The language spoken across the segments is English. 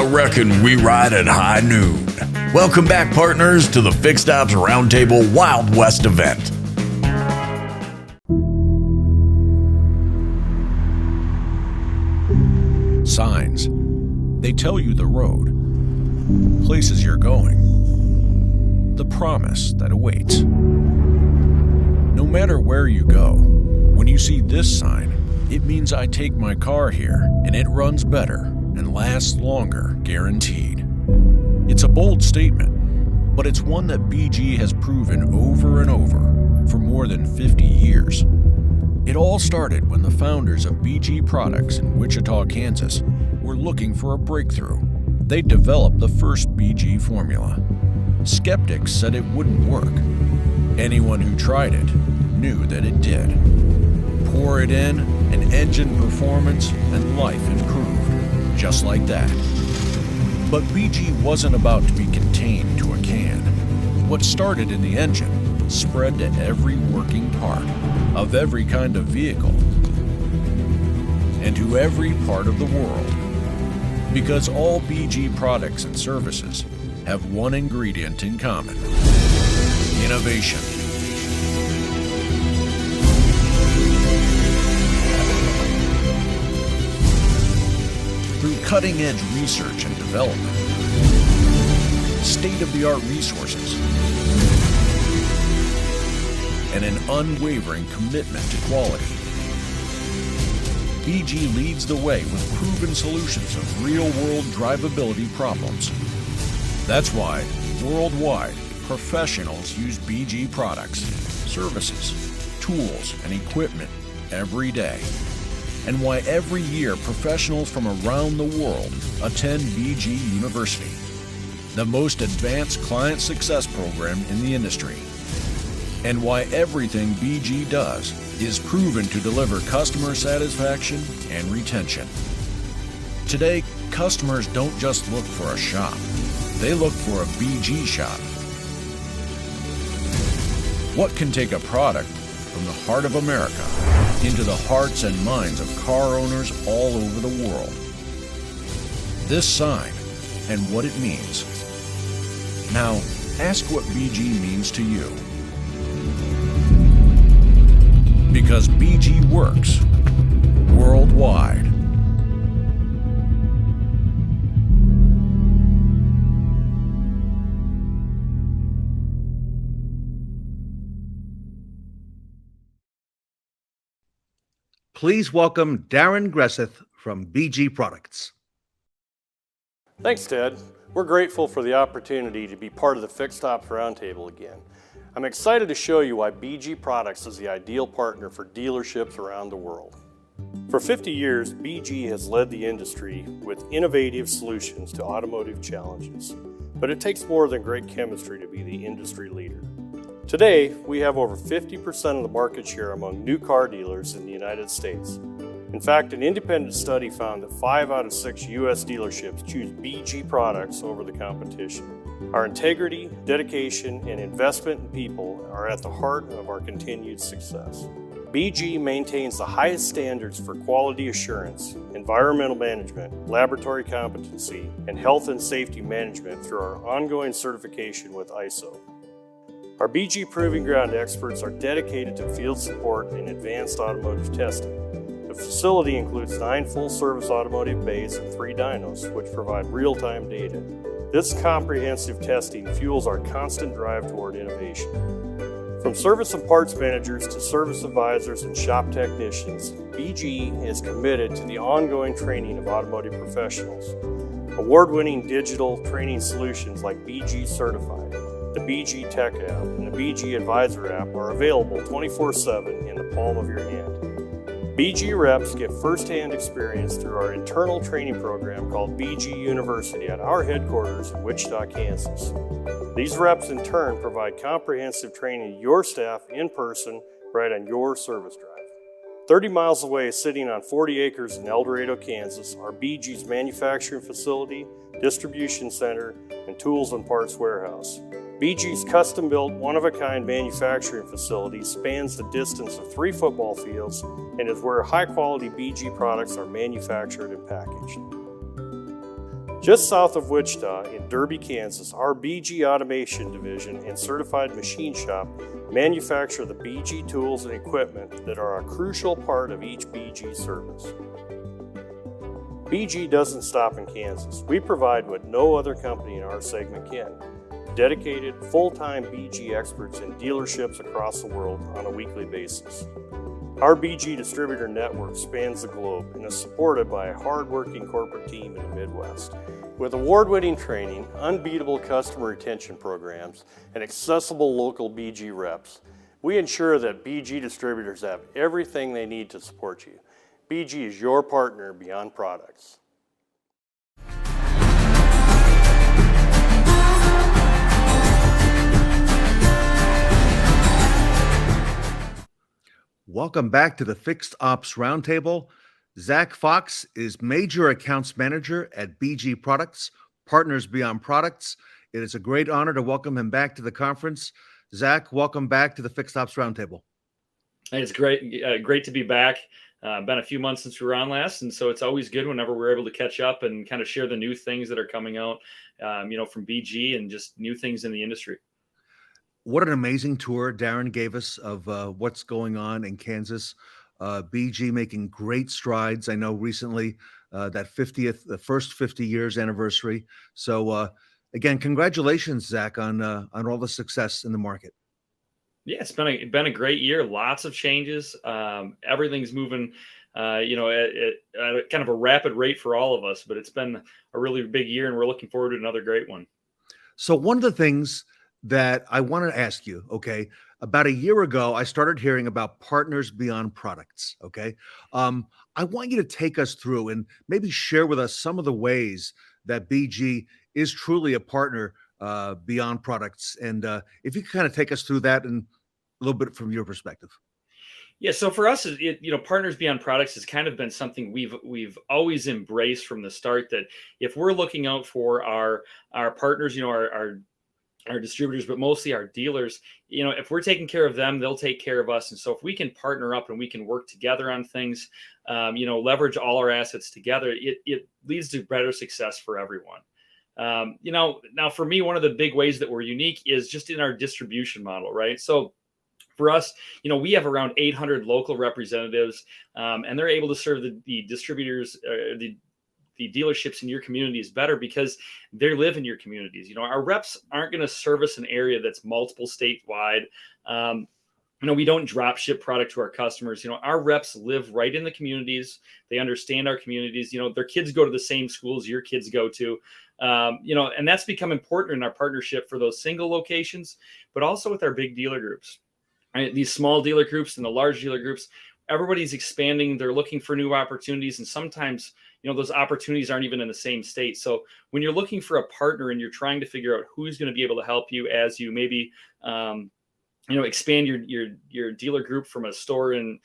I reckon we ride at high noon. Welcome back, partners, to the Fixed Ops Roundtable Wild West event. Signs. They tell you the road, places you're going, the promise that awaits. No matter where you go, when you see this sign, it means I take my car here and it runs better and lasts longer, guaranteed. It's a bold statement, but it's one that BG has proven over and over for more than 50 years. It all started when the founders of BG Products in Wichita, Kansas were looking for a breakthrough. They developed the first BG formula. Skeptics said it wouldn't work. Anyone who tried it knew that it did. Pour it in, and engine performance and life improved, just like that. But BG wasn't about to be contained to a can. What started in the engine spread to every working part of every kind of vehicle and to every part of the world. Because all BG products and services have one ingredient in common: innovation. Through cutting-edge research and development, state-of-the-art resources, and an unwavering commitment to quality, BG leads the way with proven solutions of real-world drivability problems. That's why, worldwide, professionals use BG products, services, tools, and equipment every day. And why every year professionals from around the world attend BG University, the most advanced client success program in the industry. And why everything BG does is proven to deliver customer satisfaction and retention. Today, customers don't just look for a shop, they look for a BG shop. What can take a product from the heart of America into the hearts and minds of car owners all over the world? This sign and what it means. Now, ask what BG means to you. Because BG works worldwide. Please welcome Darin Greseth from BG Products. Thanks, Ted. We're grateful for the opportunity to be part of the Fixed Ops Roundtable again. I'm excited to show you why BG Products is the ideal partner for dealerships around the world. For 50 years, BG has led the industry with innovative solutions to automotive challenges. But it takes more than great chemistry to be the industry leader. Today, we have over 50% of the market share among new car dealers in the United States. In fact, an independent study found that 5 out of 6 U.S. dealerships choose BG products over the competition. Our integrity, dedication, and investment in people are at the heart of our continued success. BG maintains the highest standards for quality assurance, environmental management, laboratory competency, and health and safety management through our ongoing certification with ISO. Our BG Proving Ground experts are dedicated to field support and advanced automotive testing. The facility includes 9 full-service automotive bays and 3 dynos, which provide real-time data. This comprehensive testing fuels our constant drive toward innovation. From service and parts managers to service advisors and shop technicians, BG is committed to the ongoing training of automotive professionals. Award-winning digital training solutions like BG Certified, the BG Tech app, and the BG Advisor app are available 24/7 in the palm of your hand. BG reps get first-hand experience through our internal training program called BG University at our headquarters in Wichita, Kansas. These reps in turn provide comprehensive training to your staff in person right on your service drive. 30 miles away, sitting on 40 acres in El Dorado, Kansas, are BG's manufacturing facility, distribution center, and tools and parts warehouse. BG's custom-built, one-of-a-kind manufacturing facility spans the distance of 3 football fields and is where high-quality BG products are manufactured and packaged. Just south of Wichita, in Derby, Kansas, our BG Automation Division and Certified Machine Shop manufacture the BG tools and equipment that are a crucial part of each BG service. BG doesn't stop in Kansas. We provide what no other company in our segment can. Dedicated, full-time BG experts in dealerships across the world on a weekly basis. Our BG distributor network spans the globe and is supported by a hard-working corporate team in the Midwest. With award-winning training, unbeatable customer retention programs, and accessible local BG reps, we ensure that BG distributors have everything they need to support you. BG is your partner beyond products. Welcome back to the Fixed Ops Roundtable. Zack Fox is Major Accounts Manager at BG Products, Partners Beyond Products. It is a great honor to welcome him back to the conference. Zack, welcome back to the Fixed Ops Roundtable. Hey, it's great to be back. Been a few months since we were on last, and so it's always good whenever we're able to catch up and kind of share the new things that are coming out, from BG and just new things in the industry. What an amazing tour Darin gave us of what's going on in Kansas. BG making great strides. I know recently the first 50 years anniversary. So again, congratulations, Zack, on all the success in the market. Yeah, it's been a great year. Lots of changes. Everything's moving, at kind of a rapid rate for all of us. But it's been a really big year, and we're looking forward to another great one. So one of the things that I wanted to ask you, okay, about a year ago, I started hearing about Partners Beyond Products, okay? I want you to take us through and maybe share with us some of the ways that BG is truly a partner beyond products. And if you could kind of take us through that and a little bit from your perspective. Yeah, so for us, Partners Beyond Products has kind of been something we've always embraced from the start. That if we're looking out for our partners, our distributors, but mostly our dealers, if we're taking care of them, they'll take care of us. And so if we can partner up and we can work together on things, leverage all our assets together, it leads to better success for everyone. Now for me, one of the big ways that we're unique is just in our distribution model, right? So for us, we have around 800 local representatives, and they're able to serve the distributors, the dealerships in your communities better because they live in your communities. Our reps aren't going to service an area that's multiple statewide. We don't drop ship product to our customers. Our reps live right in the communities. They understand our communities. Their kids go to the same schools your kids go to. And that's become important in our partnership for those single locations, but also with our big dealer groups. Right? These small dealer groups and the large dealer groups, everybody's expanding. They're looking for new opportunities. And sometimes, those opportunities aren't even in the same state. So when you're looking for a partner and you're trying to figure out who's going to be able to help you as you maybe, expand your dealer group from a store in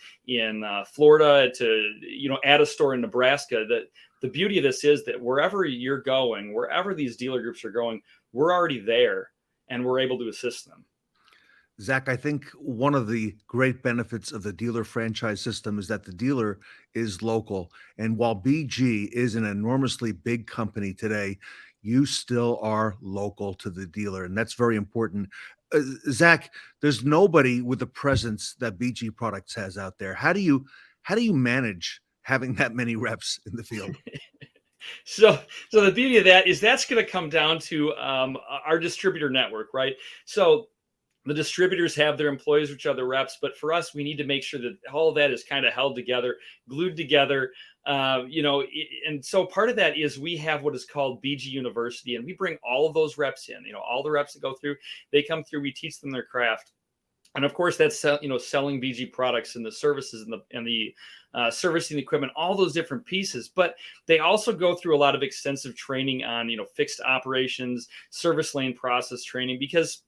Florida to, add a store in Nebraska, the beauty of this is that wherever you're going, wherever these dealer groups are going, we're already there and we're able to assist them. Zack, I think one of the great benefits of the dealer franchise system is that the dealer is local. And while BG is an enormously big company today, you still are local to the dealer. And that's very important. Zack, there's nobody with the presence that BG Products has out there. How do you manage having that many reps in the field? So the beauty of that is that's going to come down to our distributor network, right? So the distributors have their employees, which are the reps, but for us, we need to make sure that all of that is kind of held together, glued together, and so part of that is we have what is called BG University, and we bring all of those reps in, all the reps that go through, they come through, we teach them their craft. And of course, that's selling BG products and the services and the servicing equipment, all those different pieces. But they also go through a lot of extensive training on fixed operations, service lane process training, because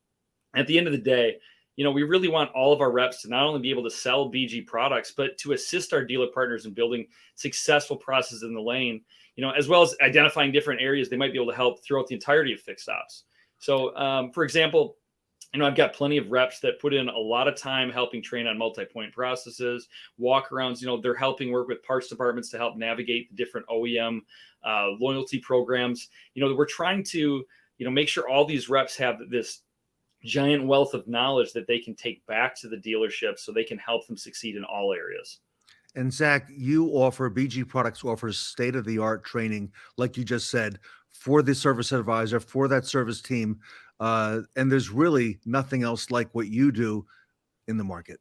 at the end of the day, we really want all of our reps to not only be able to sell BG products, but to assist our dealer partners in building successful processes in the lane, as well as identifying different areas they might be able to help throughout the entirety of fixed ops. So, for example, I've got plenty of reps that put in a lot of time helping train on multi-point processes, walk-arounds. They're helping work with parts departments to help navigate the different OEM loyalty programs. We're trying to, make sure all these reps have this giant wealth of knowledge that they can take back to the dealership so they can help them succeed in all areas. And Zack, BG Products offers state-of-the-art training, like you just said, for the service advisor, for that service team. And there's really nothing else like what you do in the market.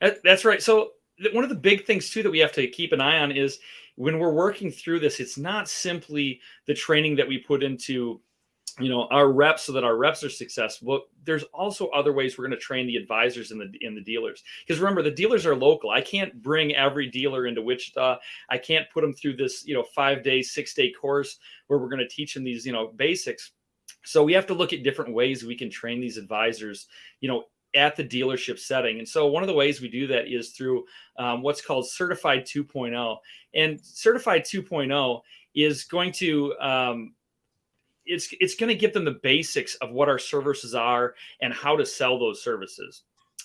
That's right. So one of the big things too that we have to keep an eye on is when we're working through this, it's not simply the training that we put into our reps so that our reps are successful. There's also other ways we're going to train the advisors in the dealers. Because remember, the dealers are local. I can't bring every dealer into Wichita. I can't put them through this 5-day, 6-day course where we're going to teach them these basics. So we have to look at different ways we can train these advisors at the dealership setting. And so one of the ways we do that is through what's called Certified 2.0. And Certified 2.0 is going to it's going to give them the basics of what our services are and how to sell those services.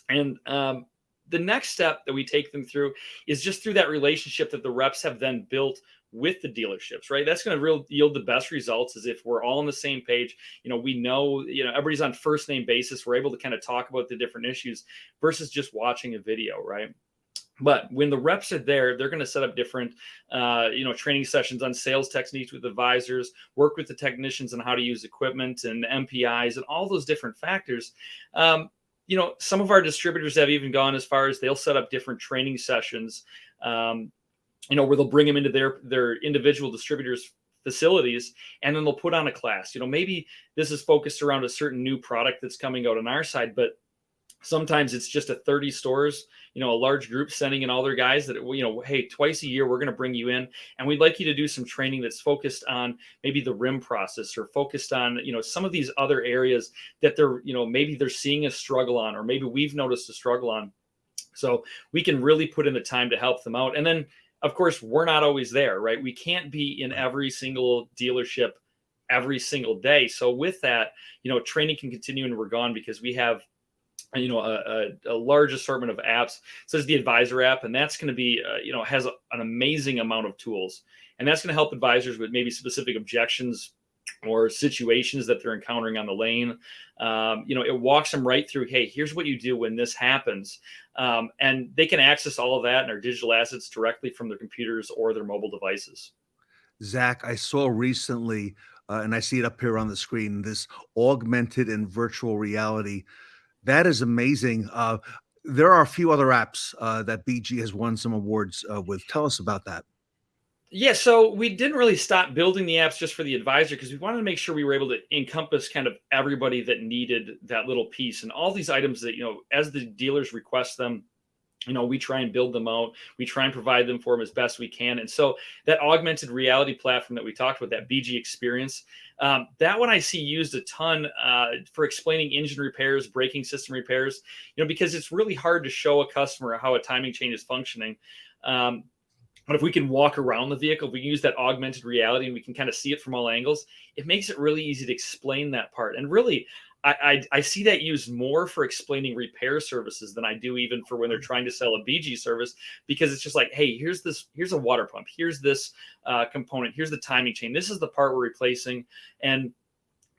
And the next step that we take them through is just through that relationship that the reps have then built with the dealerships, right? That's going to yield the best results is if we're all on the same page. We know, everybody's on first name basis. We're able to kind of talk about the different issues versus just watching a video, right? But when the reps are there, they're going to set up different, training sessions on sales techniques with advisors, work with the technicians on how to use equipment and MPIs and all those different factors. Some of our distributors have even gone as far as they'll set up different training sessions, where they'll bring them into their individual distributors' facilities, and then they'll put on a class. Maybe this is focused around a certain new product that's coming out on our side, but sometimes it's just a 30 stores, a large group sending in all their guys that, hey, twice a year, we're going to bring you in and we'd like you to do some training that's focused on maybe the rim process or focused on, some of these other areas that they're, maybe they're seeing a struggle on, or maybe we've noticed a struggle on. So we can really put in the time to help them out. And then, of course, we're not always there, right? We can't be in every single dealership every single day. So with that, training can continue and we're gone because we have a large assortment of apps. So there's the advisor app, and that's going to be, has an amazing amount of tools. And that's going to help advisors with maybe specific objections or situations that they're encountering on the lane. It walks them right through, hey, here's what you do when this happens. And they can access all of that and our digital assets directly from their computers or their mobile devices. Zack, I saw recently, and I see it up here on the screen, this augmented and virtual reality. That is amazing. There are a few other apps that BG has won some awards with. Tell us about that. Yeah, so we didn't really stop building the apps just for the advisor because we wanted to make sure we were able to encompass kind of everybody that needed that little piece and all these items that, as the dealers request them, we try and build them out. We try and provide them for them as best we can. And so that augmented reality platform that we talked about, that BG experience, that one I see used a ton for explaining engine repairs, braking system repairs, because it's really hard to show a customer how a timing chain is functioning. But if we can walk around the vehicle, if we use that augmented reality and we can kind of see it from all angles, it makes it really easy to explain that part. And really, I see that used more for explaining repair services than I do even for when they're trying to sell a BG service, because it's just like, hey, here's a water pump, here's this component, here's the timing chain, this is the part we're replacing. And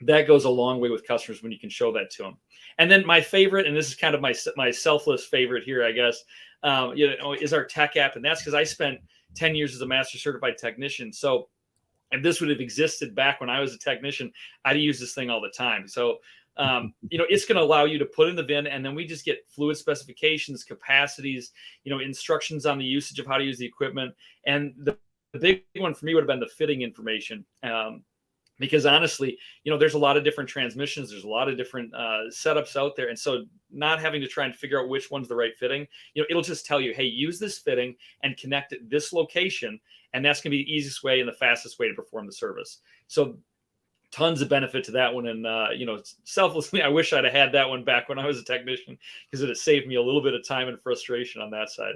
that goes a long way with customers when you can show that to them. And then my favorite, and this is kind of my selfless favorite here, I guess, is our tech app. And that's because I spent 10 years as a master certified technician. So if this would have existed back when I was a technician, I'd use this thing all the time. So, it's going to allow you to put in the VIN, and then we just get fluid specifications, capacities, instructions on the usage of how to use the equipment. And the big one for me would have been the fitting information. Because honestly, there's a lot of different transmissions. There's a lot of different setups out there. And so not having to try and figure out which one's the right fitting, it'll just tell you, hey, use this fitting and connect at this location. And that's going to be the easiest way and the fastest way to perform the service. So tons of benefit to that one. And, selflessly, I wish I'd have had that one back when I was a technician, because it has saved me a little bit of time and frustration on that side.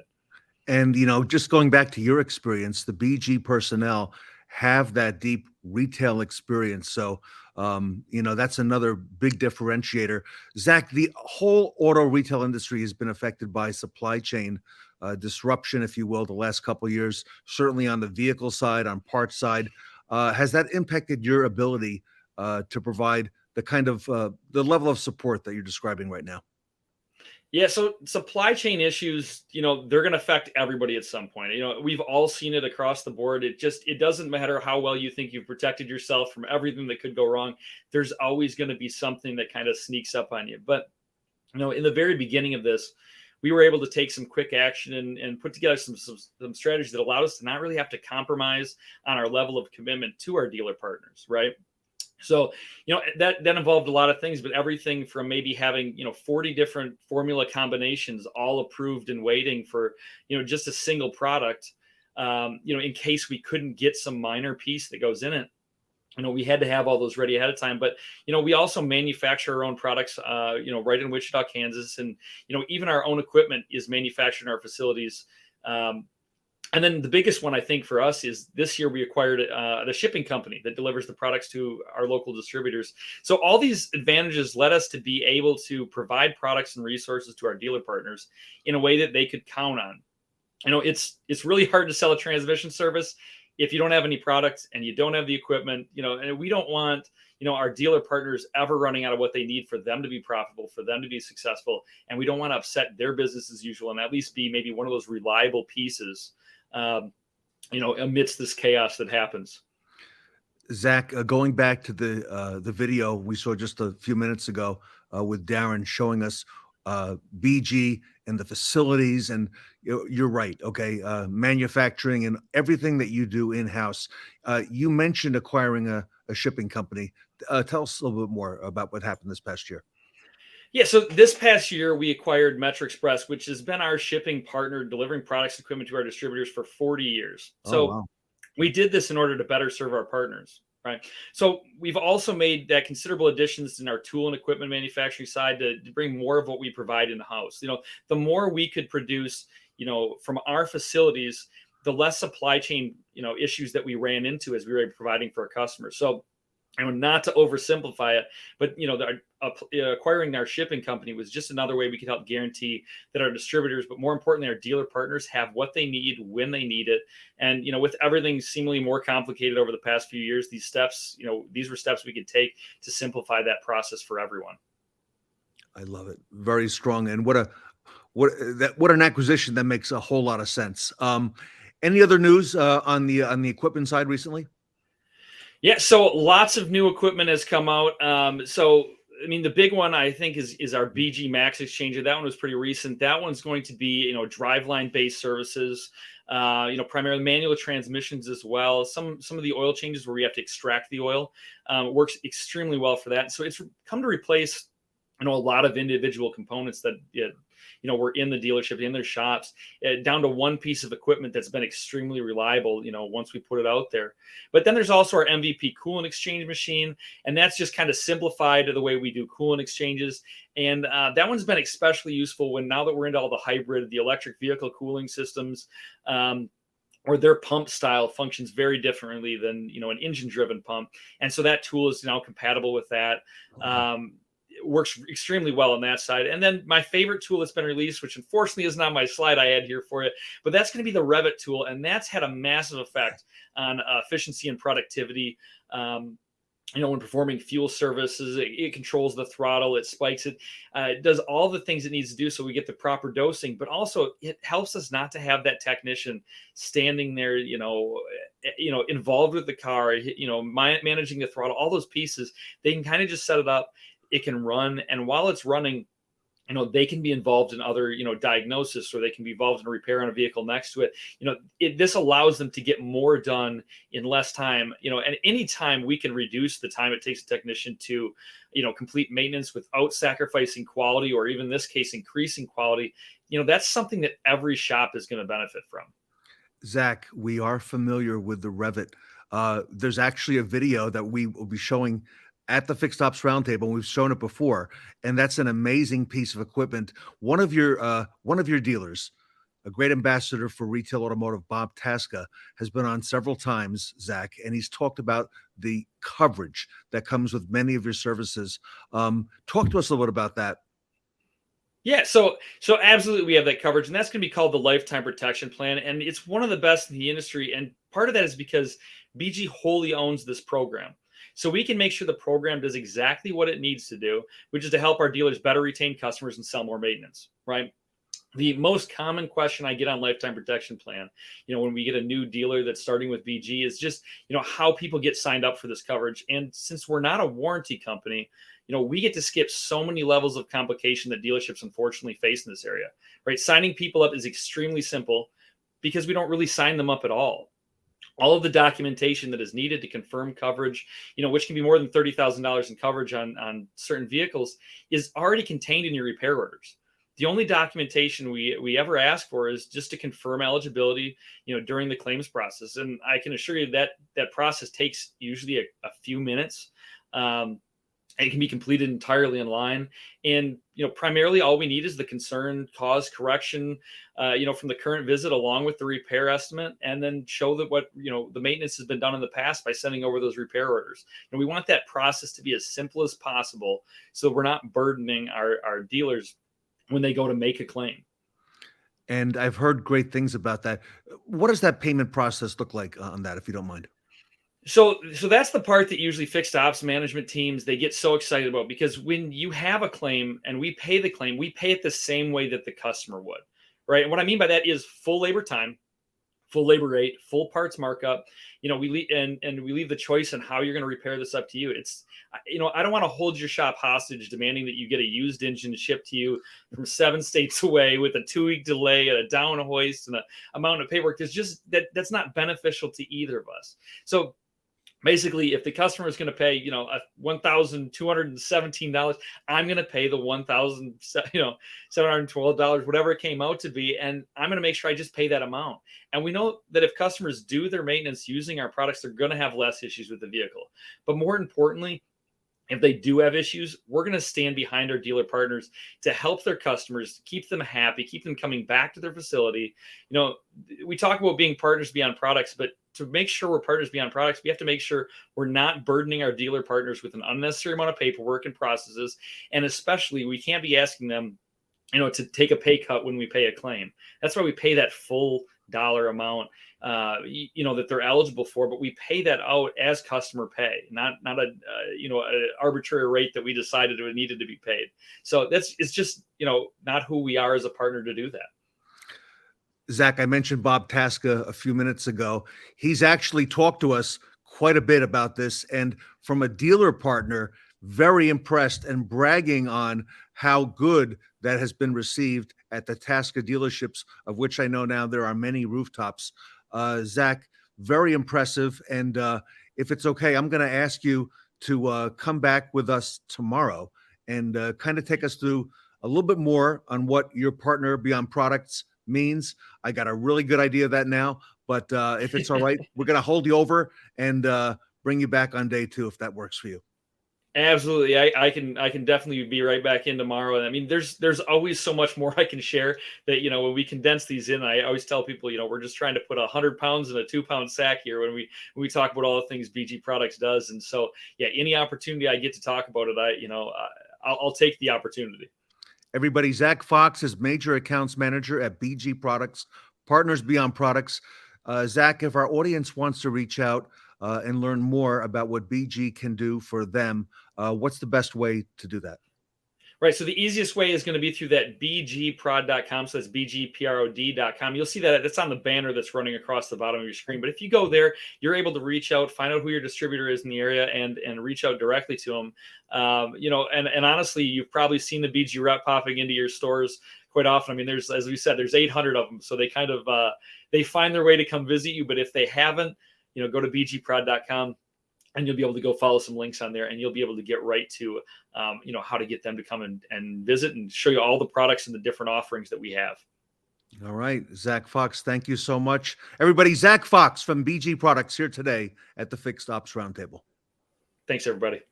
And, just going back to your experience, the BG personnel have that deep retail experience. So, that's another big differentiator. Zach, the whole auto retail industry has been affected by supply chain disruption, if you will, the last couple of years, certainly on the vehicle side, on parts side. Has that impacted your ability to provide the kind of the level of support that you're describing right now? Yeah, so supply chain issues, they're going to affect everybody at some point. We've all seen it across the board. It doesn't matter how well you think you've protected yourself from everything that could go wrong. There's always going to be something that kind of sneaks up on you. But, in the very beginning of this, we were able to take some quick action and put together some strategies that allowed us to not really have to compromise on our level of commitment to our dealer partners, right? So, that involved a lot of things, but everything from maybe having, 40 different formula combinations all approved and waiting for, just a single product, in case we couldn't get some minor piece that goes in it. We had to have all those ready ahead of time, but, we also manufacture our own products, right in Wichita, Kansas. And, even our own equipment is manufactured in our facilities. And then the biggest one, I think, for us is this year we acquired the shipping company that delivers the products to our local distributors. So all these advantages led us to be able to provide products and resources to our dealer partners in a way that they could count on. It's really hard to sell a transmission service if you don't have any products and you don't have the equipment, and we don't want, our dealer partners ever running out of what they need for them to be profitable, for them to be successful. And we don't want to upset their business as usual, and at least be maybe one of those reliable pieces amidst this chaos that happens. Zach, going back to the video we saw just a few minutes ago with Darin showing us BG and the facilities, and you're right. Okay, manufacturing and everything that you do in house. You mentioned acquiring a shipping company. Tell us a little bit more about what happened this past year. Yeah, so this past year we acquired Metro Express, which has been our shipping partner, delivering products and equipment to our distributors for 40 years. So wow. We did this in order to better serve our partners, right? So we've also made that considerable additions in our tool and equipment manufacturing side to bring more of what we provide in the house. The more we could produce, from our facilities, the less supply chain, issues that we ran into as we were providing for our customers. So, not to oversimplify it, but acquiring our shipping company was just another way we could help guarantee that our distributors, but more importantly, our dealer partners, have what they need when they need it. And with everything seemingly more complicated over the past few years, these steps, these were steps we could take to simplify that process for everyone. I love it. Very strong, and what an acquisition that makes a whole lot of sense. Any other news on the equipment side recently? Yeah, so lots of new equipment has come out. The big one I think is our BG Max exchanger. That one was pretty recent. That one's going to be, driveline based services, primarily manual transmissions as well. Some of the oil changes where we have to extract the oil works extremely well for that. So it's come to replace, a lot of individual components that were in the dealership, in their shops, down to one piece of equipment that's been extremely reliable, once we put it out there. But then there's also our MVP coolant exchange machine, and that's just kind of simplified the way we do coolant exchanges. And that one's been especially useful now that we're into all the electric vehicle cooling systems, or their pump style functions very differently than, an engine-driven pump. And so that tool is now compatible with that. Works extremely well on that side. And then my favorite tool that's been released, which unfortunately is not my slide I had here for you, but that's going to be the Revit tool. And that's had a massive effect on efficiency and productivity. When performing fuel services, it controls the throttle, it spikes it, it does all the things it needs to do so we get the proper dosing, but also it helps us not to have that technician standing there, involved with the car, managing the throttle, all those pieces. They can kind of just set it up. It can run, and while it's running, they can be involved in other, diagnosis, or they can be involved in a repair on a vehicle next to it. This allows them to get more done in less time, and any time we can reduce the time it takes a technician to, complete maintenance without sacrificing quality, or even in this case, increasing quality, that's something that every shop is going to benefit from. Zach, we are familiar with the Revit. There's actually a video that we will be showing at the Fixed Ops Roundtable. We've shown it before, and that's an amazing piece of equipment. One of your dealers a great ambassador for retail automotive, Bob Tasca, has been on several times, Zach, and he's talked about the coverage that comes with many of your services. Talk to us a little bit about that. Yeah, so absolutely we have that coverage, and that's going to be called the lifetime protection plan, and it's one of the best in the industry. And part of that is because BG wholly owns this program. So we can make sure the program does exactly what it needs to do, which is to help our dealers better retain customers and sell more maintenance, right? The most common question I get on lifetime protection plan, when we get a new dealer that's starting with BG, is just, how people get signed up for this coverage. And since we're not a warranty company, we get to skip so many levels of complication that dealerships unfortunately face in this area, right? Signing people up is extremely simple because we don't really sign them up at all. All of the documentation that is needed to confirm coverage, which can be more than $30,000 in coverage on certain vehicles, is already contained in your repair orders. The only documentation we ever ask for is just to confirm eligibility, during the claims process. And I can assure you that that process takes usually a few minutes. It can be completed entirely online. And, primarily all we need is the concern cause correction, from the current visit along with the repair estimate, and then show that what, the maintenance has been done in the past by sending over those repair orders. And we want that process to be as simple as possible so we're not burdening our dealers when they go to make a claim. And I've heard great things about that. What does that payment process look like on that, if you don't mind? So that's the part that usually fixed ops management teams, they get so excited about, because when you have a claim and we pay the claim, we pay it the same way that the customer would, right? And what I mean by that is full labor time, full labor rate, full parts markup. We leave and we leave the choice on how you're going to repair this up to you. It's, I don't want to hold your shop hostage demanding that you get a used engine shipped to you from 7 states away with a 2-week delay and a down hoist and a amount of paperwork. There's just that's not beneficial to either of us. So basically, if the customer is going to pay, $1,217, I'm going to pay the $1,712, whatever it came out to be, and I'm going to make sure I just pay that amount. And we know that if customers do their maintenance using our products, they're going to have less issues with the vehicle. But more importantly, if they do have issues, we're going to stand behind our dealer partners to help their customers, keep them happy, keep them coming back to their facility. We talk about being partners beyond products, but to make sure we're partners beyond products, we have to make sure we're not burdening our dealer partners with an unnecessary amount of paperwork and processes. And especially, we can't be asking them, to take a pay cut when we pay a claim. That's why we pay that full dollar amount, that they're eligible for, but we pay that out as customer pay, not a arbitrary rate that we decided it needed to be paid. So it's just, not who we are as a partner to do that. Zach, I mentioned Bob Tasca a few minutes ago. He's actually talked to us quite a bit about this, and from a dealer partner, very impressed and bragging on how good that has been received at the Tasca dealerships, of which I know now there are many rooftops. Zach, very impressive. And if it's okay, I'm going to ask you to come back with us tomorrow and kind of take us through a little bit more on what your partner beyond products means. I got a really good idea of that now, but if it's all right, we're going to hold you over and bring you back on day 2 if that works for you. Absolutely. I can definitely be right back in tomorrow. I mean, there's always so much more I can share that, when we condense these in, I always tell people, we're just trying to put 100 pounds in a 2-pound sack here when we talk about all the things BG Products does. And so, yeah, any opportunity I get to talk about it, I'll take the opportunity. Everybody, Zach Fox is Major Accounts Manager at BG Products, Partners Beyond Products. Zach, if our audience wants to reach out and learn more about what BG can do for them, what's the best way to do that? Right. So the easiest way is going to be through that bgprod.com. So that's bgprod.com. You'll see that it's on the banner that's running across the bottom of your screen. But if you go there, you're able to reach out, find out who your distributor is in the area, and reach out directly to them. And honestly, you've probably seen the BG rep popping into your stores quite often. I mean, there's, as we said, there's 800 of them. So they kind of, they find their way to come visit you. But if they haven't, go to bgprod.com. And you'll be able to go follow some links on there, and you'll be able to get right to, how to get them to come and visit and show you all the products and the different offerings that we have. All right, Zach Fox, thank you so much. Everybody, Zach Fox from BG Products here today at the Fixed Ops Roundtable. Thanks, everybody.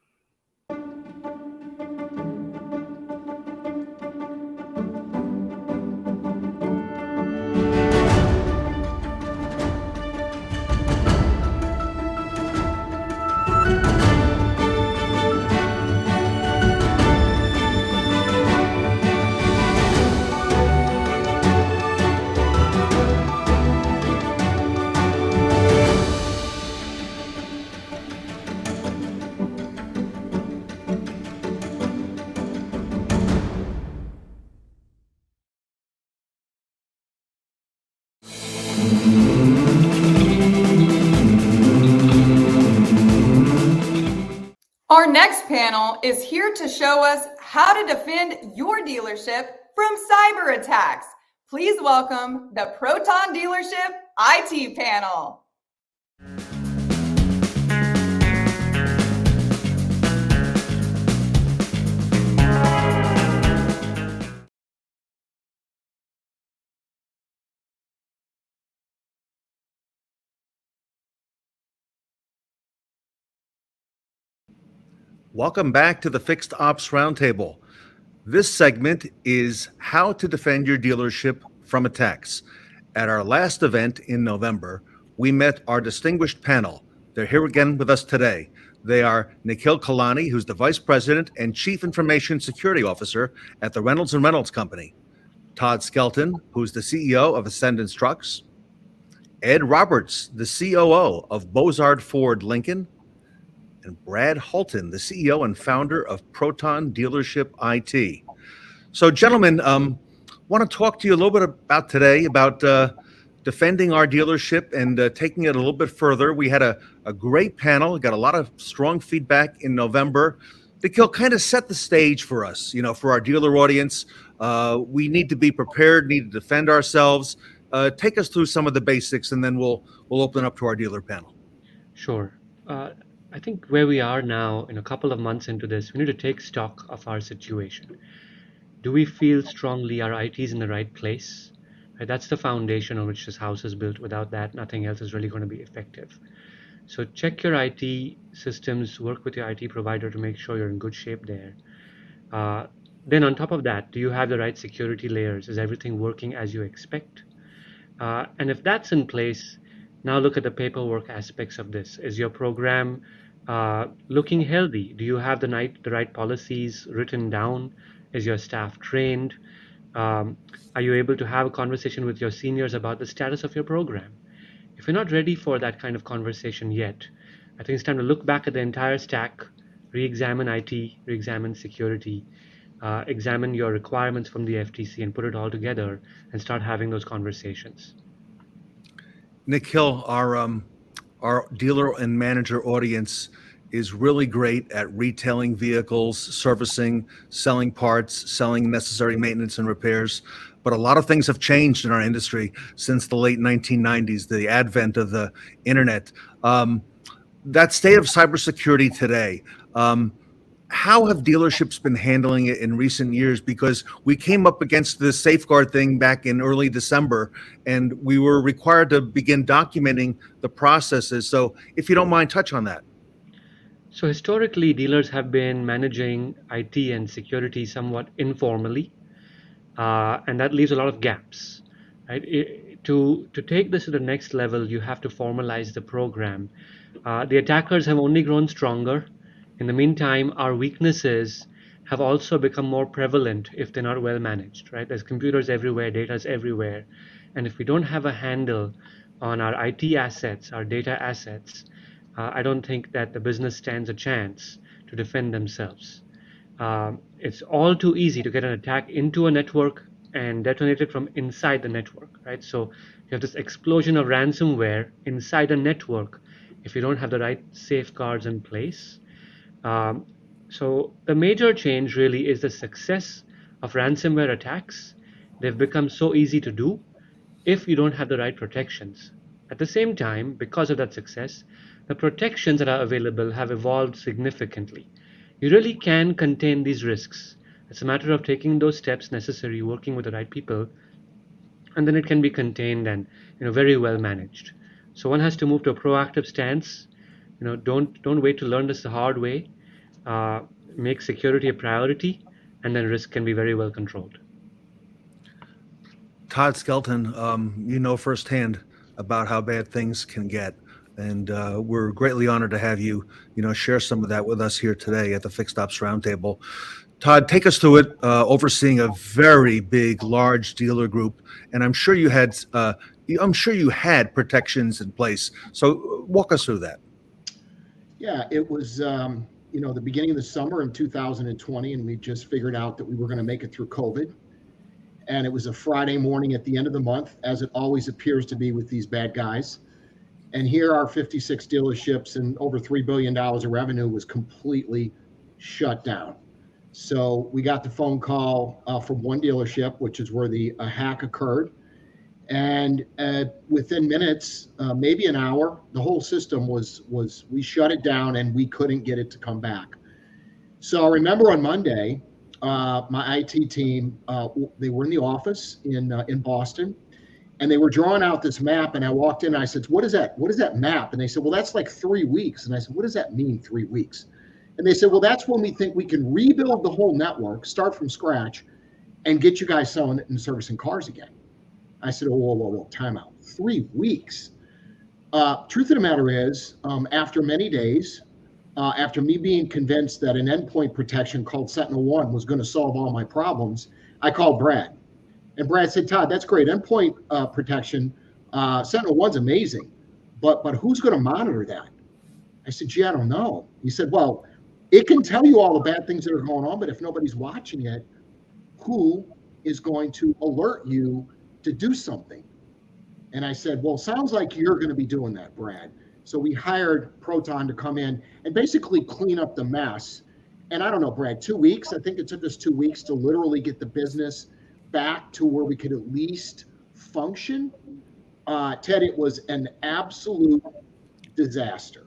Our next panel is here to show us how to defend your dealership from cyber attacks. Please welcome the Proton Dealership IT panel. Welcome back to the Fixed Ops Roundtable. This segment is how to defend your dealership from attacks. At our last event in November, we met our distinguished panel. They're here again with us today. They are Nikhil Kalani, who's the Vice President and Chief Information Security Officer at the Reynolds and Reynolds Company. Todd Skelton, who's the CEO of Ascendance Trucks. Ed Roberts, the COO of Bozard Ford Lincoln. And Brad Holton, the CEO and founder of Proton Dealership IT. So, gentlemen, want to talk to you a little bit about today, about defending our dealership and taking it a little bit further. We had a great panel, got a lot of strong feedback in November. Nikhil, kind of set the stage for us, for our dealer audience. We need to be prepared, need to defend ourselves. Take us through some of the basics, and then we'll open up to our dealer panel. Sure. I think where we are now, in a couple of months into this, we need to take stock of our situation. Do we feel strongly our IT is in the right place? Right, that's the foundation on which this house is built. Without that, nothing else is really going to be effective. So check your IT systems, work with your IT provider to make sure you're in good shape there. Then on top of that, do you have the right security layers? Is everything working as you expect? And if that's in place, now look at the paperwork aspects of this. Is your program looking healthy? Do you have the right policies written down? Is your staff trained? Are you able to have a conversation with your seniors about the status of your program? If you're not ready for that kind of conversation yet, I think it's time to look back at the entire stack, re-examine IT, re-examine security, examine your requirements from the FTC and put it all together and start having those conversations. Nikhil, our dealer and manager audience is really great at retailing vehicles, servicing, selling parts, selling necessary maintenance and repairs. But a lot of things have changed in our industry since the late 1990s, the advent of the internet. That state of cybersecurity today, how have dealerships been handling it in recent years? Because we came up against the safeguard thing back in early December, and we were required to begin documenting the processes. So if you don't mind, touch on that. So historically, dealers have been managing IT and security somewhat informally, and that leaves a lot of gaps. Right? To take this to the next level, you have to formalize the program. The attackers have only grown stronger. In the meantime, our weaknesses have also become more prevalent if they're not well managed, right? There's computers everywhere, data's everywhere. And if we don't have a handle on our IT assets, our data assets, I don't think that the business stands a chance to defend themselves. It's all too easy to get an attack into a network and detonate it from inside the network, right? So you have this explosion of ransomware inside a network if you don't have the right safeguards in place. So the major change really is the success of ransomware attacks. They've become so easy to do if you don't have the right protections. At the same time, because of that success, the protections that are available have evolved significantly. You really can contain these risks. It's a matter of taking those steps necessary, working with the right people, and then it can be contained and very well managed. So one has to move to a proactive stance. Don't wait to learn this the hard way. Make security a priority, and then risk can be very well controlled. Todd Skelton, firsthand about how bad things can get, and we're greatly honored to have you, share some of that with us here today at the Fixed Ops Roundtable. Todd, take us through it, overseeing a very big, large dealer group, and I'm sure you had protections in place. So walk us through that. Yeah, it was the beginning of the summer in 2020, and we just figured out that we were going to make it through COVID. And it was a Friday morning at the end of the month, as it always appears to be with these bad guys. And here our 56 dealerships and over $3 billion of revenue was completely shut down. So we got the phone call from one dealership, which is where the hack occurred. And within minutes, maybe an hour, the whole system we shut it down and we couldn't get it to come back. So I remember on Monday, my IT team, they were in the office in Boston, and they were drawing out this map. And I walked in and I said, what is that? What is that map? And they said, well, that's like 3 weeks. And I said, what does that mean, 3 weeks? And they said, well, that's when we think we can rebuild the whole network, start from scratch, and get you guys selling and servicing cars again. I said, oh, whoa, time out. 3 weeks. Truth of the matter is, after many days, after me being convinced that an endpoint protection called Sentinel-1 was going to solve all my problems, I called Brad. And Brad said, Todd, that's great. Endpoint protection, Sentinel-1's amazing, but who's going to monitor that? I said, gee, I don't know. He said, well, it can tell you all the bad things that are going on, but if nobody's watching it, who is going to alert you to do something? And I said, well, sounds like you're going to be doing that, Brad. So we hired Proton to come in and basically clean up the mess. And I don't know, Brad, 2 weeks. I think it took us 2 weeks to literally get the business back to where we could at least function. Ted, it was an absolute disaster.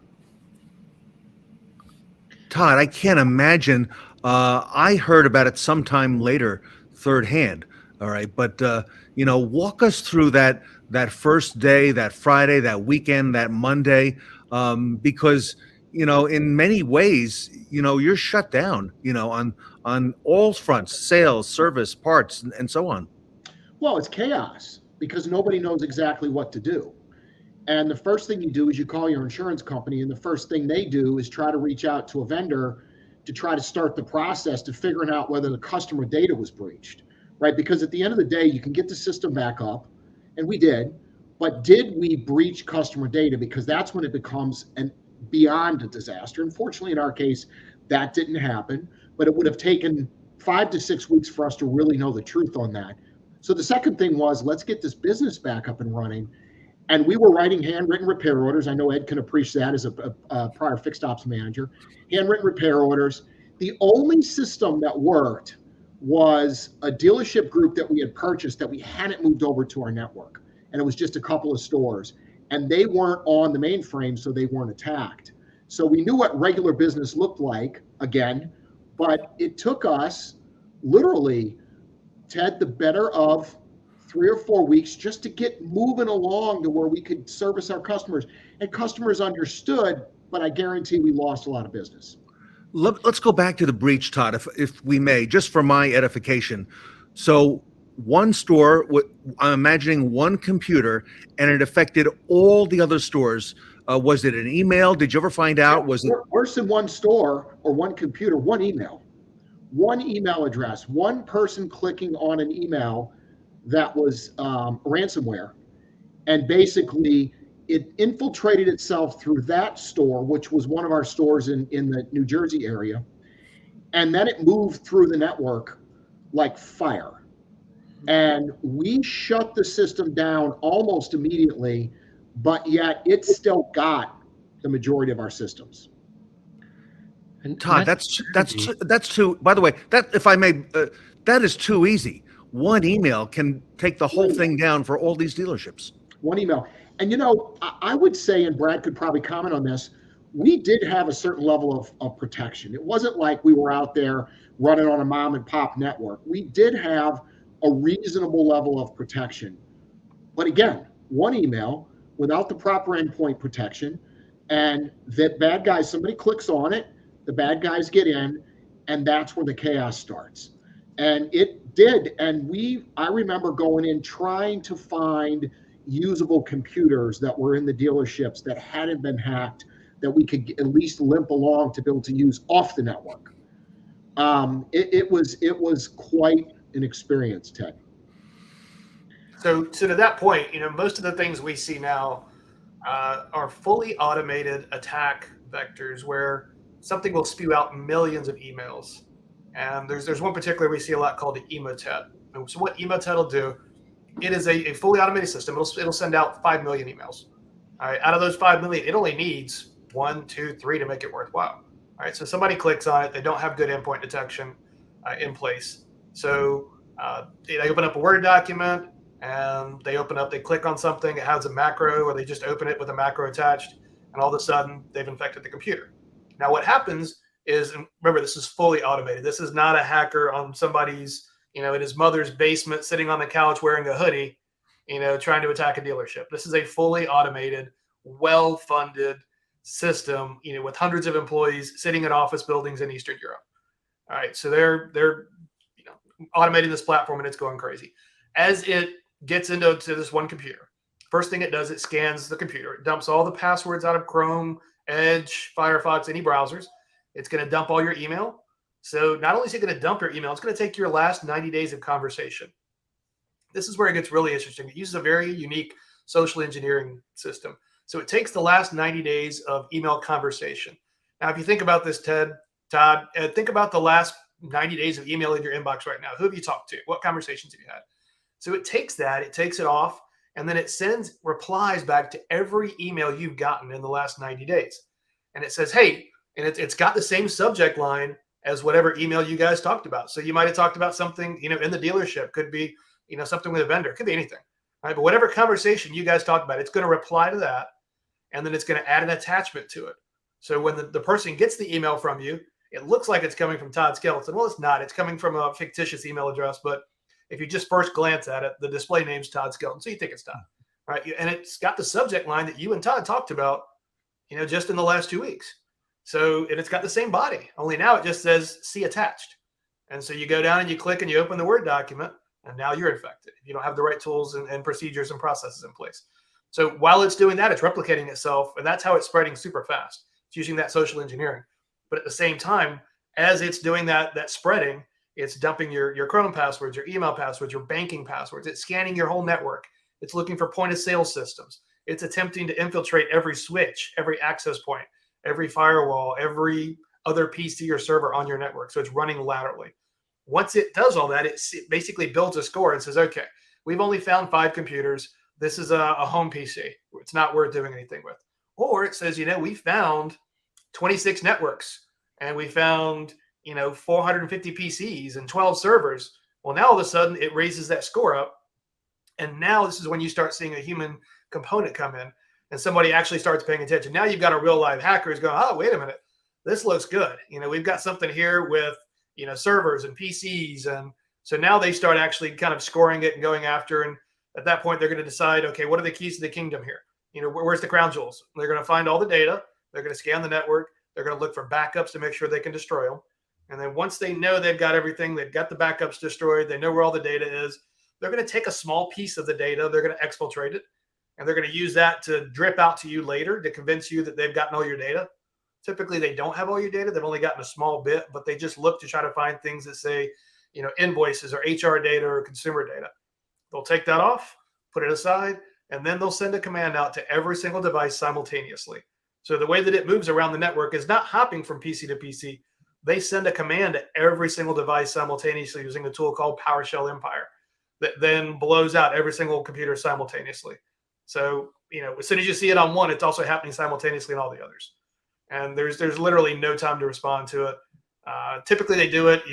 Todd, I can't imagine. I heard about it sometime later, third hand. All right. But, walk us through that first day, that Friday, that weekend, that Monday, because, in many ways, you're shut down, on all fronts, sales, service, parts, and so on. Well, it's chaos because nobody knows exactly what to do. And the first thing you do is you call your insurance company, and the first thing they do is try to reach out to a vendor to try to start the process to figuring out whether the customer data was breached, right? Because at the end of the day, you can get the system back up, and we did, but did we breach customer data? Because that's when it becomes beyond a disaster. Unfortunately, in our case, that didn't happen, but it would have taken 5 to 6 weeks for us to really know the truth on that. So the second thing was, let's get this business back up and running. And we were writing handwritten repair orders. I know Ed can appreciate that as a prior fixed ops manager. Handwritten repair orders. The only system that worked was a dealership group that we had purchased that we hadn't moved over to our network. And it was just a couple of stores. And they weren't on the mainframe, so they weren't attacked. So we knew what regular business looked like, again, but it took us literally, Ted, the better of 3 or 4 weeks just to get moving along to where we could service our customers. And customers understood, but I guarantee we lost a lot of business. Let's go back to the breach, Todd, if we may, just for my edification. So one store, I'm imagining one computer, and it affected all the other stores. Was it an email? Did you ever find out? Was it worse than one store or one computer? One email address, one person clicking on an email that was ransomware, and basically it infiltrated itself through that store, which was one of our stores in the New Jersey area, and then it moved through the network like fire. And we shut the system down almost immediately, but yet it still got the majority of our systems. And Todd, that's too. By the way, that, if I may, that is too easy. One email can take the whole thing down for all these dealerships. One email. And I would say, and Brad could probably comment on this, we did have a certain level of protection. It wasn't like we were out there running on a mom and pop network. We did have a reasonable level of protection. But again, one email without the proper endpoint protection, and that bad guys, somebody clicks on it, the bad guys get in, and that's where the chaos starts. And it did. And I remember going in trying to find usable computers that were in the dealerships that hadn't been hacked, that we could at least limp along to be able to use off the network. It was quite an experience, Ted. So to that point, most of the things we see now are fully automated attack vectors where something will spew out millions of emails. And there's one particular we see a lot called the Emotet. And so what Emotet will do, it is a fully automated system. It'll send out 5 million emails. All right, out of those 5 million, it only needs 1, 2, 3 to make it worthwhile. All right, so somebody clicks on it, they don't have good endpoint detection in place. So they open up a Word document and they click on something, it has a macro, or they just open it with a macro attached, and all of a sudden they've infected the computer. Now what happens is, and remember, this is fully automated. This is not a hacker on somebody's, in his mother's basement, sitting on the couch wearing a hoodie, trying to attack a dealership. This is a fully automated, well-funded system, with hundreds of employees sitting in office buildings in Eastern Europe. All right, so they're automating this platform, and it's going crazy. As it gets into this one computer, first thing it does, it scans the computer. It dumps all the passwords out of Chrome, Edge, Firefox, any browsers. It's going to dump all your email. So not only is it going to dump your email, it's going to take your last 90 days of conversation. This is where it gets really interesting. It uses a very unique social engineering system. So it takes the last 90 days of email conversation. Now, if you think about this, Todd, think about the last 90 days of email in your inbox right now. Who have you talked to? What conversations have you had? So it takes it off, and then it sends replies back to every email you've gotten in the last 90 days. And it says, hey, and it's got the same subject line as whatever email you guys talked about. So you might have talked about something, in the dealership, could be, something with a vendor, could be anything, right? But whatever conversation you guys talked about, it's going to reply to that, and then it's going to add an attachment to it. So when the person gets the email from you, it looks like it's coming from Todd Skelton. Well, it's not. It's coming from a fictitious email address, but if you just first glance at it, the display name's Todd Skelton, so you think it's Todd, right? And it's got the subject line that you and Todd talked about, just in the last 2 weeks. So, and it's got the same body, only now it just says see attached. And so you go down and you click and you open the Word document, and now you're infected if you don't have the right tools and procedures and processes in place. So while it's doing that, it's replicating itself, and that's how it's spreading super fast. It's using that social engineering. But at the same time, as it's doing that spreading, it's dumping your Chrome passwords, your email passwords, your banking passwords. It's scanning your whole network. It's looking for point of sale systems. It's attempting to infiltrate every switch, every access point, every firewall, every other PC or server on your network. So it's running laterally. Once it does all that, it basically builds a score and says, okay, we've only found 5 computers. This is a home PC. It's not worth doing anything with. Or it says, we found 26 networks, and we found, 450 PCs and 12 servers. Well, now all of a sudden it raises that score up. And now this is when you start seeing a human component come in, and somebody actually starts paying attention. Now you've got a real live hacker who's going, oh, wait a minute, this looks good. We've got something here with, servers and PCs. And so now they start actually kind of scoring it and going after. And at that point, they're going to decide, okay, what are the keys to the kingdom here? Where's the crown jewels? They're going to find all the data. They're going to scan the network. They're going to look for backups to make sure they can destroy them. And then once they know they've got everything, they've got the backups destroyed, they know where all the data is, they're going to take a small piece of the data, they're going to exfiltrate it, and they're going to use that to drip out to you later to convince you that they've gotten all your data. Typically, they don't have all your data. They've only gotten a small bit, but they just look to try to find things that say, invoices or HR data or consumer data. They'll take that off, put it aside, and then they'll send a command out to every single device simultaneously. So the way that it moves around the network is not hopping from PC to PC. They send a command to every single device simultaneously using a tool called PowerShell Empire that then blows out every single computer simultaneously. So, as soon as you see it on one, it's also happening simultaneously on all the others. And there's literally no time to respond to it. Typically they do it,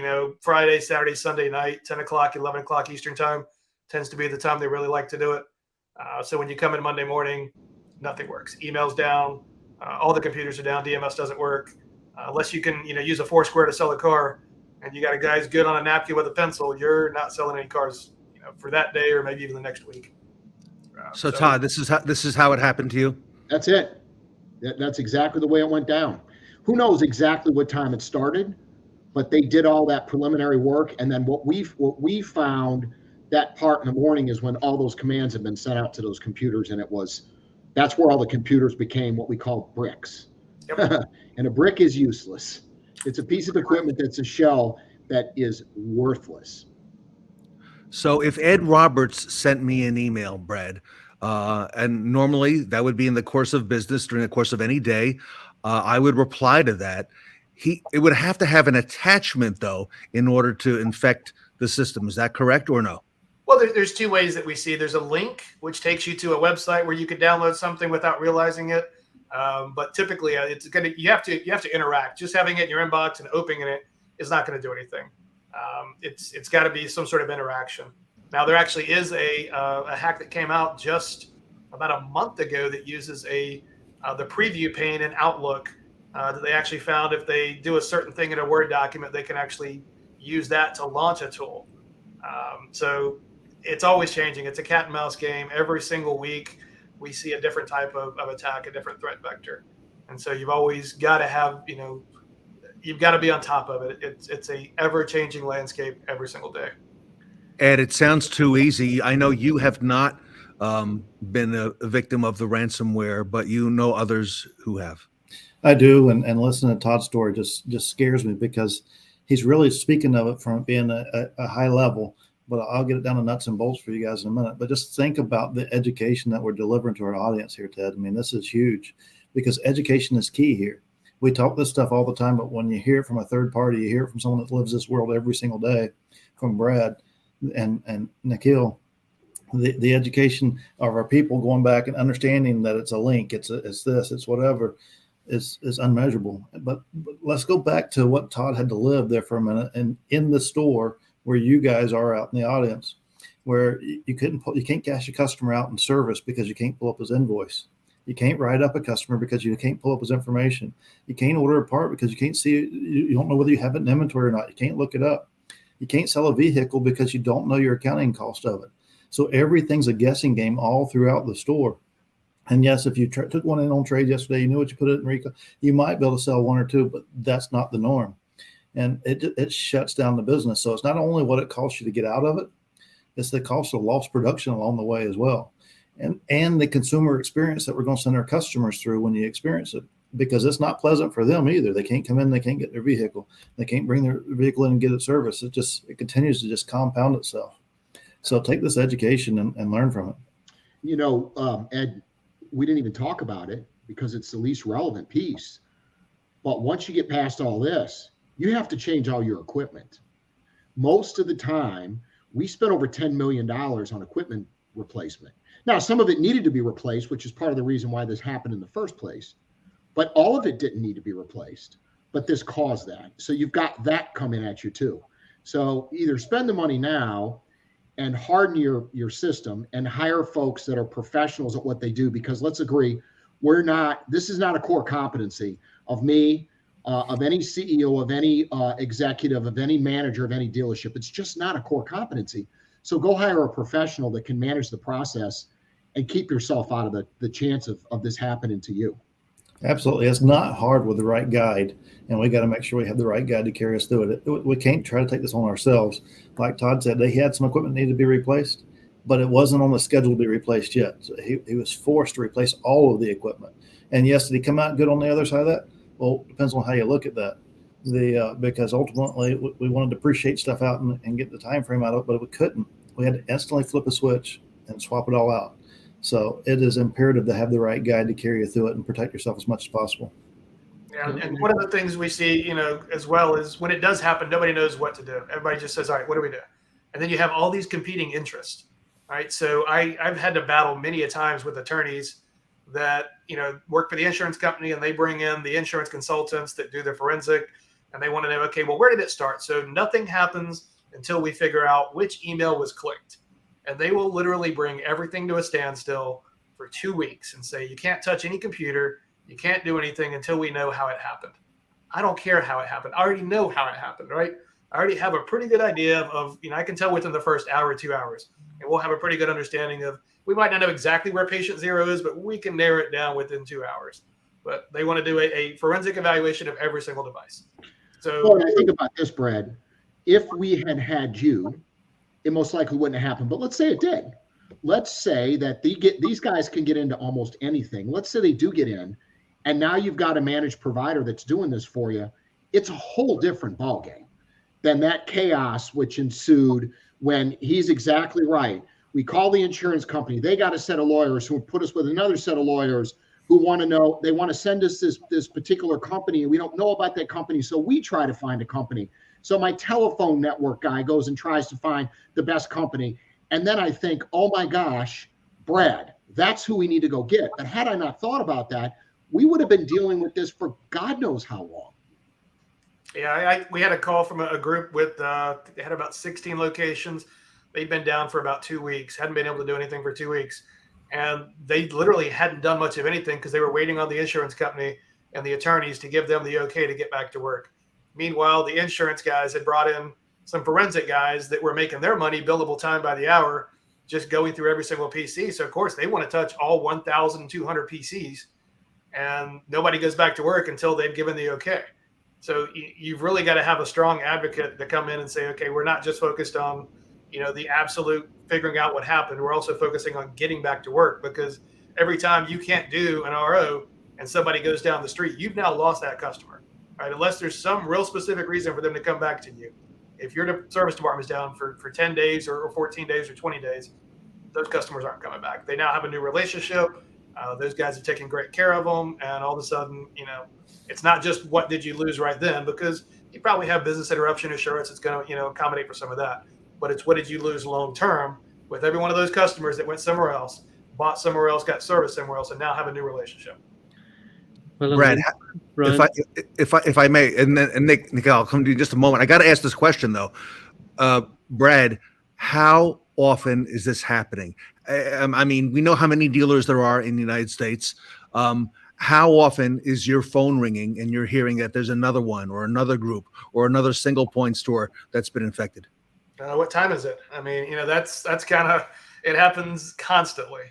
Friday, Saturday, Sunday night, 10 o'clock, 11 o'clock Eastern time tends to be the time they really like to do it. So when you come in Monday morning, nothing works. Email's down. All the computers are down. DMS doesn't work. Unless you can, use a Foursquare to sell a car, and you got a guy who's good on a napkin with a pencil, you're not selling any cars, for that day or maybe even the next week. So Todd, this is how it happened to you. That's it. That's exactly the way it went down. Who knows exactly what time it started, but they did all that preliminary work, and then what we found that part in the morning is when all those commands had been sent out to those computers, and that's where all the computers became what we call bricks. Yep. And a brick is useless. It's a piece of equipment that's a shell that is worthless. So if Ed Roberts sent me an email, Brad, and normally that would be in the course of business during the course of any day, I would reply to that. It would have to have an attachment though in order to infect the system. Is that correct or no? Well, there's two ways that we see. There's a link which takes you to a website where you could download something without realizing it. But typically, you have to interact. Just having it in your inbox and opening it is not going to do anything. It's got to be some sort of interaction. Now, there actually is a hack that came out just about a month ago that uses the preview pane in Outlook that they actually found if they do a certain thing in a Word document, they can actually use that to launch a tool. So it's always changing. It's a cat and mouse game. Every single week, we see a different type of attack, a different threat vector. And so you've always got to have, you've got to be on top of it. It's a ever-changing landscape every single day. Ed, it sounds too easy. I know you have not been a victim of the ransomware, but you know others who have. I do, and listening to Todd's story just scares me because he's really speaking of it from being a high level. But I'll get it down to nuts and bolts for you guys in a minute. But just think about the education that we're delivering to our audience here, Ted. I mean, this is huge because education is key here. We talk this stuff all the time, but when you hear it from a third party, you hear it from someone that lives this world every single day, from Brad and Nikhil, the education of our people going back and understanding that it's a link, it's this, it's whatever, is unmeasurable. But let's go back to what Todd had to live there for a minute, and in the store where you guys are out in the audience, where you can't cash a customer out in service because you can't pull up his invoice. You can't write up a customer because you can't pull up his information. You can't order a part because you can't see it. You don't know whether you have it in inventory or not. You can't look it up. You can't sell a vehicle because you don't know your accounting cost of it. So everything's a guessing game all throughout the store. And yes, if you took one in on trade yesterday, you knew what you put it in ReCon, you might be able to sell one or two, but that's not the norm. And it shuts down the business. So it's not only what it costs you to get out of it, it's the cost of lost production along the way as well. And the consumer experience that we're going to send our customers through when you experience it, because it's not pleasant for them either. They can't come in, they can't get their vehicle. They can't bring their vehicle in and get it serviced. It continues to just compound itself. So take this education and learn from it. Ed, we didn't even talk about it because it's the least relevant piece. But once you get past all this, you have to change all your equipment. Most of the time, we spent over $10 million on equipment replacement. Now, some of it needed to be replaced, which is part of the reason why this happened in the first place. But all of it didn't need to be replaced. But this caused that. So you've got that coming at you too. So either spend the money now and harden your system and hire folks that are professionals at what they do, because let's agree, this is not a core competency of me, of any CEO, of any executive, of any manager, of any dealership. It's just not a core competency. So go hire a professional that can manage the process and keep yourself out of the chance of this happening to you. Absolutely. It's not hard with the right guide, and we got to make sure we have the right guide to carry us through it. We can't try to take this on ourselves. Like Todd said, they had some equipment that needed to be replaced, but it wasn't on the schedule to be replaced yet. So he was forced to replace all of the equipment. And yes, did he come out good on the other side of that? Well, it depends on how you look at that. Because ultimately we wanted to depreciate stuff out and get the time frame out of it, but we couldn't. We had to instantly flip a switch and swap it all out. So it is imperative to have the right guide to carry you through it and protect yourself as much as possible. Yeah, and one of the things we see, as well, is when it does happen, nobody knows what to do. Everybody just says, all right, what do we do? And then you have all these competing interests, right? So I've had to battle many a times with attorneys that, work for the insurance company, and they bring in the insurance consultants that do the forensic, and they want to know, okay, well, where did it start? So nothing happens until we figure out which email was clicked. And they will literally bring everything to a standstill for 2 weeks and say, you can't touch any computer. You can't do anything until we know how it happened. I don't care how it happened. I already know how it happened, right? I already have a pretty good idea of, I can tell within the first hour or 2 hours, and we'll have a pretty good understanding of, we might not know exactly where patient 0 is, but we can narrow it down within 2 hours. But they want to do a forensic evaluation of every single device. So when I think about this, Brad, if we had you, it most likely wouldn't have happened. But let's say it did. Let's say that these guys can get into almost anything. Let's say they do get in, and now you've got a managed provider that's doing this for you. It's a whole different ballgame than that chaos which ensued when he's exactly right. We call the insurance company. They got a set of lawyers who put us with another set of lawyers who want to know, they want to send us this particular company, and we don't know about that company. So we try to find a company. So my telephone network guy goes and tries to find the best company. And then I think, oh my gosh, Brad, that's who we need to go get. But had I not thought about that, we would have been dealing with this for God knows how long. Yeah, we had a call from a group with, they had about 16 locations. They'd been down for about 2 weeks, hadn't been able to do anything for 2 weeks. And they literally hadn't done much of anything because they were waiting on the insurance company and the attorneys to give them the okay to get back to work. Meanwhile, the insurance guys had brought in some forensic guys that were making their money billable time by the hour, just going through every single PC. So, of course, they want to touch all 1,200 PCs, and nobody goes back to work until they've given the okay. So you've really got to have a strong advocate to come in and say, okay, we're not just focused on, the absolute figuring out what happened. We're also focusing on getting back to work, because every time you can't do an RO and somebody goes down the street, you've now lost that customer, right? Unless there's some real specific reason for them to come back to you. If your service department's down for 10 days or 14 days or 20 days, those customers aren't coming back. They now have a new relationship. Those guys are taking great care of them. And all of a sudden, it's not just what did you lose right then, because you probably have business interruption insurance that's going to, accommodate for some of that. But it's what did you lose long term with every one of those customers that went somewhere else, bought somewhere else, got service somewhere else, and now have a new relationship. Well, Brad, if I may, and Nikhil, I'll come to you in just a moment. I got to ask this question though, Brad. How often is this happening? I mean, we know how many dealers there are in the United States. How often is your phone ringing and you're hearing that there's another one or another group or another single point store that's been infected? What time is it? I mean, that's kind of, it happens constantly.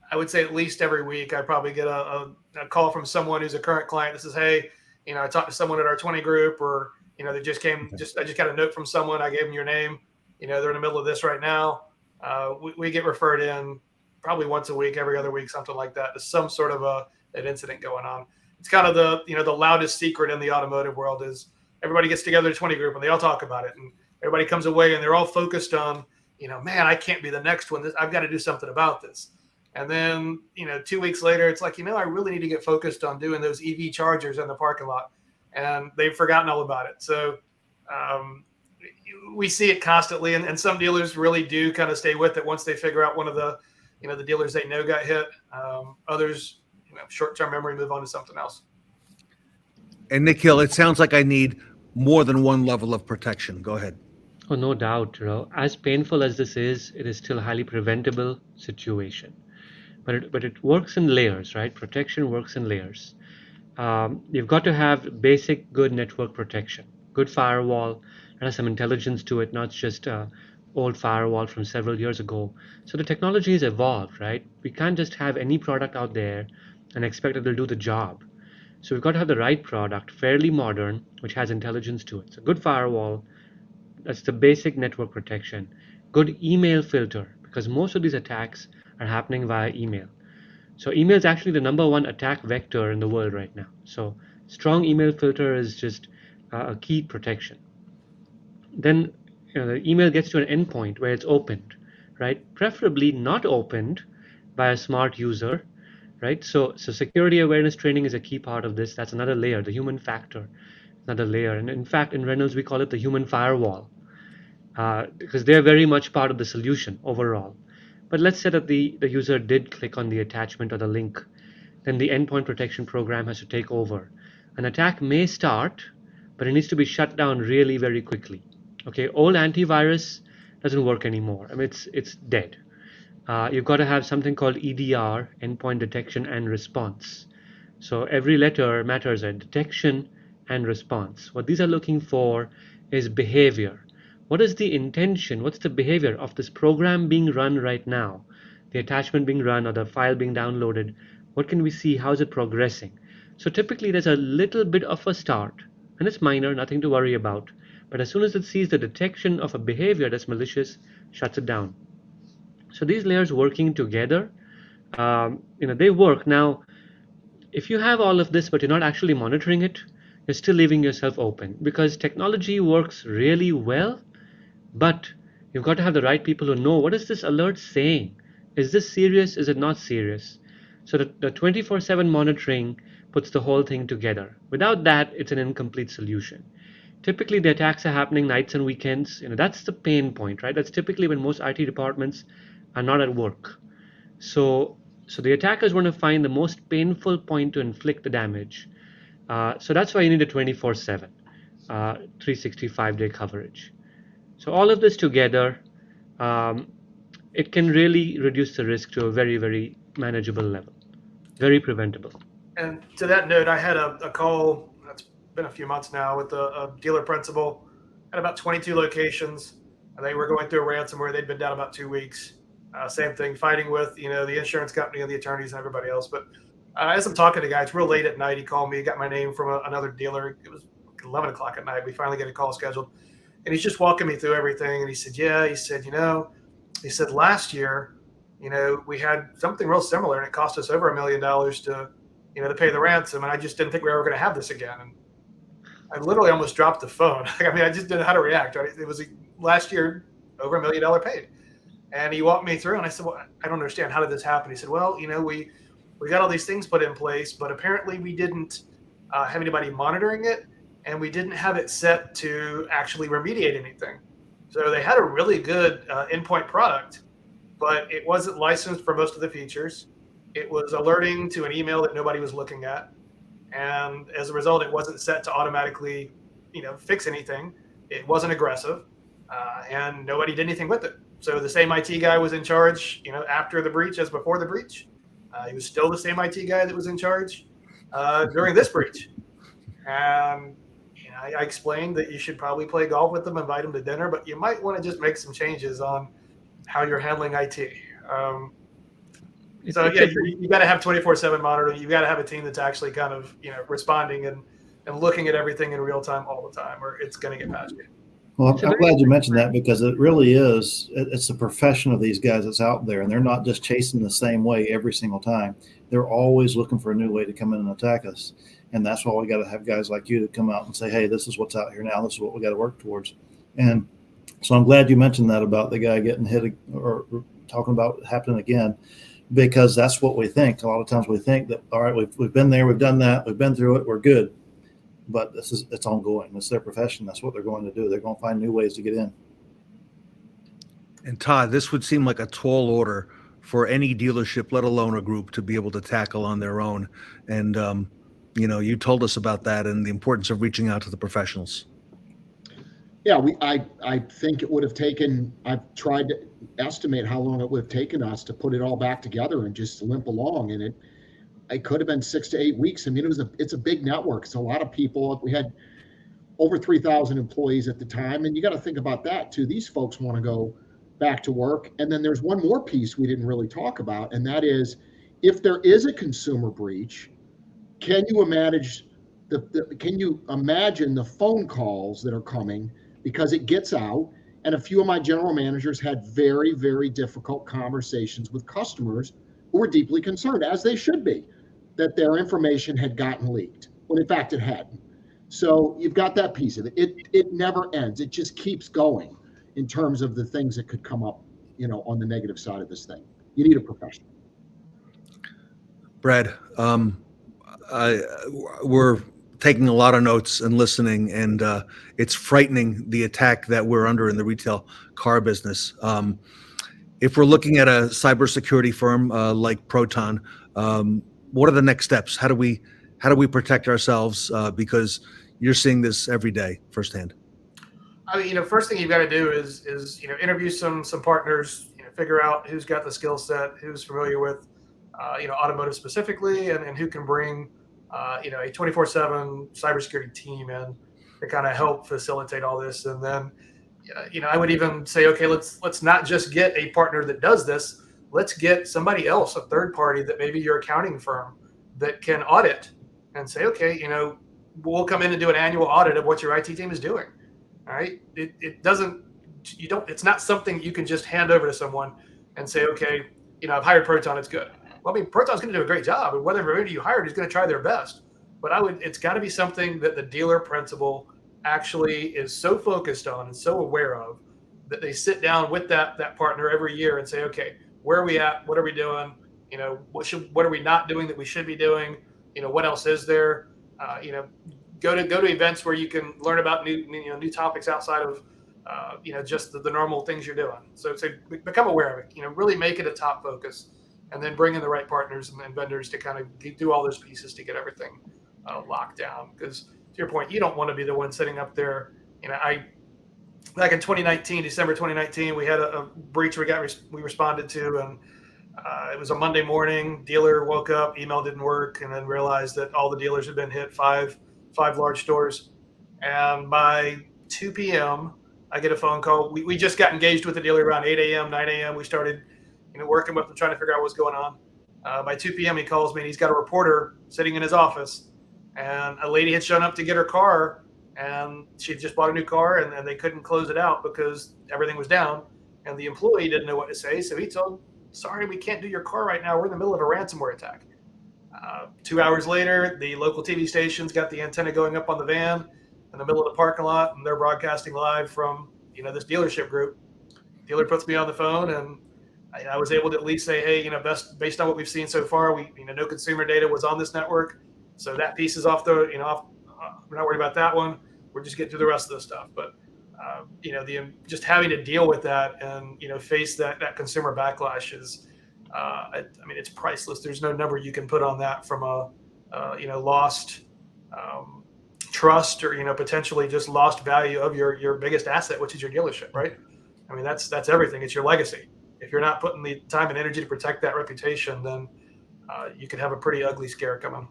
I would say at least every week, I probably get a call from someone who's a current client that says, hey, I talked to someone at our 20 group, or, they just came, I just got a note from someone. I gave them your name. They're in the middle of this right now. We get referred in probably once a week, every other week, something like that. There's some sort of an incident going on. It's kind of the loudest secret in the automotive world is everybody gets together at a 20 group and they all talk about it, and everybody comes away and they're all focused on, man, I can't be the next one. I've got to do something about this. And then, 2 weeks later, it's like, I really need to get focused on doing those EV chargers in the parking lot. And they've forgotten all about it. So we see it constantly. And some dealers really do kind of stay with it once they figure out one of the, the dealers they know got hit. Others, short-term memory, move on to something else. And Nikhil, it sounds like I need more than one level of protection. Go ahead. Oh, no doubt. As painful as this is, it is still a highly preventable situation. But it works in layers, right? Protection works in layers. You've got to have basic good network protection, good firewall, and has some intelligence to it, not just old firewall from several years ago. So the technology has evolved, right? We can't just have any product out there and expect it to do the job. So we've got to have the right product, fairly modern, which has intelligence to it. So good firewall, that's the basic network protection. Good email filter, because most of these attacks are happening via email. So email is actually the #1 attack vector in the world right now. So strong email filter is just a key protection. Then the email gets to an endpoint where it's opened, right? Preferably not opened by a smart user, right? So security awareness training is a key part of this. That's another layer, the human factor, another layer. And in fact, in Reynolds, we call it the human firewall because they're very much part of the solution overall. But let's say that the user did click on the attachment or the link, then the endpoint protection program has to take over. An attack may start, but it needs to be shut down really very quickly. Okay, old antivirus doesn't work anymore. I mean, it's dead. You've got to have something called EDR, endpoint detection and response. So every letter matters at detection and response. What these are looking for is behavior. What is the intention? What's the behavior of this program being run right now? The attachment being run or the file being downloaded? What can we see? How is it progressing? So typically there's a little bit of a start, and it's minor, nothing to worry about. But as soon as it sees the detection of a behavior that's malicious, shuts it down. So these layers working together, they work. Now, if you have all of this, but you're not actually monitoring it, you're still leaving yourself open, because technology works really well, but you've got to have the right people who know, what is this alert saying? Is this serious? Is it not serious? So the 24/7 monitoring puts the whole thing together. Without that, it's an incomplete solution. Typically, the attacks are happening nights and weekends. That's the pain point, right? That's typically when most IT departments are not at work. So the attackers want to find the most painful point to inflict the damage. So that's why you need a 24/7, 365-day coverage. So all of this together, it can really reduce the risk to a very, very manageable level, very preventable. And to that note, I had a call, that's been a few months now, with a dealer principal at about 22 locations. And they were going through a ransomware. They'd been down about 2 weeks. Same thing, fighting with the insurance company and the attorneys and everybody else. But as I'm talking to guys, real late at night, he called me, got my name from another dealer. It was 11 o'clock at night. We finally get a call scheduled. And he's just walking me through everything. And he said, he said, last year, we had something real similar, and it cost us over $1 million to pay the ransom. And I just didn't think we were ever going to have this again. And I literally almost dropped the phone. I mean, I just didn't know how to react. Right? It was last year, over $1 million paid. And he walked me through, and I said, well, I don't understand. How did this happen? He said, well, we got all these things put in place, but apparently we didn't have anybody monitoring it, and we didn't have it set to actually remediate anything. So they had a really good endpoint product, but it wasn't licensed for most of the features. It was alerting to an email that nobody was looking at. And as a result, it wasn't set to automatically, fix anything. It wasn't aggressive, and nobody did anything with it. So the same IT guy was in charge, after the breach as before the breach. He was still the same IT guy that was in charge during this breach. And I explained that you should probably play golf with them, invite them to dinner, but you might want to just make some changes on how you're handling IT. You got to have 24/7 monitoring. You got to have a team that's actually kind of responding and looking at everything in real time all the time, or it's going to get past you. Well, I'm glad you mentioned that, because it really is. It's the profession of these guys that's out there, and they're not just chasing the same way every single time. They're always looking for a new way to come in and attack us. And that's why we got to have guys like you to come out and say, hey, this is what's out here now. This is what we got to work towards. And so I'm glad you mentioned that about the guy getting hit, or talking about happening again, because that's what we think. A lot of times we think that, all right, we've been there, we've done that, we've been through it, we're good. But it's ongoing. It's their profession. That's what they're going to do. They're going to find new ways to get in. And Todd, this would seem like a tall order for any dealership, let alone a group, to be able to tackle on their own. And, you told us about that and the importance of reaching out to the professionals. Yeah, I think it would have taken, I've tried to estimate how long it would have taken us to put it all back together and just limp along. And it could have been 6 to 8 weeks. I mean, it's a big network. It's a lot of people. We had over 3,000 employees at the time. And you got to think about that too. These folks want to go back to work. And then there's one more piece we didn't really talk about. And that is, if there is a consumer breach, can you imagine the phone calls that are coming, because it gets out? And a few of my general managers had very, very difficult conversations with customers who were deeply concerned, as they should be, that their information had gotten leaked, when in fact it hadn't. So you've got that piece of it. It never ends. It just keeps going in terms of the things that could come up, on the negative side of this thing. You need a professional. Brad, we're taking a lot of notes and listening, and it's frightening, the attack that we're under in the retail car business. If we're looking at a cybersecurity firm like Proton, what are the next steps? How do we protect ourselves? Because you're seeing this every day firsthand. I mean, first thing you've got to do is interview some partners, figure out who's got the skill set, who's familiar with automotive specifically, and who can bring a 24/7 cybersecurity team in to kind of help facilitate all this. And then I would even say, okay, let's not just get a partner that does this. Let's get somebody else, a third party, that maybe your accounting firm, that can audit and say, okay, we'll come in and do an annual audit of what your IT team is doing. All right. It's not something you can just hand over to someone and say, okay, I've hired Proton, it's good. Well, I mean, Proton's going to do a great job, and whatever you hired is going to try their best. But it's got to be something that the dealer principal actually is so focused on and so aware of, that they sit down with that partner every year and say, okay, where are we at? What are we doing? What are we not doing that we should be doing? What else is there? go to events where you can learn about new topics outside of just the normal things you're doing. So become aware of it. Really make it a top focus, and then bring in the right partners and vendors to kind of do all those pieces to get everything locked down. Because to your point, you don't want to be the one sitting up there. Back in 2019, December 2019, we had a breach we responded to, and it was a Monday morning. Dealer woke up, email didn't work, and then realized that all the dealers had been hit, five large stores. And by 2 p.m., I get a phone call. We just got engaged with the dealer around 8 a.m., 9 a.m. We started, working with them, trying to figure out what's going on. By 2 p.m., he calls me, and he's got a reporter sitting in his office. And a lady had shown up to get her car, and she just bought a new car, and they couldn't close it out because everything was down. And the employee didn't know what to say, so he told, sorry, we can't do your car right now. We're in the middle of a ransomware attack. 2 hours later, the local TV station's got the antenna going up on the van in the middle of the parking lot, and they're broadcasting live from this dealership group. Dealer puts me on the phone, and I was able to at least say, hey, based on what we've seen so far, no consumer data was on this network, so that piece is off the, we're not worried about that one. We're just getting through the rest of the stuff. But just having to deal with that and face that consumer backlash is, it's priceless. There's no number you can put on that from a lost trust or potentially just lost value of your biggest asset, which is your dealership, right? That's everything. It's your legacy. If you're not putting the time and energy to protect that reputation, then you could have a pretty ugly scare coming.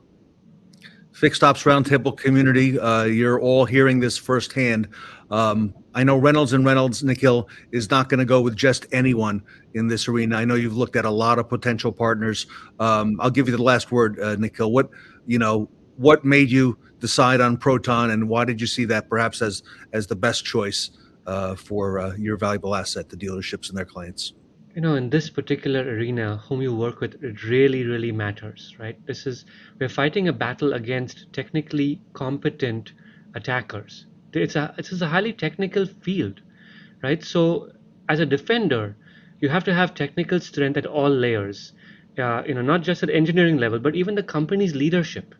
Fixed Ops Roundtable community, you're all hearing this firsthand. I know Reynolds, Nikhil, is not going to go with just anyone in this arena. I know you've looked at a lot of potential partners. I'll give you the last word, Nikhil. What made you decide on Proton, and why did you see that perhaps as the best choice for your valuable asset, the dealerships and their clients? In this particular arena, whom you work with, it really, really matters, right? We're fighting a battle against technically competent attackers. It's a highly technical field, right? So as a defender, you have to have technical strength at all layers, not just at engineering level, but even the company's leadership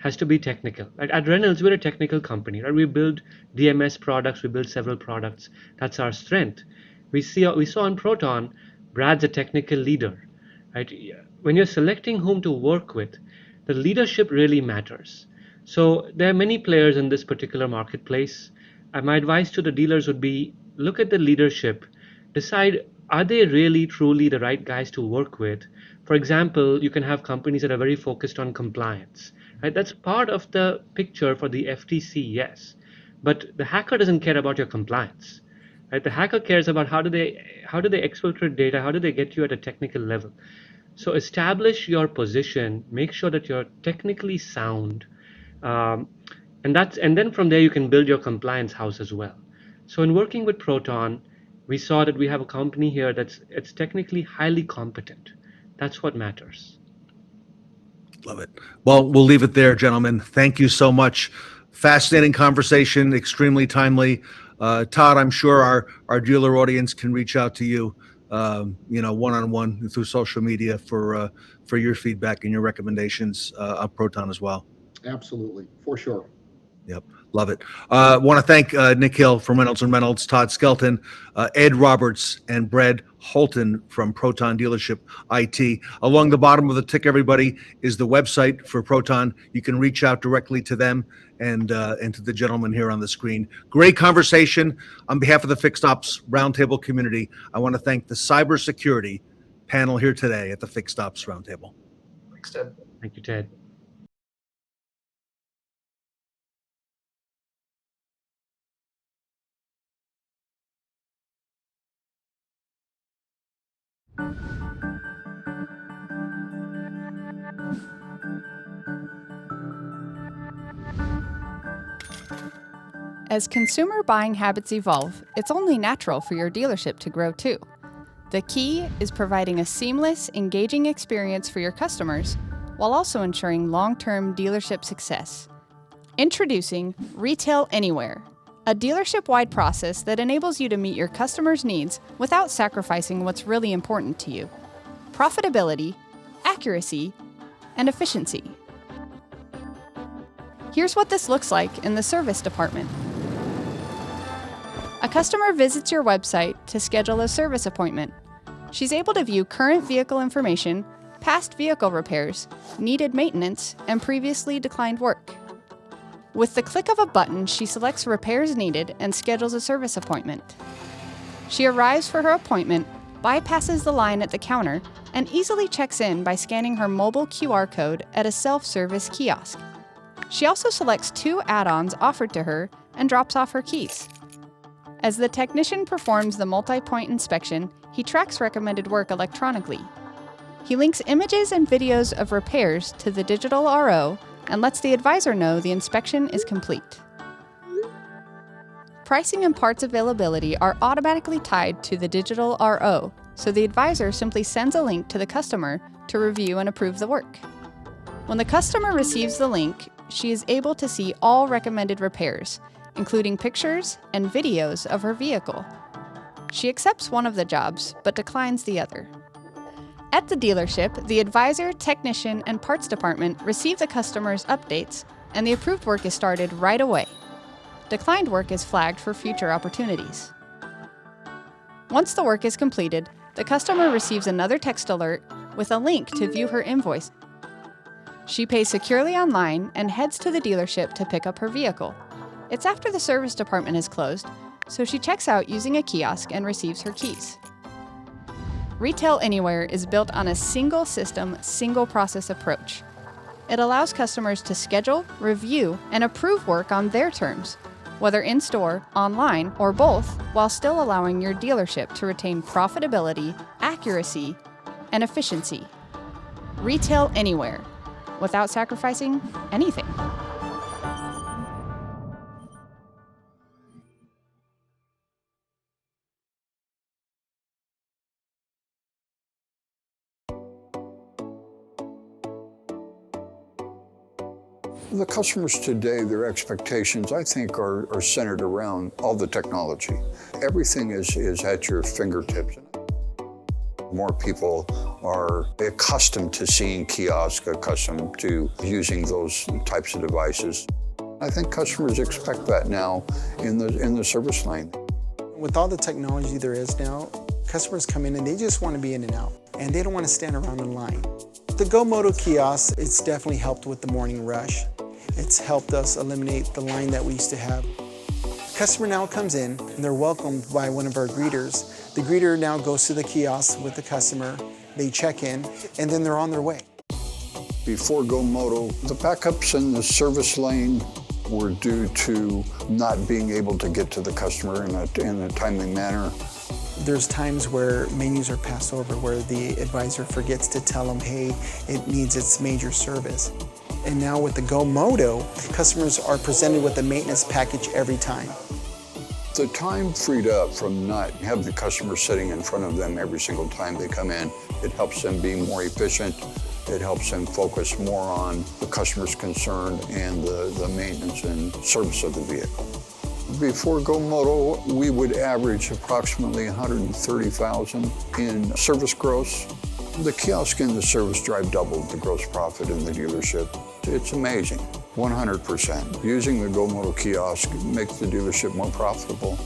has to be technical. Right? At Reynolds, we're a technical company, right? We build DMS products, we build several products. That's our strength. We saw on Proton, Brad's a technical leader, right? When you're selecting whom to work with, the leadership really matters. So there are many players in this particular marketplace. My advice to the dealers would be, look at the leadership, decide, are they really truly the right guys to work with? For example, you can have companies that are very focused on compliance, right? That's part of the picture for the FTC, yes. But the hacker doesn't care about your compliance. Right? The hacker cares about how do they exfiltrate data, how do they get you at a technical level. So establish your position, make sure that you're technically sound, and then from there you can build your compliance house as well. So in working with Proton, we saw that we have a company here it's technically highly competent. That's what matters. Love it. Well, we'll leave it there, gentlemen. Thank you so much. Fascinating conversation, extremely timely. Todd, I'm sure our dealer audience can reach out to you, one-on-one through social media for your feedback and your recommendations on Proton as well. Absolutely, for sure. Yep, love it. Want to thank Nikhil from Reynolds, Todd Skelton, Ed Roberts, and Brad Holton from Proton Dealership IT. Along the bottom of the tick, everybody, is the website for Proton. You can reach out directly to them and to the gentleman here on the screen. Great conversation. On behalf of the Fixed Ops Roundtable community, I want to thank the cybersecurity panel here today at the Fixed Ops Roundtable. Thanks, Ted. Thank you, Ted. As consumer buying habits evolve, it's only natural for your dealership to grow too. The key is providing a seamless, engaging experience for your customers while also ensuring long-term dealership success. Introducing Retail Anywhere, a dealership-wide process that enables you to meet your customers' needs without sacrificing what's really important to you: profitability, accuracy, and efficiency. Here's what this looks like in the service department. A customer visits your website to schedule a service appointment. She's able to view current vehicle information, past vehicle repairs, needed maintenance, and previously declined work. With the click of a button, she selects repairs needed and schedules a service appointment. She arrives for her appointment, bypasses the line at the counter, and easily checks in by scanning her mobile QR code at a self-service kiosk. She also selects 2 add-ons offered to her and drops off her keys. As the technician performs the multi-point inspection, he tracks recommended work electronically. He links images and videos of repairs to the digital RO and lets the advisor know the inspection is complete. Pricing and parts availability are automatically tied to the digital RO, so the advisor simply sends a link to the customer to review and approve the work. When the customer receives the link, she is able to see all recommended repairs, including pictures and videos of her vehicle. She accepts one of the jobs, but declines the other. At the dealership, the advisor, technician, and parts department receive the customer's updates, and the approved work is started right away. Declined work is flagged for future opportunities. Once the work is completed, the customer receives another text alert with a link to view her invoice. She pays securely online and heads to the dealership to pick up her vehicle. It's after the service department is closed, so she checks out using a kiosk and receives her keys. Retail Anywhere is built on a single system, single process approach. It allows customers to schedule, review, and approve work on their terms, whether in-store, online, or both, while still allowing your dealership to retain profitability, accuracy, and efficiency. Retail Anywhere, without sacrificing anything. The customers today, their expectations, I think, are centered around all the technology. Everything is at your fingertips. More people are accustomed to seeing kiosks, accustomed to using those types of devices. I think customers expect that now in the service lane. With all the technology there is now, customers come in and they just want to be in and out, and they don't want to stand around in line. The vAuto kiosk, it's definitely helped with the morning rush. It's helped us eliminate the line that we used to have. The customer now comes in and they're welcomed by one of our greeters. The greeter now goes to the kiosk with the customer, they check in, and then they're on their way. Before vAuto, the backups in the service lane were due to not being able to get to the customer in a timely manner. There's times where menus are passed over, where the advisor forgets to tell them, hey, it needs its major service. And now with the vAuto, customers are presented with a maintenance package every time. The time freed up from not having the customer sitting in front of them every single time they come in, it helps them be more efficient. It helps them focus more on the customer's concern and the maintenance and service of the vehicle. Before vAuto, we would average approximately $130,000 in service gross. The kiosk and the service drive doubled the gross profit in the dealership. It's amazing, 100%. Using the vAuto kiosk makes the dealership more profitable.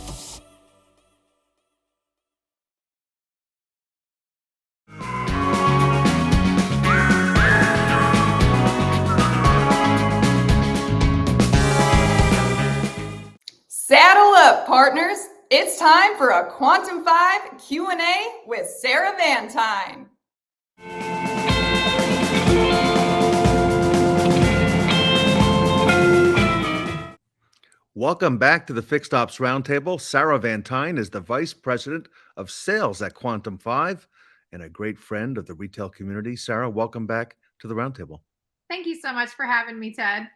Saddle up, partners. It's time for a Quantum 5 Q&A with Sarah Vantine. Welcome back to the Fixed Ops Roundtable. Sarah Vantine is the Vice President of Sales at Quantum 5 and a great friend of the retail community. Sarah, welcome back to the Roundtable. Thank you so much for having me, Ted.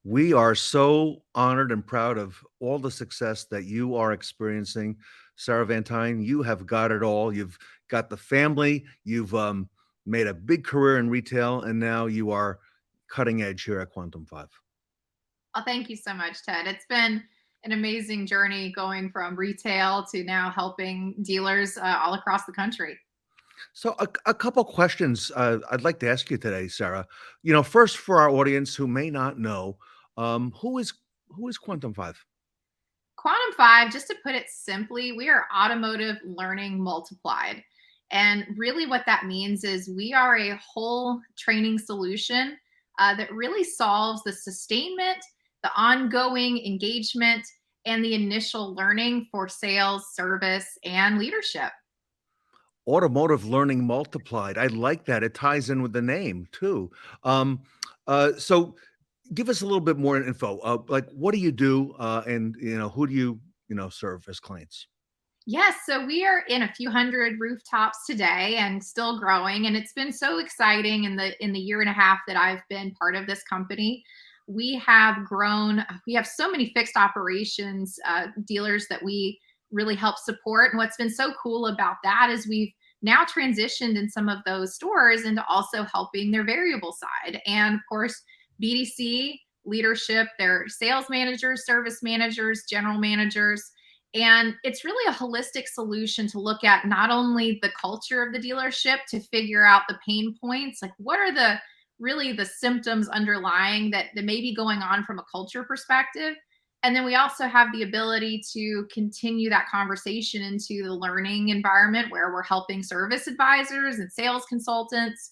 We are so honored and proud of all the success that you are experiencing. Sarah Vantine, you have got it all. You've got the family. You've made a big career in retail, and now you are cutting edge here at Quantum 5. Oh, thank you so much, Ted. It's been an amazing journey going from retail to now helping dealers all across the country. So a couple questions I'd like to ask you today, Sarah. You know, first for our audience who may not know, Who is Quantum 5? Quantum 5, just to put it simply, we are automotive learning multiplied. And really, what that means is we are a whole training solution that really solves the sustainment, the ongoing engagement, and the initial learning for sales, service, and leadership. Automotive learning multiplied. I like that. It ties in with the name too. Um, so give us a little bit more info. Like, what do you do, and who do you serve as clients? Yes, so we are in a few hundred rooftops today and still growing, and it's been so exciting in the year and a half that I've been part of this company. We have grown. We have so many fixed operations dealers that we really help support. And what's been so cool about that is we've now transitioned in some of those stores into also helping their variable side. And of course, BDC leadership, their sales managers, service managers, general managers. And it's really a holistic solution to look at not only the culture of the dealership to figure out the pain points, like what are the really the symptoms underlying that may be going on from a culture perspective. And then we also have the ability to continue that conversation into the learning environment where we're helping service advisors and sales consultants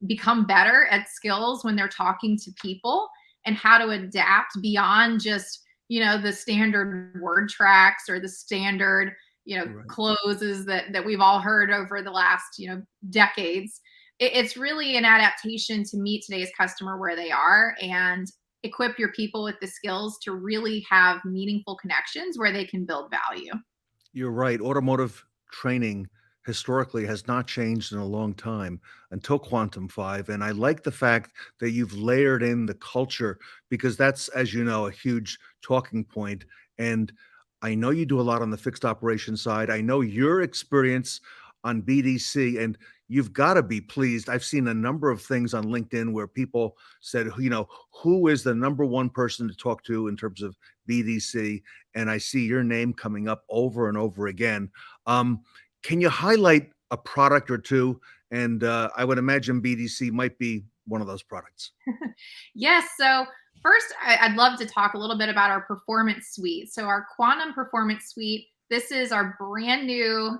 become better at skills when they're talking to people and how to adapt beyond just the standard word tracks or the standard Right. closes that we've all heard over the last decades. It's really an adaptation to meet today's customer where they are and equip your people with the skills to really have meaningful connections where they can build value. You're right. Automotive training historically has not changed in a long time until Quantum 5. And I like the fact that you've layered in the culture because that's, as you know, a huge talking point. And I know you do a lot on the fixed operation side. I know your experience on BDC, and you've got to be pleased. I've seen a number of things on LinkedIn where people said, who is the number one person to talk to in terms of BDC? And I see your name coming up over and over again. Can you highlight a product or two? And I would imagine BDC might be one of those products. Yes. So first, I'd love to talk a little bit about our performance suite. So our Quantum Performance Suite, this is our brand new,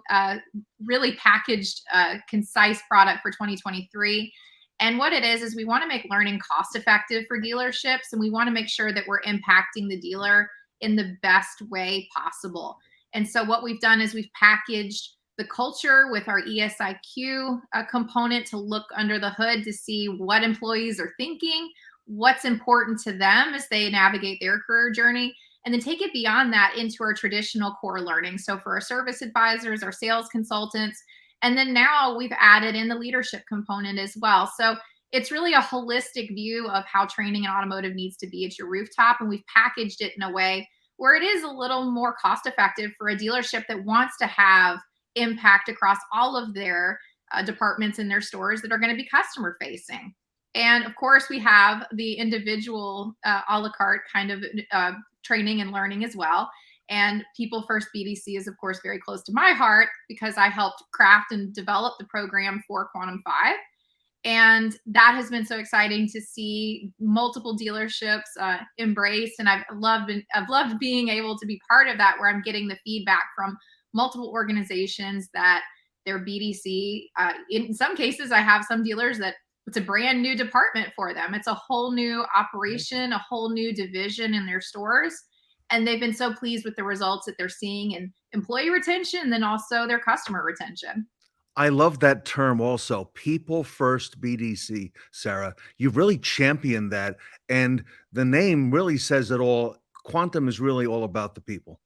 really packaged, concise product for 2023. And what it is we want to make learning cost effective for dealerships. And we want to make sure that we're impacting the dealer in the best way possible. And so what we've done is we've packaged the culture with our ESIQ component to look under the hood to see what employees are thinking, what's important to them as they navigate their career journey, and then take it beyond that into our traditional core learning. So for our service advisors, our sales consultants, and then now we've added in the leadership component as well. So it's really a holistic view of how training in automotive needs to be at your rooftop. And we've packaged it in a way where it is a little more cost effective for a dealership that wants to have impact across all of their departments in their stores that are going to be customer facing. And of course, we have the individual a la carte kind of training and learning as well. And People First BDC is, of course, very close to my heart because I helped craft and develop the program for Quantum 5. And that has been so exciting to see multiple dealerships embrace. And I've loved being able to be part of that, where I'm getting the feedback from multiple organizations that their BDC, in some cases, I have some dealers that it's a brand new department for them. It's a whole new operation, a whole new division in their stores. And they've been so pleased with the results that they're seeing in employee retention, and then also their customer retention. I love that term also, people first BDC, Sarah. You've really championed that. And the name really says it all. Quantum is really all about the people.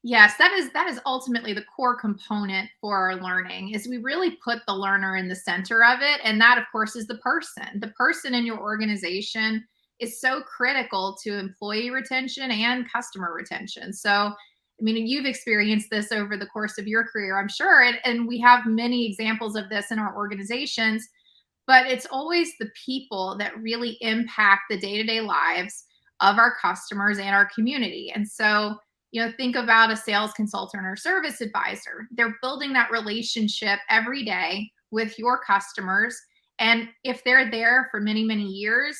Yes, that is ultimately the core component for our learning, is we really put the learner in the center of it. And that, of course, is the person. The person in your organization is so critical to employee retention and customer retention. So, I mean, you've experienced this over the course of your career, I'm sure, and we have many examples of this in our organizations, but it's always the people that really impact the day-to-day lives of our customers and our community. And so, think about a sales consultant or service advisor. They're building that relationship every day with your customers. And if they're there for many, many years,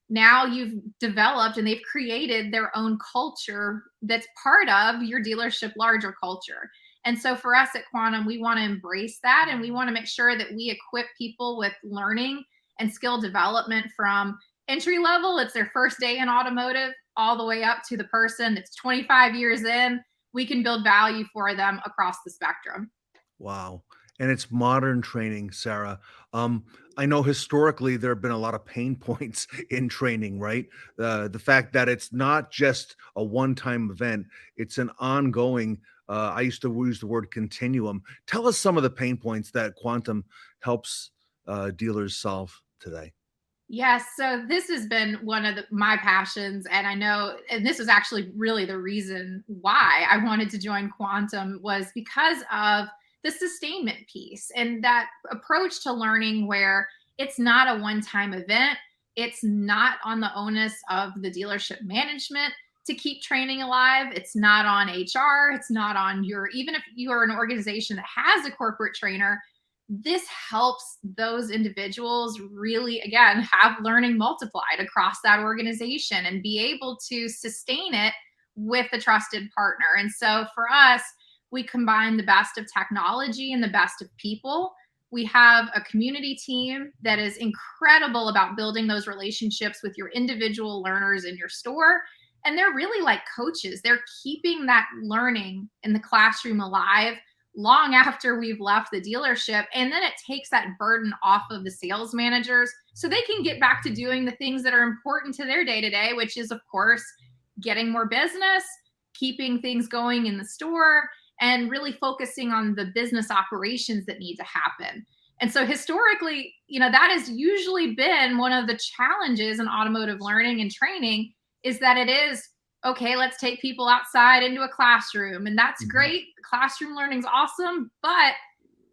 now you've developed and they've created their own culture that's part of your dealership larger culture. And so for us at Quantum, we want to embrace that, and we want to make sure that we equip people with learning and skill development from entry level. It's their first day in automotive, all the way up to the person that's 25 years in. We can build value for them across the spectrum. Wow. And it's modern training, Sarah. I know historically there have been a lot of pain points in training, right? The fact that it's not just a one-time event, it's an ongoing, I used to use the word continuum. Tell us some of the pain points that Quantum helps dealers solve today. Yes, so this has been one of my passions, and I know, and this was actually really the reason why I wanted to join Quantum, was because of the sustainment piece and that approach to learning where it's not a one-time event. It's not on the onus of the dealership management to keep training alive. It's not on HR. It's not on even if you are an organization that has a corporate trainer, this helps those individuals really, again, have learning multiplied across that organization and be able to sustain it with a trusted partner. And so for us, we combine the best of technology and the best of people. We have a community team that is incredible about building those relationships with your individual learners in your store. And they're really like coaches. They're keeping that learning in the classroom alive long after we've left the dealership. And then it takes that burden off of the sales managers so they can get back to doing the things that are important to their day-to-day, which is, of course, getting more business, keeping things going in the store, and really focusing on the business operations that need to happen. And so historically, that has usually been one of the challenges in automotive learning and training, is that it is, okay, let's take people outside into a classroom. And that's great. Classroom learning's awesome. But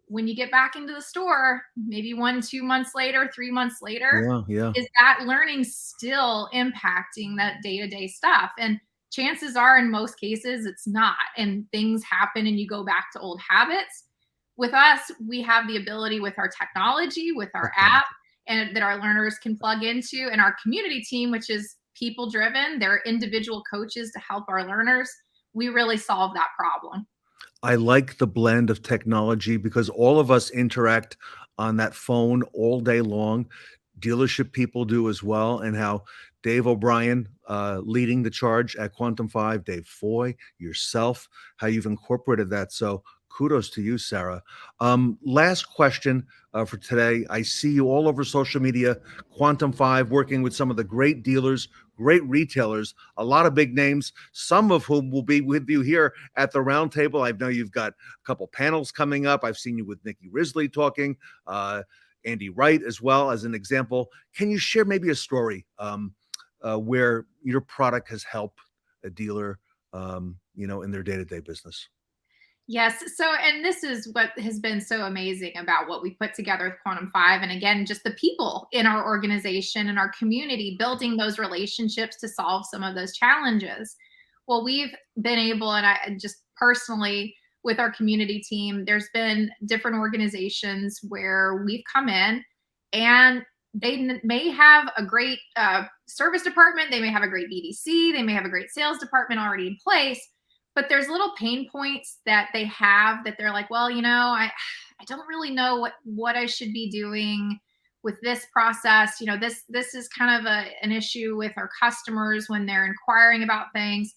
when you get back into the store, maybe 1-2 months later, 3 months later, is that learning still impacting that day-to-day stuff? And chances are, in most cases, it's not. And things happen and you go back to old habits. With us, we have the ability with our technology, with our app, and that our learners can plug into, and our community team, which is people driven, they're individual coaches to help our learners. We really solve that problem. I like the blend of technology because all of us interact on that phone all day long. Dealership people do as well. And how Dave O'Brien leading the charge at Quantum 5, Dave Foy, yourself, how you've incorporated that. So kudos to you, Sarah. Last question for today. I see you all over social media, Quantum 5, working with some of the great dealers, great retailers, a lot of big names, some of whom will be with you here at the Roundtable. I know you've got a couple panels coming up. I've seen you with Nikki Risley talking, Andy Wright as well as an example. Can you share maybe a story where your product has helped a dealer, in their day-to-day business? Yes. So, and this is what has been so amazing about what we put together with Quantum 5. And again, just the people in our organization and our community, building those relationships to solve some of those challenges. Well, we've been able, and I just personally with our community team, there's been different organizations where we've come in and they may have a great service department. They may have a great BDC. They may have a great sales department already in place. But there's little pain points that they have that they're like, well, I don't really know what I should be doing with this process. This is kind of an issue with our customers when they're inquiring about things.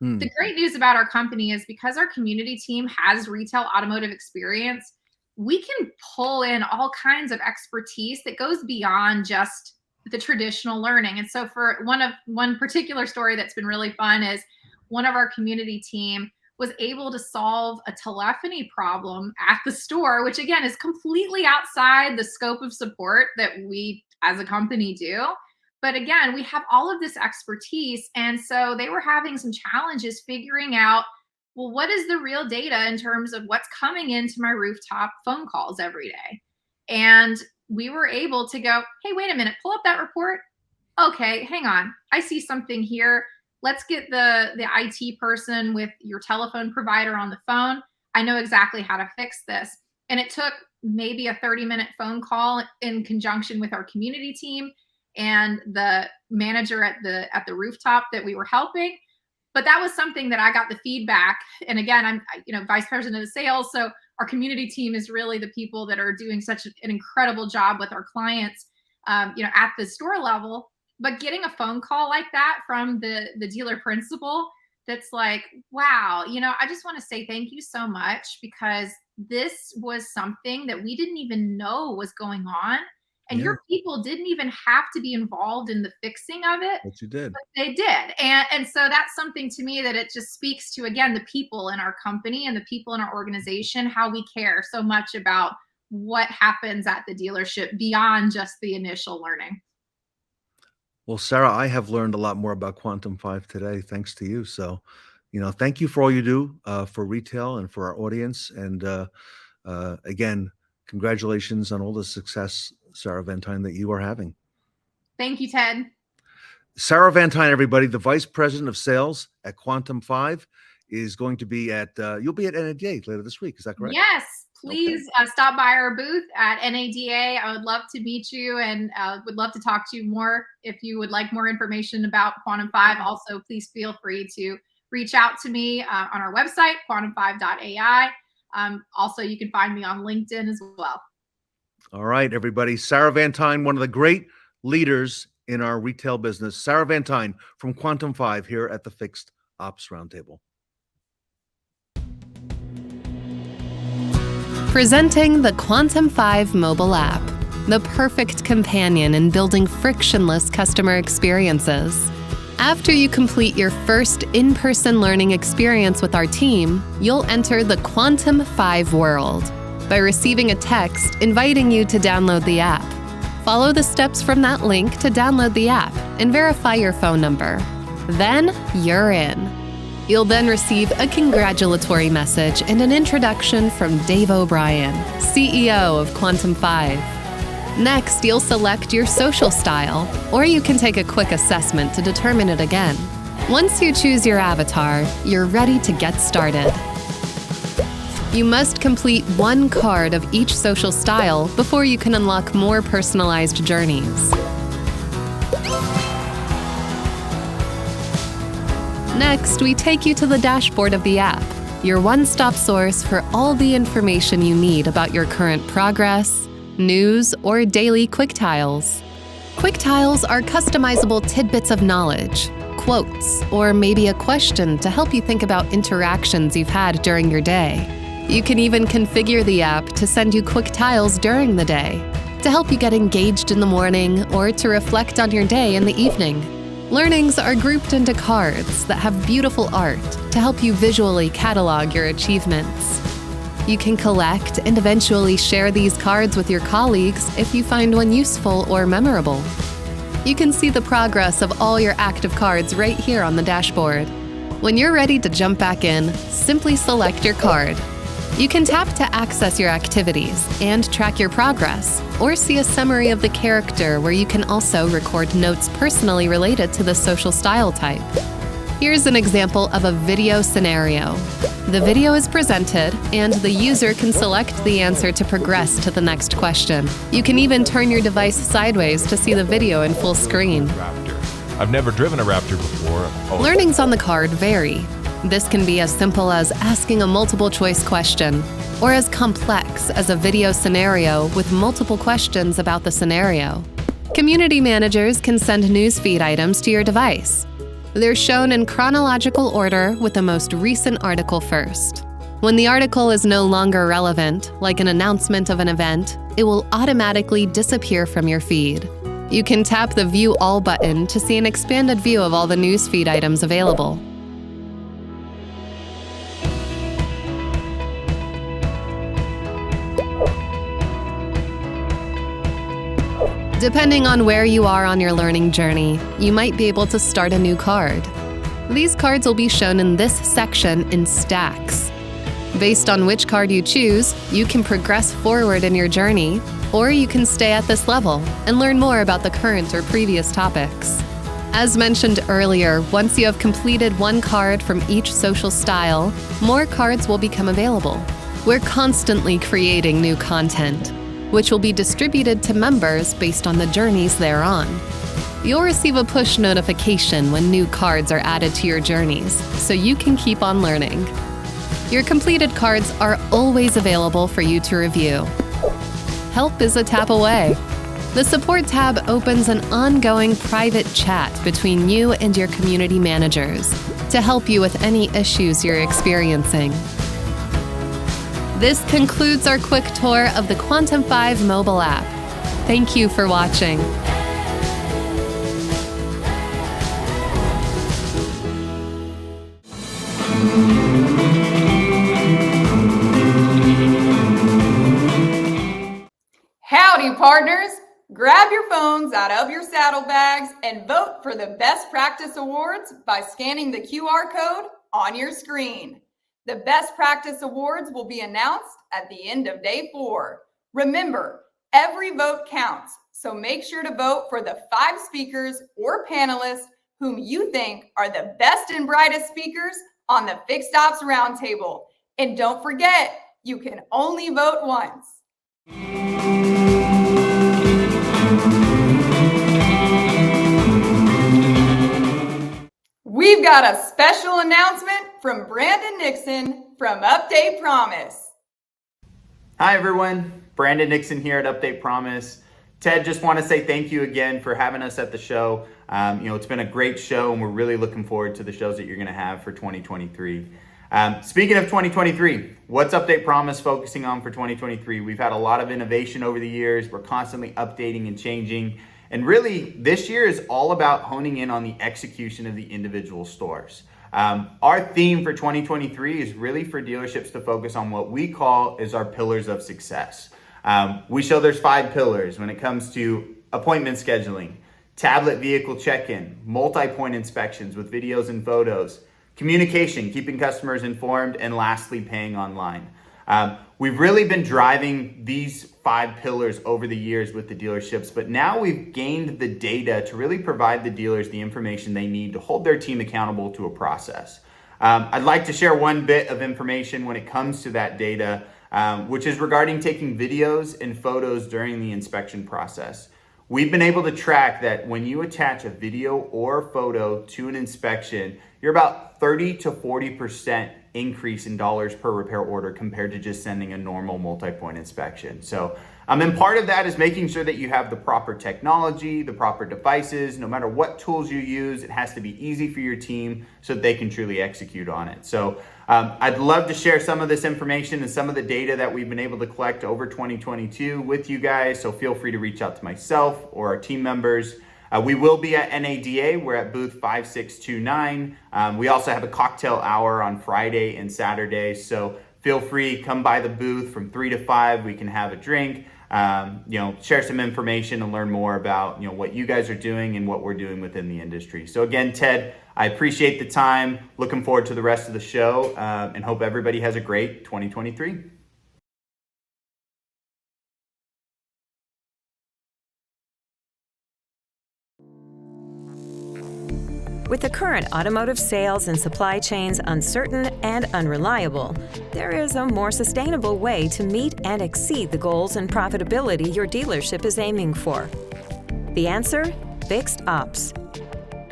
The great news about our company is because our community team has retail automotive experience, we can pull in all kinds of expertise that goes beyond just the traditional learning. And so for one particular story that's been really fun is one of our community team was able to solve a telephony problem at the store, which again is completely outside the scope of support that we as a company do. But again, we have all of this expertise. And so they were having some challenges figuring out, well, what is the real data in terms of what's coming into my rooftop phone calls every day? And we were able to go, hey, wait a minute, pull up that report. Okay, hang on. I see something here. Let's get the IT person with your telephone provider on the phone. I know exactly how to fix this. And it took maybe a 30-minute phone call in conjunction with our community team. and the manager at the rooftop that we were helping. But that was something that I got the feedback. And again, I'm vice president of sales, so our community team is really the people that are doing such an incredible job with our clients, at the store level. But getting a phone call like that from the dealer principal, that's like, wow, I just want to say thank you so much, because this was something that we didn't even know was going on. And your people didn't even have to be involved in the fixing of it. But you did. But they did. And so that's something to me that it just speaks to, again, the people in our company and the people in our organization, how we care so much about what happens at the dealership beyond just the initial learning. Well, Sarah, I have learned a lot more about Quantum 5 today, thanks to you. So, thank you for all you do for retail and for our audience. And again, congratulations on all the success, Sarah Vantine, that you are having. Thank you, Ted. Sarah Vantine, everybody, the Vice President of Sales at Quantum 5, is going to be at, you'll be at NADA later this week. Is that correct? Yes. Please stop by our booth at NADA. I would love to meet you and would love to talk to you more. If you would like more information about Quantum 5, also please feel free to reach out to me on our website, quantum5.ai. Also, you can find me on LinkedIn as well. All right, everybody. Sarah Vantine, one of the great leaders in our retail business. Sarah Vantine from Quantum 5 here at the Fixed Ops Roundtable. Presenting the Quantum 5 mobile app, the perfect companion in building frictionless customer experiences. After you complete your first in-person learning experience with our team, you'll enter the Quantum 5 world by receiving a text inviting you to download the app. Follow the steps from that link to download the app and verify your phone number. Then you're in. You'll then receive a congratulatory message and an introduction from Dave O'Brien, CEO of Quantum 5. Next, you'll select your social style, or you can take a quick assessment to determine it again. Once you choose your avatar, you're ready to get started. You must complete one card of each social style before you can unlock more personalized journeys. Next, we take you to the dashboard of the app, your one-stop source for all the information you need about your current progress, news, or daily quick tiles. Quick tiles are customizable tidbits of knowledge, quotes, or maybe a question to help you think about interactions you've had during your day. You can even configure the app to send you quick tiles during the day, to help you get engaged in the morning or to reflect on your day in the evening. Learnings are grouped into cards that have beautiful art to help you visually catalog your achievements. You can collect and eventually share these cards with your colleagues if you find one useful or memorable. You can see the progress of all your active cards right here on the dashboard. When you're ready to jump back in, simply select your card. You can tap to access your activities and track your progress, or see a summary of the character where you can also record notes personally related to the social style type. Here's an example of a video scenario. The video is presented, and the user can select the answer to progress to the next question. You can even turn your device sideways to see the video in full screen. I've never driven a Raptor before. Learnings on the card vary. This can be as simple as asking a multiple choice question, or as complex as a video scenario with multiple questions about the scenario. Community managers can send newsfeed items to your device. They're shown in chronological order with the most recent article first. When the article is no longer relevant, like an announcement of an event, it will automatically disappear from your feed. You can tap the View All button to see an expanded view of all the newsfeed items available. Depending on where you are on your learning journey, you might be able to start a new card. These cards will be shown in this section in stacks. Based on which card you choose, you can progress forward in your journey, or you can stay at this level and learn more about the current or previous topics. As mentioned earlier, once you have completed one card from each social style, more cards will become available. We're constantly creating new content, which will be distributed to members based on the journeys they're on. You'll receive a push notification when new cards are added to your journeys, so you can keep on learning. Your completed cards are always available for you to review. Help is a tap away. The Support tab opens an ongoing private chat between you and your community managers to help you with any issues you're experiencing. This concludes our quick tour of the Quantum 5 mobile app. Thank you for watching. Howdy, partners! Grab your phones out of your saddlebags and vote for the Best Practice Awards by scanning the QR code on your screen. The Best Practice Awards will be announced at the end of day 4. Remember, every vote counts, so make sure to vote for the 5 speakers or panelists whom you think are the best and brightest speakers on the Fixed Ops Roundtable. And don't forget, you can only vote once. We've got a special announcement from Brandon Nixon from UpdatePromise. Hi everyone, Brandon Nixon here at UpdatePromise. Ted, just want to say thank you again for having us at the show. It's been a great show and we're really looking forward to the shows that you're going to have for 2023. Speaking of 2023, what's UpdatePromise focusing on for 2023? We've had a lot of innovation over the years. We're constantly updating and changing. And really, this year is all about honing in on the execution of the individual stores. Our theme for 2023 is really for dealerships to focus on what we call is our pillars of success. We show there's 5 pillars when it comes to appointment scheduling, tablet vehicle check-in, multi-point inspections with videos and photos, communication, keeping customers informed, and lastly, paying online. We've really been driving these 5 pillars over the years with the dealerships, but now we've gained the data to really provide the dealers the information they need to hold their team accountable to a process. I'd like to share one bit of information when it comes to that data, which is regarding taking videos and photos during the inspection process. We've been able to track that when you attach a video or photo to an inspection, you're about 30 to 40% increase in dollars per repair order compared to just sending a normal multi-point inspection. So, and part of that is making sure that you have the proper technology, the proper devices. No matter what tools you use, it has to be easy for your team so that they can truly execute on it. So I'd love to share some of this information and some of the data that we've been able to collect over 2022 with you guys. So feel free to reach out to myself or our team members. We will be at NADA. We're at booth 5629. We also have a cocktail hour on Friday and Saturday. So feel free, come by the booth from 3 to 5. We can have a drink, share some information and learn more about, what you guys are doing and what we're doing within the industry. So again, Ted, I appreciate the time. Looking forward to the rest of the show and hope everybody has a great 2023. With the current automotive sales and supply chains uncertain and unreliable, there is a more sustainable way to meet and exceed the goals and profitability your dealership is aiming for. The answer? Fixed Ops.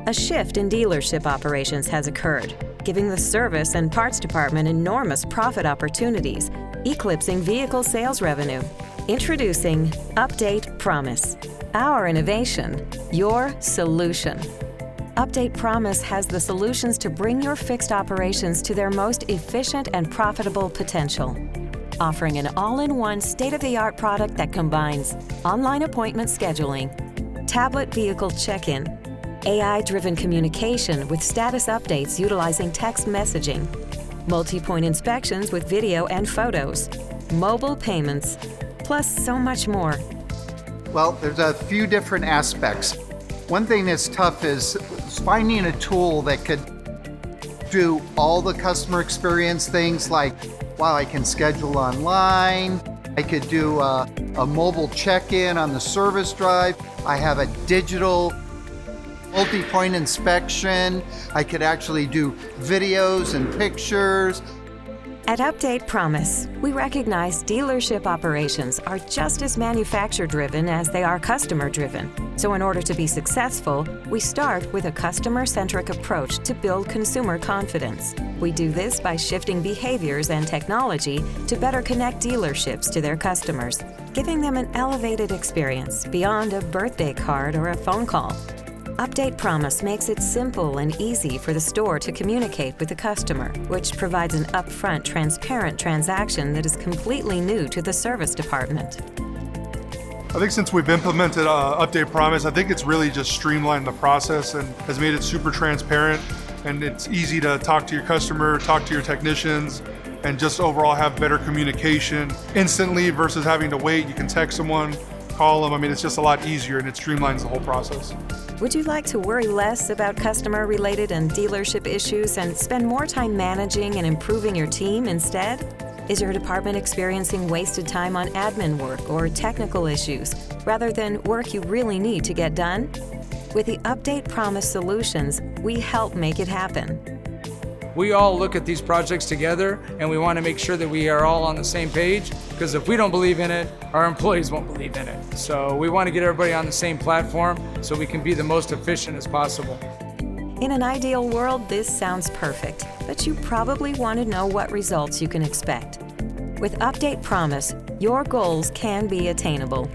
A shift in dealership operations has occurred, giving the service and parts department enormous profit opportunities, eclipsing vehicle sales revenue. Introducing UpdatePromise. Our innovation, your solution. UpdatePromise has the solutions to bring your fixed operations to their most efficient and profitable potential. Offering an all-in-one state-of-the-art product that combines online appointment scheduling, tablet vehicle check-in, AI-driven communication with status updates utilizing text messaging, multi-point inspections with video and photos, mobile payments, plus so much more. Well, there's a few different aspects. One thing that's tough is finding a tool that could do all the customer experience things like, wow, I can schedule online, I could do a mobile check-in on the service drive, I have a digital multi-point inspection, I could actually do videos and pictures. At UpdatePromise, we recognize dealership operations are just as manufacturer-driven as they are customer-driven. So in order to be successful, we start with a customer-centric approach to build consumer confidence. We do this by shifting behaviors and technology to better connect dealerships to their customers, giving them an elevated experience beyond a birthday card or a phone call. UpdatePromise makes it simple and easy for the store to communicate with the customer, which provides an upfront, transparent transaction that is completely new to the service department. I think since we've implemented UpdatePromise, I think it's really just streamlined the process and has made it super transparent, and it's easy to talk to your customer, talk to your technicians, and just overall have better communication instantly versus having to wait. You can text someone, call them. I mean, it's just a lot easier and it streamlines the whole process. Would you like to worry less about customer-related and dealership issues and spend more time managing and improving your team instead? Is your department experiencing wasted time on admin work or technical issues rather than work you really need to get done? With the UpdatePromise solutions, we help make it happen. We all look at these projects together and we want to make sure that we are all on the same page, because if we don't believe in it, our employees won't believe in it. So we want to get everybody on the same platform so we can be the most efficient as possible. In an ideal world, this sounds perfect, but you probably want to know what results you can expect. With UpdatePromise, your goals can be attainable.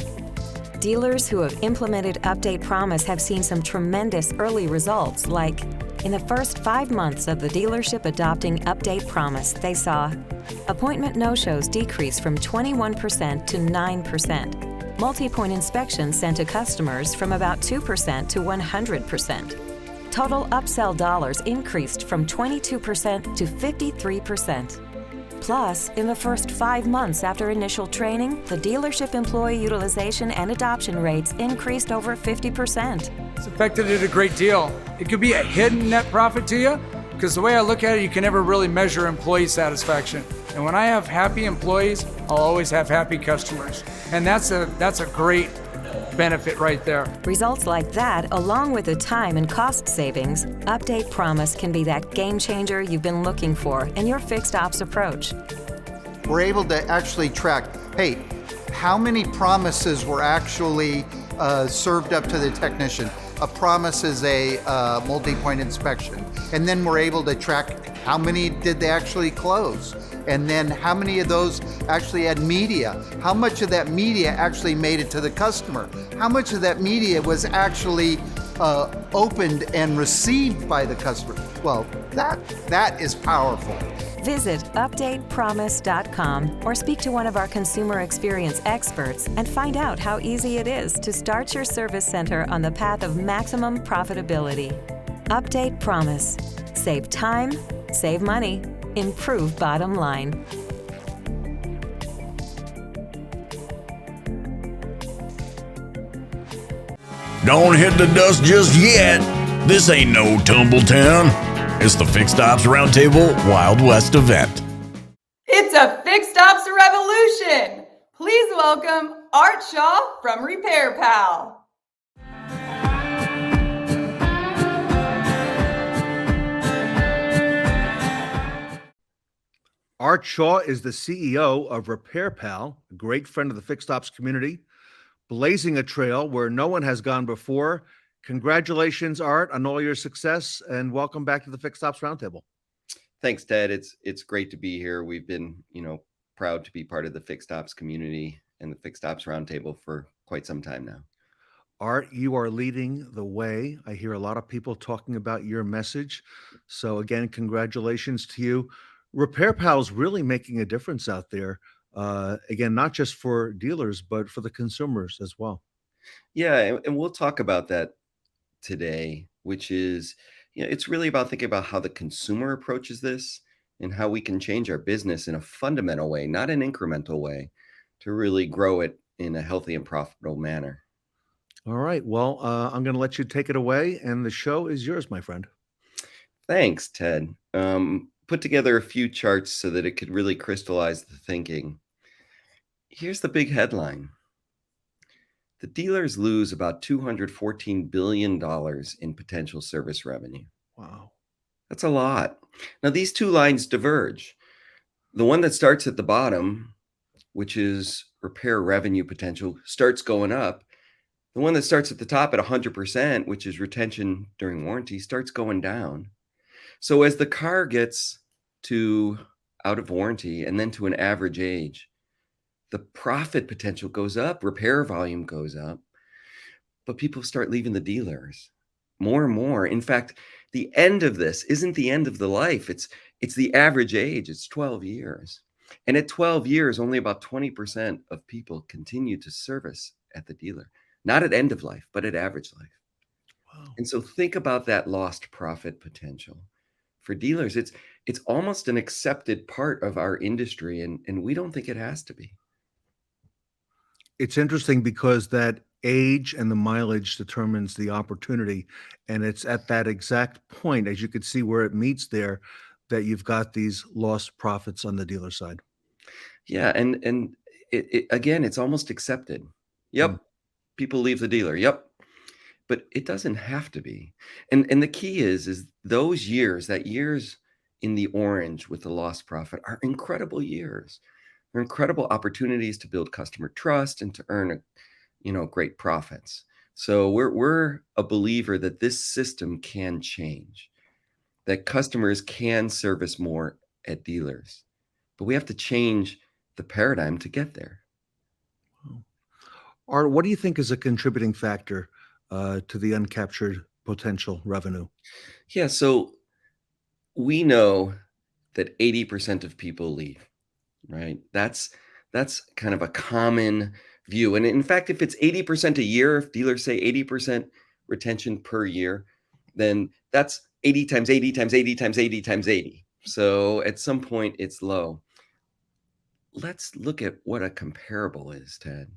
Dealers who have implemented UpdatePromise have seen some tremendous early results, like in the first 5 months of the dealership adopting UpdatePromise, they saw appointment no-shows decrease from 21% to 9%, multi-point inspections sent to customers from about 2% to 100%. Total upsell dollars increased from 22% to 53%. Plus, in the first 5 months after initial training, the dealership employee utilization and adoption rates increased over 50%. It's affected it a great deal. It could be a hidden net profit to you, because the way I look at it, you can never really measure employee satisfaction. And when I have happy employees, I'll always have happy customers. And that's a great benefit right there. Results like that, along with the time and cost savings, UpdatePromise can be that game changer you've been looking for in your fixed ops approach. We're able to actually track, hey, how many promises were actually served up to the technician? A promise is a multi-point inspection. And then we're able to track how many did they actually close? And then how many of those actually had media? How much of that media actually made it to the customer? How much of that media was actually opened and received by the customer? Well, that is powerful. Visit UpdatePromise.com or speak to one of our consumer experience experts and find out how easy it is to start your service center on the path of maximum profitability. UpdatePromise. Save time, save money, improve bottom line. Don't hit the dust just yet. This ain't no tumble town. It's the Fixed Ops Roundtable Wild West event. It's a Fixed Ops revolution. Please welcome Art Shaw from RepairPal. Art Shaw is the CEO of RepairPal, a great friend of the Fixed Ops community, blazing a trail where no one has gone before. Congratulations, Art, on all your success, and welcome back to the Fixed Ops Roundtable. Thanks, Ted. It's great to be here. We've been, proud to be part of the Fixed Ops community and the Fixed Ops Roundtable for quite some time now. Art, you are leading the way. I hear a lot of people talking about your message. So again, congratulations to you. RepairPal is really making a difference out there. Again, not just for dealers, but for the consumers as well. Yeah, and we'll talk about that today, which is, it's really about thinking about how the consumer approaches this and how we can change our business in a fundamental way, not an incremental way, to really grow it in a healthy and profitable manner. All right. Well, I'm going to let you take it away, and the show is yours, my friend. Thanks, Ted. Put together a few charts so that it could really crystallize the thinking. Here's the big headline. The dealers lose about $214 billion in potential service revenue. Wow. That's a lot. Now, these two lines diverge. the one that starts at the bottom, which is repair revenue potential, starts going up. The one that starts at the top at 100%, which is retention during warranty, starts going down. So as the car gets to out of warranty and then to an average age, the profit potential goes up, repair volume goes up, but people start leaving the dealers more and more. In fact, the end of this isn't the end of the life. It's the average age. It's 12 years. And at 12 years, only about 20% of people continue to service at the dealer, not at end of life, but at average life. Wow. And so think about that lost profit potential. For dealers, it's almost an accepted part of our industry, and we don't think it has to be. It's interesting because that age and the mileage determines the opportunity. And it's at that exact point, as you could see where it meets there, that you've got these lost profits on the dealer side. Yeah. And it again, it's almost accepted. Yep. People leave the dealer. Yep. But it doesn't have to be. And the key is those years, that years in the orange with the lost profit are incredible years. They're incredible opportunities to build customer trust and to earn great profits. So we're a believer that this system can change, that customers can service more at dealers, but we have to change the paradigm to get there. Art, what do you think is a contributing factor to the uncaptured potential revenue? Yeah, so we know that 80% of people leave, right? That's kind of a common view. And in fact, if it's 80% a year, if dealers say 80% retention per year, then that's 80 times 80 times 80 times 80 times 80. So at some point it's low. Let's look at what a comparable is, Ted.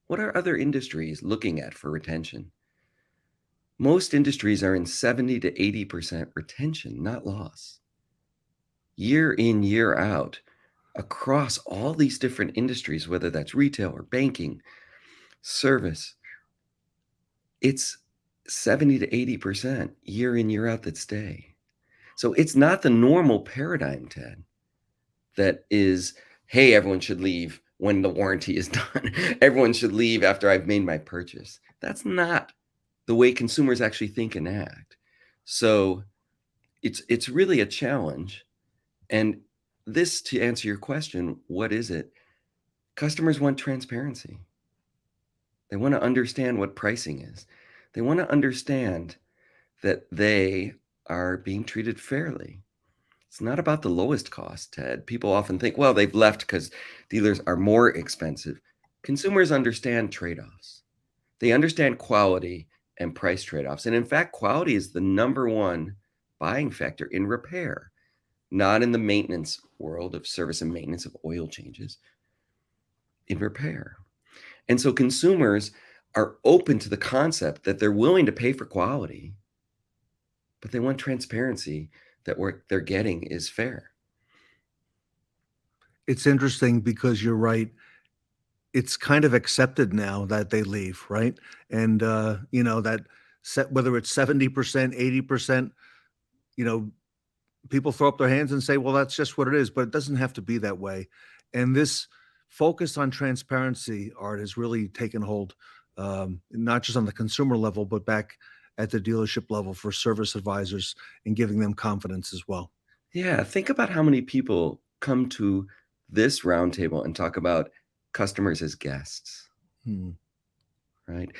What are other industries looking at for retention? Most industries are in 70 to 80% retention, not loss. Year in, year out, across all these different industries, whether that's retail or banking, service, it's 70 to 80% year in, year out that stay. So it's not the normal paradigm, Ted, that is, hey, everyone should leave when the warranty is done. Everyone should leave after I've made my purchase. That's not the way consumers actually think and act. So it's really a challenge. And this, to answer your question, what is it? Customers want transparency. They want to understand what pricing is. They want to understand that they are being treated fairly. It's not about the lowest cost, Ted. People often think, well, they've left because dealers are more expensive. Consumers understand trade-offs. They understand quality and price trade-offs. And in fact, quality is the number one buying factor in repair, not in the maintenance world of service and maintenance of oil changes, in repair. And so consumers are open to the concept that they're willing to pay for quality, but they want transparency that what they're getting is fair. It's interesting because you're right. It's kind of accepted now that they leave, right? And, that whether it's 70%, 80%, people throw up their hands and say, well, that's just what it is, but it doesn't have to be that way. And this focus on transparency, Art, has really taken hold, not just on the consumer level, but back at the dealership level for service advisors and giving them confidence as well. Yeah, think about how many people come to this roundtable and talk about customers as guests, right?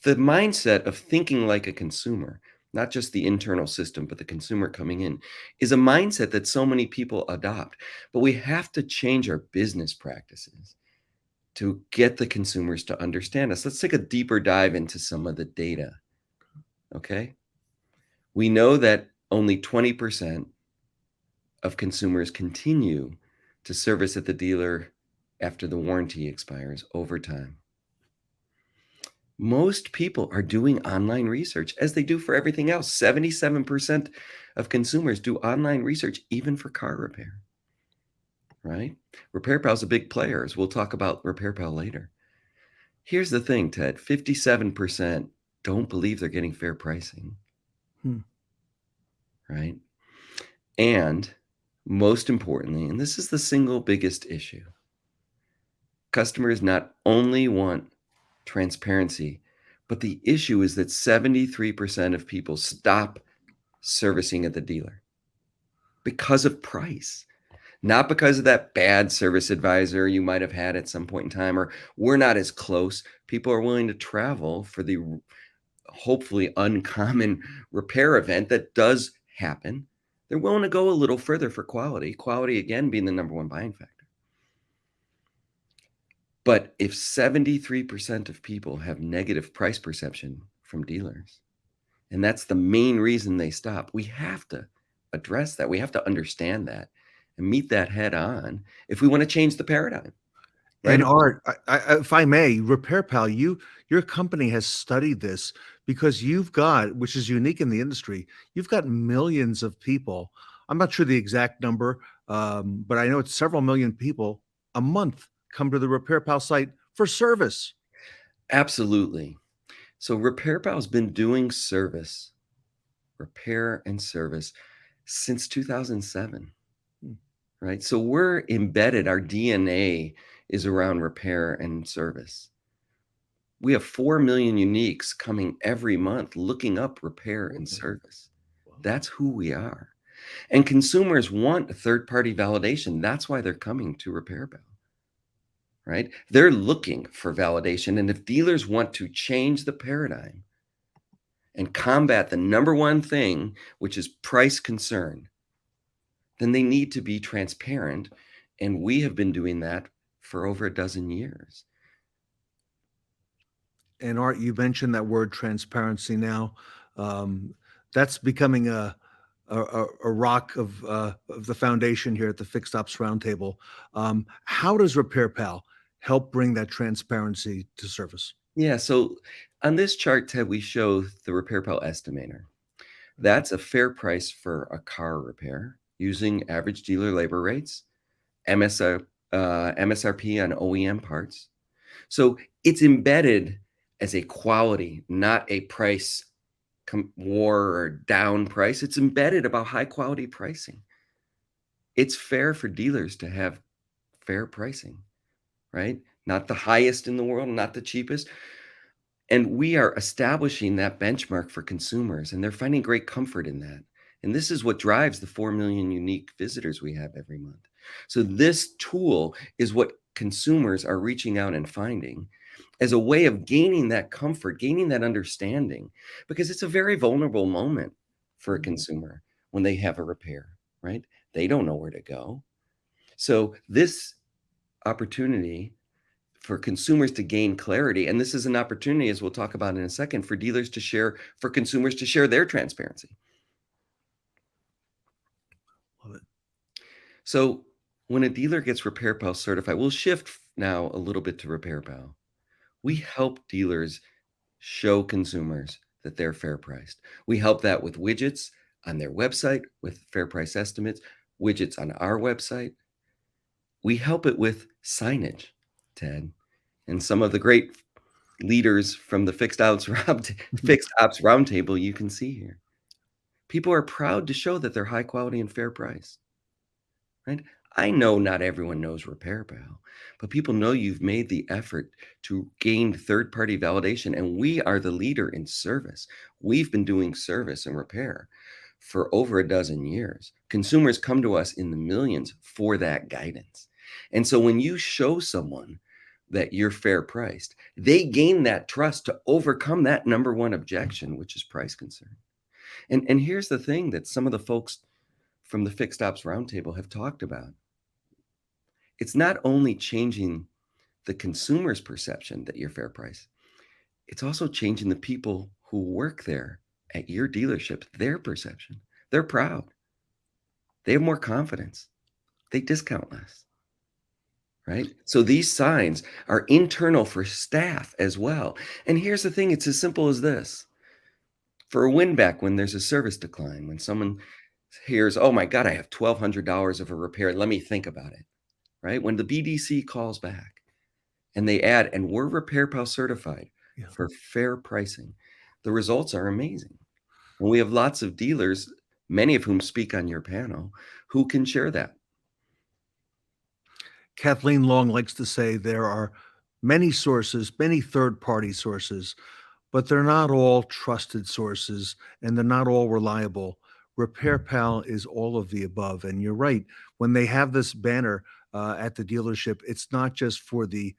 The mindset of thinking like a consumer, not just the internal system, but the consumer coming in, is a mindset that so many people adopt. But we have to change our business practices to get the consumers to understand us. Let's take a deeper dive into some of the data, okay? We know that only 20% of consumers continue to service at the dealer after the warranty expires over time. Most people are doing online research, as they do for everything else. 77% of consumers do online research, even for car repair, right? RepairPal is a big player, as we'll talk about RepairPal later. Here's the thing, Ted, 57% don't believe they're getting fair pricing, right? And Most importantly, and this is the single biggest issue, customers not only want transparency, but the issue is that 73% of people stop servicing at the dealer because of price, not because of that bad service advisor you might have had at some point in time, or we're not as close. People are willing to travel for the hopefully uncommon repair event that does happen. They're willing to go a little further for quality, again being the number one buying factor. But if 73% of people have negative price perception from dealers, and that's the main reason they stop, we have to address that. We have to understand that and meet that head on if we want to change the paradigm. Right? And Art, if I may, RepairPal, your company has studied this because you've got, which is unique in the industry, you've got millions of people. I'm not sure the exact number, but I know it's several million people a month come to the RepairPal site for service. Absolutely. So RepairPal has been doing service, repair and service since 2007, right? So we're embedded, our DNA is around repair and service. We have 4 million uniques coming every month looking up repair and service. That's who we are. And consumers want a third-party validation. That's why they're coming to RepairPal, right? They're looking for validation. And if dealers want to change the paradigm and combat the number one thing, which is price concern, then they need to be transparent. And we have been doing that for over a dozen years. And Art, you mentioned that word transparency now. That's becoming a rock of the foundation here at the Fixed Ops Roundtable. How does RepairPal help bring that transparency to service? Yeah, so on this chart, Ted, we show the RepairPal estimator. That's a fair price for a car repair using average dealer labor rates, MSRP on OEM parts. So it's embedded as a quality, not a price war or down price. It's embedded about high quality pricing. It's fair for dealers to have fair pricing, right? Not the highest in the world, not the cheapest. And we are establishing that benchmark for consumers, and they're finding great comfort in that. And this is what drives the 4 million unique visitors we have every month. So this tool is what consumers are reaching out and finding as a way of gaining that comfort, gaining that understanding, because it's a very vulnerable moment for a consumer when they have a repair, right? They don't know where to go. So this opportunity for consumers to gain clarity, and this is an opportunity, as we'll talk about in a second, for dealers to share, for consumers to share their transparency. Love it. So when a dealer gets RepairPal certified, we'll shift now a little bit to RepairPal. We help dealers show consumers that they're fair priced. We help that with widgets on their website, with fair price estimates, widgets on our website. We help it with signage, Ted, and some of the great leaders from the Fixed Ops Roundtable you can see here. People are proud to show that they're high quality and fair price, right? I know not everyone knows RepairPal, but people know you've made the effort to gain third-party validation, and we are the leader in service. We've been doing service and repair for over a dozen years. Consumers come to us in the millions for that guidance. And so when you show someone that you're fair priced, they gain that trust to overcome that number one objection, which is price concern. And here's the thing that some of the folks from the Fixed Ops Roundtable have talked about. It's not only changing the consumer's perception that you're fair price, it's also changing the people who work there at your dealership, their perception. They're proud. They have more confidence. They discount less, right? So these signs are internal for staff as well. And here's the thing, it's as simple as this. For a win back when there's a service decline, when someone hears, oh my God, I have $1,200 of a repair, let me think about it. Right? When the BDC calls back and they add, and we're RepairPal certified for fair pricing, the results are amazing. And we have lots of dealers many of whom speak on your panel, who can share that. Kathleen Long likes to say there are many sources, many third-party sources, but they're not all trusted sources and they're not all reliable. RepairPal is all of the above. And you're right. When they have this banner at the dealership, it's not just for the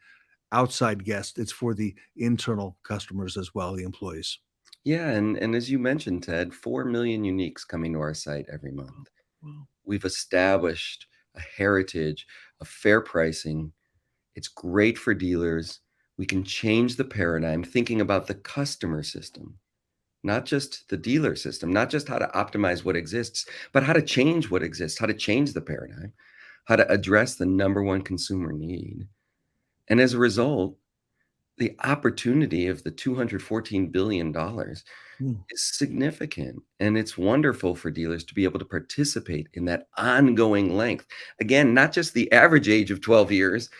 outside guest, it's for the internal customers as well, the employees. Yeah, and as you mentioned, Ted, 4 million uniques coming to our site every month. Wow. We've established a heritage of fair pricing. It's great for dealers. We can change the paradigm thinking about the customer system, not just the dealer system, not just how to optimize what exists, but how to change what exists, how to change the paradigm, how to address the number one consumer need. And as a result, the opportunity of the $214 billion is significant. And it's wonderful for dealers to be able to participate in that ongoing length. Again, not just the average age of 12 years,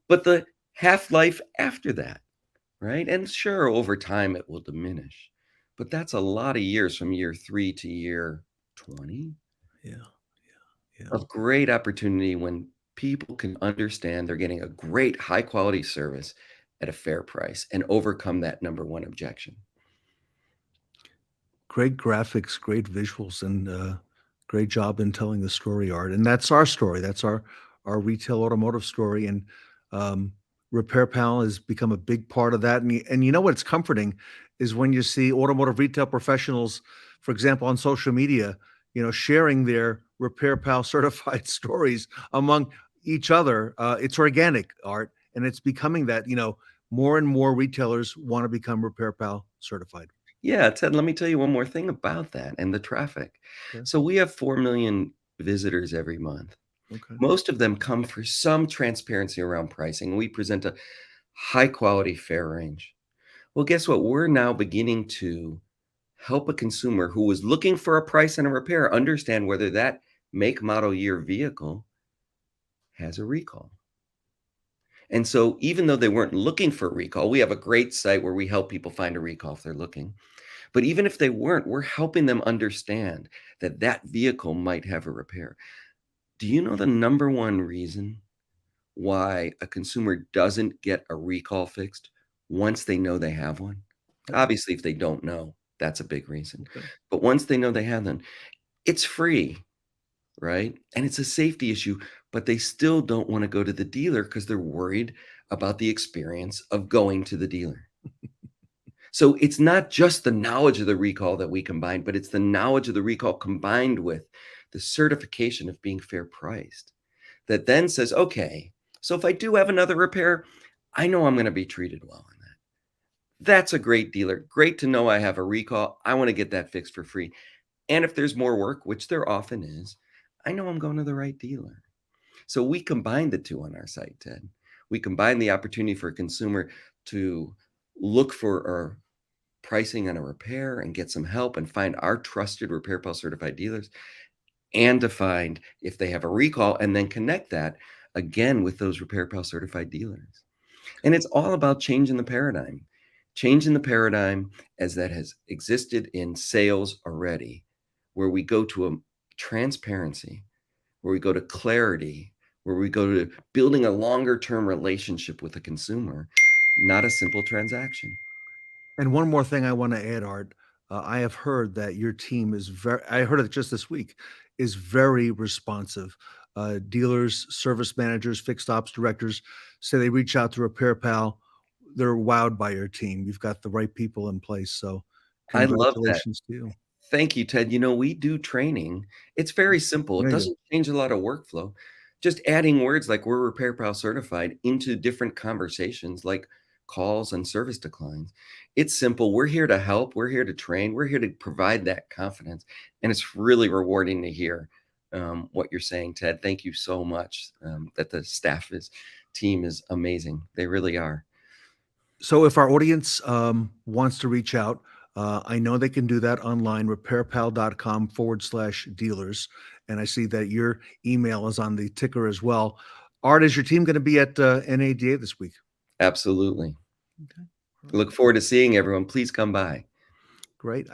but the half-life after that, right? And sure, over time it will diminish, but that's a lot of years from year 3 to year 20. Yeah. A great opportunity when people can understand they're getting a great high-quality service at a fair price and overcome that number one objection. Great graphics, great visuals, and great job in telling the story, Art. And that's our story. That's our retail automotive story. And RepairPal has become a big part of that. And you know what's comforting is when you see automotive retail professionals, for example, on social media, sharing their RepairPal certified stories among each other. It's organic, Art, and it's becoming that, more and more retailers want to become RepairPal certified. Yeah, Ted, let me tell you one more thing about that and the traffic. Okay. So we have 4 million visitors every month. Okay. Most of them come for some transparency around pricing. We present a high quality, fair range. Well, guess what? We're now beginning to help a consumer who was looking for a price and a repair understand whether that make, model, year vehicle has a recall. And so even though they weren't looking for a recall, we have a great site where we help people find a recall if they're looking. But even if they weren't, we're helping them understand that that vehicle might have a repair. Do you know the number one reason why a consumer doesn't get a recall fixed once they know they have one? Obviously, if they don't know, that's a big reason. Okay. But once they know they have them, it's free, right? And it's a safety issue, but they still don't want to go to the dealer because they're worried about the experience of going to the dealer. So it's not just the knowledge of the recall that we combine, but it's the knowledge of the recall combined with the certification of being fair priced that then says, okay, so if I do have another repair, I know I'm going to be treated well in that. That's a great dealer. Great to know I have a recall. I want to get that fixed for free. And if there's more work, which there often is, I know I'm going to the right dealer. So we combine the two on our site, Ted. We combine the opportunity for a consumer to look for pricing on a repair and get some help and find our trusted RepairPal certified dealers, and to find if they have a recall and then connect that again with those RepairPal certified dealers. And it's all about changing the paradigm as that has existed in sales already, where we go to a transparency, where we go to clarity, where we go to building a longer term relationship with the consumer, not a simple transaction. And one more thing I want to add, Art. I have heard that your team is I heard it just this week, is very responsive. Dealers, service managers, fixed ops directors say they reach out to RepairPal. They're wowed by your team. You've got the right people in place. So I love that. congratulations to you. Thank you, Ted. We do training. It's very simple. It doesn't change a lot of workflow. Just adding words like we're RepairPal certified into different conversations like calls and service declines. It's simple. We're here to help. We're here to train. We're here to provide that confidence. And it's really rewarding to hear what you're saying, Ted. Thank you so much. That the team is amazing. They really are. So if our audience wants to reach out, I know they can do that online, repairpal.com/dealers. And I see that your email is on the ticker as well. Art, is your team going to be at NADA this week? Absolutely. Okay. Look forward to seeing everyone. Please come by. Great.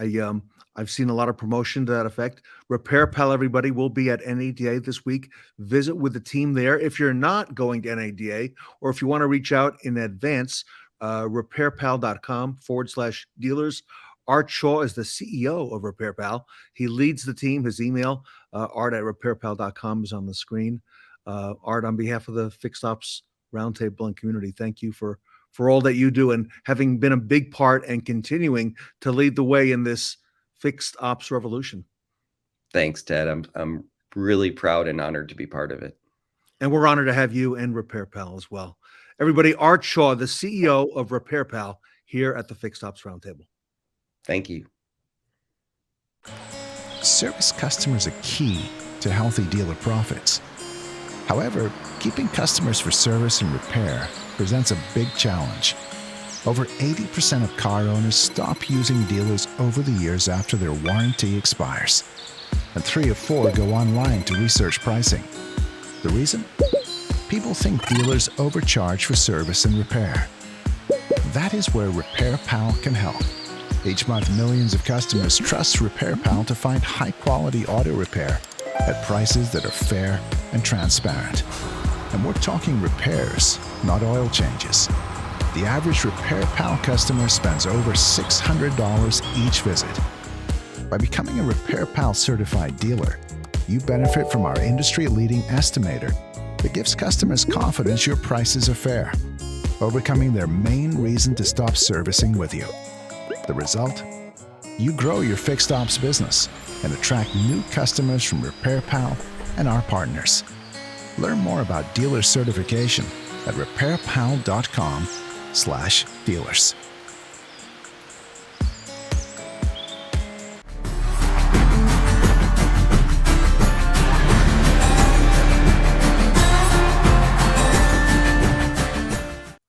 I've seen a lot of promotion to that effect. RepairPal, everybody, will be at NADA this week. Visit with the team there. If you're not going to NADA, or if you want to reach out in advance, repairpal.com/dealers. Art Shaw is the CEO of RepairPal. He leads the team. His email, art@repairpal.com, is on the screen. Art, on behalf of the Fixed Ops Roundtable and community, thank you for all that you do and having been a big part and continuing to lead the way in this fixed ops revolution. Thanks, Ted. I'm really proud and honored to be part of it. And we're honored to have you and RepairPal as well. Everybody, Art Shaw, the CEO of RepairPal, here at the Fixed Ops Roundtable. Thank you. Service customers are key to healthy dealer profits. However, keeping customers for service and repair presents a big challenge. Over 80% of car owners stop using dealers over the years after their warranty expires. And 3 of 4 go online to research pricing. The reason? People think dealers overcharge for service and repair. That is where RepairPal can help. Each month, millions of customers trust RepairPal to find high-quality auto repair at prices that are fair and transparent. And we're talking repairs, not oil changes. The average RepairPal customer spends over $600 each visit. By becoming a RepairPal certified dealer, you benefit from our industry-leading estimator that gives customers confidence your prices are fair, overcoming their main reason to stop servicing with you. The result? You grow your fixed ops business and attract new customers from RepairPal and our partners. Learn more about dealer certification at repairpal.com/dealers.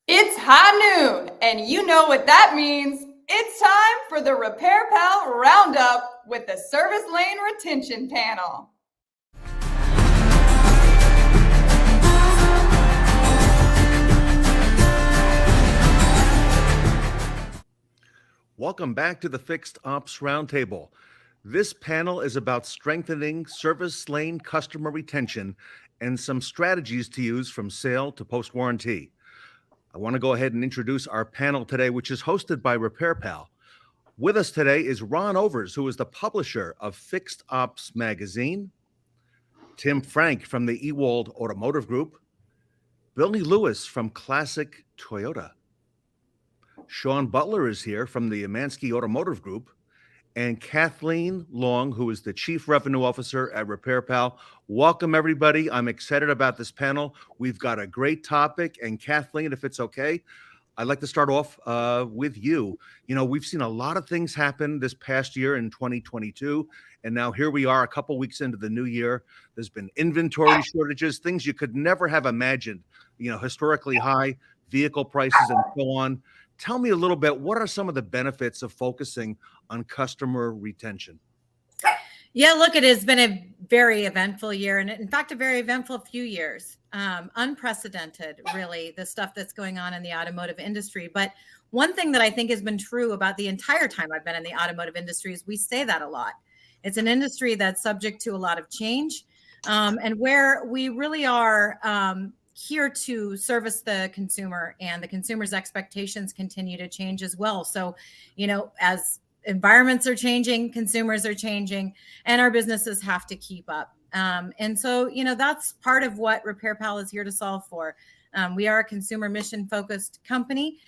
It's high noon, and you know what that means. It's time for the RepairPal Roundup with the Service Lane Retention Panel. Welcome back to the Fixed Ops Roundtable. This panel is about strengthening service lane customer retention and some strategies to use from sale to post-warranty. I want to go ahead and introduce our panel today, which is hosted by RepairPal. With us today is Ron Overs, who is the publisher of Fixed Ops Magazine, Tim Frank from the Ewald Automotive Group, Billy Lewis from Classic Toyota, Shawn Butler is here from the Amansky Automotive Group, and Kathleen Long, who is the Chief Revenue Officer at RepairPal. Welcome, everybody. I'm excited about this panel. We've got a great topic. And Kathleen, if it's okay, I'd like to start off with you. You know, we've seen a lot of things happen this past year in 2022, and now here we are a couple weeks into the new year. There's been inventory shortages, things you could never have imagined, you know, historically high vehicle prices and so on. Tell me a little bit, what are some of the benefits of focusing on customer retention? Yeah, look, it has been a very eventful year, and in fact, a very eventful few years. Unprecedented, really, the stuff that's going on in the automotive industry. But one thing that I think has been true about the entire time I've been in the automotive industry is we say that a lot. It's an industry that's subject to a lot of change, and where we really are here to service the consumer, and the consumer's expectations continue to change as well. So, you know, as environments are changing, consumers are changing, and our businesses have to keep up. And so, you know, that's part of what RepairPal is here to solve for. We are a consumer mission focused company.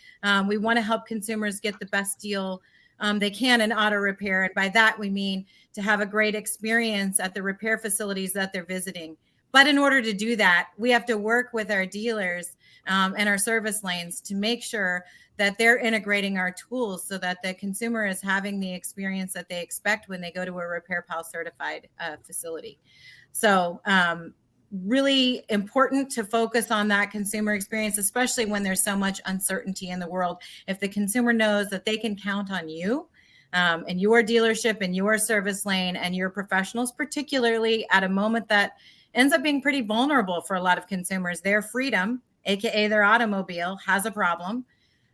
We want to help consumers get the best deal they can in auto repair. And by that, we mean to have a great experience at the repair facilities that they're visiting. But in order to do that, we have to work with our dealers and our service lanes to make sure that they're integrating our tools so that the consumer is having the experience that they expect when they go to a RepairPal certified facility. So really important to focus on that consumer experience, especially when there's so much uncertainty in the world. If the consumer knows that they can count on you and your dealership and your service lane and your professionals, particularly at a moment that ends up being pretty vulnerable for a lot of consumers. Their freedom, AKA their automobile, has a problem.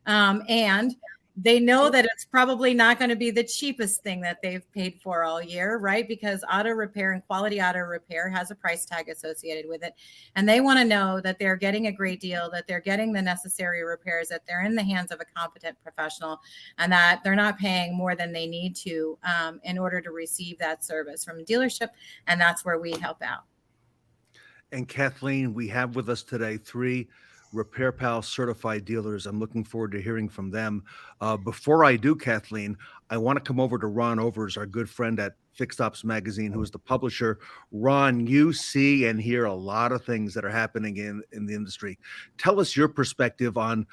And They know that it's probably not going to be the cheapest thing that they've paid for all year, right? Because auto repair and quality auto repair has a price tag associated with it. And they want to know that they're getting a great deal, that they're getting the necessary repairs, that they're in the hands of a competent professional, and that they're not paying more than they need to in order to receive that service from a dealership. And that's where we help out. And Kathleen, we have with us today 3 RepairPal certified dealers. I'm looking forward to hearing from them. Before I do, Kathleen, I want to come over to Ron Overs, our good friend at Fixed Ops Magazine, who is the publisher. Ron, you see and hear a lot of things that are happening in the industry. Tell us your perspective on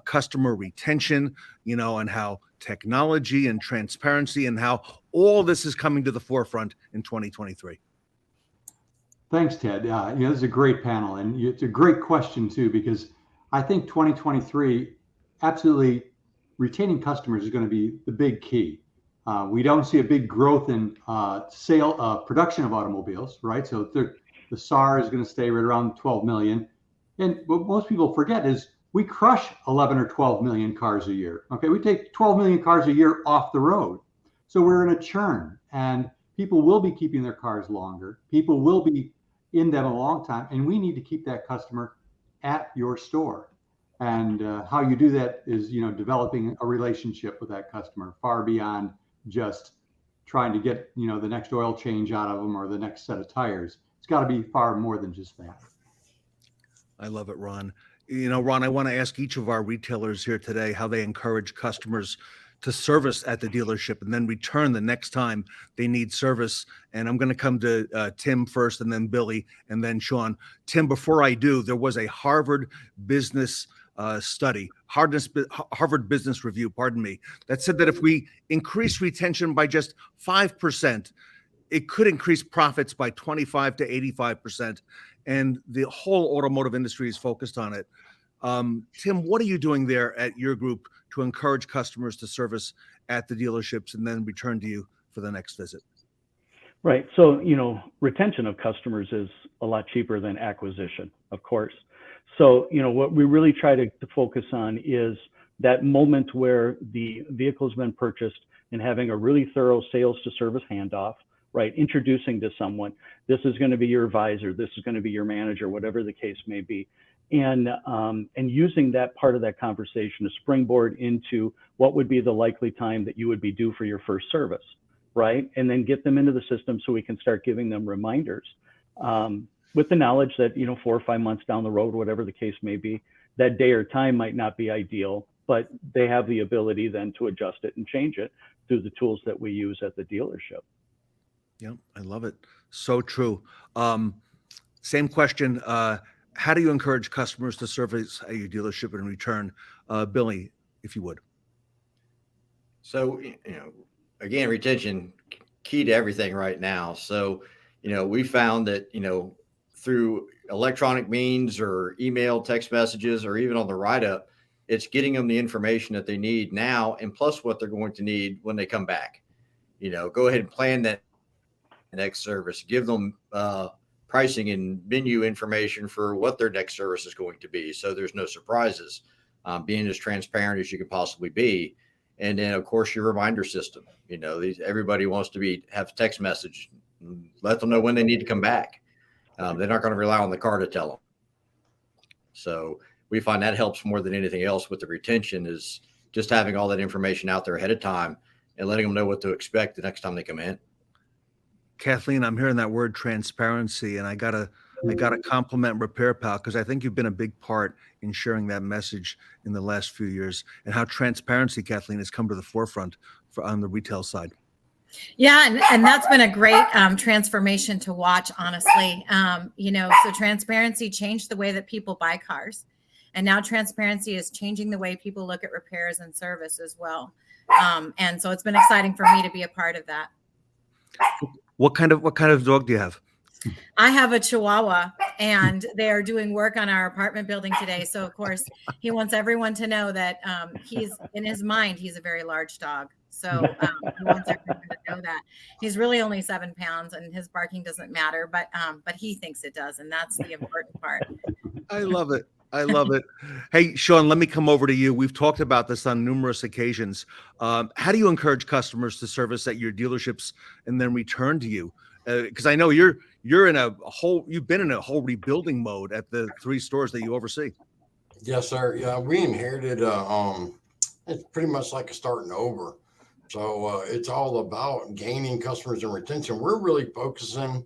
customer retention, and how technology and transparency and how all this is coming to the forefront in 2023. Thanks, Ted. This is a great panel, and it's a great question too, because I think 2023, absolutely retaining customers is going to be the big key. We don't see a big growth in production of automobiles, right? So the SAR is going to stay right around 12 million. And what most people forget is we crush 11 or 12 million cars a year. Okay, we take 12 million cars a year off the road. So we're in a churn, and people will be keeping their cars longer. People will be in them a long time, and we need to keep that customer at your store. And how you do that is, developing a relationship with that customer far beyond just trying to get, the next oil change out of them or the next set of tires. It's got to be far more than just that. I love it, Ron. Ron, I want to ask each of our retailers here today how they encourage customers to service at the dealership and then return the next time they need service. And I'm going to come to Tim first, and then Billy, and then Shawn. Tim, before I do, there was a Harvard Business study, Harvard Business Review, that said that if we increase retention by just 5%, it could increase profits by 25 to 85%. And the whole automotive industry is focused on it. Tim, what are you doing there at your group to encourage customers to service at the dealerships and then return to you for the next visit? Right. So, retention of customers is a lot cheaper than acquisition, of course. So, what we really try to focus on is that moment where the vehicle has been purchased and having a really thorough sales to service handoff, right? Introducing to someone, this is going to be your advisor, this is going to be your manager, whatever the case may be. And using that part of that conversation to springboard into what would be the likely time that you would be due for your first service, right? And then get them into the system so we can start giving them reminders with the knowledge that, 4 or 5 months down the road, whatever the case may be, that day or time might not be ideal, but they have the ability then to adjust it and change it through the tools that we use at the dealership. Yeah, I love it. So true. Same question. How do you encourage customers to service at your dealership in return? Billy, if you would. So, again, retention, key to everything right now. So, we found that, through electronic means or email, text messages, or even on the write-up, it's getting them the information that they need now, and plus what they're going to need when they come back. Go ahead and plan that next service, give them pricing and menu information for what their next service is going to be, so there's no surprises, being as transparent as you can possibly be. And then, of course, your reminder system. Everybody wants to have text message, let them know when they need to come back. They're not going to rely on the car to tell them. So we find that helps more than anything else with the retention, is just having all that information out there ahead of time and letting them know what to expect the next time they come in. Kathleen, I'm hearing that word transparency, and I gotta compliment RepairPal, because I think you've been a big part in sharing that message in the last few years, and how transparency, Kathleen, has come to the forefront on the retail side. Yeah, and that's been a great transformation to watch, honestly. So transparency changed the way that people buy cars, and now transparency is changing the way people look at repairs and service as well. And so it's been exciting for me to be a part of that. What kind of dog do you have? I have a Chihuahua, and they are doing work on our apartment building today. So of course he wants everyone to know that he's, in his mind, he's a very large dog. So he wants everyone to know that. He's really only 7 pounds, and his barking doesn't matter, but he thinks it does, and that's the important part. I love it. I love it. Hey, Shawn, let me come over to you. We've talked about this on numerous occasions. How do you encourage customers to service at your dealerships and then return to you? Because I know you've been in a whole rebuilding mode at the 3 stores that you oversee. Yes, sir. Yeah, we inherited. It's pretty much like a starting over. So it's all about gaining customers and retention. We're really focusing.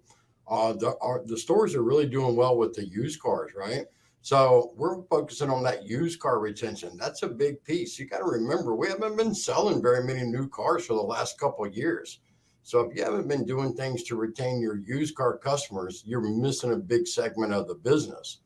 The stores are really doing well with the used cars, right? So we're focusing on that used car retention. That's a big piece. You got to remember, we haven't been selling very many new cars for the last couple of years. So if you haven't been doing things to retain your used car customers, you're missing a big segment of the business.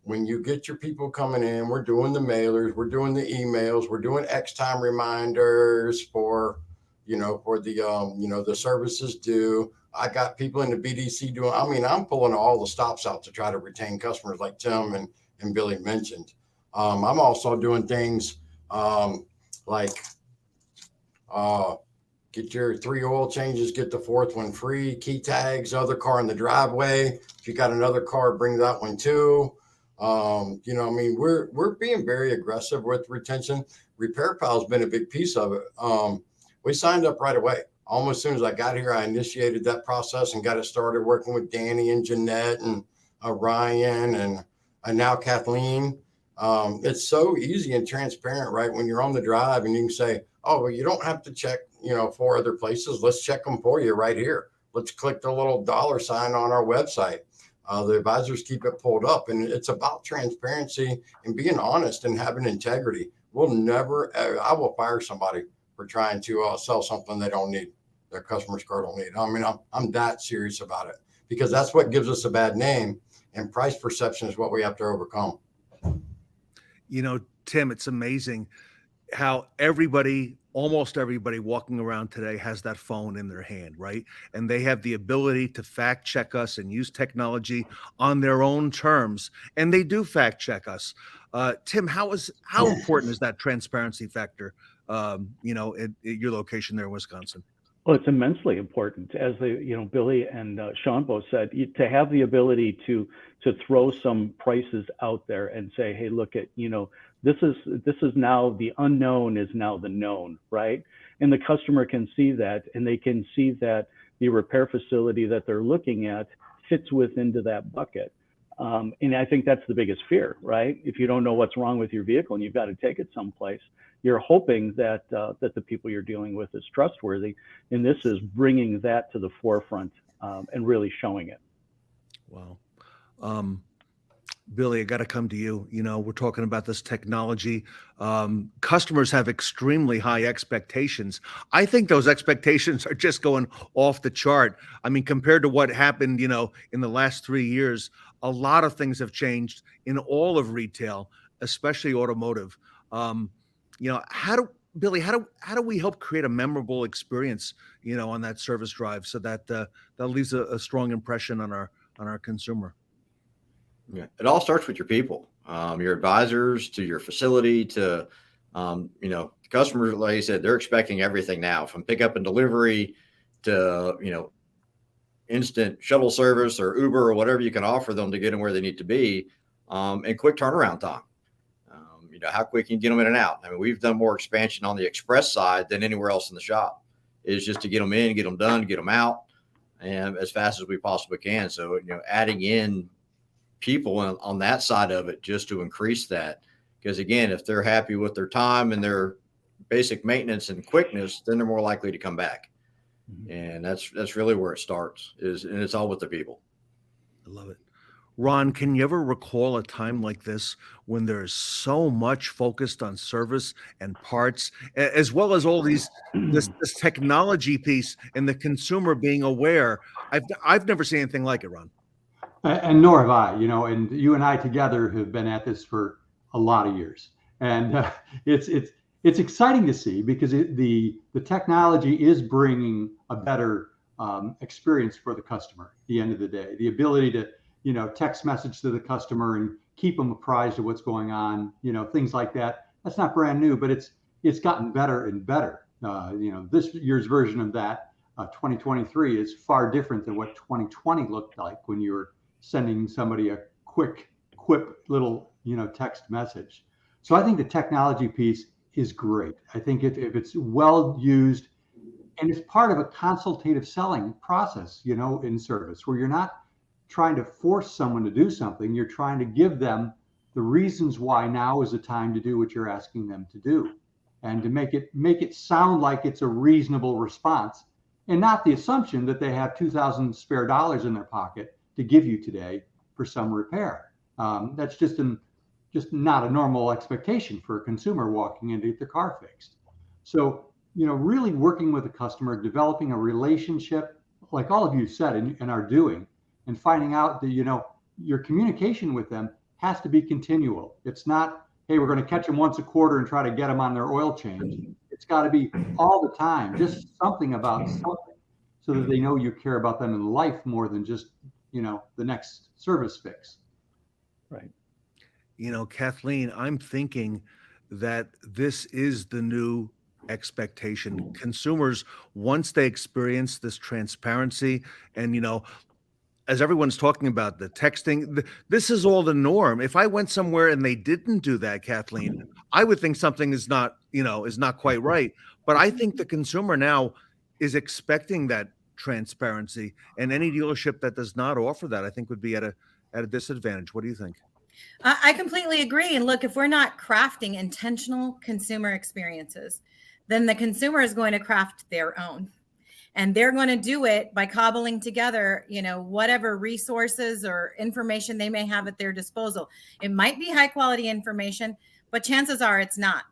When you get your people coming in, we're doing the mailers, we're doing the emails, we're doing X time reminders for the services due. I got people in the BDC doing, I'm pulling all the stops out to try to retain customers like Tim and Billy mentioned. I'm also doing things like get your 3 oil changes, get the 4th one free, key tags, other car in the driveway. If you got another car, bring that one too. We're being very aggressive with retention. RepairPal has been a big piece of it. We signed up right away. Almost as soon as I got here, I initiated that process and got it started working with Danny and Jeanette and Ryan and now Kathleen. It's so easy and transparent, right? When you're on the drive and you can say, oh, well, you don't have to check, 4 other places. Let's check them for you right here. Let's click the little $ sign on our website. The advisors keep it pulled up, and it's about transparency and being honest and having integrity. I will fire somebody for trying to sell something they don't need, their customer's car don't need. I'm that serious about it because that's what gives us a bad name, and price perception is what we have to overcome. Tim, it's amazing how almost everybody walking around today has that phone in their hand, right? And they have the ability to fact check us and use technology on their own terms. And they do fact check us. Tim, how important is that transparency factor, at your location there in Wisconsin? Well, it's immensely important, as Billy and Shawn both said, to have the ability to throw some prices out there and say, hey, look at, this is now the unknown is now the known, right? And the customer can see that, and they can see that the repair facility that they're looking at fits into that bucket. And I think that's the biggest fear, right? If you don't know what's wrong with your vehicle and you've got to take it someplace, you're hoping that the people you're dealing with is trustworthy. And this is bringing that to the forefront and really showing it. Wow. Billy, I got to come to you. We're talking about this technology. Customers have extremely high expectations. I think those expectations are just going off the chart. Compared to what happened, in the last 3 years, a lot of things have changed in all of retail, especially automotive. How do we help create a memorable experience, on that service drive so that that leaves a strong impression on our consumer? Yeah, it all starts with your people, your advisors, to your facility, to customers. Like I said, they're expecting everything now, from pickup and delivery to instant shuttle service or Uber or whatever you can offer them to get them where they need to be, and quick turnaround time. How quick you can get them in and out. We've done more expansion on the express side than anywhere else in the shop. It's just to get them in, get them done, get them out, and as fast as we possibly can. So, adding in people on that side of it just to increase that. Because again, if they're happy with their time and their basic maintenance and quickness, then they're more likely to come back. Mm-hmm. And that's really where it starts, and it's all with the people. I love it. Ron, can you ever recall a time like this when there's so much focused on service and parts, as well as all this technology piece and the consumer being aware? I've never seen anything like it, Ron. And nor have I, and you and I together have been at this for a lot of years. And it's exciting to see because the technology is bringing a better experience for the customer at the end of the day. The ability to, text message to the customer and keep them apprised of what's going on, things like that. That's not brand new, but it's gotten better and better. This year's version of that, 2023, is far different than what 2020 looked like when you were sending somebody a quick little, text message. So I think the technology piece is great. I think if it's well used, and it's part of a consultative selling process, in service, where you're not trying to force someone to do something. You're trying to give them the reasons why now is the time to do what you're asking them to do, and to make it sound like it's a reasonable response, and not the assumption that they have $2,000 spare dollars in their pocket to give you today for some repair. That's just not a normal expectation for a consumer walking in to get their car fixed. So, really working with a customer, developing a relationship, like all of you said and are doing, and finding out that, your communication with them has to be continual. It's not, hey, we're going to catch them once a quarter and try to get them on their oil change. It's got to be all the time, just something about something, so that they know you care about them in life more than just, the next service fix. Right. Kathleen, I'm thinking that this is the new expectation. Consumers, once they experience this transparency and, as everyone's talking about the texting, this is all the norm. If I went somewhere and they didn't do that, Kathleen, I would think something is not quite right. But I think the consumer now is expecting that transparency, and any dealership that does not offer that, I think, would be at a disadvantage. What do you think? I completely agree. And look, if we're not crafting intentional consumer experiences, then the consumer is going to craft their own. And they're going to do it by cobbling together, whatever resources or information they may have at their disposal. It might be high quality information, but chances are it's not.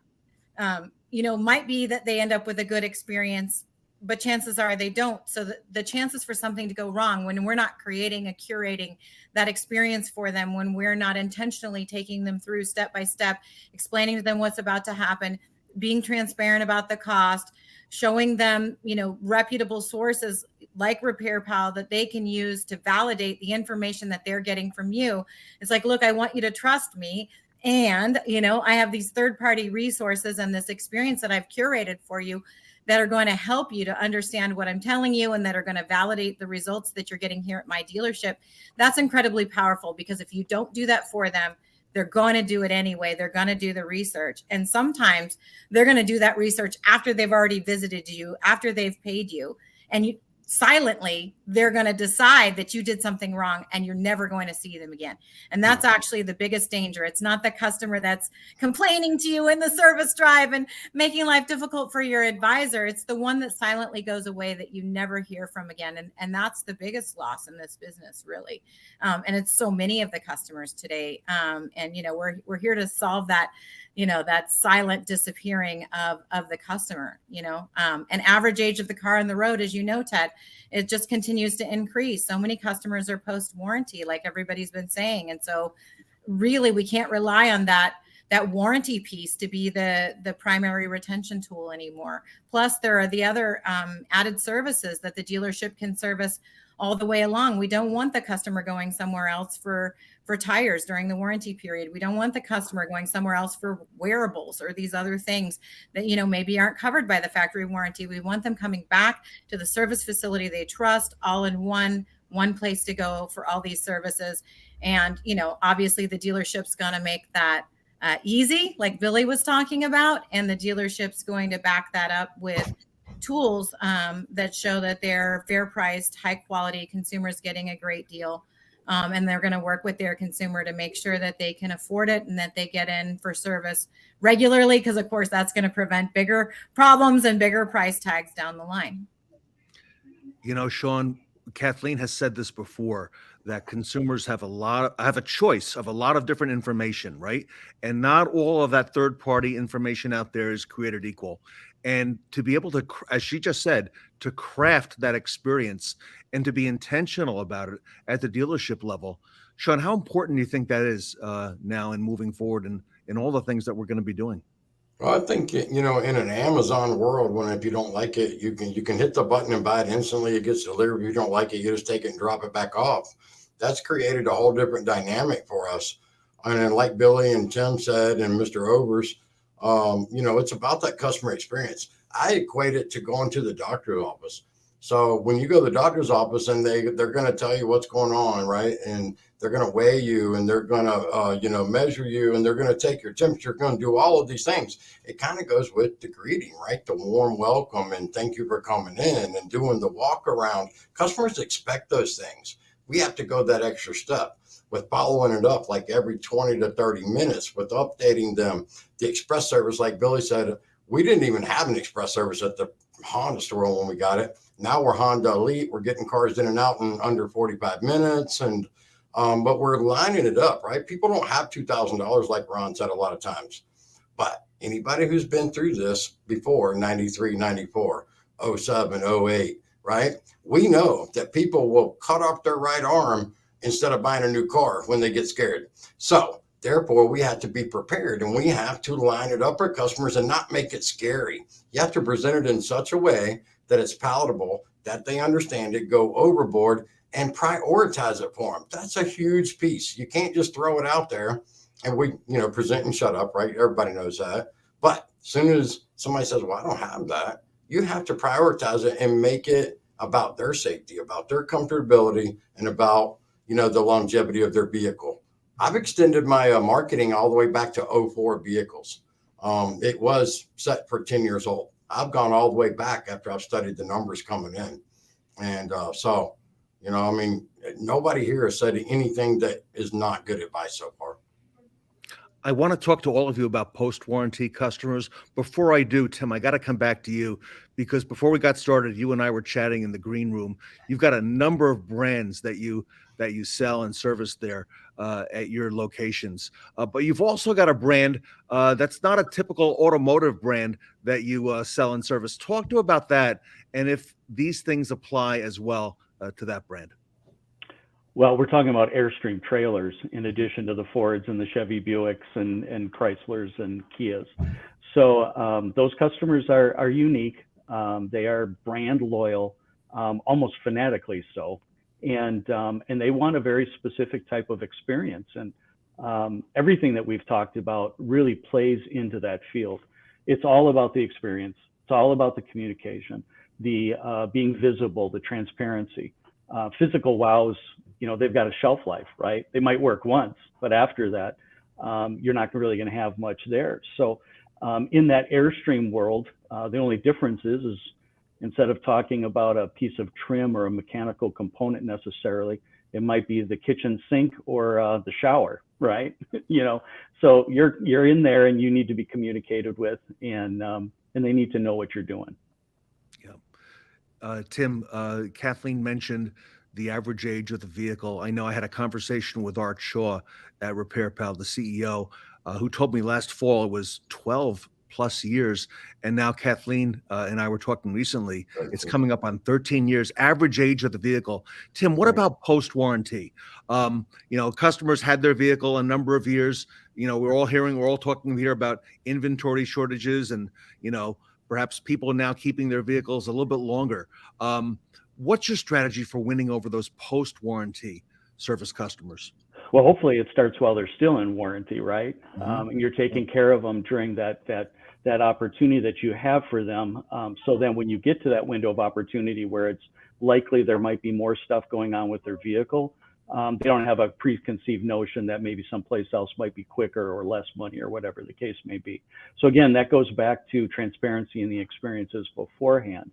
Might be that they end up with a good experience, but chances are they don't. So the chances for something to go wrong when we're not creating and curating that experience for them, when we're not intentionally taking them through step by step, explaining to them what's about to happen, being transparent about the cost, showing them, reputable sources like RepairPal that they can use to validate the information that they're getting from you. It's like, look, I want you to trust me. And, I have these third-party resources and this experience that I've curated for you that are going to help you to understand what I'm telling you, and that are going to validate the results that you're getting here at my dealership. That's incredibly powerful, because if you don't do that for them, they're going to do it anyway. They're going to do the research. And sometimes they're going to do that research after they've already visited you, after they've paid you. And silently, they're going to decide that you did something wrong, and you're never going to see them again. And that's actually the biggest danger. It's not the customer that's complaining to you in the service drive and making life difficult for your advisor. It's the one that silently goes away that you never hear from again. And that's the biggest loss in this business, really. And it's so many of the customers today. And, we're here to solve that, that silent disappearing of the customer. An average age of the car on the road, as you know, Ted, it just continues to increase. So many customers are post warranty, like everybody's been saying. And so really, we can't rely on that warranty piece to be the primary retention tool anymore. Plus, there are the other added services that the dealership can service all the way along. We don't want the customer going somewhere else for tires during the warranty period. We don't want the customer going somewhere else for wearables or these other things that, maybe aren't covered by the factory warranty. We want them coming back to the service facility they trust, all in one place to go for all these services. And, obviously the dealership's going to make that easy, like Billy was talking about, and the dealership's going to back that up with tools that show that they're fair priced, high quality, consumers getting a great deal. And they're going to work with their consumer to make sure that they can afford it and that they get in for service regularly, because of course that's going to prevent bigger problems and bigger price tags down the line. Shawn, Kathleen has said this before, that consumers have a choice of a lot of different information, right? And not all of that third-party information out there is created equal. And to be able to, as she just said, to craft that experience and to be intentional about it at the dealership level. Shawn, how important do you think that is now and moving forward in all the things that we're going to be doing? Well, I think, in an Amazon world, when if you don't like it, you can hit the button and buy it instantly. It gets delivered. If you don't like it, you just take it and drop it back off. That's created a whole different dynamic for us. And then, like Billy and Tim said, and Mr. Overs, it's about that customer experience. I equate it to going to the doctor's office. So when you go to the doctor's office and they're going to tell you what's going on, right? And they're going to weigh you and they're going to, measure you and they're going to take your temperature, going to do all of these things. It kind of goes with the greeting, right? The warm welcome and thank you for coming in and doing the walk around. Customers expect those things. We have to go that extra step with following it up like every 20 to 30 minutes with updating them. The express service, like Billy said, we didn't even have an express service at the Honda store when we got it. Now we're Honda Elite. We're getting cars in and out in under 45 minutes. And but we're lining it up, right? People don't have $2,000 like Ron said a lot of times. But anybody who's been through this before, 93, 94, 07, 08, right? We know that people will cut off their right arm instead of buying a new car when they get scared. So therefore, we have to be prepared and we have to line it up for customers and not make it scary. You have to present it in such a way that it's palatable, that they understand it, go overboard, and prioritize it for them. That's a huge piece. You can't just throw it out there and we, present and shut up, right? Everybody knows that. But as soon as somebody says, well, I don't have that, you have to prioritize it and make it about their safety, about their comfortability, and about, the longevity of their vehicle. I've extended my marketing all the way back to 04 vehicles. It was set for 10 years old. I've gone all the way back after I've studied the numbers coming in. And nobody here has said anything that is not good advice so far. I want to talk to all of you about post-warranty customers. Before I do, Tim, I got to come back to you because before we got started, you and I were chatting in the green room. You've got a number of brands that you sell and service there at your locations. But you've also got a brand that's not a typical automotive brand that you sell and service. Talk to about that and if these things apply as well to that brand. Well, we're talking about Airstream trailers in addition to the Fords and the Chevy Buicks and Chryslers and Kias. So those customers are unique. They are brand loyal, almost fanatically so. And they want a very specific type of experience. And everything that we've talked about really plays into that field. It's all about the experience. It's all about the communication, the being visible, the transparency. Physical wows, they've got a shelf life, right? They might work once, but after that, you're not really going to have much there. So in that Airstream world, the only difference is instead of talking about a piece of trim or a mechanical component necessarily, it might be the kitchen sink or the shower, right? So you're in there and you need to be communicated with, and they need to know what you're doing. Yeah. Tim, Kathleen mentioned the average age of the vehicle. I know I had a conversation with Art Shaw at RepairPal, the CEO, who told me last fall it was 12 plus years. And now Kathleen and I were talking recently, it's coming up on 13 years, average age of the vehicle. Tim, what about post-warranty? Customers had their vehicle a number of years. We're all talking here about inventory shortages and, perhaps people now keeping their vehicles a little bit longer. What's your strategy for winning over those post-warranty service customers? Well, hopefully it starts while they're still in warranty, right? And you're taking care of them during that opportunity that you have for them. So then when you get to that window of opportunity where it's likely there might be more stuff going on with their vehicle, they don't have a preconceived notion that maybe someplace else might be quicker or less money or whatever the case may be. So again, that goes back to transparency and the experiences beforehand.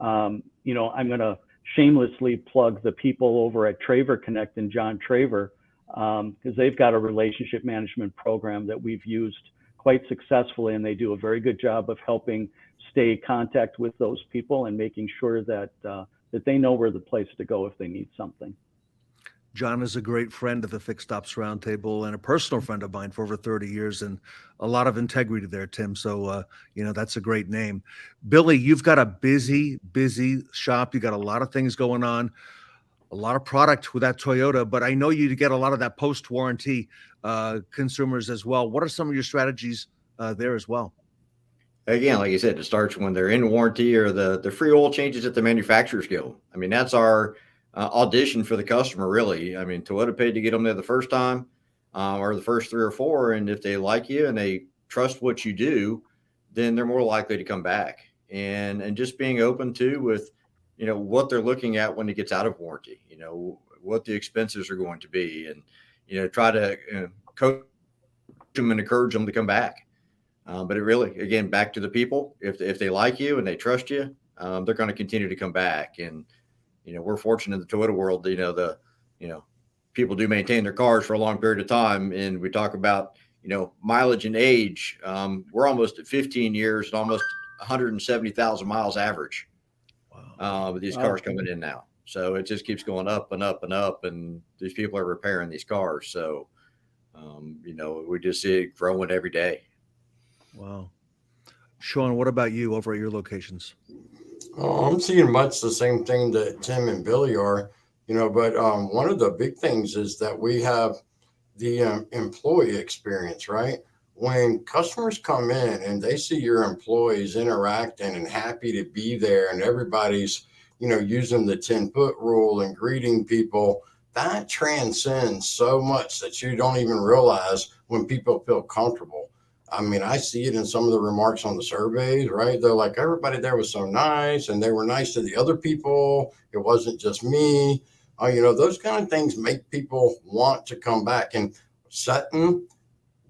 I'm going to shamelessly plug the people over at Traver Connect and John Traver, because they've got a relationship management program that we've used quite successfully, and they do a very good job of helping stay in contact with those people and making sure that they know where the place to go if they need something. John is a great friend of the Fixed Ops Roundtable and a personal friend of mine for over 30 years and a lot of integrity there, Tim. So, that's a great name. Billy, you've got a busy shop. You got a lot of things going on, a lot of product with that Toyota, but I know you get a lot of that post-warranty consumers as well. What are some of your strategies there as well? Again, like you said, it starts when they're in warranty or the free oil changes at the manufacturer's guild. I mean, that's our audition for the customer, really. I mean, Toyota paid to get them there the first time or the first 3 or 4. And if they like you and they trust what you do, then they're more likely to come back. And just being open to with, what they're looking at when it gets out of warranty, what the expenses are going to be, and try to coach them and encourage them to come back. But it really, again, back to the people. If they like you and they trust you, they're going to continue to come back. And we're fortunate in the Toyota world. People do maintain their cars for a long period of time, and we talk about mileage and age. We're almost at 15 years and almost 170,000 miles average. With these cars coming in now. So it just keeps going up and up and up, and these people are repairing these cars. So, we just see it growing every day. Wow. Shawn, what about you over at your locations? I'm seeing much the same thing that Tim and Billy are, but one of the big things is that we have the employee experience, right? When customers come in and they see your employees interacting and happy to be there, and everybody's, using the 10-foot rule and greeting people, that transcends so much that you don't even realize when people feel comfortable. I mean, I see it in some of the remarks on the surveys, right? They're like, everybody there was so nice, and they were nice to the other people. It wasn't just me. Those kind of things make people want to come back, and setting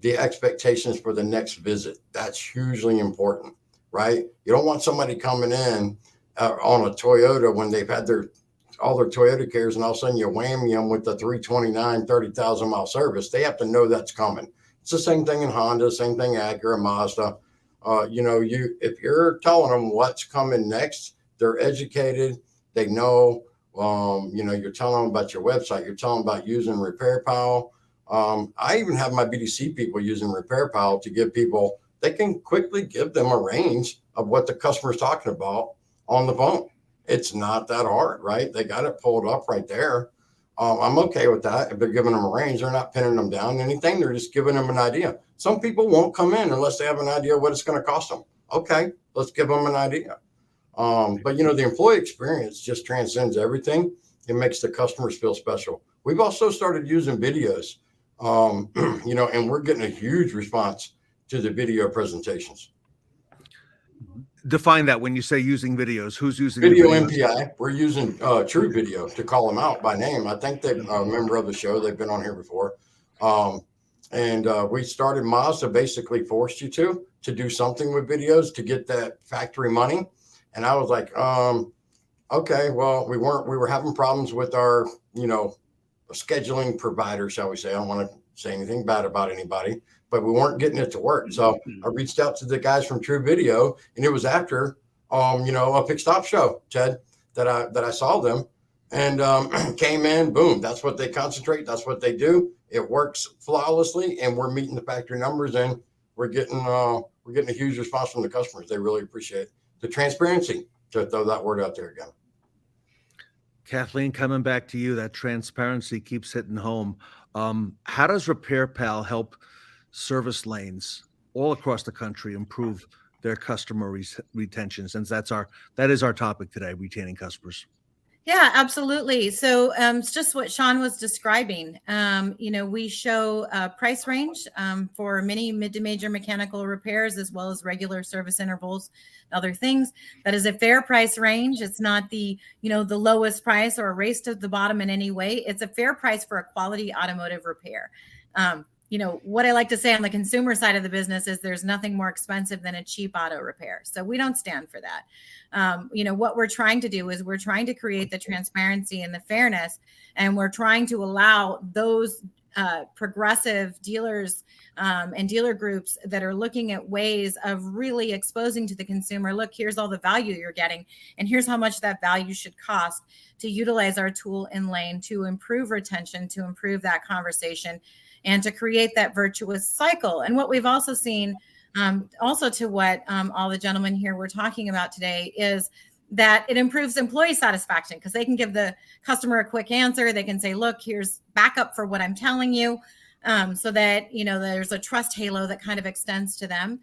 the expectations for the next visit. That's hugely important, right? You don't want somebody coming in on a Toyota when they've had all their Toyota cares, and all of a sudden you whammy them with the 329, 30,000 mile service. They have to know that's coming. It's the same thing in Honda, same thing Acura, Mazda. If you're telling them what's coming next, they're educated. They know. You're telling them about your website. You're telling them about using RepairPal. I even have my BDC people using RepairPal to give people, they can quickly give them a range of what the customer's talking about on the phone. It's not that hard, right? They got it pulled up right there. I'm okay with that. If they're giving them a range, they're not pinning them down anything. They're just giving them an idea. Some people won't come in unless they have an idea what it's going to cost them. Okay, let's give them an idea. But the employee experience just transcends everything. It makes the customers feel special. We've also started using videos, and we're getting a huge response to the video presentations. Define that when you say using videos. Who's using video videos? MPI? We're using True Video to call them out by name. I think they're a member of the show. They've been on here before. And we started Mazda basically forced you to do something with videos to get that factory money. And I was like, okay, well, we were having problems with our, scheduling provider, shall we say. I don't want to say anything bad about anybody, but we weren't getting it to work. So I reached out to the guys from True Video, and it was after, a Pick Stop show, Ted, that I saw them, and came in, boom. That's what they concentrate. That's what they do. It works flawlessly, and we're meeting the factory numbers, and we're getting a huge response from the customers. They really appreciate the transparency, to throw that word out there again. Kathleen, coming back to you, that transparency keeps hitting home. How does RepairPal help service lanes all across the country improve their customer retention? Since that is our topic today, retaining customers. Yeah, absolutely. So it's just what Shawn was describing. We show a price range for many mid to major mechanical repairs, as well as regular service intervals, and other things. That is a fair price range. It's not the lowest price or a race to the bottom in any way. It's a fair price for a quality automotive repair. What I like to say on the consumer side of the business is there's nothing more expensive than a cheap auto repair. So we don't stand for that. What we're trying to do is we're trying to create the transparency and the fairness, and we're trying to allow those progressive dealers and dealer groups that are looking at ways of really exposing to the consumer, look, here's all the value you're getting, and here's how much that value should cost to utilize our tool in lane to improve retention, to improve that conversation, and to create that virtuous cycle. And what we've also seen, also to what all the gentlemen here were talking about today, is that it improves employee satisfaction because they can give the customer a quick answer. They can say, look, here's backup for what I'm telling you, so that, there's a trust halo that kind of extends to them.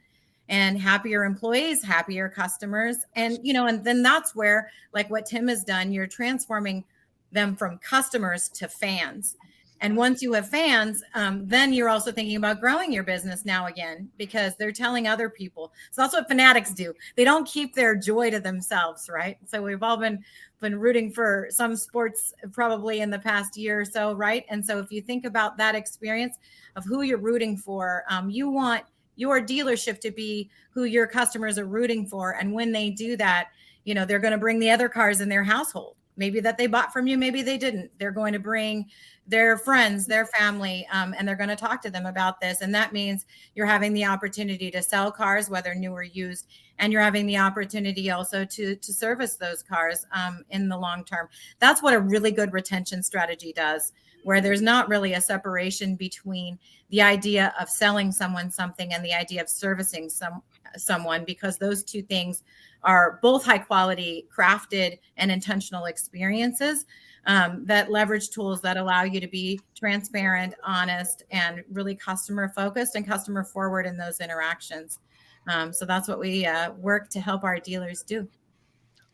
And happier employees, happier customers. And, and then that's where, like what Tim has done, you're transforming them from customers to fans. And once you have fans, then you're also thinking about growing your business now again, because they're telling other people. So that's what fanatics do. They don't keep their joy to themselves, right? So we've all been rooting for some sports probably in the past year or so, right? And so if you think about that experience of who you're rooting for, you want your dealership to be who your customers are rooting for. And when they do that, you know, they're going to bring the other cars in their household, maybe that they bought from you, maybe they didn't. They're going to bring their friends, their family, and they're going to talk to them about this. And that means you're having the opportunity to sell cars, whether new or used, and you're having the opportunity also to service those cars in the long term. That's what a really good retention strategy does, where there's not really a separation between the idea of selling someone something and the idea of servicing someone, because those two things are both high quality, crafted, and intentional experiences that leverage tools that allow you to be transparent, honest, and really customer focused and customer forward in those interactions. So that's what we work to help our dealers do.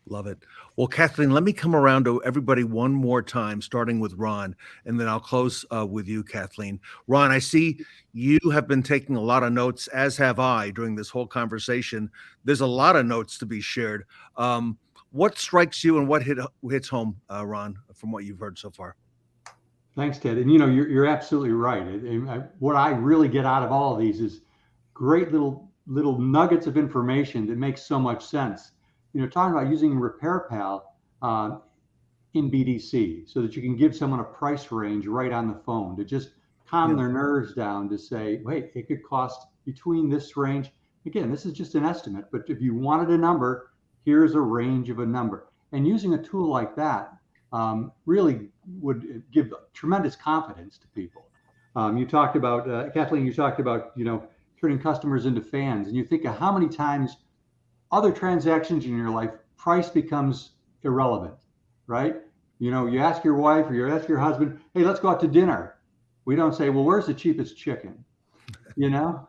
Love it. Well, Kathleen, let me come around to everybody one more time, starting with Ron, and then I'll close with you, Kathleen. Ron, I see you have been taking a lot of notes, as have I, during this whole conversation. There's a lot of notes to be shared. What strikes you and what hits home, Ron, from what you've heard so far? Thanks, Ted. And you know, you're absolutely right. What I really get out of all of these is great little nuggets of information that makes so much sense. You know, talking about using RepairPal in BDC so that you can give someone a price range right on the phone to just calm their nerves down, to say, wait, it could cost between this range. Again, this is just an estimate, but if you wanted a number, here's a range of a number. And using a tool like that really would give tremendous confidence to people. You talked about, Kathleen, you talked about, you know, turning customers into fans. And you think of how many times other transactions in your life, price becomes irrelevant, right? You know, you ask your wife or you ask your husband, hey, let's go out to dinner. We don't say, well, where's the cheapest chicken? You know,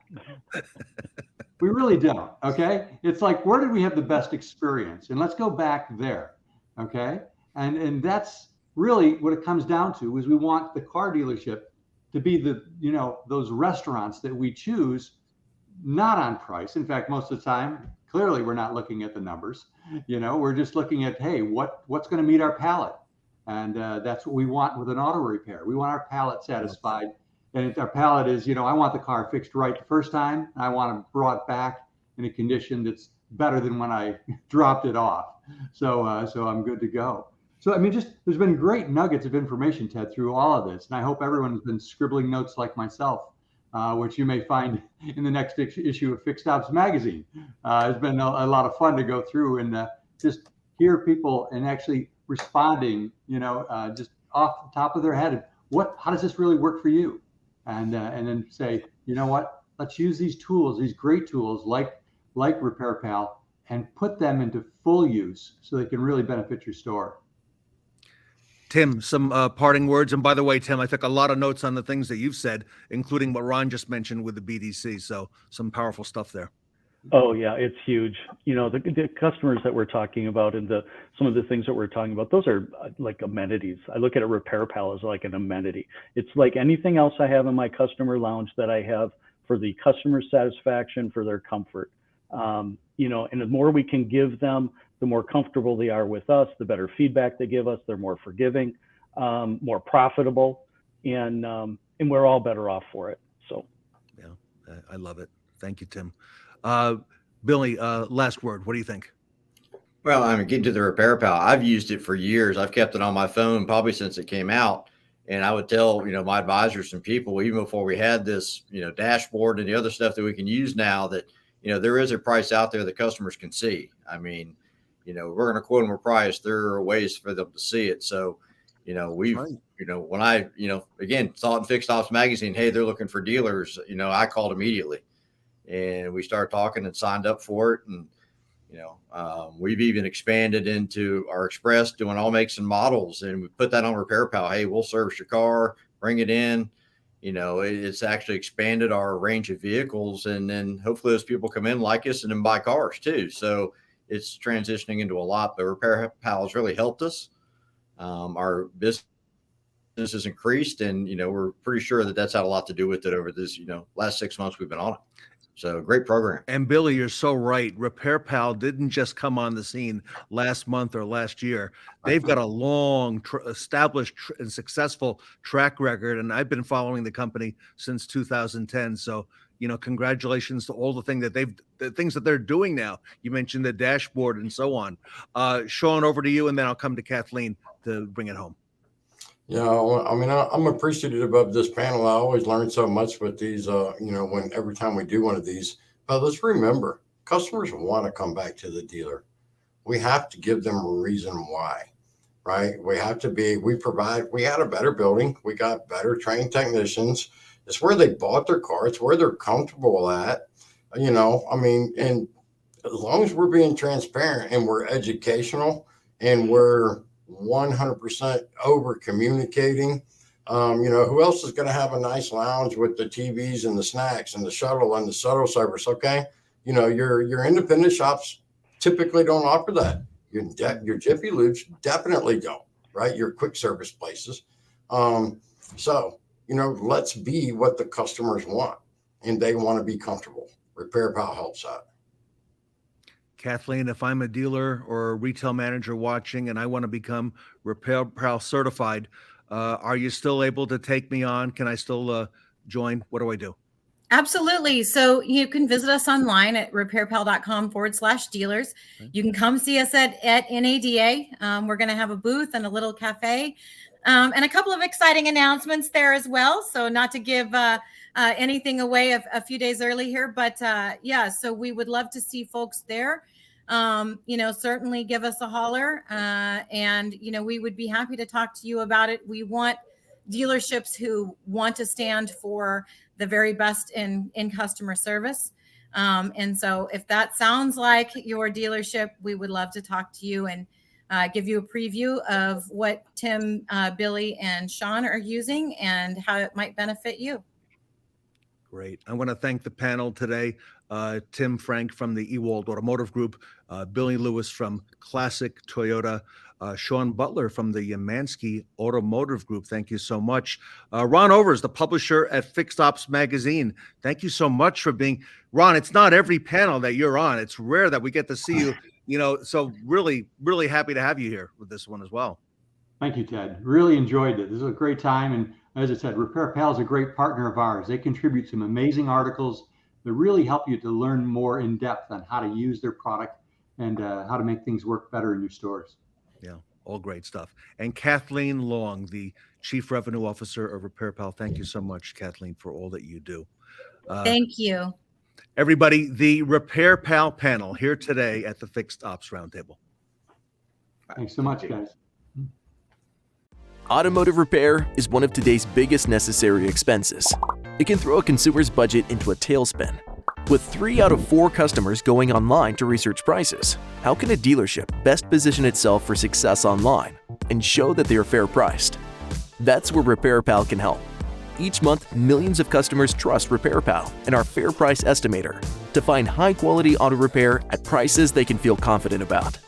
we really don't. Okay. It's like, where did we have the best experience? And let's go back there. Okay. And that's really what it comes down to, is we want the car dealership to be the, you know, those restaurants that we choose, not on price. In fact, most of the time, clearly we're not looking at the numbers. You know, we're just looking at, hey, what's going to meet our palate? And that's what we want with an auto repair. We want our palate satisfied. And if our palate is, you know, I want the car fixed right the first time. I want it brought back in a condition that's better than when I dropped it off. So I'm good to go. So, I mean, just there's been great nuggets of information, Ted, through all of this. And I hope everyone has been scribbling notes like myself, which you may find in the next issue of Fixed Ops magazine. It's been a lot of fun to go through and just hear people and actually responding, you know, just off the top of their head. How does this really work for you? And then say, you know what, let's use these tools, these great tools like RepairPal, and put them into full use so they can really benefit your store. Tim, some parting words. And by the way, Tim, I took a lot of notes on the things that you've said, including what Ron just mentioned with the BDC. So some powerful stuff there. Oh yeah, it's huge. You know, the customers that we're talking about and some of the things that we're talking about, those are like amenities. I look at a RepairPal as like an amenity. It's like anything else I have in my customer lounge that I have for the customer satisfaction, for their comfort. You know, and the more we can give them, the more comfortable they are with us, the better feedback they give us. They're more forgiving, more profitable, and we're all better off for it. So, yeah, I love it. Thank you, Tim. Billy, last word. What do you think? Well, I mean, getting to the RepairPal, I've used it for years. I've kept it on my phone probably since it came out. And I would tell, you know, my advisors and people, even before we had this, you know, dashboard and the other stuff that we can use now, that, you know, there is a price out there that customers can see. I mean, you know, we're going to quote them a price. There are ways for them to see it. So, you know, you know, when I, you know, again, saw it in Fixed Ops magazine, hey, they're looking for dealers, you know, I called immediately. And we started talking and signed up for it. And, you know, we've even expanded into our Express, doing all makes and models. And we put that on RepairPal. Hey, we'll service your car, bring it in. You know, it's actually expanded our range of vehicles. And then hopefully those people come in, like us, and then buy cars too. So it's transitioning into a lot. But RepairPal has really helped us. Our business has increased, and we're pretty sure that that's had a lot to do with it over this last 6 months we've been on it. So great program. And Billy, you're so right. RepairPal didn't just come on the scene last month or last year. They've got a long, established and successful track record, and I've been following the company since 2010. So, congratulations to all the things that they're doing now. You mentioned the dashboard and so on. Shawn, over to you, and then I'll come to Kathleen to bring it home. Yeah, I mean, I'm appreciative of this panel. I always learn so much with these, every time we do one of these. But let's remember, customers want to come back to the dealer. We have to give them a reason why, right? We had a better building. We got better trained technicians. It's where they bought their car. It's where they're comfortable at, and as long as we're being transparent and we're educational and we're 100% over communicating. Who else is going to have a nice lounge with the TVs and the snacks and the shuttle service? Okay. Your independent shops typically don't offer that. Your Jiffy Lubes definitely don't, right? Your quick service places. Let's be what the customers want, and they want to be comfortable. RepairPal helps out. Kathleen, if I'm a dealer or a retail manager watching and I want to become RepairPal certified, are you still able to take me on? Can I still join? What do I do? Absolutely. So you can visit us online at repairpal.com/dealers. You can come see us at NADA. We're going to have a booth and a little cafe and a couple of exciting announcements there as well. So not to give anything away a few days early here, but so we would love to see folks there. Certainly give us a holler and we would be happy to talk to you about it. We want dealerships who want to stand for the very best in customer service. And so if that sounds like your dealership, we would love to talk to you and give you a preview of what Tim, Billy, and Shawn are using and how it might benefit you. Great. I want to thank the panel today. Tim Frank from the Ewald Automotive Group, Billy Lewis from Classic Toyota, Shawn Butler from the Yamansky Automotive Group. Thank you so much. Ron Overs, the publisher at Fixed Ops Magazine. Thank you so much for being, Ron, it's not every panel that you're on. It's rare that we get to see you, so really, really happy to have you here with this one as well. Thank you, Ted. Really enjoyed it. This was a great time. And as I said, RepairPal is a great partner of ours. They contribute some amazing articles that really help you to learn more in depth on how to use their product and how to make things work better in your stores. Yeah, all great stuff. And Kathleen Long, the Chief Revenue Officer of RepairPal. Thank you so much, Kathleen, for all that you do. Thank you. Everybody, the RepairPal panel here today at the Fixed Ops Roundtable. Thanks so much, guys. Automotive repair is one of today's biggest necessary expenses. It can throw a consumer's budget into a tailspin. With 3 out of 4 customers going online to research prices, how can a dealership best position itself for success online and show that they are fair priced? That's where RepairPal can help. Each month, millions of customers trust RepairPal and our Fair Price Estimator to find high-quality auto repair at prices they can feel confident about.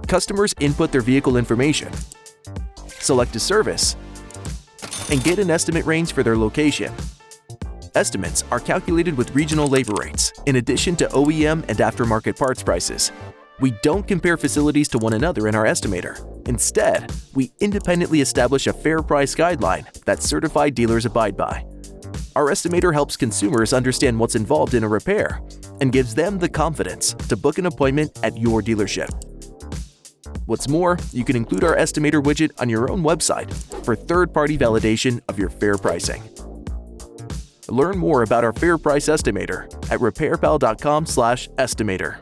Customers input their vehicle information, select a service, and get an estimate range for their location. Estimates are calculated with regional labor rates, in addition to OEM and aftermarket parts prices. We don't compare facilities to one another in our estimator. Instead, we independently establish a fair price guideline that certified dealers abide by. Our estimator helps consumers understand what's involved in a repair and gives them the confidence to book an appointment at your dealership. What's more, you can include our estimator widget on your own website for third-party validation of your fair pricing. Learn more about our Fair Price Estimator at repairpal.com/estimator.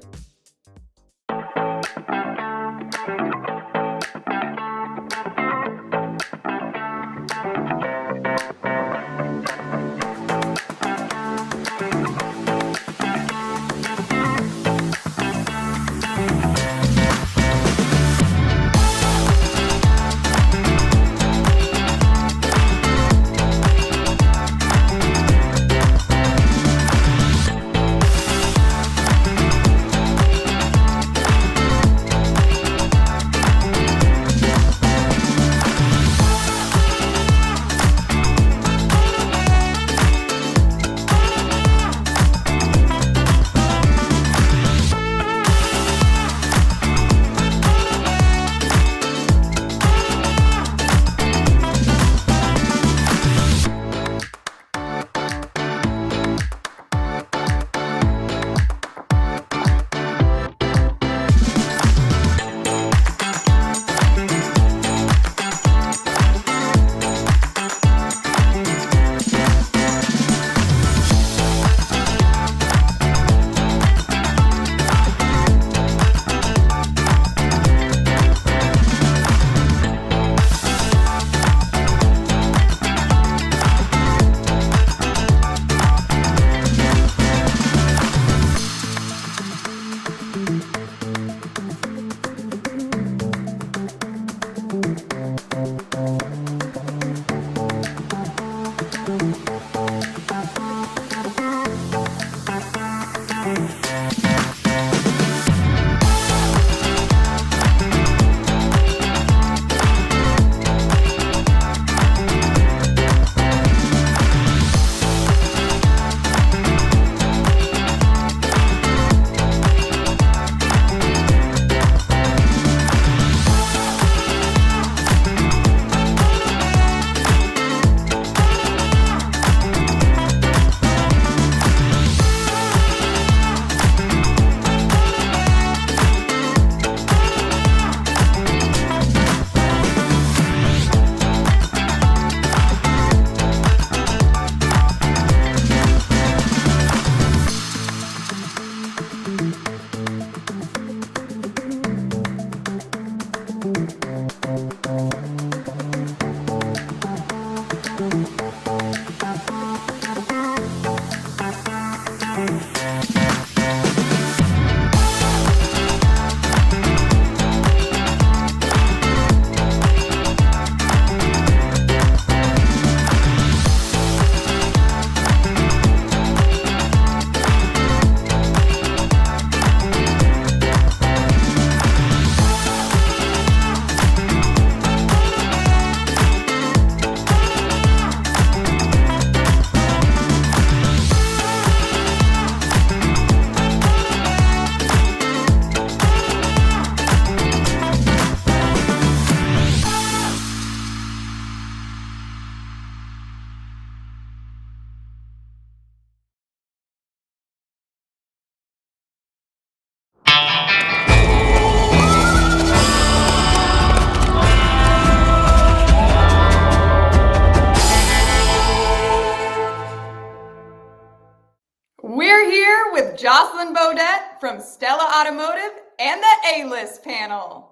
We're here with Josselyn Boudett from Stella Automotive and the A-List panel.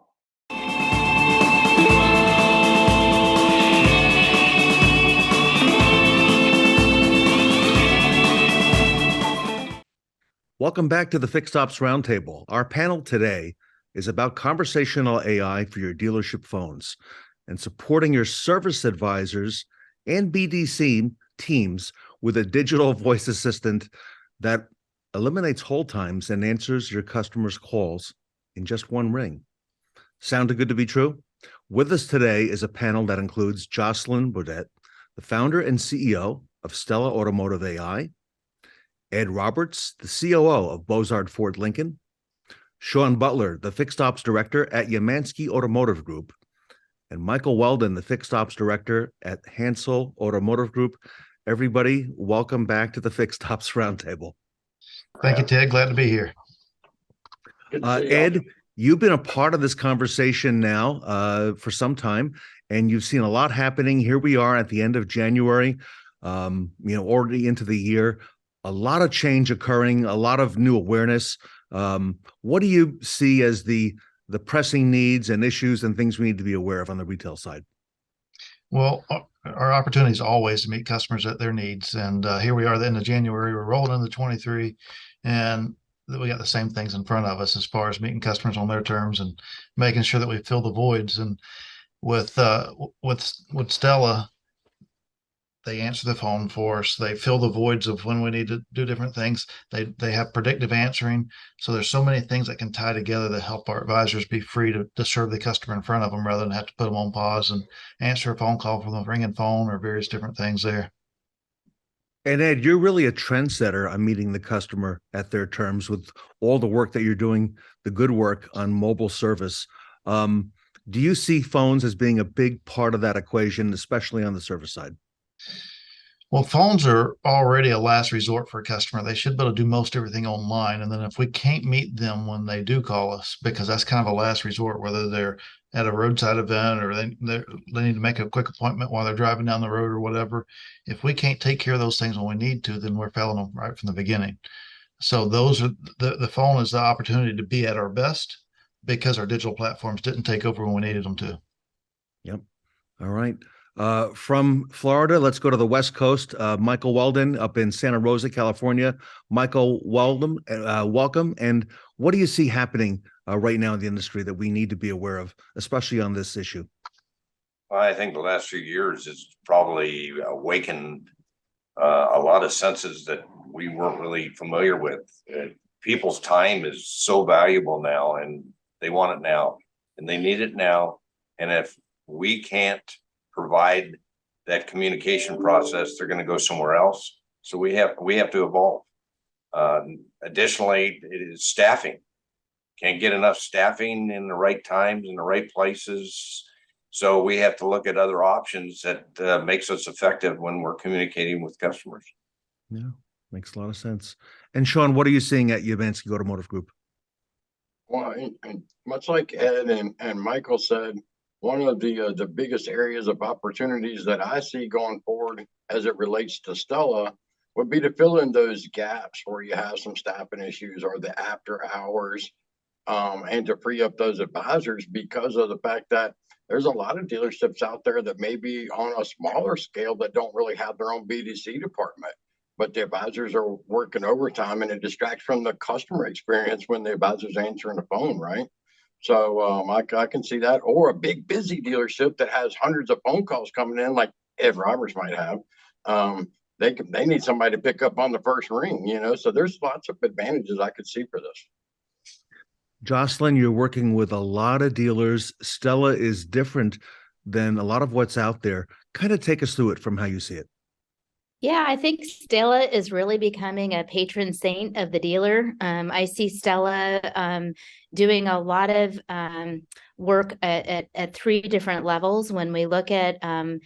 Welcome back to the Fixed Ops Roundtable. Our panel today is about conversational AI for your dealership phones and supporting your service advisors and BDC teams with a digital voice assistant that eliminates hold times and answers your customers' calls in just one ring. Sounded good to be true? With us today is a panel that includes Josselyn Boudett, the founder and CEO of Stella Automotive AI, Ed Roberts, the COO of Bozard Ford Lincoln, Shawn Butler, the Fixed Ops Director at Yamansky Automotive Group, and Michael Weldon, the Fixed Ops Director at Hansel Automotive Group. Everybody, welcome back to the Fixed Ops Roundtable. Thank you, Ted. Glad to be here. Ed, you've been a part of this conversation now for some time, and you've seen a lot happening. Here we are at the end of January, already into the year. A lot of change occurring, a lot of new awareness. What do you see as the pressing needs and issues and things we need to be aware of on the retail side? Well, our opportunity is always to meet customers at their needs. And here we are at the end of January. We're rolling into 23, and we got the same things in front of us as far as meeting customers on their terms and making sure that we fill the voids. And with Stella, they answer the phone for us. They fill the voids of when we need to do different things. They have predictive answering. So there's so many things that can tie together to help our advisors be free to serve the customer in front of them rather than have to put them on pause and answer a phone call from the ringing phone or various different things there. And Ed, you're really a trendsetter on meeting the customer at their terms with all the work that you're doing, the good work on mobile service. Do you see phones as being a big part of that equation, especially on the service side? Well, phones are already a last resort for a customer. They should be able to do most everything online. And then if we can't meet them when they do call us, because that's kind of a last resort, whether they're at a roadside event or they need to make a quick appointment while they're driving down the road or whatever. If we can't take care of those things when we need to, then we're failing them right from the beginning. So those are the phone is the opportunity to be at our best because our digital platforms didn't take over when we needed them to. Yep. All right. From Florida, let's go to the West Coast. Michael Weldon up in Santa Rosa, California. Michael Weldon, welcome. And what do you see happening right now in the industry that we need to be aware of, especially on this issue? I think the last few years has probably awakened a lot of senses that we weren't really familiar with. People's time is so valuable now, and they want it now, and they need it now. And if we can't provide that communication process, they're going to go somewhere else. So we have to evolve. Additionally, it is staffing. Can't get enough staffing in the right times, in the right places. So we have to look at other options that makes us effective when we're communicating with customers. Yeah, makes a lot of sense. And Shawn, what are you seeing at Yabansky Automotive Group? Well, and much like Ed and Michael said, one of the biggest areas of opportunities that I see going forward as it relates to Stella would be to fill in those gaps where you have some staffing issues or the after hours, and to free up those advisors, because of the fact that there's a lot of dealerships out there that may be on a smaller scale that don't really have their own BDC department, but the advisors are working overtime, and it distracts from the customer experience when the advisors answering the phone, right? So I can see that, or a big busy dealership that has hundreds of phone calls coming in, like Ed Roberts might have. They need somebody to pick up on the first ring, so there's lots of advantages I could see for this. Josselyn, you're working with a lot of dealers. Stella is different than a lot of what's out there. Kind of take us through it from how you see it. Yeah, I think Stella is really becoming a patron saint of the dealer. I see Stella doing a lot of work at three different levels. When we look at the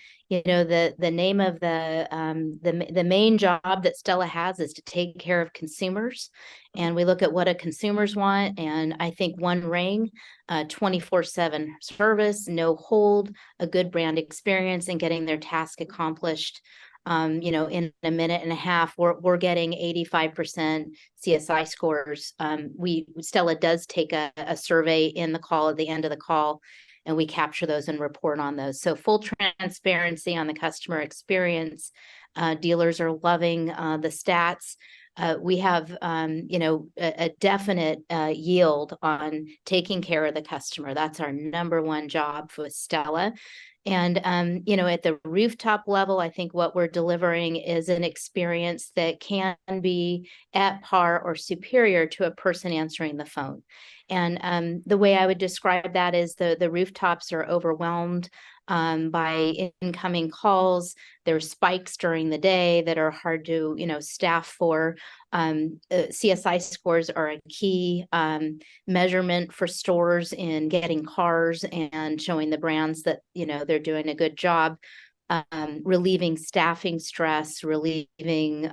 name of the main job that Stella has is to take care of consumers, and we look at what a consumers want. And I think one ring, 24/7 service, no hold, a good brand experience, and getting their task accomplished. In a minute and a half, we're getting 85% CSI scores. Stella does take a survey in the call at the end of the call, and we capture those and report on those. So full transparency on the customer experience. Dealers are loving the stats. We have, a definite yield on taking care of the customer. That's our number one job for Stella. And, at the rooftop level, I think what we're delivering is an experience that can be at par or superior to a person answering the phone. And the way I would describe that is the rooftops are overwhelmed by incoming calls. There's spikes during the day that are hard to, staff for. CSI scores are a key measurement for stores in getting cars and showing the brands that, they're doing a good job, relieving staffing stress, relieving,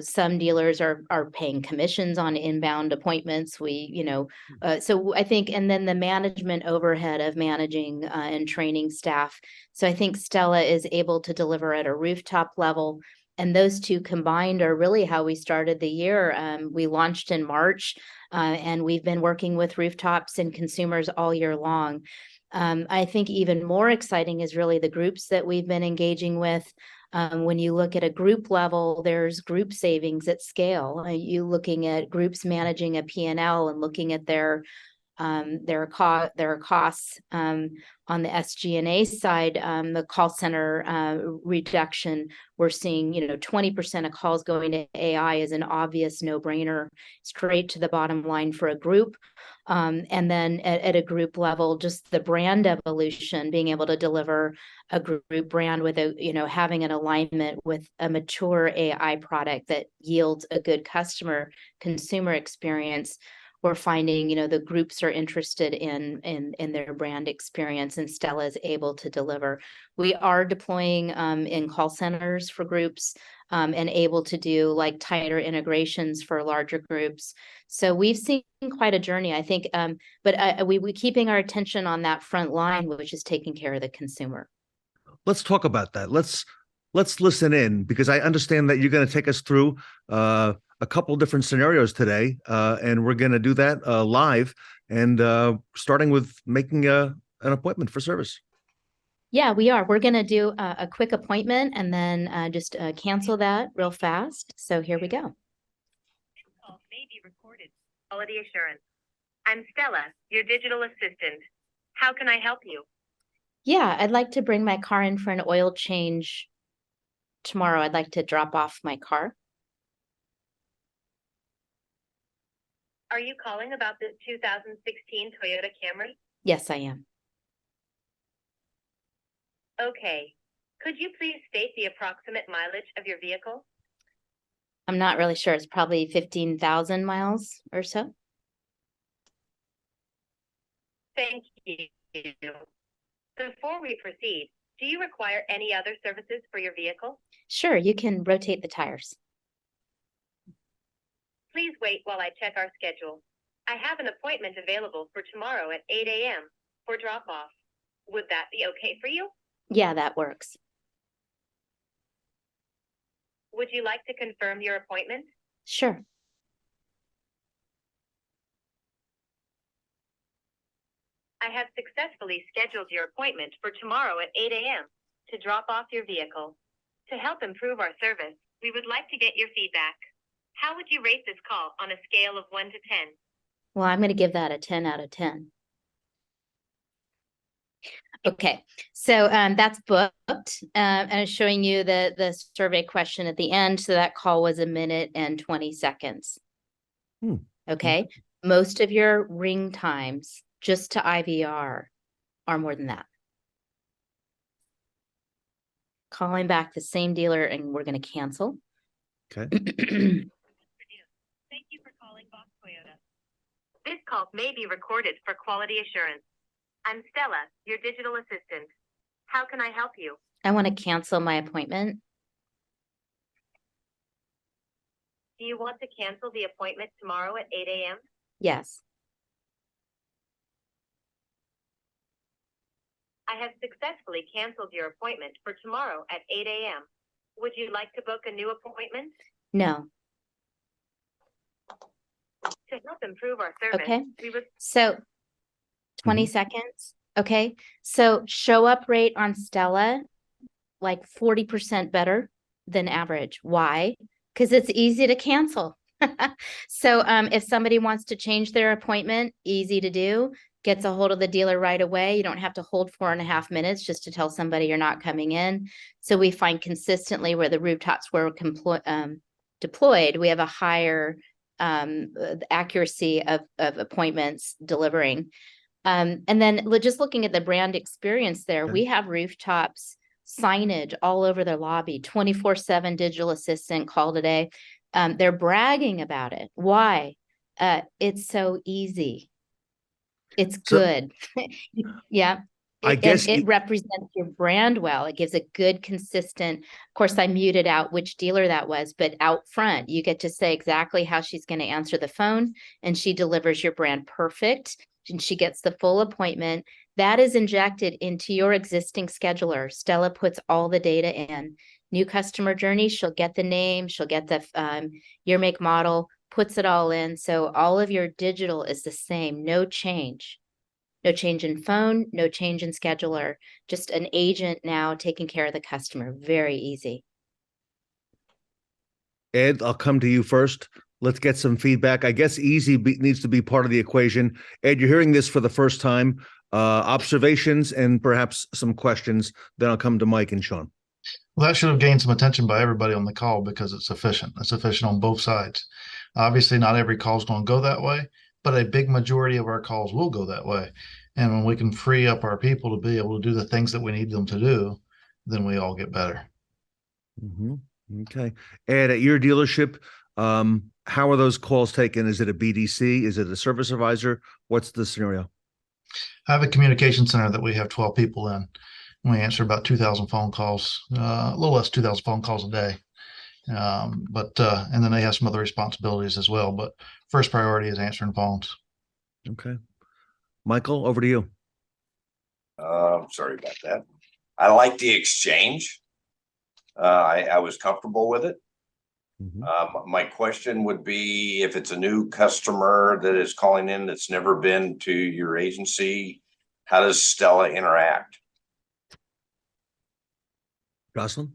some dealers are paying commissions on inbound appointments. So I think, and then the management overhead of managing and training staff. So I think Stella is able to deliver at a rooftop level. And those two combined are really how we started the year. We launched in March, and we've been working with rooftops and consumers all year long. I think even more exciting is really the groups that we've been engaging with. When you look at a group level, there's group savings at scale. You looking at groups managing a P&L and looking at their costs on the SG&A side, the call center reduction. We're seeing 20% of calls going to AI is an obvious no-brainer, straight to the bottom line for a group. And then at a group level, just the brand evolution, being able to deliver a group brand with having an alignment with a mature AI product that yields a good consumer experience. We're finding, the groups are interested in their brand experience, and Stella is able to deliver. We are deploying in call centers for groups and able to do like tighter integrations for larger groups. So we've seen quite a journey, I think, but we keeping our attention on that front line, which is taking care of the consumer. Let's talk about that. Let's listen in, because I understand that you're going to take us through a couple different scenarios today, and we're going to do that live, and starting with making an appointment for service. Yeah, we are. We're going to do a quick appointment and then just cancel that real fast. So here we go. This call may be recorded. Quality assurance. I'm Stella, your digital assistant. How can I help you? Yeah, I'd like to bring my car in for an oil change tomorrow, I'd like to drop off my car. Are you calling about this 2016 Toyota Camry? Yes, I am. Okay. Could you please state the approximate mileage of your vehicle? I'm not really sure. It's probably 15,000 miles or so. Thank you. Before we proceed, do you require any other services for your vehicle? Sure, you can rotate the tires. Please wait while I check our schedule. I have an appointment available for tomorrow at 8 a.m. for drop-off. Would that be okay for you? Yeah, that works. Would you like to confirm your appointment? Sure. I have successfully scheduled your appointment for tomorrow at 8 a.m. to drop off your vehicle. To help improve our service, we would like to get your feedback. How would you rate this call on a scale of 1 to 10? Well, I'm going to give that a 10 out of 10. Okay, so that's booked. And I'm showing you the survey question at the end. So that call was 1 minute and 20 seconds. Okay, most of your ring times just to IVR are more than that. Calling back the same dealer and we're going to cancel. Okay. Thank you for calling Box Toyota. This call may be recorded for quality assurance. I'm Stella, your digital assistant. How can I help you? I want to cancel my appointment. Do you want to cancel the appointment tomorrow at 8 a.m.? Yes. I have successfully canceled your appointment for tomorrow at 8 a.m. Would you like to book a new appointment? No. To help improve our service, Okay. we would... So 20 seconds. Okay. So show up rate on Stella, like 40% better than average. Why? Because it's easy to cancel. So if somebody wants to change their appointment, easy to do, gets a hold of the dealer right away. You don't have to hold 4.5 minutes just to tell somebody you're not coming in. So we find consistently where the rooftops were deployed, we have a higher accuracy of appointments delivering. And then just looking at the brand experience there, we have rooftops signage all over their lobby, 24/7 digital assistant call today. They're bragging about it. Why? It's so easy. It's good. Yeah. I guess it represents your brand well. It gives a good, consistent, of course, I muted out which dealer that was, but out front, you get to say exactly how she's going to answer the phone and she delivers your brand perfect and she gets the full appointment. That is injected into your existing scheduler. Stella puts all the data in. New customer journey, she'll get the name, she'll get the year, make, model, puts it all in. So all of your digital is the same, no change. No change in phone, no change in scheduler, just an agent now taking care of the customer. Very easy. Ed, I'll come to you first. Let's get some feedback. I guess easy needs to be part of the equation. Ed, you're hearing this for the first time. Observations and perhaps some questions. Then I'll come to Mike and Shawn. Well, that should have gained some attention by everybody on the call because it's efficient. It's efficient on both sides. Obviously, not every call is going to go that way, but a big majority of our calls will go that way. And when we can free up our people to be able to do the things that we need them to do, then we all get better. Okay. Ed, at your dealership, how are those calls taken? Is it a BDC? Is it a service advisor? What's the scenario? I have a communication center that we have 12 people in. We answer about 2,000 phone calls, a little less 2,000 phone calls a day. And then they have some other responsibilities as well. But first priority is answering phones. Okay. Michael, over to you. Sorry about that. I like the exchange. I was comfortable with it. My question would be if it's a new customer that is calling in that's never been to your agency, how does Stella interact? Josselyn?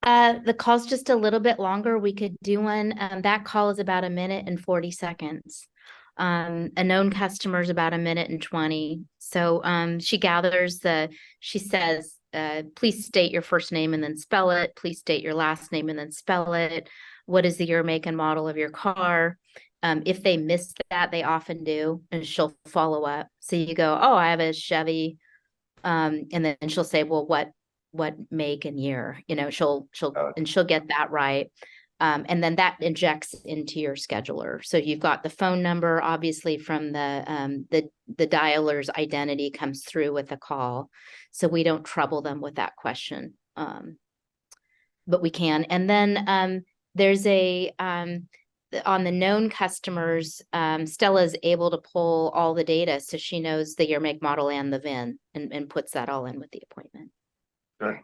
The call's just a little bit longer. We could do one. That call is about 1 minute and 40 seconds. A known customer is about 1 minute and 20. So she gathers she says, please state your first name and then spell it. Please state your last name and then spell it. What is the year, make, and model of your car? If they miss that, they often do, and she'll follow up. So you go, oh, I have a Chevy, and then she'll say, well, what make and year? You know, she'll get that right. And then that injects into your scheduler. So you've got the phone number, obviously from the dialer's identity comes through with the call. So we don't trouble them with that question. But we can. And then there's on the known customers, Stella is able to pull all the data. So she knows the year, make, model, and the VIN and puts that all in with the appointment. Good.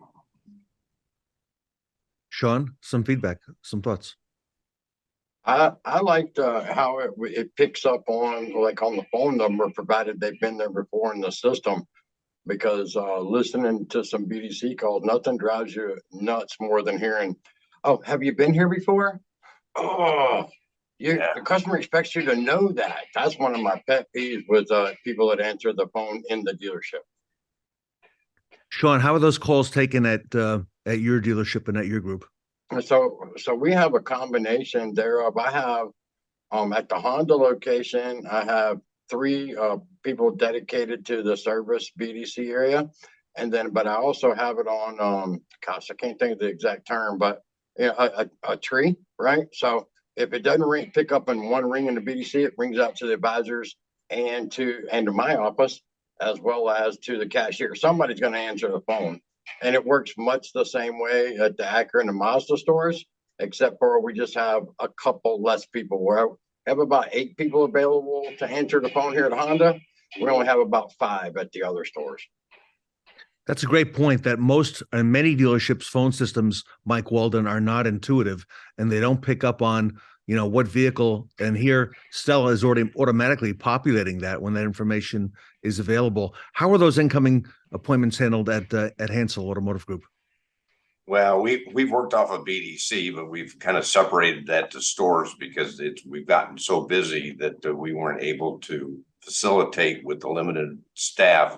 Shawn, some feedback, some thoughts. I liked how it picks up on the phone number, provided they've been there before in the system. Because listening to some BDC calls, nothing drives you nuts more than hearing, "Oh, have you been here before?" Oh, the customer expects you to know that. That's one of my pet peeves with people that answer the phone in the dealership. Shawn, how are those calls taken at your dealership and at your group? So we have a combination thereof. I have at the Honda location, I have 3 people dedicated to the service BDC area, but I also have it on I can't think of the exact term, but a tree, right? So if it doesn't pick up in one ring in the BDC, it rings out to the advisors and to my office, as well as to the cashier. Somebody's going to answer the phone. And it works much the same way at the Acura and the Mazda stores, except for we just have a couple less people. We have about 8 people available to answer the phone here at Honda. We only have about 5 at the other stores. That's a great point, that most and many dealerships' phone systems, Mike Weldon, are not intuitive, and they don't pick up on, what vehicle. And here, Stella is already automatically populating that when that information is available. How are those incoming appointments handled at Hansel Automotive Group? Well, we've worked off of BDC, but we've kind of separated that to stores because we've gotten so busy that we weren't able to facilitate with the limited staff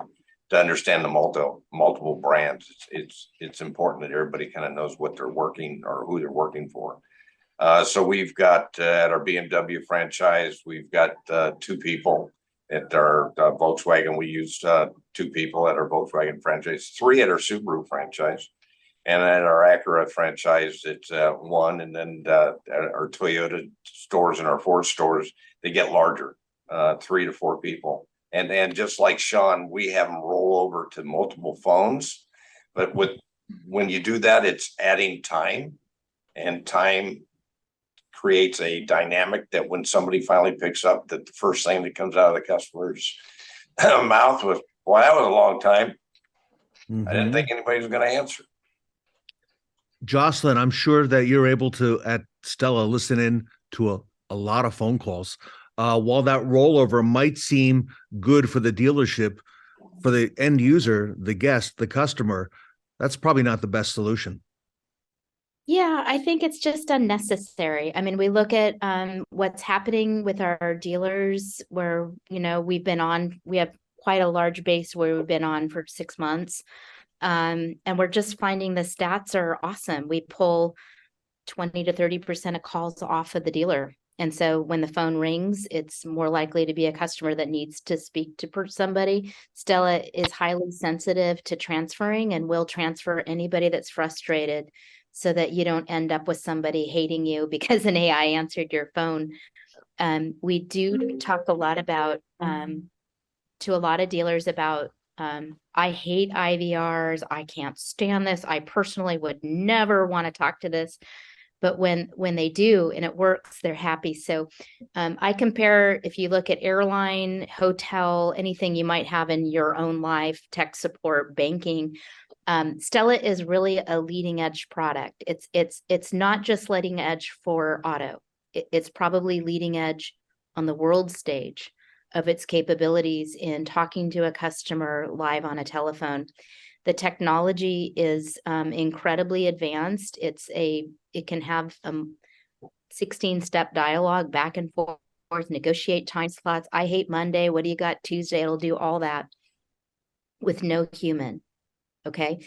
to understand the multiple brands. It's important that everybody kind of knows what they're working or who they're working for. So we've got at our BMW franchise, we've got 2 people. At our Volkswagen, we use 2 people at our Volkswagen franchise, 3 at our Subaru franchise. And at our Acura franchise, it's 1. And then at our Toyota stores and our Ford stores, they get larger, 3 to 4 people. And just like Shawn, we have them roll over to multiple phones. But when you do that, it's adding time, and time creates a dynamic that when somebody finally picks up, that the first thing that comes out of the customer's mouth was, "Well, that was a long time. I didn't think anybody was going to answer." Josselyn, I'm sure that you're able to, at Stella, listen in to a lot of phone calls. While that rollover might seem good for the dealership, for the end user, the guest, the customer, that's probably not the best solution. Yeah, I think it's just unnecessary. I mean, we look at what's happening with our dealers where, we have quite a large base where we've been on for 6 months. And we're just finding the stats are awesome. We pull 20 to 30% of calls off of the dealer. And so when the phone rings, it's more likely to be a customer that needs to speak to somebody. Stella is highly sensitive to transferring and will transfer anybody that's frustrated, so that you don't end up with somebody hating you because an AI answered your phone. We do talk a lot about, to a lot of dealers about, I hate IVRs. I can't stand this. I personally would never want to talk to this. But when they do and it works, they're happy. So I compare, if you look at airline, hotel, anything you might have in your own life, tech support, banking, Stella is really a leading edge product. It's not just leading edge for auto. It's probably leading edge on the world stage of its capabilities in talking to a customer live on a telephone. The technology is incredibly advanced. It can have 16-step dialogue back and forth, negotiate time slots. I hate Monday. What do you got Tuesday? It'll do all that with no human. Okay,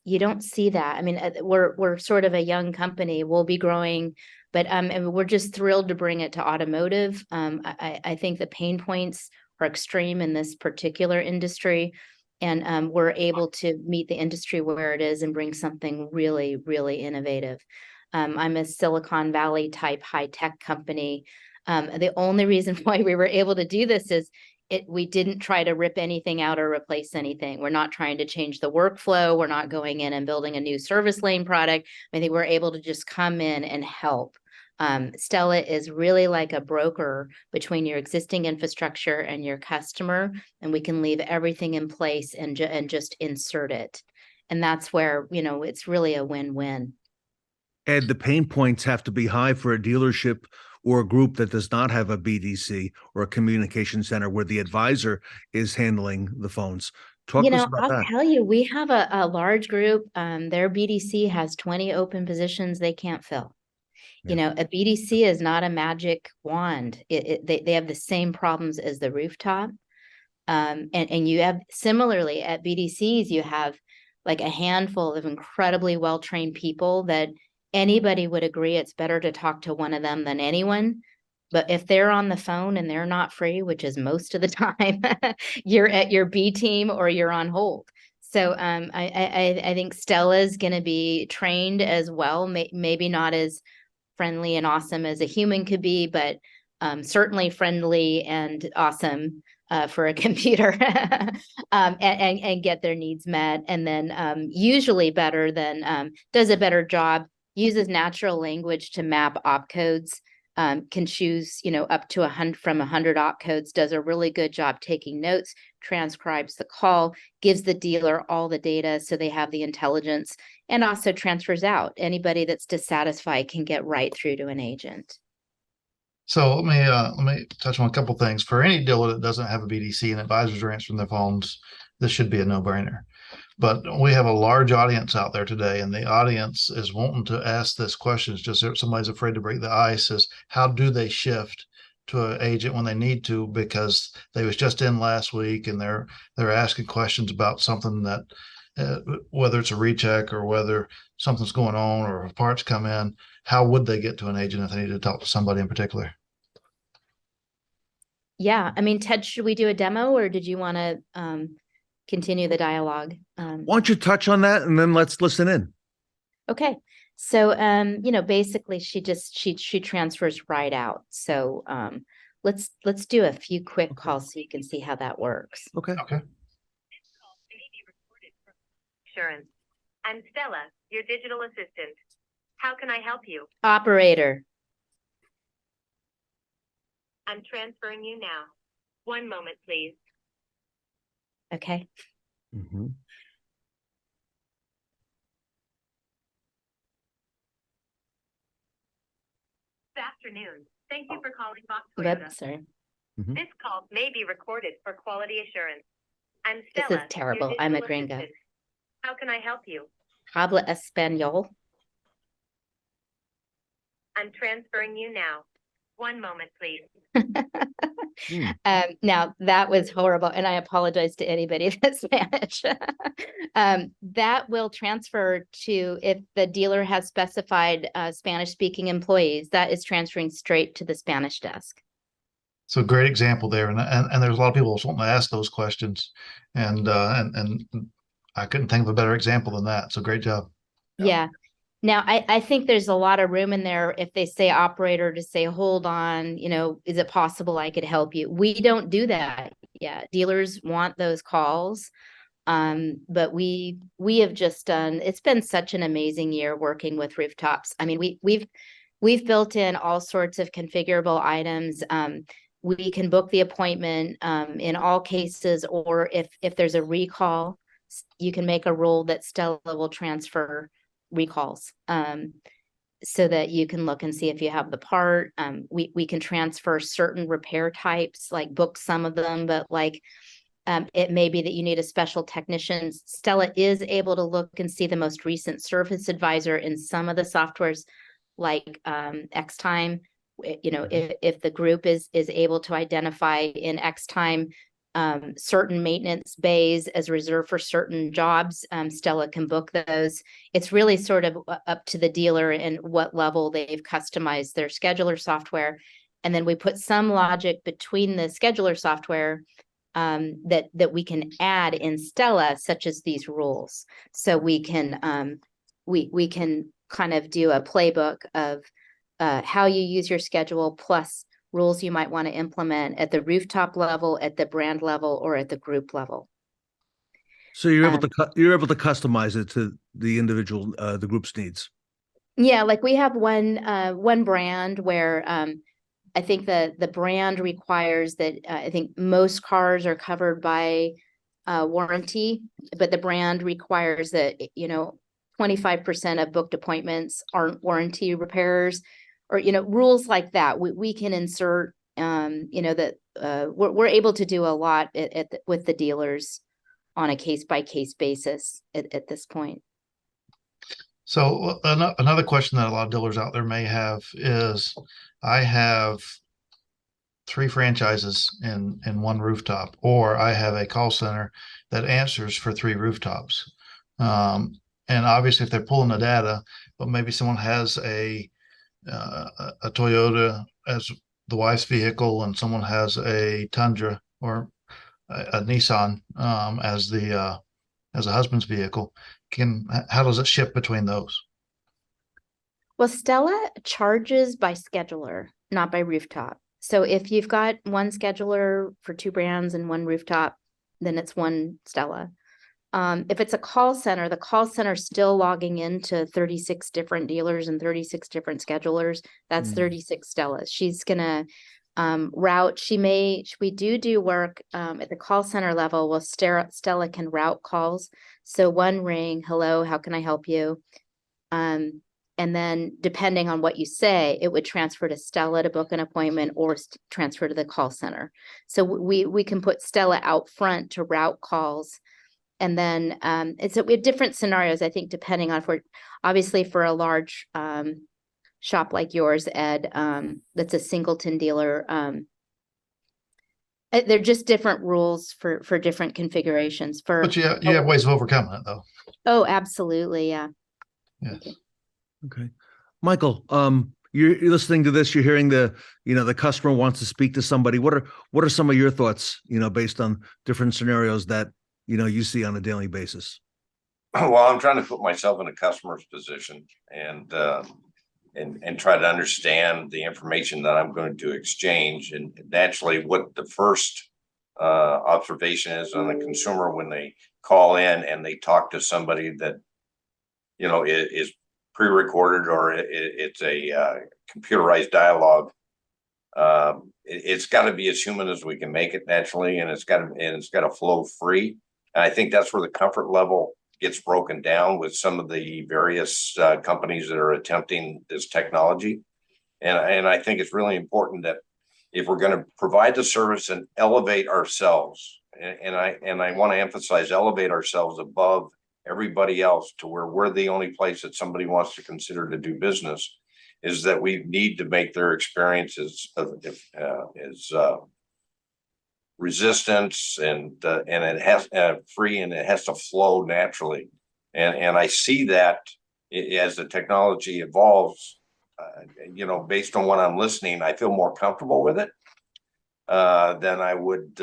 you don't see that. I mean, we're sort of a young company. We'll be growing, but and we're just thrilled to bring it to automotive. I think the pain points are extreme in this particular industry, and we're able to meet the industry where it is and bring something really, really innovative. I'm a Silicon Valley type high tech company. The only reason why we were able to do this is we didn't try to rip anything out or replace anything. We're not trying to change the workflow. We're not going in and building a new service lane product. I think we're able to just come in and help. Stella is really like a broker between your existing infrastructure and your customer, and we can leave everything in place and just insert it. And that's where, it's really a win-win. And the pain points have to be high for a dealership or a group that does not have a BDC or a communication center where the advisor is handling the phones. Talk to us about that. I'll tell you, we have a large group. Their BDC has 20 open positions they can't fill. Yeah. A BDC is not a magic wand. They have the same problems as the rooftop. And you have, similarly at BDCs, you have like a handful of incredibly well-trained people that anybody would agree it's better to talk to one of them than anyone. But if they're on the phone and they're not free, which is most of the time, you're at your B team or you're on hold. So I think Stella's going to be trained as well, maybe not as friendly and awesome as a human could be, but certainly friendly and awesome for a computer and get their needs met. And then usually better than, does a better job, uses natural language to map opcodes, can choose, up to 100 from 100 opcodes, does a really good job taking notes, transcribes the call, gives the dealer all the data so they have the intelligence, and also transfers out. Anybody that's dissatisfied can get right through to an agent. So let me touch on a couple things. For any dealer that doesn't have a BDC and advisors are answering their phones, this should be a no-brainer. But we have a large audience out there today, and the audience is wanting to ask this question. It's just somebody's afraid to break the ice. Is how do they shift to an agent when they need to, because they was just in last week and they're asking questions about something that whether it's a recheck or whether something's going on or if parts come in, how would they get to an agent if they need to talk to somebody in particular? Yeah, I mean, Ted, should we do a demo or did you want to continue the dialogue? Why don't you touch on that and then let's listen in. Okay. So, basically she transfers right out. So, let's do a few quick calls so you can see how that works. Okay. Insurance. I'm Stella, your digital assistant. How can I help you? Operator. I'm transferring you now. One moment, please. Okay. Mm-hmm. Good afternoon. Thank you for calling Fox Toyota. Sorry. Mm-hmm. This call may be recorded for quality assurance. I'm This Stella. is terrible. I'm a gringo. Assistant. How can I help you? Habla español. I'm transferring you now. One moment, please. Now that was horrible, and I apologize to anybody that's Spanish. That will transfer to, if the dealer has specified Spanish-speaking employees, that is transferring straight to the Spanish desk. So great example there, and there's a lot of people wanting to ask those questions, and I couldn't think of a better example than that. So great job. Yeah. Now, I think there's a lot of room in there if they say operator to say, hold on, is it possible I could help you? We don't do that yet. Dealers want those calls. But we have just done, it's been such an amazing year working with rooftops. I mean, we've built in all sorts of configurable items. We can book the appointment in all cases, or if there's a recall, you can make a rule that Stella will transfer recalls so that you can look and see if you have the part. We can transfer certain repair types, like book some of them, but it may be that you need a special technician. Stella is able to look and see the most recent service advisor in some of the softwares, like Xtime. If the group is able to identify in Xtime certain maintenance bays as reserved for certain jobs. Stella can book those. It's really sort of up to the dealer and what level they've customized their scheduler software. And then we put some logic between the scheduler software that we can add in Stella, such as these rules. So we can we can kind of do a playbook of how you use your schedule, plus rules you might want to implement at the rooftop level, at the brand level, or at the group level. So you're able to customize it to the individual the group's needs. Yeah, like we have one brand where I think the brand requires that I think most cars are covered by warranty, but the brand requires that 25% of booked appointments aren't warranty repairs, or rules like that. We can insert that we're able to do a lot with the dealers on a case-by-case basis at this point. So another question that a lot of dealers out there may have is, I have 3 franchises in one rooftop, or I have a call center that answers for 3 rooftops. And obviously if they're pulling the data, but maybe someone has a Toyota as the wife's vehicle, and someone has a Tundra or a Nissan as a husband's vehicle. How does it shift between those? Well, Stella charges by scheduler, not by rooftop. So if you've got one scheduler for 2 brands and one rooftop, then it's one Stella. If it's a call center, the call center is still logging into 36 different dealers and 36 different schedulers. That's 36 Stellas. She's gonna route. We do work at the call center level. Well, Stella can route calls. So one ring, hello, how can I help you? And then depending on what you say, it would transfer to Stella to book an appointment, or transfer to the call center. So we can put Stella out front to route calls. And then we have different scenarios, I think, depending on obviously for a large shop like yours, Ed, that's a singleton dealer. They're just different rules for different configurations. But you have ways of overcoming it, though. Oh, absolutely, yeah. Yes. Okay, Michael, you're listening to this. You're hearing the customer wants to speak to somebody. What are some of your thoughts? Based on different scenarios that you see on a daily basis. Well, I'm trying to put myself in a customer's position and try to understand the information that I'm going to exchange, and naturally what the first observation is on the consumer when they call in and they talk to somebody that is pre-recorded, or it's a computerized dialogue. It's got to be as human as we can make it naturally, and it's got to flow free. And I think that's where the comfort level gets broken down with some of the various companies that are attempting this technology. And I think it's really important that if we're going to provide the service and elevate ourselves, and I want to emphasize elevate ourselves above everybody else to where we're the only place that somebody wants to consider to do business, is that we need to make their experiences as resistance and it has free, and it has to flow naturally. And I see that as the technology evolves, based on what I'm listening, I feel more comfortable with it than I would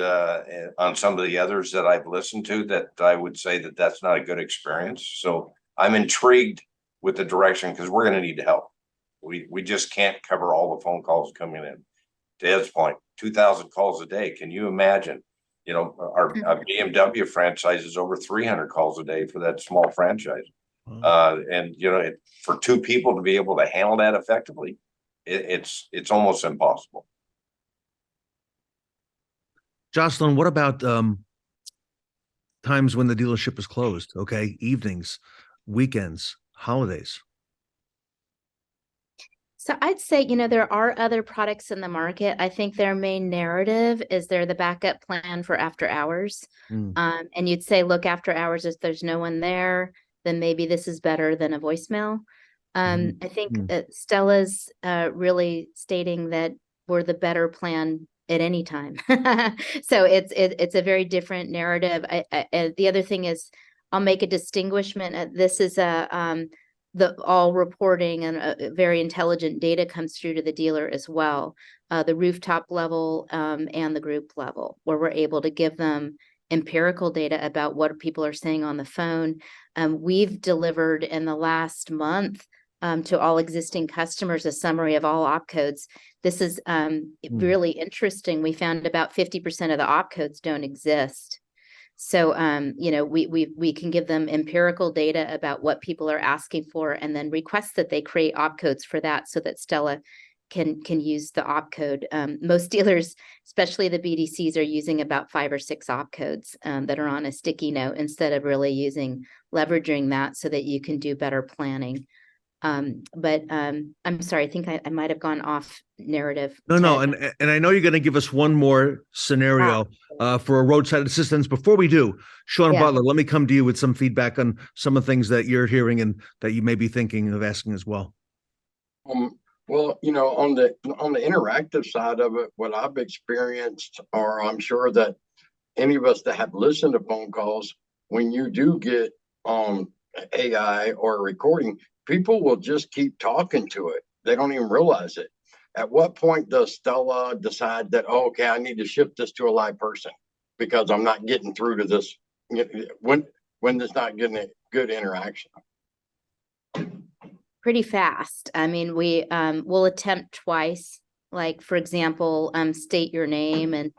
on some of the others that I've listened to, that I would say that that's not a good experience. So I'm intrigued with the direction, because we're going to need help. We just can't cover all the phone calls coming in. To Ed's point, 2,000 calls a day. Can you imagine? Our BMW franchise is over 300 calls a day for that small franchise. And for 2 people to be able to handle that effectively, it's almost impossible. Josselyn, what about times when the dealership is closed? Okay, evenings, weekends, holidays. So I'd say, there are other products in the market. I think their main narrative is they're the backup plan for after hours. And you'd say, look, after hours, if there's no one there, then maybe this is better than a voicemail. I think Stella's really stating that we're the better plan at any time. So it's a very different narrative. The other thing is, I'll make a distinguishment. This is the all reporting and very intelligent data comes through to the dealer as well. The rooftop level and the group level, where we're able to give them empirical data about what people are saying on the phone. We've delivered in the last month to all existing customers a summary of all opcodes. This is really interesting. We found about 50% of the opcodes don't exist. So, we can give them empirical data about what people are asking for, and then request that they create opcodes for that, so that Stella can use the opcode. Most dealers, especially the BDCs, are using about 5 or 6 opcodes that are on a sticky note, instead of really leveraging that so that you can do better planning. But I'm sorry, I think I might have gone off narrative. No, and I know you're going to give us one more scenario for a roadside assistance. Before we do, Shawn Butler, let me come to you with some feedback on some of the things that you're hearing and that you may be thinking of asking as well. Well, on the interactive side of it, what I've experienced, or I'm sure that any of us that have listened to phone calls, when you do get AI or a recording, people will just keep talking to it. They don't even realize it. At what point does Stella decide that, oh, okay, I need to shift this to a live person because I'm not getting through to this, when it's not getting a good interaction? Pretty fast. I mean, we'll attempt twice. Like, for example, state your name. And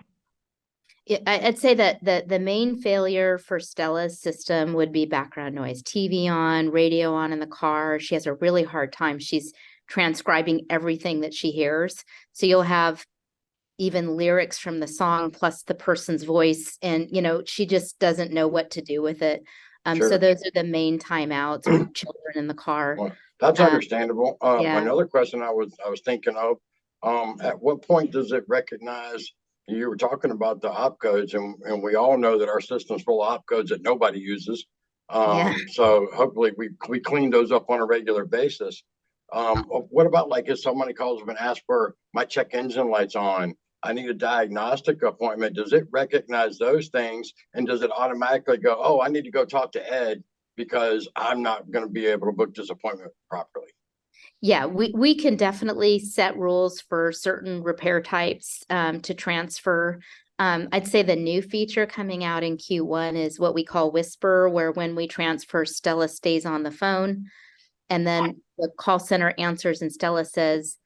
I'd say that the main failure for Stella's system would be background noise. TV on, radio on in the car. She has a really hard time. She's transcribing everything that she hears. So you'll have even lyrics from the song plus the person's voice. And, she just doesn't know what to do with it. Sure. So those are the main timeouts with children in the car. Well, that's understandable. Yeah. Another question I was thinking of, at what point does it recognize? You were talking about the opcodes, and we all know that our system's full of opcodes that nobody uses. So hopefully we clean those up on a regular basis. What about, like, if somebody calls up and asks for my check engine light's on, I need a diagnostic appointment, does it recognize those things? And does it automatically go, oh, I need to go talk to Ed because I'm not going to be able to book this appointment properly? Yeah, we can definitely set rules for certain repair types to transfer. I'd say the new feature coming out in Q1 is what we call Whisper, where when we transfer, Stella stays on the phone, and then the call center answers and Stella says,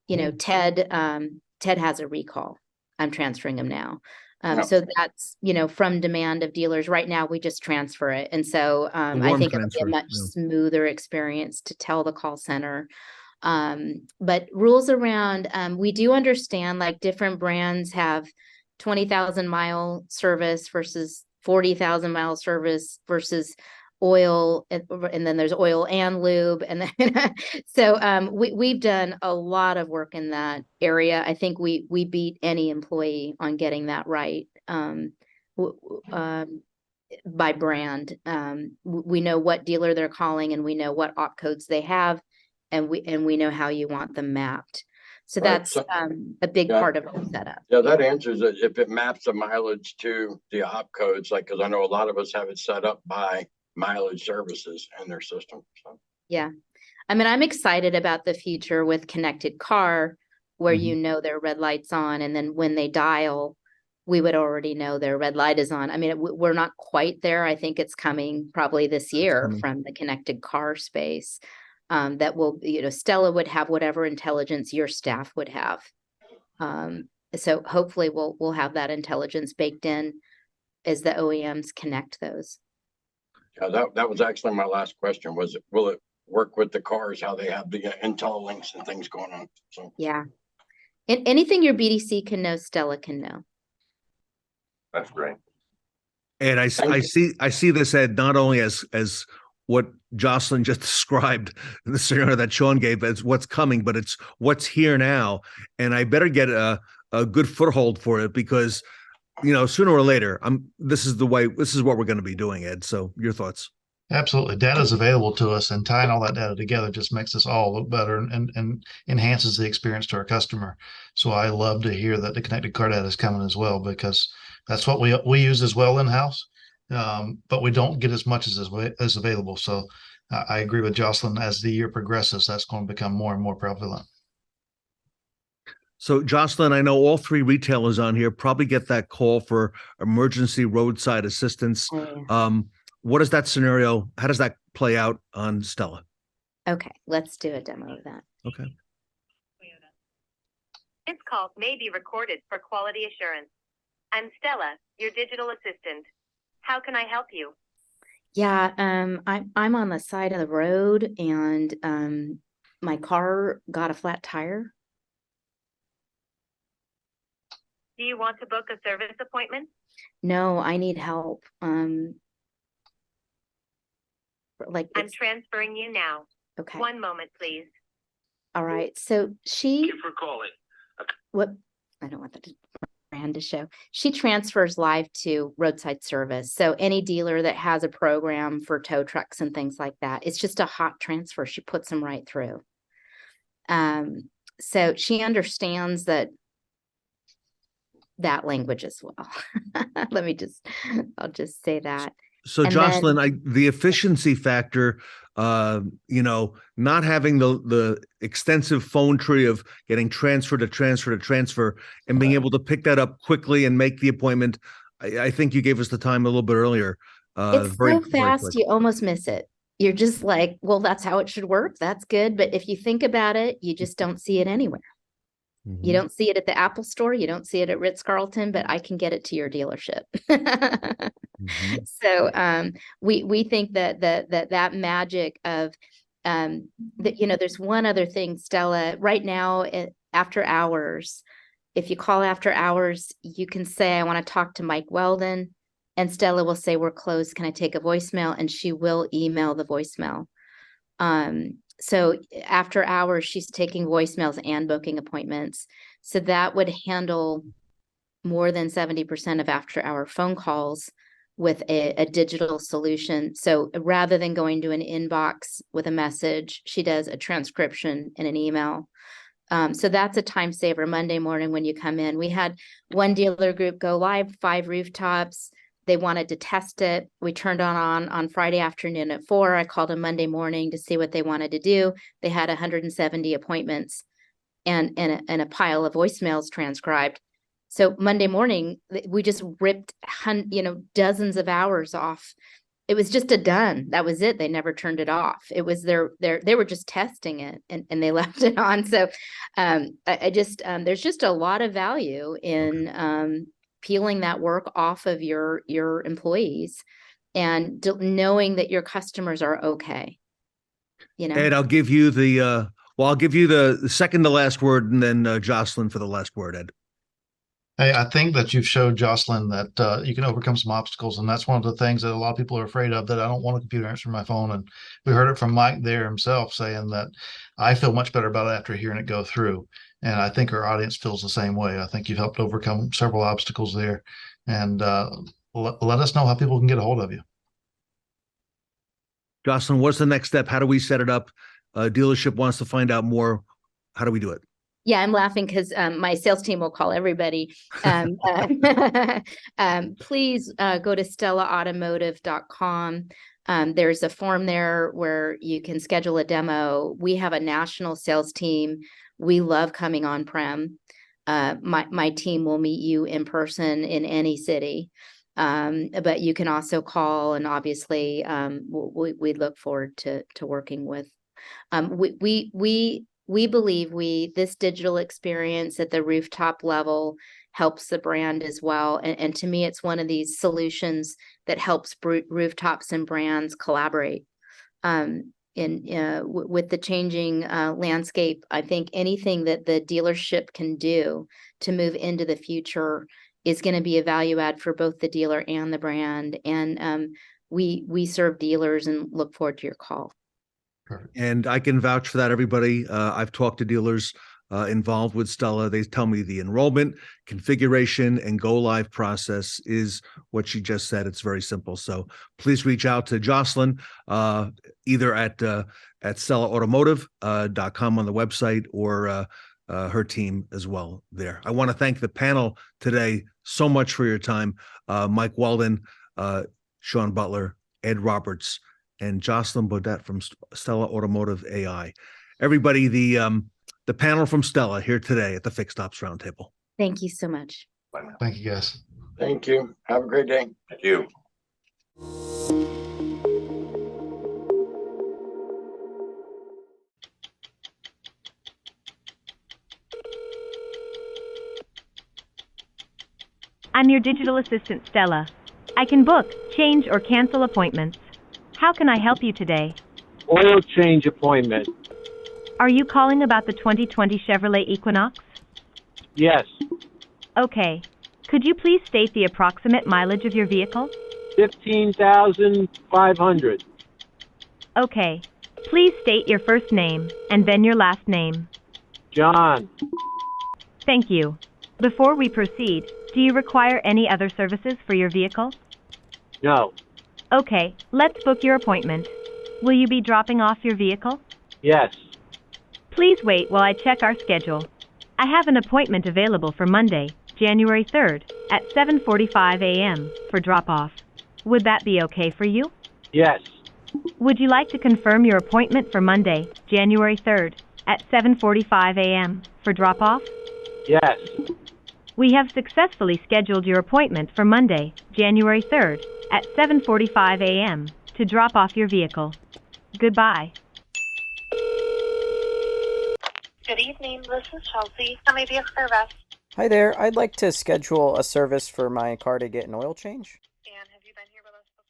Ted has a recall. I'm transferring him now. So that's, from demand of dealers. Right now, we just transfer it. And so I think it'll be a much smoother experience to tell the call center. But rules around, we do understand, like, different brands have 20,000 mile service versus 40,000 mile service versus oil, and then there's oil and lube, and then so we've done a lot of work in that area. I think we beat any employee on getting that right by brand. We know what dealer they're calling, and we know what opcodes they have, and we know how you want them mapped. So that's a big part of the setup. Yeah, that answers it. If it maps the mileage to the opcodes, like, because I know a lot of us have it set up by mileage services in their system. So. Yeah. I mean, I'm excited about the future with connected car, where their red light's on, and then when they dial, we would already know their red light is on. I mean, we're not quite there. I think it's coming probably this year from the connected car space. That will, Stella would have whatever intelligence your staff would have. So hopefully we'll have that intelligence baked in as the OEMs connect those. Yeah, that was actually my last question. Will it work with the cars, how they have the intel links and things going on? So yeah, and anything your BDC can know, Stella can know. That's great. And I see this, Ed, not only as what Josselyn just described in the scenario that Shawn gave as what's coming, but it's what's here now. And I better get a good foothold for it, because sooner or later, this is what we're going to be doing, Ed. So your thoughts? Absolutely. Data is available to us, and tying all that data together just makes us all look better and enhances the experience to our customer. So I love to hear that the connected car data is coming as well, because that's what we use as well in-house, but we don't get as much as available. So I agree with Josselyn. As the year progresses, that's going to become more and more prevalent. So, Josselyn, I know all three retailers on here probably get that call for emergency roadside assistance. What is that scenario? How does that play out on Stella? Okay, let's do a demo of that. Okay. This call may be recorded for quality assurance. I'm Stella, your digital assistant. How can I help you? Yeah, I'm on the side of the road, and my car got a flat tire. Do you want to book a service appointment? No, I need help. I'm transferring you now. Okay. 1 moment, please. All right. So Thank you for calling. what I don't want that brand to show. She transfers live to roadside service. So any dealer that has a program for tow trucks and things like that, it's just a hot transfer. She puts them right through. So she understands that language as well. I'll just say that. So, And Josselyn, the efficiency factor, not having the extensive phone tree of getting transfer to transfer to transfer and being able to pick that up quickly and make the appointment. I think you gave us the time a little bit earlier. It's so fast, you almost miss it. You're just like, well, that's how it should work. That's good. But if you think about it, you just don't see it anywhere. Mm-hmm. You don't see it at the Apple store. You don't see it at Ritz-Carlton, but I can get it to your dealership. Mm-hmm. So we think that magic of there's one other thing, Stella. Right now, after hours, if you call after hours, you can say, I want to talk to Mike Weldon, and Stella will say, we're closed. Can I take a voicemail? And she will email the voicemail. So after hours, she's taking voicemails and booking appointments. So that would handle more than 70% of after hour phone calls with a digital solution. So rather than going to an inbox with a message, she does a transcription in an email. So that's a time saver. Monday morning when you come in, we had one dealer group go live, 5 rooftops. They wanted to test it. We turned on Friday afternoon at 4. I called them Monday morning to see what they wanted to do. They had 170 appointments and a pile of voicemails transcribed. So Monday morning, we just ripped, dozens of hours off. It was just a done. That was it. They never turned it off. It was they were just testing it and they left it on. So there's just a lot of value in peeling that work off of your employees and knowing that your customers are okay. Ed, I'll give you the second to last word, and then Josselyn for the last word, Ed. Hey, I think that you've showed Josselyn that you can overcome some obstacles, and that's one of the things that a lot of people are afraid of, that I don't want a computer answering my phone. And we heard it from Mike there himself saying that I feel much better about it after hearing it go through. And I think our audience feels the same way. I think you've helped overcome several obstacles there. And let us know how people can get a hold of you. Josselyn, what's the next step? How do we set it up? Dealership wants to find out more. How do we do it? Yeah, I'm laughing because my sales team will call everybody. Please go to stellaautomotive.com. There's a form there where you can schedule a demo. We have a national sales team. We love coming on-prem. My team will meet you in person in any city. But you can also call, and obviously we look forward to working with. We believe this digital experience at the rooftop level helps the brand as well. And to me, it's one of these solutions that helps rooftops and brands collaborate. With the changing landscape, I think anything that the dealership can do to move into the future is going to be a value add for both the dealer and the brand. And we serve dealers and look forward to your call. And I can vouch for that, everybody. I've talked to dealers involved with Stella. They tell me the enrollment, configuration, and go live process is what she just said. It's very simple. So please reach out to Josselyn, either at StellaAutomotive.com on the website, or her team as well there. I want to thank the panel today so much for your time. Mike Weldon, Shawn Butler, Ed Roberts, and Josselyn Boudett from Stella Automotive AI. Everybody, the panel from Stella here today at the Fixed Ops Roundtable. Thank you so much. Thank you, guys. Thank you. Have a great day. Thank you. I'm your digital assistant, Stella. I can book, change, or cancel appointments. How can I help you today? Oil change appointment. Are you calling about the 2020 Chevrolet Equinox? Yes. Okay. Could you please state the approximate mileage of your vehicle? 15,500. Okay. Please state your first name and then your last name. John. Thank you. Before we proceed, do you require any other services for your vehicle? No. Okay, let's book your appointment. Will you be dropping off your vehicle? Yes. Please wait while I check our schedule. I have an appointment available for Monday, January 3rd, at 7:45 a.m. for drop-off. Would that be okay for you? Yes. Would you like to confirm your appointment for Monday, January 3rd, at 7:45 a.m. for drop-off? Yes. We have successfully scheduled your appointment for Monday, January 3rd, at 7:45 a.m. to drop off your vehicle. Goodbye. Good evening, this is Chelsea. How may I be of service? Hi there, I'd like to schedule a service for my car to get an oil change. And have you been here with us before?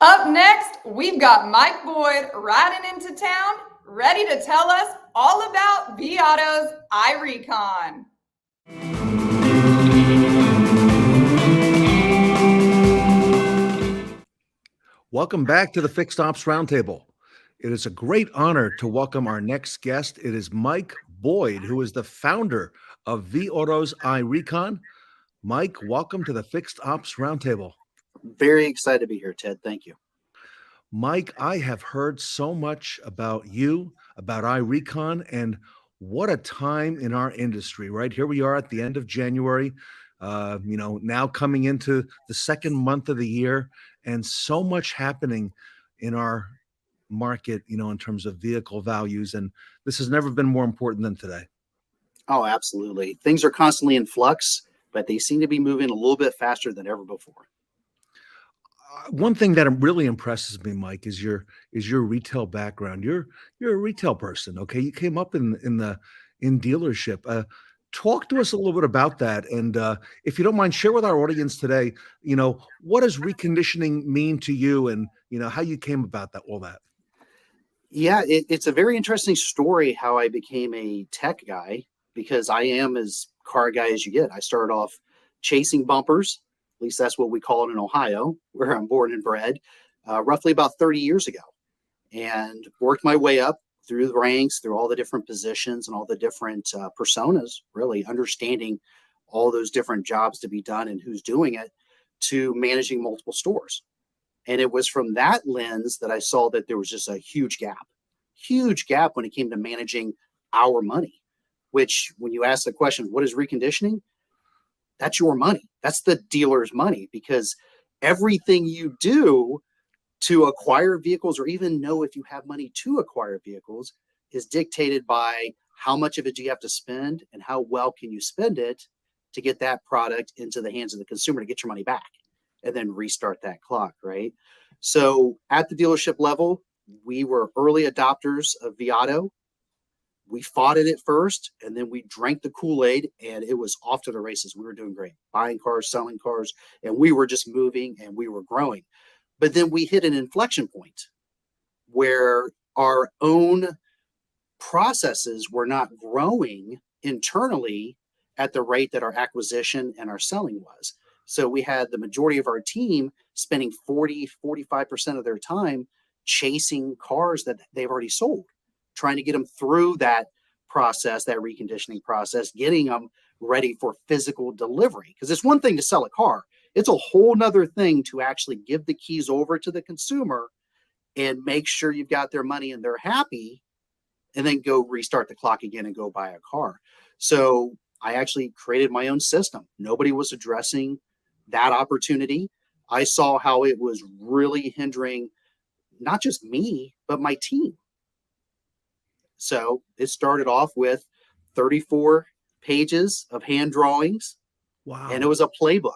Up next, we've got Mike Boyd riding into town, ready to tell us all about vAuto's iRecon. Welcome back to the Fixed Ops Roundtable. It is a great honor to welcome our next guest. It is Mike Boyd, who is the founder of vAuto's iRecon. Mike, welcome to the Fixed Ops Roundtable. Very excited to be here, Ted. Thank you. Mike, I have heard so much about you, about iRecon, and what a time in our industry, right? Here we are at the end of January, now coming into the second month of the year, and so much happening in our market, in terms of vehicle values. And this has never been more important than today. Oh, absolutely. Things are constantly in flux, but they seem to be moving a little bit faster than ever before. One thing that really impresses me, Mike, is your retail background. You're a retail person, okay? You came up in dealership. Talk to us a little bit about that, and if you don't mind, share with our audience today. What does reconditioning mean to you, and how you came about all that. Yeah, it's a very interesting story how I became a tech guy, because I am as car guy as you get. I started off chasing bumpers. At least that's what we call it in Ohio, where I'm born and bred, roughly about 30 years ago, and worked my way up through the ranks, through all the different positions and all the different personas, really understanding all those different jobs to be done and who's doing it, to managing multiple stores. And it was from that lens that I saw that there was just a huge gap when it came to managing our money, which when you ask the question, what is reconditioning? That's your money. That's the dealer's money, because everything you do to acquire vehicles, or even know if you have money to acquire vehicles, is dictated by how much of it do you have to spend and how well can you spend it to get that product into the hands of the consumer to get your money back and then restart that clock, right? So at the dealership level, we were early adopters of vAuto. We fought it at first, and then we drank the Kool-Aid, and it was off to the races. We were doing great, buying cars, selling cars, and we were just moving and we were growing. But then we hit an inflection point where our own processes were not growing internally at the rate that our acquisition and our selling was. So we had the majority of our team spending 45% of their time chasing cars that they've already sold, trying to get them through that process, that reconditioning process, getting them ready for physical delivery. Because it's one thing to sell a car. It's a whole nother thing to actually give the keys over to the consumer and make sure you've got their money and they're happy, and then go restart the clock again and go buy a car. So I actually created my own system. Nobody was addressing that opportunity. I saw how it was really hindering not just me, but my team. So it started off with 34 pages of hand drawings. Wow. And it was a playbook.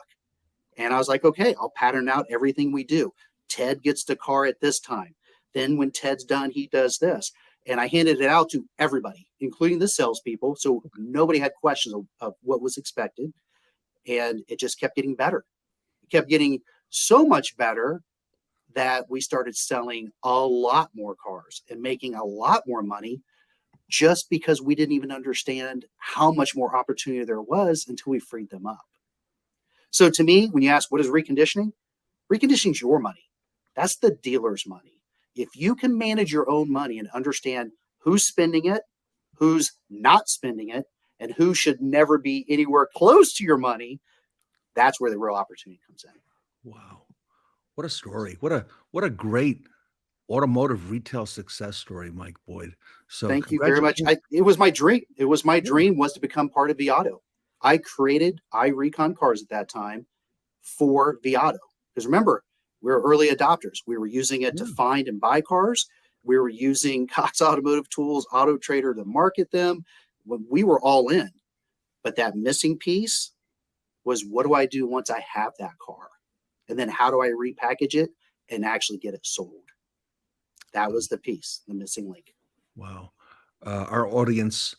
And I was like, okay, I'll pattern out everything we do. Ted gets the car at this time. Then when Ted's done, he does this. And I handed it out to everybody, including the salespeople. So nobody had questions of what was expected. And it just kept getting better. It kept getting so much better that we started selling a lot more cars and making a lot more money, just because we didn't even understand how much more opportunity there was until we freed them up. So to me, when you ask what is reconditioning, reconditioning is your money. That's the dealer's money. If you can manage your own money and understand who's spending it, who's not spending it, and who should never be anywhere close to your money, that's where the real opportunity comes in. Wow. What a story. What a great automotive retail success story, Mike Boyd. So thank you very much. It was my dream. It was my dream was to become part of vAuto. I created iRecon cars at that time for vAuto. Because remember, we were early adopters. We were using it to find and buy cars. We were using Cox Automotive Tools, Auto Trader to market them. We were all in. But that missing piece was, what do I do once I have that car? And then how do I repackage it and actually get it sold? That was the piece, the missing link. Wow. Our audience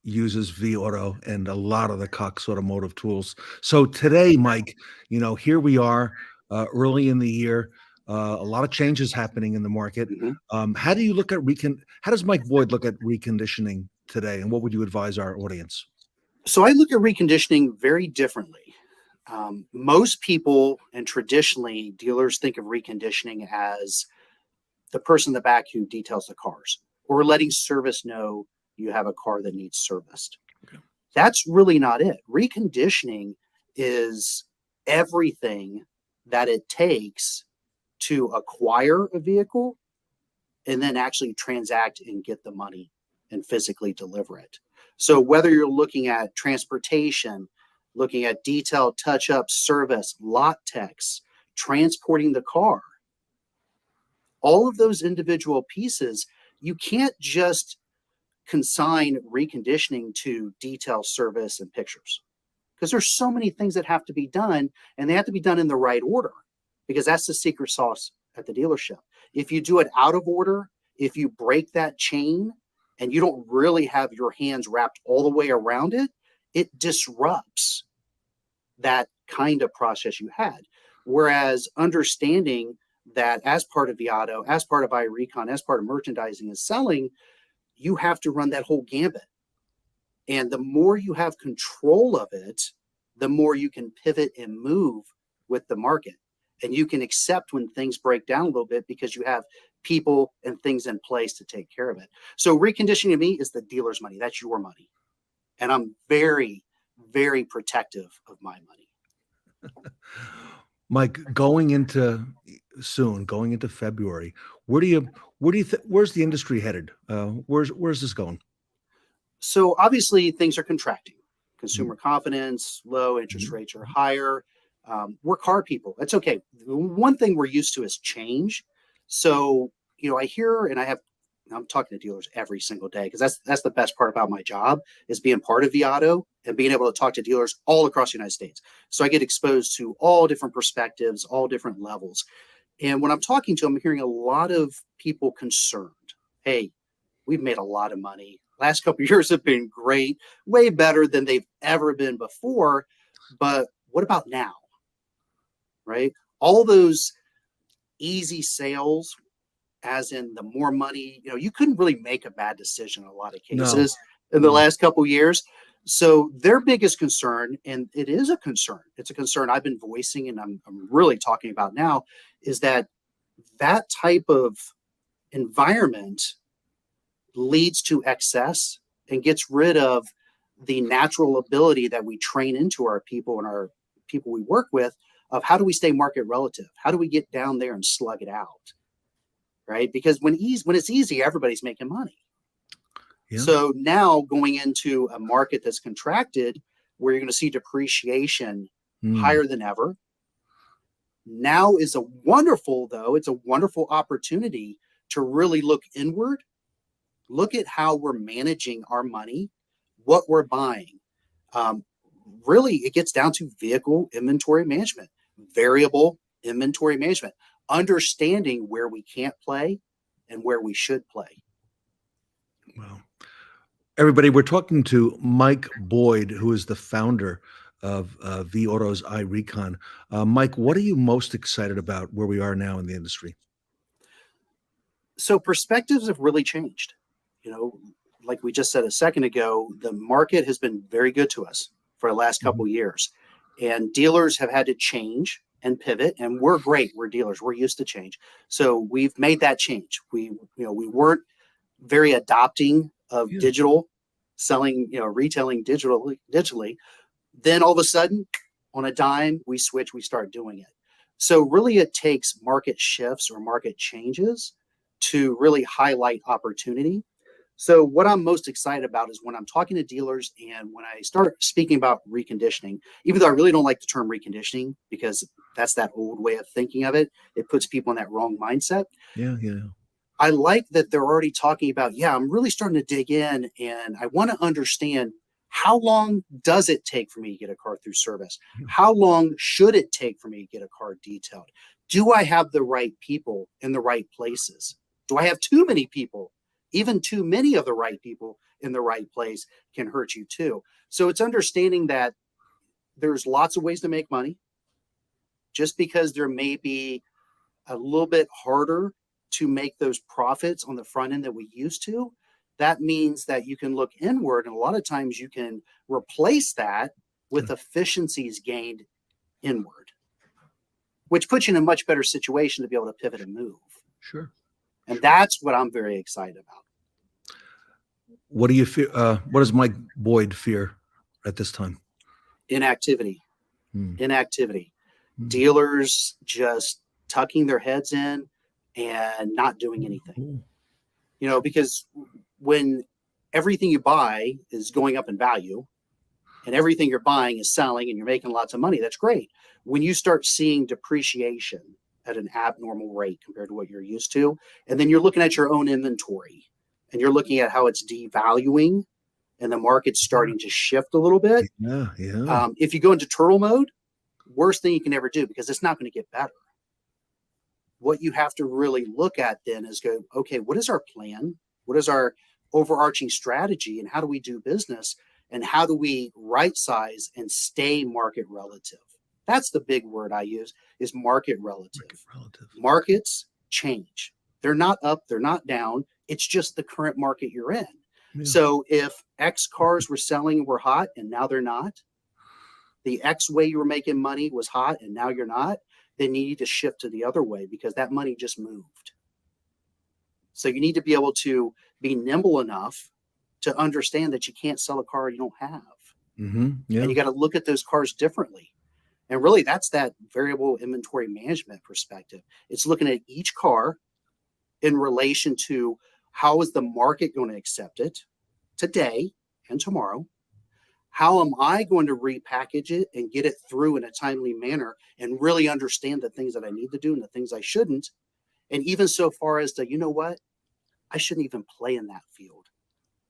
uses vAuto and a lot of the Cox Automotive tools. So today, Mike, here we are early in the year. A lot of changes happening in the market. How do you look at how does Mike Boyd look at reconditioning today? And what would you advise our audience? So I look at reconditioning very differently. Most people, and traditionally dealers, think of reconditioning as the person in the back who details the cars, or letting service know you have a car that needs serviced. Okay. That's really not it. Reconditioning is everything that it takes to acquire a vehicle and then actually transact and get the money and physically deliver it. So whether you're looking at transportation, looking at detail, touch-up, service, lot techs, transporting the car, all of those individual pieces, you can't just consign reconditioning to detail, service, and pictures, because there's so many things that have to be done, and they have to be done in the right order, because that's the secret sauce at the dealership. If you do it out of order, if you break that chain and you don't really have your hands wrapped all the way around it, it disrupts that kind of process you had. Whereas understanding that as part of vAuto, as part of iRecon, as part of merchandising and selling, you have to run that whole gambit. And the more you have control of it, the more you can pivot and move with the market. And you can accept when things break down a little bit, because you have people and things in place to take care of it. So reconditioning to me is the dealer's money. That's your money. And I'm very, very protective of my money. Mike, going into February, where's the industry headed? Where's this going? So obviously things are contracting. Consumer confidence, low, interest rates are higher. We're car people. That's okay. One thing we're used to is change. So, I hear, and I'm talking to dealers every single day, because that's the best part about my job, is being part of vAuto and being able to talk to dealers all across the United States. So I get exposed to all different perspectives, all different levels. And when I'm talking to them, I'm hearing a lot of people concerned. Hey, we've made a lot of money. Last couple of years have been great, way better than they've ever been before. But what about now? Right? All those easy sales, as in the more money, you couldn't really make a bad decision in a lot of cases in the last couple of years. So their biggest concern, and it is a concern, it's a concern I've been voicing and I'm really talking about now, is that type of environment leads to excess and gets rid of the natural ability that we train into our people and our people we work with, of how do we stay market relative? How do we get down there and slug it out? Right? Because when it's easy, everybody's making money. Yeah. So now going into a market that's contracted, where you're going to see depreciation higher than ever, now is it's a wonderful opportunity to really look inward, look at how we're managing our money, what we're buying. Really, it gets down to vehicle inventory management, variable inventory management, understanding where we can't play and where we should play. Well, everybody, we're talking to Mike Boyd, who is the founder of vAuto's iRecon. Mike, what are you most excited about where we are now in the industry? So perspectives have really changed. Like we just said a second ago, the market has been very good to us for the last couple of years, and dealers have had to change and pivot, and we're great. We're dealers. We're used to change. So we've made that change. We weren't very adopting of digital selling, retailing digitally. Then all of a sudden, on a dime, we switch, we start doing it. So really it takes market shifts or market changes to really highlight opportunity. So what I'm most excited about is when I'm talking to dealers and when I start speaking about reconditioning, even though I really don't like the term reconditioning, because that's that old way of thinking of it. It puts people in that wrong mindset. Yeah. I like that they're already talking about, I'm really starting to dig in, and I want to understand, how long does it take for me to get a car through service? How long should it take for me to get a car detailed? Do I have the right people in the right places? Do I have too many people? Even too many of the right people in the right place can hurt you too. So it's understanding that there's lots of ways to make money. Just because there may be a little bit harder to make those profits on the front end that we used to, that means that you can look inward, and a lot of times you can replace that with efficiencies gained inward, which puts you in a much better situation to be able to pivot and move. Sure. And that's what I'm very excited about. What do you fear? What does Mike Boyd fear at this time? Inactivity. Dealers just tucking their heads in and not doing anything. Because when everything you buy is going up in value and everything you're buying is selling and you're making lots of money, that's great. When you start seeing depreciation at an abnormal rate compared to what you're used to, and then you're looking at your own inventory and you're looking at how it's devaluing and the market's starting to shift a little bit. If you go into turtle mode, worst thing you can ever do, because it's not going to get better. What you have to really look at then is go, okay, what is our plan? What is our overarching strategy, and how do we do business, and how do we right size and stay market relative? That's the big word I use, is market relative. Markets change. They're not up, they're not down. It's just the current market you're in. Yeah. So if X cars were selling and were hot and now they're not, the X way you were making money was hot and now you're not, then you need to shift to the other way, because that money just moved. So you need to be able to be nimble enough to understand that you can't sell a car you don't have. And you got to look at those cars differently. And really, that's that variable inventory management perspective. It's looking at each car in relation to how is the market going to accept it today and tomorrow? How am I going to repackage it and get it through in a timely manner and really understand the things that I need to do and the things I shouldn't? And even so far as to, you know what? I shouldn't even play in that field,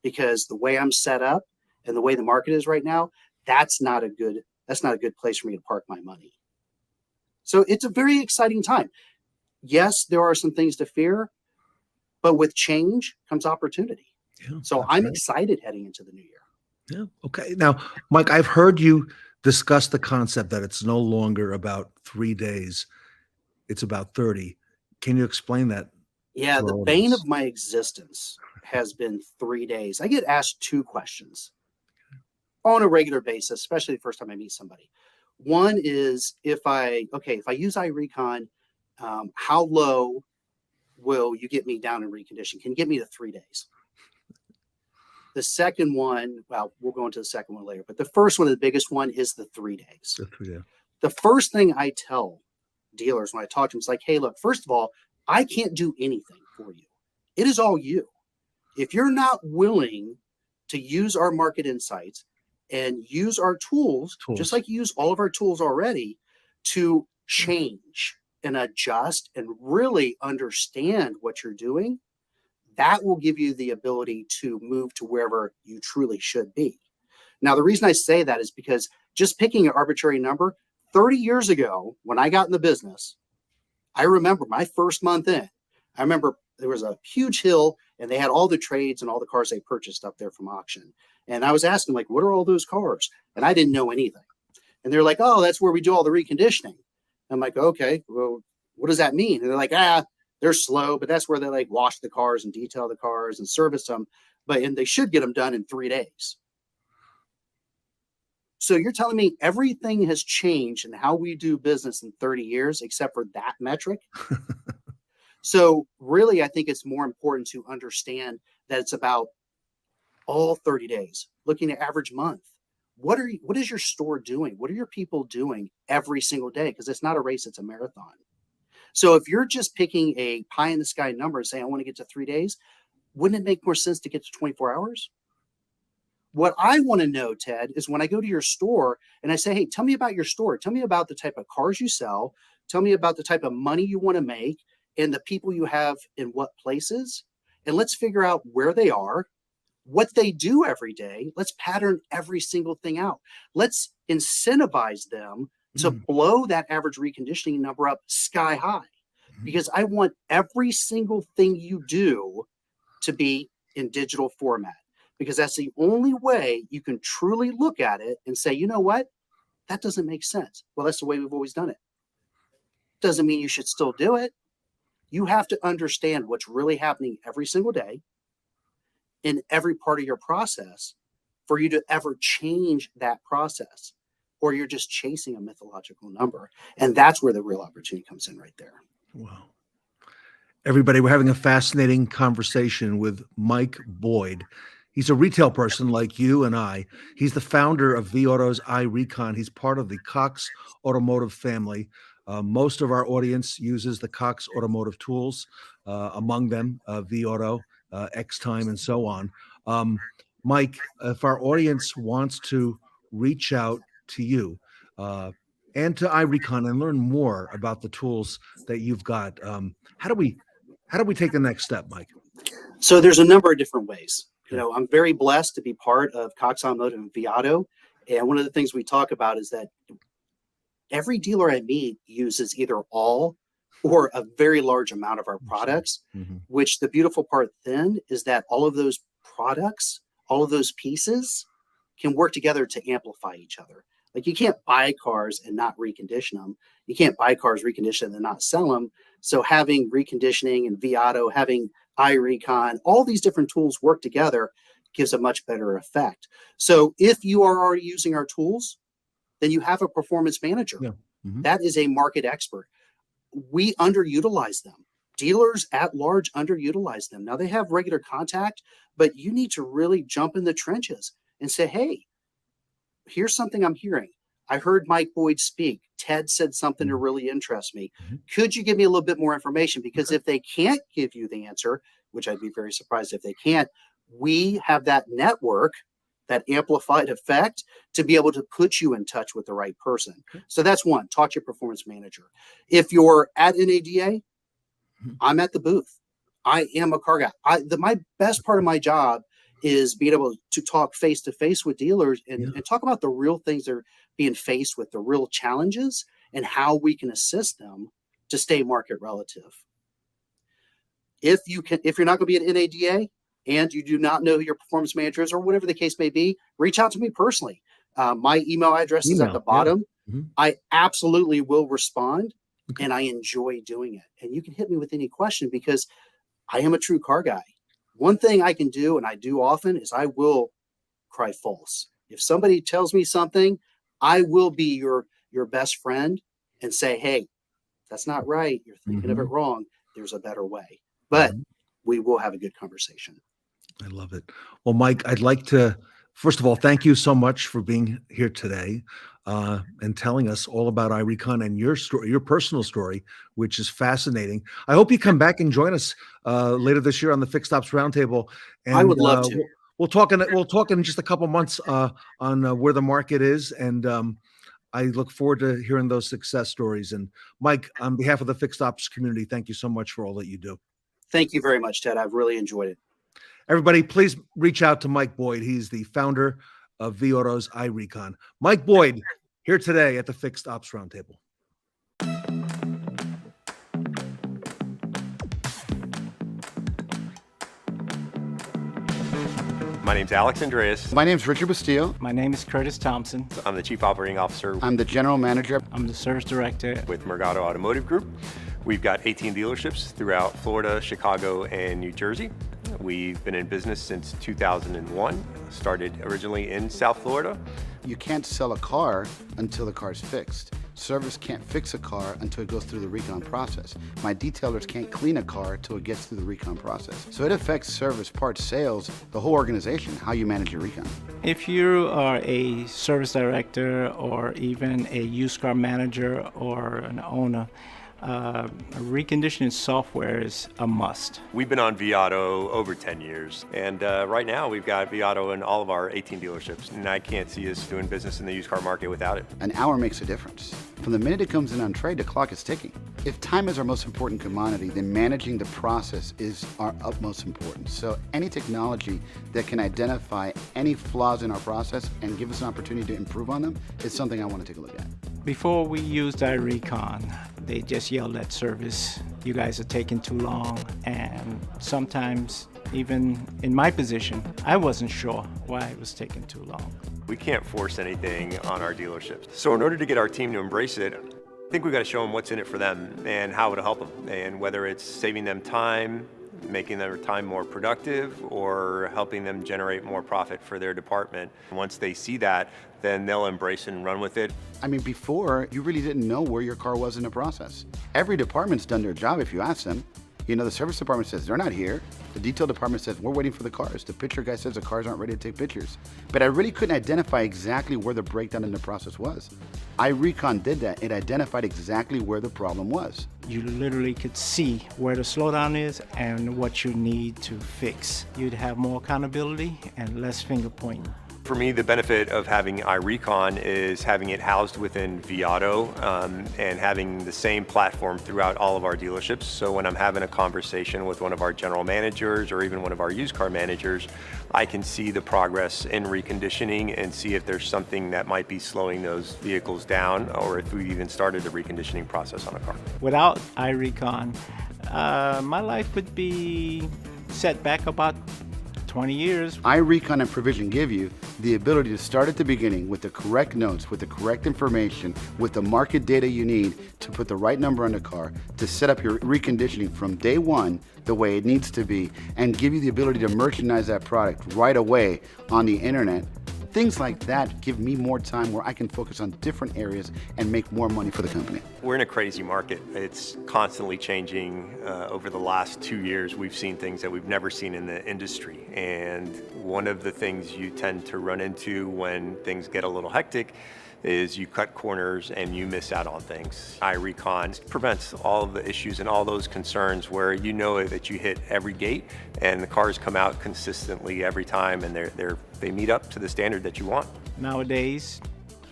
because the way I'm set up and the way the market is right now, that's not a good place for me to park my money. So it's a very exciting time. Yes, there are some things to fear, but with change comes opportunity. Yeah, so I'm excited heading into the new year. Yeah. Okay. Now, Mike, I've heard you discuss the concept that it's no longer about 3 days. It's about 30. Can you explain that? Yeah, to the our bane audience? of my existence has been 3 days. I get asked two questions on a regular basis, especially the first time I meet somebody. One is if I use iRecon, how low will you get me down in recondition? Can you get me to 3 days? The second one, well, we'll go into the second one later, but the first one, the biggest one, is the 3 days. The 3 days. The first thing I tell dealers when I talk to them is like, hey, look, first of all, I can't do anything for you. It is all you. If you're not willing to use our market insights and use our tools, just like you use all of our tools already, to change and adjust and really understand what you're doing, that will give you the ability to move to wherever you truly should be. Now, the reason I say that is because just picking an arbitrary number, 30 years ago, when I got in the business, I remember my first month in, I remember there was a huge hill and they had all the trades and all the cars they purchased up there from auction. And I was asking, like, what are all those cars? And I didn't know anything. And they're like, oh, that's where we do all the reconditioning. I'm like, okay, well, what does that mean? And they're like, they're slow, but that's where they like wash the cars and detail the cars and service them. And they should get them done in 3 days. So you're telling me everything has changed in how we do business in 30 years, except for that metric? So really, I think it's more important to understand that it's about all 30 days, looking at average month. What is your store doing? What are your people doing every single day? Because it's not a race, it's a marathon. So if you're just picking a pie in the sky number and saying, I want to get to 3 days, wouldn't it make more sense to get to 24 hours? What I want to know, Ted, is when I go to your store and I say, hey, tell me about your store. Tell me about the type of cars you sell. Tell me about the type of money you want to make and the people you have in what places. And let's figure out where they are, what they do every day. Let's pattern every single thing out. Let's incentivize them to blow that average reconditioning number up sky high, because I want every single thing you do to be in digital format, because that's the only way you can truly look at it and say, you know what, that doesn't make sense. Well, that's the way we've always done it. Doesn't mean you should still do it. You have to understand what's really happening every single day in every part of your process for you to ever change that process, or you're just chasing a mythological number. And that's where the real opportunity comes in right there. Wow. Everybody, we're having a fascinating conversation with Mike Boyd. He's a retail person like you and I. He's the founder of vAuto's iRecon. He's part of the Cox Automotive family. Most of our audience uses the Cox Automotive tools, among them vAuto, X-Time, and so on. Mike, if our audience wants to reach out to you and to iRecon and learn more about the tools that you've got, how do we take the next step, Mike? So there's a number of different ways. You know, I'm very blessed to be part of Cox Automotive and vAuto. And one of the things we talk about is that every dealer I meet uses either all or a very large amount of our products, which the beautiful part then is that all of those products, all of those pieces can work together to amplify each other. Like, you can't buy cars and not recondition them. You can't buy cars, recondition them, and not sell them. So having reconditioning and vAuto, having iRecon, all these different tools work together gives a much better effect. So if you are already using our tools, then you have a performance manager. That is a market expert. We underutilize them. Dealers at large underutilize them. Now, they have regular contact, but you need to really jump in the trenches and say, hey, here's something I'm hearing. I heard Mike Boyd speak. Ted said something that really interests me. Could you give me a little bit more information? Because if they can't give you the answer, which I'd be very surprised if they can't, we have that network that amplified effect to be able to put you in touch with the right person. So that's one, talk to your performance manager. If you're at NADA, I'm at the booth. I am a car guy. My best part of my job is being able to talk face to face with dealers and talk about the real things they're being faced with, the real challenges, and how we can assist them to stay market relative. If you're not going to be at NADA and you do not know who your performance manager is or whatever the case may be, reach out to me personally. My email address is at the bottom. I absolutely will respond, and I enjoy doing it. And you can hit me with any question because I am a true car guy. One thing I can do, and I do often, is I will cry false. If somebody tells me something, I will be your best friend and say, hey, that's not right. You're thinking of it wrong. There's a better way. But we will have a good conversation. I love it. Well, Mike, I'd like to, first of all, thank you so much for being here today and telling us all about iRecon and your story, your personal story, which is fascinating. I hope you come back and join us later this year on the Fixed Ops Roundtable. And I would love to. We'll talk in just a couple months on where the market is, and I look forward to hearing those success stories. And Mike, on behalf of the Fixed Ops community, thank you so much for all that you do. Thank you very much, Ted. I've really enjoyed it. Everybody, please reach out to Mike Boyd. He's the founder of vAuto's iRecon. Mike Boyd here today at the Fixed Ops Roundtable. My name's Alex Andreas. My name's Richard Bastillo. My name is Curtis Thompson. I'm the Chief Operating Officer. I'm the General Manager. I'm the Service Director with Mercado Automotive Group. We've got 18 dealerships throughout Florida, Chicago, and New Jersey. We've been in business since 2001, started originally in South Florida. You can't sell a car until the car's fixed. Service can't fix a car until it goes through the recon process. My detailers can't clean a car until it gets through the recon process. So it affects service, parts, sales, the whole organization, how you manage your recon. If you are a service director or even a used car manager or an owner, reconditioning software is a must. We've been on vAuto over 10 years, and right now we've got vAuto in all of our 18 dealerships, and I can't see us doing business in the used car market without it. An hour makes a difference. From the minute it comes in on trade, the clock is ticking. If time is our most important commodity, then managing the process is our utmost importance. So any technology that can identify any flaws in our process and give us an opportunity to improve on them is something I want to take a look at. Before we used iRecon, they just yelled at service, you guys are taking too long, and sometimes even in my position, I wasn't sure why it was taking too long. We can't force anything on our dealerships. So in order to get our team to embrace it, I think we've got to show them what's in it for them and how it'll help them, and whether it's saving them time, making their time more productive, or helping them generate more profit for their department. Once they see that, then they'll embrace and run with it. I mean, before, you really didn't know where your car was in the process. Every department's done their job if you ask them. You know, the service department says they're not here. The detail department says we're waiting for the cars. The picture guy says the cars aren't ready to take pictures. But I really couldn't identify exactly where the breakdown in the process was. iRecon did that. It identified exactly where the problem was. You literally could see where the slowdown is and what you need to fix. You'd have more accountability and less finger pointing. For me, the benefit of having iRecon is having it housed within vAuto and having the same platform throughout all of our dealerships. So when I'm having a conversation with one of our general managers or even one of our used car managers, I can see the progress in reconditioning and see if there's something that might be slowing those vehicles down, or if we've even started the reconditioning process on a car. Without iRecon, my life would be set back about 20 years. iRecon and Provision give you the ability to start at the beginning with the correct notes, with the correct information, with the market data you need to put the right number on the car, to set up your reconditioning from day one the way it needs to be, and give you the ability to merchandise that product right away on the internet. Things like that give me more time where I can focus on different areas and make more money for the company. We're in a crazy market. It's constantly changing. Over the last 2 years, we've seen things that we've never seen in the industry. And one of the things you tend to run into when things get a little hectic is you cut corners and you miss out on things. iRecon prevents all of the issues and all those concerns where you know that you hit every gate and the cars come out consistently every time and they meet up to the standard that you want. Nowadays,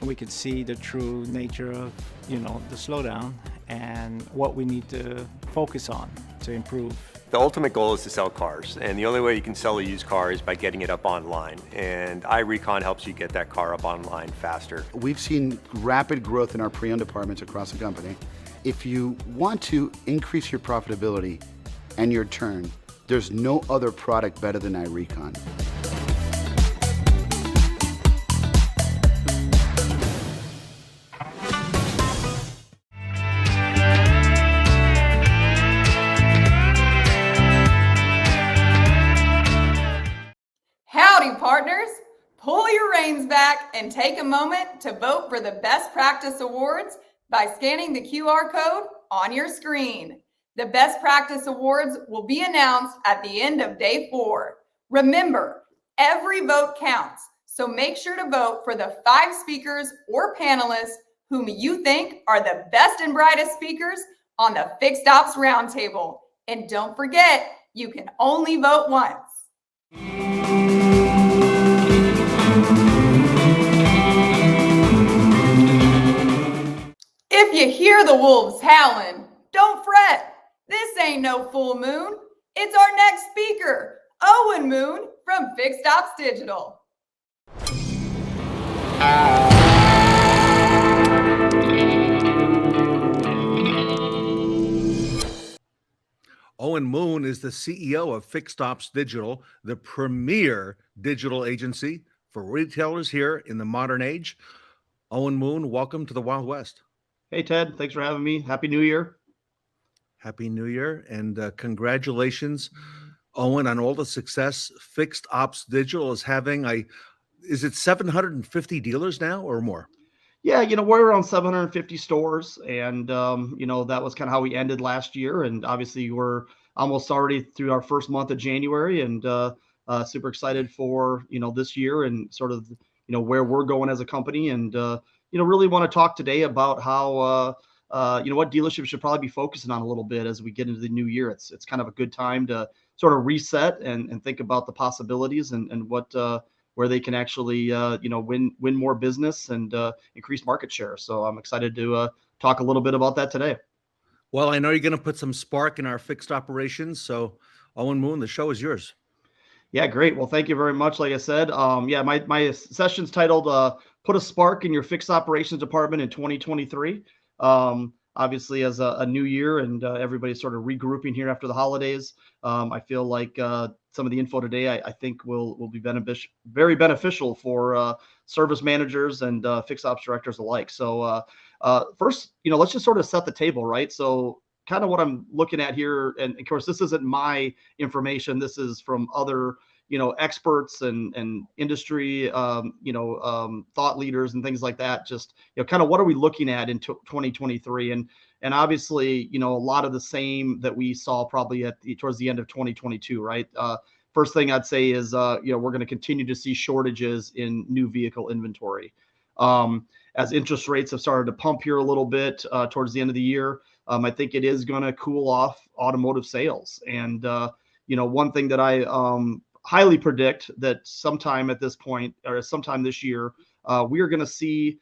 we can see the true nature of, the slowdown and what we need to focus on to improve. The ultimate goal is to sell cars, and the only way you can sell a used car is by getting it up online. And iRecon helps you get that car up online faster. We've seen rapid growth in our pre-owned departments across the company. If you want to increase your profitability and your turn, there's no other product better than iRecon. Howdy, partners! Pull your reins back and take a moment to vote for the Best Practice Awards by scanning the QR code on your screen. The Best Practice Awards will be announced at the end of day 4. Remember, every vote counts, so make sure to vote for the 5 speakers or panelists whom you think are the best and brightest speakers on the Fixed Ops Roundtable. And don't forget, you can only vote once. If you hear the wolves howling, don't fret. This ain't no full moon. It's our next speaker, Owen Moon from Fixed Ops Digital. Owen Moon is the CEO of Fixed Ops Digital, the premier digital agency for retailers here in the modern age. Owen Moon, welcome to the Wild West. Hey, Ted. Thanks for having me. Happy New Year. Happy New Year, and congratulations, Owen, on all the success Fixed Ops Digital is having. Is it 750 dealers now or more? Yeah, we're around 750 stores, and that was kind of how we ended last year. And obviously, we're almost already through our first month of January, and super excited for this year and sort of where we're going as a company. And really want to talk today about how what dealerships should probably be focusing on a little bit as we get into the new year. It's kind of a good time to sort of reset and think about the possibilities and what where they can actually win more business and increase market share. So I'm excited to talk a little bit about that today. Well, I know you're going to put some spark in our fixed operations. So Owen Moon, the show is yours. Yeah, great. Well, thank you very much. Like I said, my session's titled "Put a Spark in Your Fixed Operations Department in 2023." Obviously, as a new year and everybody's sort of regrouping here after the holidays, I feel like some of the info today I think will be very beneficial for service managers and fixed ops directors alike. So first, let's just sort of set the table, right? So kind of what I'm looking at here, and of course, this isn't my information. This is from other experts and industry, thought leaders and things like that. Just, kind of what are we looking at in 2023? And obviously, a lot of the same that we saw probably towards the end of 2022, right? First thing I'd say is, we're going to continue to see shortages in new vehicle inventory. As interest rates have started to pump here a little bit towards the end of the year, I think it is going to cool off automotive sales. And, one thing that I highly predict that sometime at this point or sometime this year, we are going to see,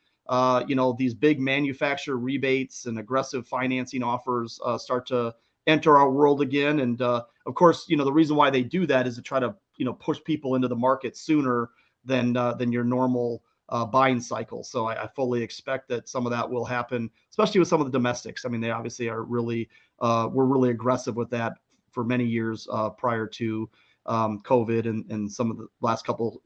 these big manufacturer rebates and aggressive financing offers start to enter our world again. And of course, the reason why they do that is to try to, push people into the market sooner than your normal buying cycle. So I fully expect that some of that will happen, especially with some of the domestics. I mean, they obviously are really, we're really aggressive with that for many years prior to COVID and some of the last couple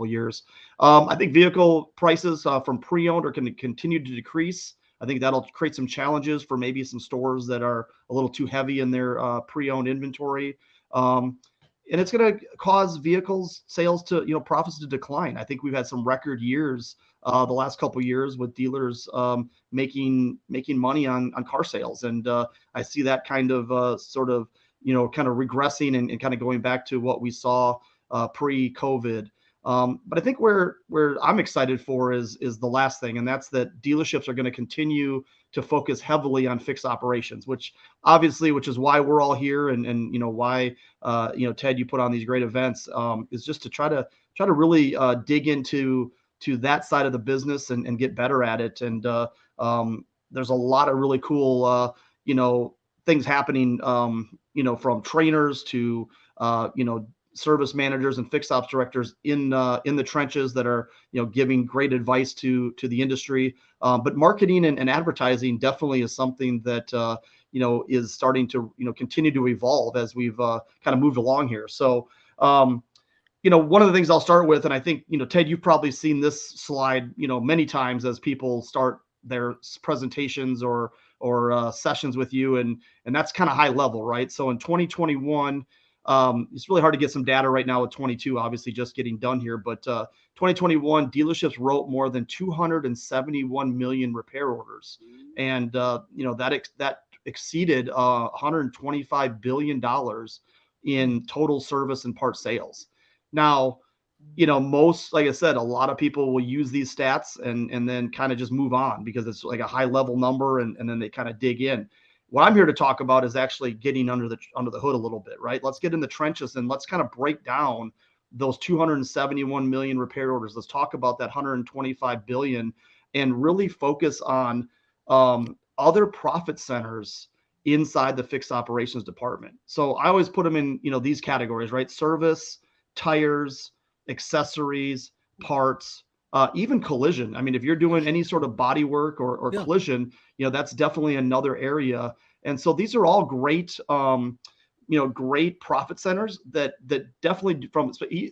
years. I think vehicle prices from pre-owned are going to continue to decrease. I think that'll create some challenges for maybe some stores that are a little too heavy in their pre-owned inventory. And it's going to cause vehicles sales to, profits to decline. I think we've had some record years the last couple of years with dealers making money on car sales. And I see that kind of sort of, kind of regressing and kind of going back to what we saw pre-COVID. But I think where I'm excited for is the last thing, and that's that dealerships are going to continue to focus heavily on fixed operations, which is why we're all here, and why Ted, you put on these great events, is just to try to really dig into that side of the business and get better at it. And there's a lot of really cool things happening, from trainers to service managers and fixed ops directors in the trenches that are giving great advice to the industry. But marketing and advertising definitely is something that is starting to continue to evolve as we've kind of moved along here. So one of the things I'll start with, and I think Ted, you've probably seen this slide many times as people start their presentations or sessions with you, and that's kind of high level, right? So in 2021, it's really hard to get some data right now with 22, obviously just getting done here, but 2021 dealerships wrote more than 271 million repair orders, and that exceeded $125 billion in total service and part sales. Now, most, like I said, a lot of people will use these stats and then kind of just move on because it's like a high level number, and then they kind of dig in. What I'm here to talk about is actually getting under the hood a little bit, right? Let's get in the trenches and let's kind of break down those 271 million repair orders. Let's talk about that 125 billion and really focus on other profit centers inside the fixed operations department. So I always put them in, these categories, right? Service, tires, accessories, parts, even collision. I mean, if you're doing any sort of body work or collision, that's definitely another area. And so these are all great, great profit centers that definitely,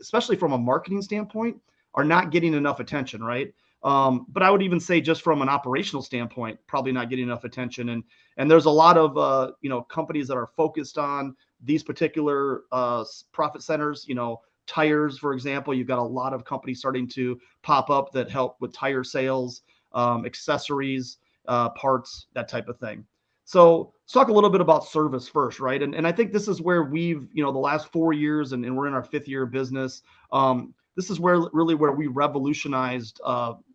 especially from a marketing standpoint, are not getting enough attention, right? But I would even say just from an operational standpoint, probably not getting enough attention. And there's a lot of companies that are focused on these particular profit centers. Tires, for example, you've got a lot of companies starting to pop up that help with tire sales, accessories, parts, that type of thing. So let's talk a little bit about service first, right? And I think this is where we've, the last 4 years, and we're in our 5th year of business. This is where we revolutionized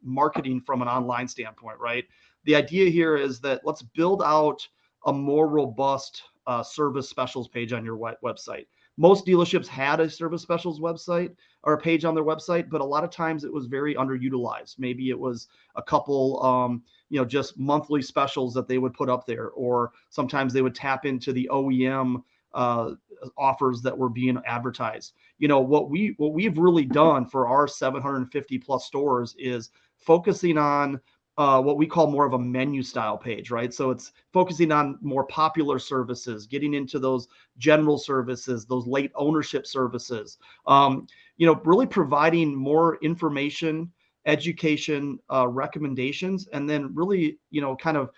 marketing from an online standpoint, right? The idea here is that let's build out a more robust service specials page on your website. Most dealerships had a service specials website or a page on their website, but a lot of times it was very underutilized. Maybe it was a couple, just monthly specials that they would put up there, or sometimes they would tap into the OEM offers that were being advertised. What we've really done for our 750 plus stores is focusing on what we call more of a menu style page, right? So it's focusing on more popular services, getting into those general services, those late ownership services, really providing more information, education, recommendations, and then really, kind of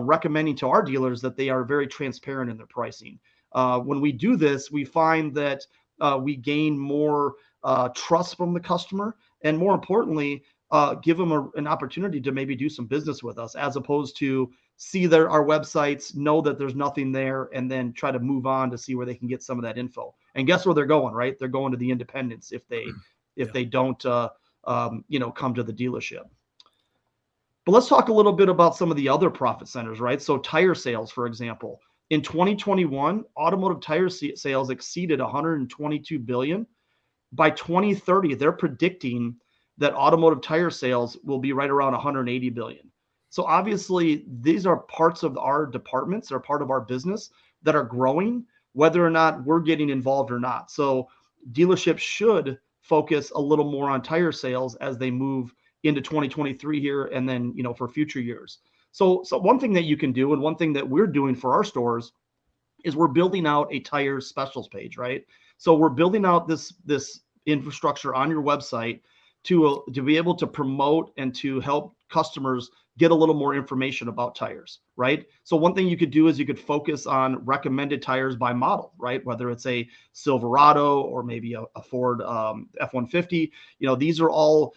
recommending to our dealers that they are very transparent in their pricing. When we do this, we find that we gain more trust from the customer, and more importantly, give them an opportunity to maybe do some business with us, as opposed to see our websites, know that there's nothing there, and then try to move on to see where they can get some of that info. And guess where they're going, right? They're going to the independents if they don't come to the dealership. But let's talk a little bit about some of the other profit centers, right? So tire sales, for example, in 2021, automotive tire sales exceeded 122 billion. By 2030, they're predicting that automotive tire sales will be right around 180 billion. So obviously these are parts of our departments, are part of our business that are growing, whether or not we're getting involved or not. So dealerships should focus a little more on tire sales as they move into 2023 here, and then, for future years. So one thing that you can do, and one thing that we're doing for our stores, is we're building out a tire specials page, right? So we're building out this infrastructure on your website to be able to promote and to help customers get a little more information about tires, right? So one thing you could do is you could focus on recommended tires by model, right? Whether it's a Silverado or maybe a Ford F-150, these are all,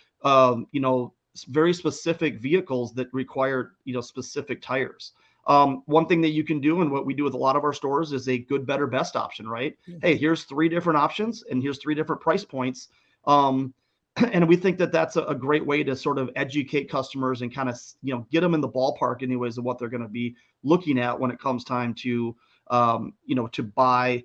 very specific vehicles that require, specific tires. One thing that you can do, and what we do with a lot of our stores, is a good, better, best option, right? Hey, here's 3 different options, and here's 3 different price points. And we think that that's a great way to sort of educate customers and kind of, get them in the ballpark anyways of what they're going to be looking at when it comes time to, to buy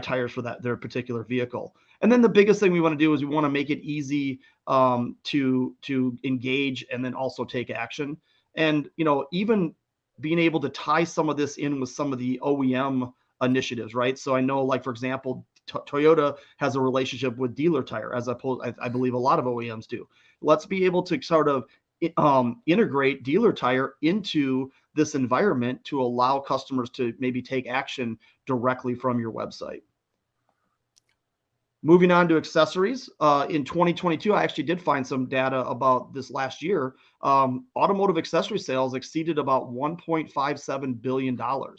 tires for their particular vehicle. And then the biggest thing we want to do is we want to make it easy to engage and then also take action. And, even being able to tie some of this in with some of the OEM initiatives, right? So I know, like, for example, Toyota has a relationship with Dealer Tire, as I believe a lot of OEMs do. Let's be able to sort of integrate Dealer Tire into this environment to allow customers to maybe take action directly from your website. Moving on to accessories. In 2022, I actually did find some data about this last year. Automotive accessory sales exceeded about $1.57 billion. Wow.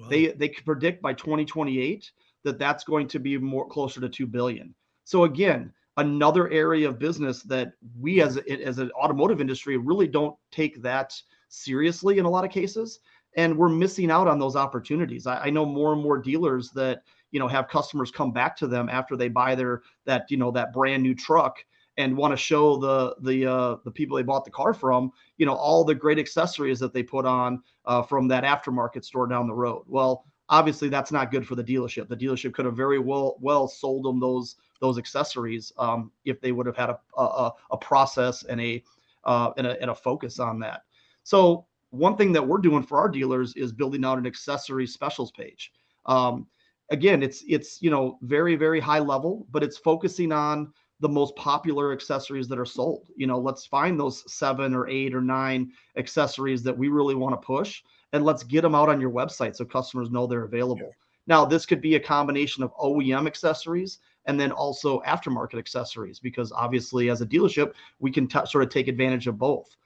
They could predict by 2028 that that's going to be more closer to 2 billion. So again, another area of business that we as an automotive industry really don't take that seriously in a lot of cases. And we're missing out on those opportunities. I know more and more dealers that, have customers come back to them after they buy that brand new truck and want to show the people they bought the car from, all the great accessories that they put on from that aftermarket store down the road. Well, obviously that's not good for the dealership. The dealership could have very well sold them those accessories if they would have had a process and a focus on that. So one thing that we're doing for our dealers is building out an accessory specials page. Again, it's very, very high level, but it's focusing on the most popular accessories that are sold. Let's find those 7 or 8 or 9 accessories that we really want to push, and let's get them out on your website so customers know they're available. Now, this could be a combination of OEM accessories and then also aftermarket accessories, because obviously as a dealership, we can sort of take advantage of both.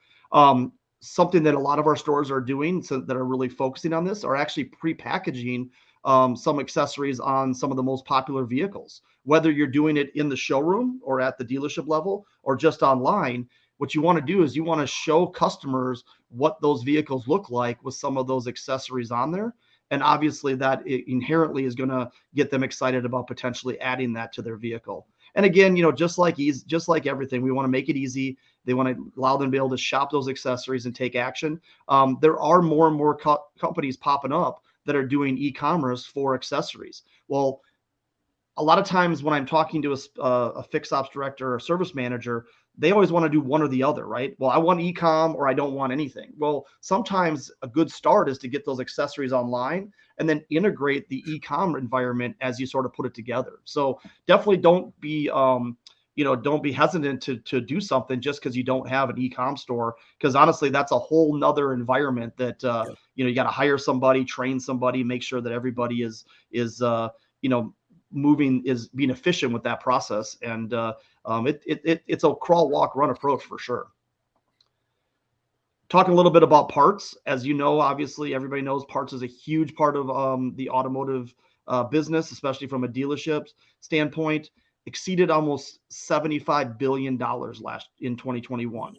Something that a lot of our stores are doing that are really focusing on this are actually pre-packaging some accessories on some of the most popular vehicles. Whether you're doing it in the showroom or at the dealership level or just online, what you want to do is you want to show customers what those vehicles look like with some of those accessories on there. And obviously that inherently is going to get them excited about potentially adding that to their vehicle. And again, just like everything, we want to make it easy. They want to allow them to be able to shop those accessories and take action. There are more and more companies popping up that are doing e-commerce for accessories. Well, a lot of times when I'm talking to a fix ops director or service manager, they always want to do one or the other, right? Well, I want e-com or I don't want anything. Well, sometimes a good start is to get those accessories online and then integrate the e-com environment as you sort of put it together. So definitely don't be hesitant to do something just because you don't have an e-com store, because honestly, that's a whole nother environment that, you got to hire somebody, train somebody, make sure that everybody is being efficient with that process. And it's a crawl, walk, run approach for sure. Talking a little bit about parts, as you know, obviously everybody knows parts is a huge part of the automotive business, especially from a dealership standpoint. Exceeded almost $75 billion in 2021.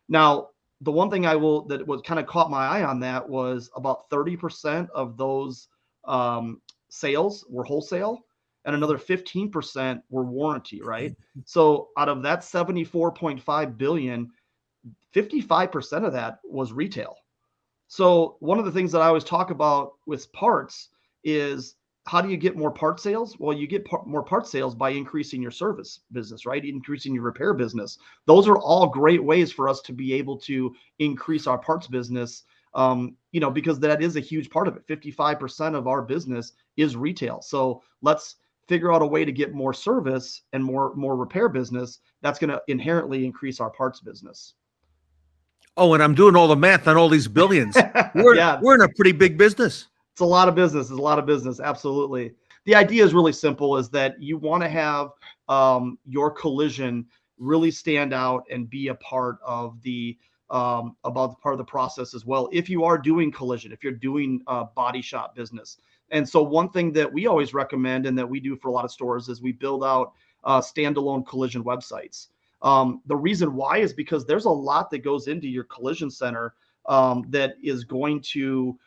Now, the one thing that was kind of caught my eye on that was about 30% of those sales were wholesale and another 15% were warranty, right? So out of that 74.5 billion, 55% of that was retail. So one of the things that I always talk about with parts is, how do you get more part sales? Well, you get more part sales by increasing your service business, right? Increasing your repair business. Those are all great ways for us to be able to increase our parts business, because that is a huge part of it. 55% of our business is retail. So let's figure out a way to get more service and more repair business. That's going to inherently increase our parts business. Oh, and I'm doing all the math on all these billions. We're in a pretty big business. It's a lot of business. It's a lot of business. Absolutely. The idea is really simple, is that you want to have your collision really stand out and be a part of the process as well. If you are doing collision, if you're doing body shop business. And so one thing that we always recommend and that we do for a lot of stores is we build out standalone collision websites. The reason why is because there's a lot that goes into your collision center that is going to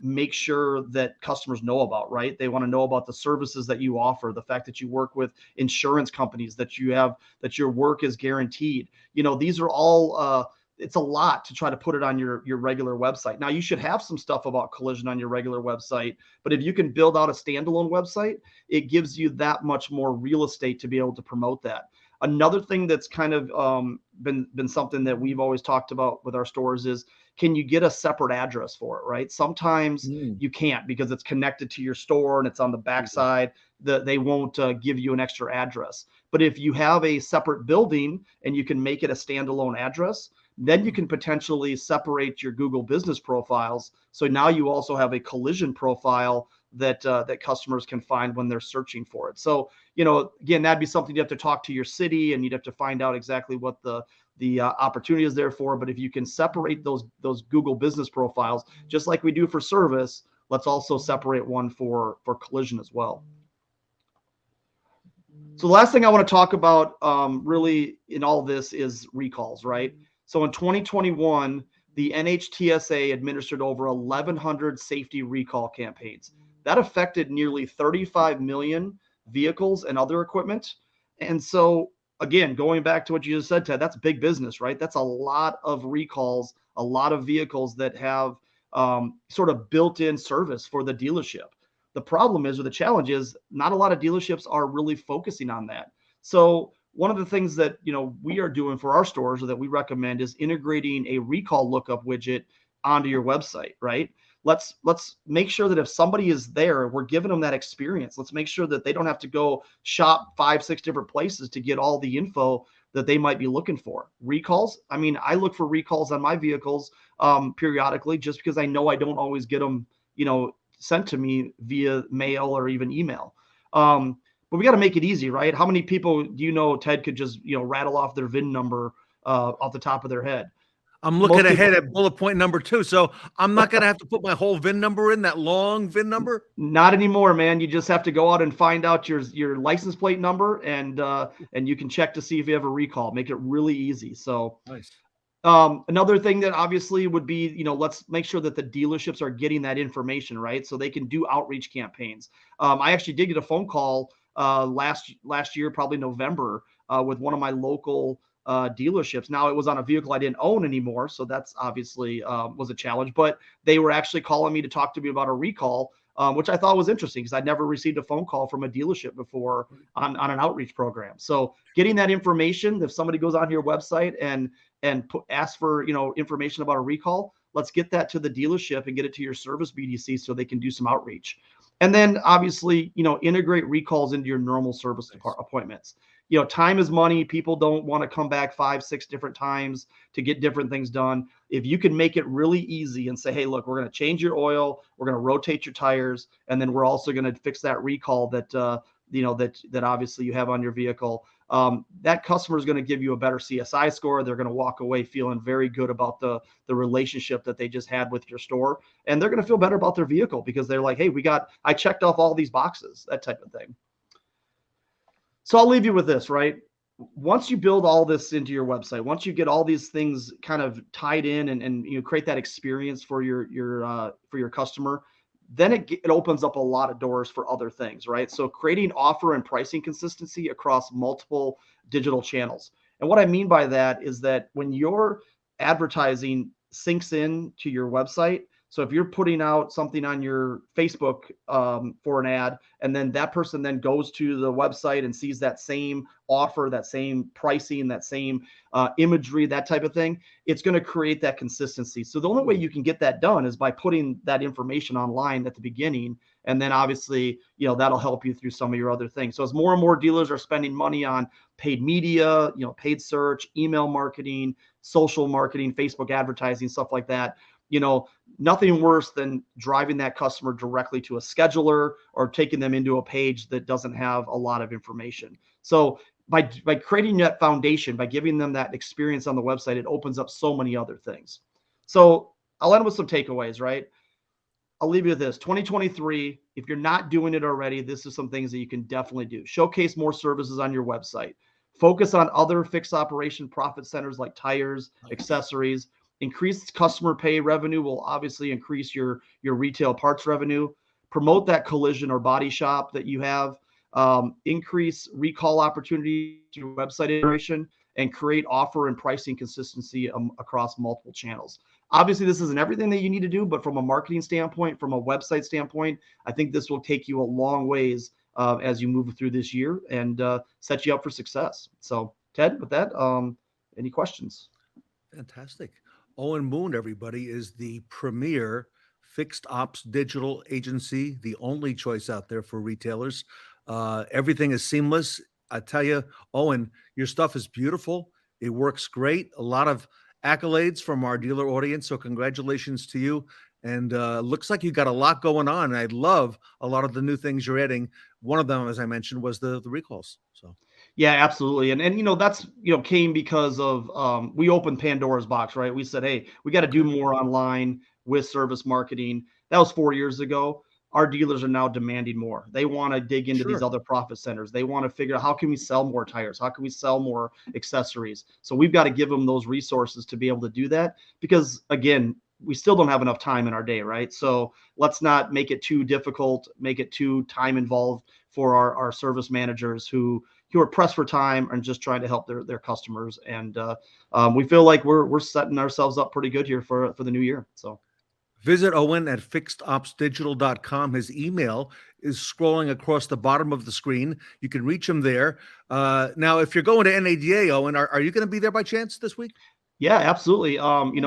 make sure that customers know about, right? They want to know about the services that you offer, the fact that you work with insurance companies, that your work is guaranteed. These are all, it's a lot to try to put it on your regular website. Now, you should have some stuff about collision on your regular website, but if you can build out a standalone website, it gives you that much more real estate to be able to promote that. Another thing that's kind of been something that we've always talked about with our stores is, can you get a separate address for it, right? Sometimes you can't because it's connected to your store and it's on the backside. They won't give you an extra address. But if you have a separate building and you can make it a standalone address, then you can potentially separate your Google business profiles. So now you also have a collision profile that customers can find when they're searching for it. So, again, that'd be something you have to talk to your city and you'd have to find out exactly what the opportunity is there for. But if you can separate those Google business profiles, just like we do for service, let's also separate one for collision as well. So the last thing I want to talk about really in all this is recalls, right? So in 2021, the NHTSA administered over 1,100 safety recall campaigns. That affected nearly 35 million vehicles and other equipment. And so, again, going back to what you just said, Ted, that's big business, right? That's a lot of recalls, a lot of vehicles that have sort of built-in service for the dealership. The problem is, or the challenge is, not a lot of dealerships are really focusing on that. So one of the things that we are doing for our stores, or that we recommend, is integrating a recall lookup widget onto your website, right? Let's make sure that if somebody is there, we're giving them that experience. Let's make sure that they don't have to go shop 5-6 different places to get all the info that they might be looking for. Recalls, I mean, I look for recalls on my vehicles periodically, just because I know I don't always get them, sent to me via mail or even email. But we got to make it easy, right? How many people do you know, Ted, could just rattle off their VIN number off the top of their head? I'm looking ahead at bullet point number 2, so I'm not going to have to put my whole VIN number in, that long VIN number? Not anymore, man. You just have to go out and find out your license plate number, and you can check to see if you have a recall. Make it really easy. So nice. Another thing that obviously would be, let's make sure that the dealerships are getting that information, right? So they can do outreach campaigns. I actually did get a phone call last year, probably November, with one of my local dealerships. Now, it was on a vehicle I didn't own anymore, so that's obviously was a challenge. But they were actually calling me to talk to me about a recall, which I thought was interesting because I'd never received a phone call from a dealership before on an outreach program. So getting that information, if somebody goes on your website and ask for information about a recall, let's get that to the dealership and get it to your service BDC so they can do some outreach. And then obviously, integrate recalls into your normal service appointments. Time is money. People don't want to come back 5-6 different times to get different things done. If you can make it really easy and say, hey, look, we're going to change your oil, we're going to rotate your tires, and then we're also going to fix that recall that that obviously you have on your vehicle. That customer is going to give you a better CSI score. They're going to walk away feeling very good about the relationship that they just had with your store, and they're going to feel better about their vehicle because they're like, hey, I checked off all these boxes, that type of thing. So I'll leave you with this, right? Once you build all this into your website, once you get all these things kind of tied in and create that experience for your customer, then it opens up a lot of doors for other things, right? So creating offer and pricing consistency across multiple digital channels. And what I mean by that is that when your advertising syncs in to your website, so if you're putting out something on your Facebook for an ad, and then that person then goes to the website and sees that same offer, that same pricing, that same imagery, that type of thing, it's going to create that consistency. So the only way you can get that done is by putting that information online at the beginning. And then obviously, that'll help you through some of your other things. So as more and more dealers are spending money on paid media, paid search, email marketing, social marketing, Facebook advertising, stuff like that, nothing worse than driving that customer directly to a scheduler or taking them into a page that doesn't have a lot of information. So by creating that foundation, by giving them that experience on the website, it opens up so many other things. So I'll end with some takeaways, right? I'll leave you with this. 2023, if you're not doing it already, this is some things that you can definitely do. Showcase more services on your website. Focus on other fixed operation profit centers like tires, accessories. Increased customer pay revenue will obviously increase your retail parts revenue. Promote that collision or body shop that you have. Increase recall opportunities through website integration, and create offer and pricing consistency across multiple channels. Obviously, this isn't everything that you need to do, but from a marketing standpoint, from a website standpoint, I think this will take you a long ways as you move through this year and set you up for success. So, Ted, with that, any questions? Fantastic. Owen Moon, everybody, is the premier fixed ops digital agency, the only choice out there for retailers. Everything is seamless. I tell you, Owen, your stuff is beautiful. It works great. A lot of accolades from our dealer audience. So congratulations to you. And looks like you got a lot going on. I love a lot of the new things you're adding. One of them, as I mentioned, was the recalls. So yeah, absolutely. And that's, came because of, we opened Pandora's box, right? We said, hey, we got to do more online with service marketing. That was 4 years ago. Our dealers are now demanding more. They want to dig into these other profit centers. They want to figure out, how can we sell more tires? How can we sell more accessories? So we've got to give them those resources to be able to do that, because again, we still don't have enough time in our day, right? So let's not make it too difficult, make it too time involved for our service managers who are pressed for time and just trying to help their customers. And we feel like we're setting ourselves up pretty good here for the new year. So visit Owen at fixedopsdigital.com. His email is scrolling across the bottom of the screen. You can reach him there. Now, if you're going to NADA, Owen, are you going to be there by chance this week? Yeah, absolutely.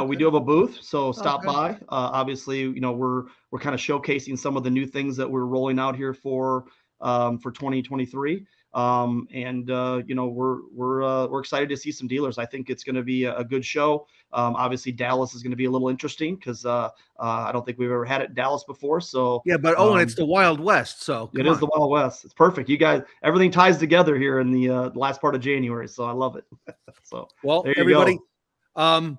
We do have a booth, so stop by. Obviously, we're kind of showcasing some of the new things that we're rolling out here for 2023. We're excited to see some dealers. I think it's going to be a good show. Obviously, Dallas is going to be a little interesting because I don't think we've ever had it in Dallas before. So yeah, but Owen, it's the Wild West. So it is the Wild West. It's perfect. You guys, everything ties together here in the last part of January. So I love it. So well, there you everybody. go.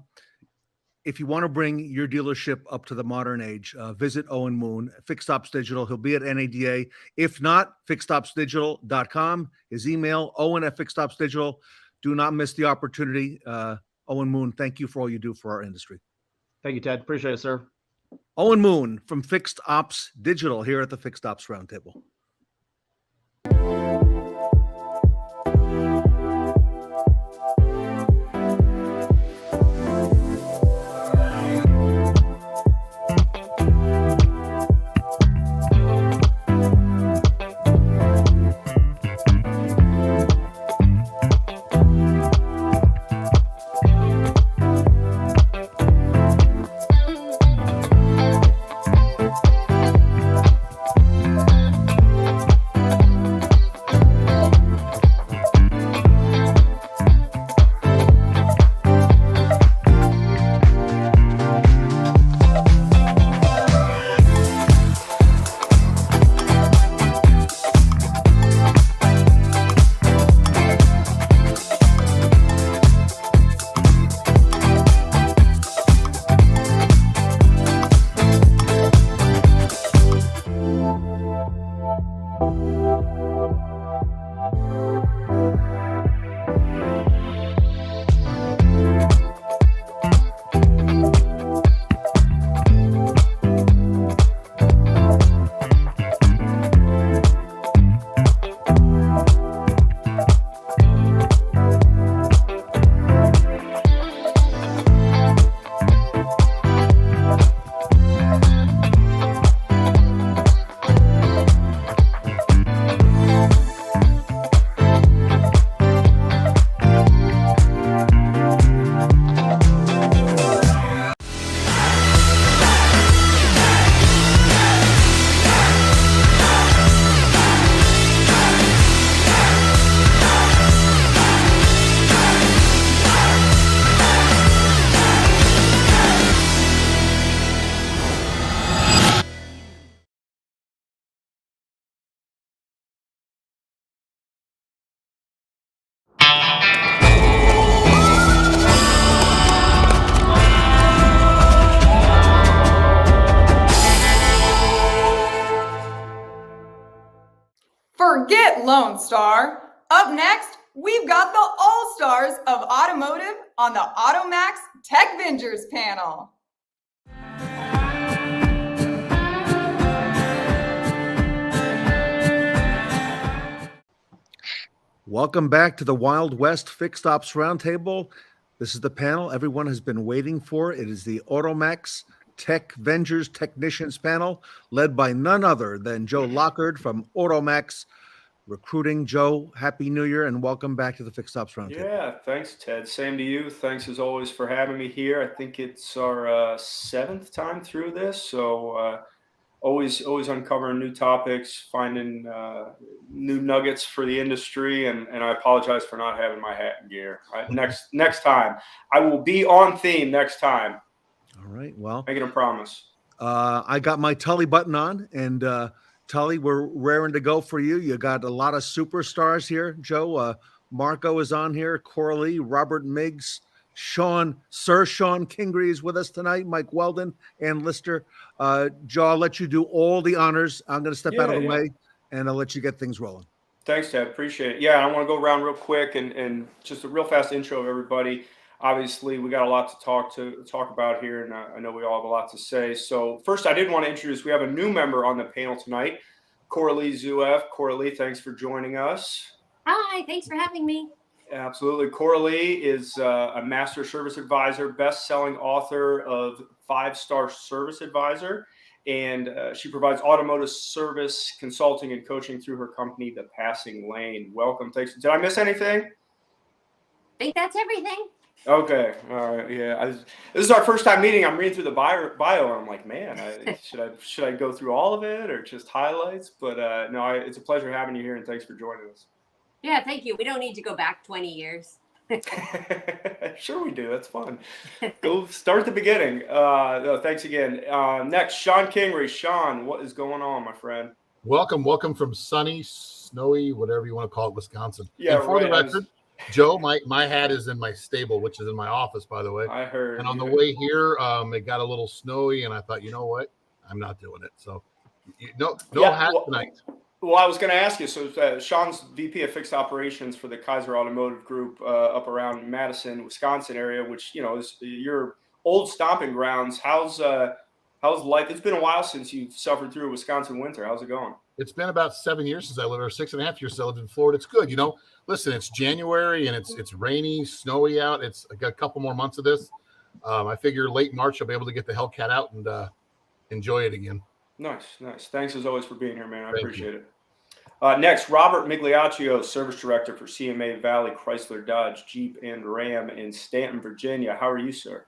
If you want to bring your dealership up to the modern age, visit Owen Moon, Fixed Ops Digital. He'll be at NADA. If not, fixedopsdigital.com. His email, Owen at Fixed Ops Digital. Do not miss the opportunity. Owen Moon, thank you for all you do for our industry. Thank you, Ted. Appreciate it, sir. Owen Moon from Fixed Ops Digital here at the Fixed Ops Roundtable. Forget Lone Star. Up next, we've got the All-Stars of Automotive on the AutoMax TechVengers panel. Welcome back to the Wild West Fixed Ops Roundtable. This is the panel everyone has been waiting for. It is the AutoMax TechVengers Technicians panel, led by none other than Joe Lockard from AutoMax Recruiting. Joe, Happy New Year and welcome back to the Fixed Ops Roundtable. Yeah, thanks, Ted. Same to you. Thanks as always for having me here. I think it's our seventh time through this, so always uncovering new topics, finding new nuggets for the industry, and I apologize for not having my hat and gear. Next time, I will be on theme next time. All right, well, making a promise. I got my Tully button on, and Tully, we're raring to go for you. You got a lot of superstars here, Joe. Marco is on here, Coralie, Robert Miggs, Shawn, Sir Shawn Kingery is with us tonight, Mike Weldon, and Lister. Joe, I'll let you do all the honors. I'm going to step out of the way, and I'll let you get things rolling. Thanks, Ted. Appreciate it. Yeah, I want to go around real quick and just a real fast intro of everybody. Obviously, we got a lot to talk about here, and I know we all have a lot to say. So first, I did want to introduce, we have a new member on the panel tonight, Coralie Zueff. Coralie, thanks for joining us. Hi, thanks for having me. Absolutely. Coralie is a master service advisor, best-selling author of 5-Star Service Advisor, and she provides automotive service consulting and coaching through her company, The Passing Lane. Welcome. Thanks. Did I miss anything? I think that's everything. Okay. All right. Yeah. This is our first time meeting. I'm reading through the bio, and I'm like, man, should I go through all of it or just highlights? But no, it's a pleasure having you here, and thanks for joining us. Yeah, thank you. We don't need to go back 20 years. Sure we do. That's fun. Go start at the beginning. No, thanks again. Next, Shawn Kingery. Shawn, what is going on, my friend? Welcome from sunny, snowy, whatever you want to call it, Wisconsin. Yeah, and for the record, Joe, my hat is in my stable, which is in my office, by the way. I heard. And on the way here, it got a little snowy, and I thought, you know what? I'm not doing it. So, no hat tonight. Well, I was going to ask you. So, Shawn's VP of Fixed Operations for the Kaiser Automotive Group up around Madison, Wisconsin area, which is your old stomping grounds. How's life? It's been a while since you've suffered through a Wisconsin winter. How's it going? It's been about 7 years since I lived, or 6.5 years since I lived in Florida. It's good, Listen, it's January and it's rainy, snowy out. I got a couple more months of this. I figure late March I'll be able to get the Hellcat out and enjoy it again. Nice. Thanks as always for being here, man. I appreciate it. Next, Robert Migliaccio, Service Director for CMA Valley Chrysler Dodge Jeep and Ram in Stanton, Virginia. How are you, sir?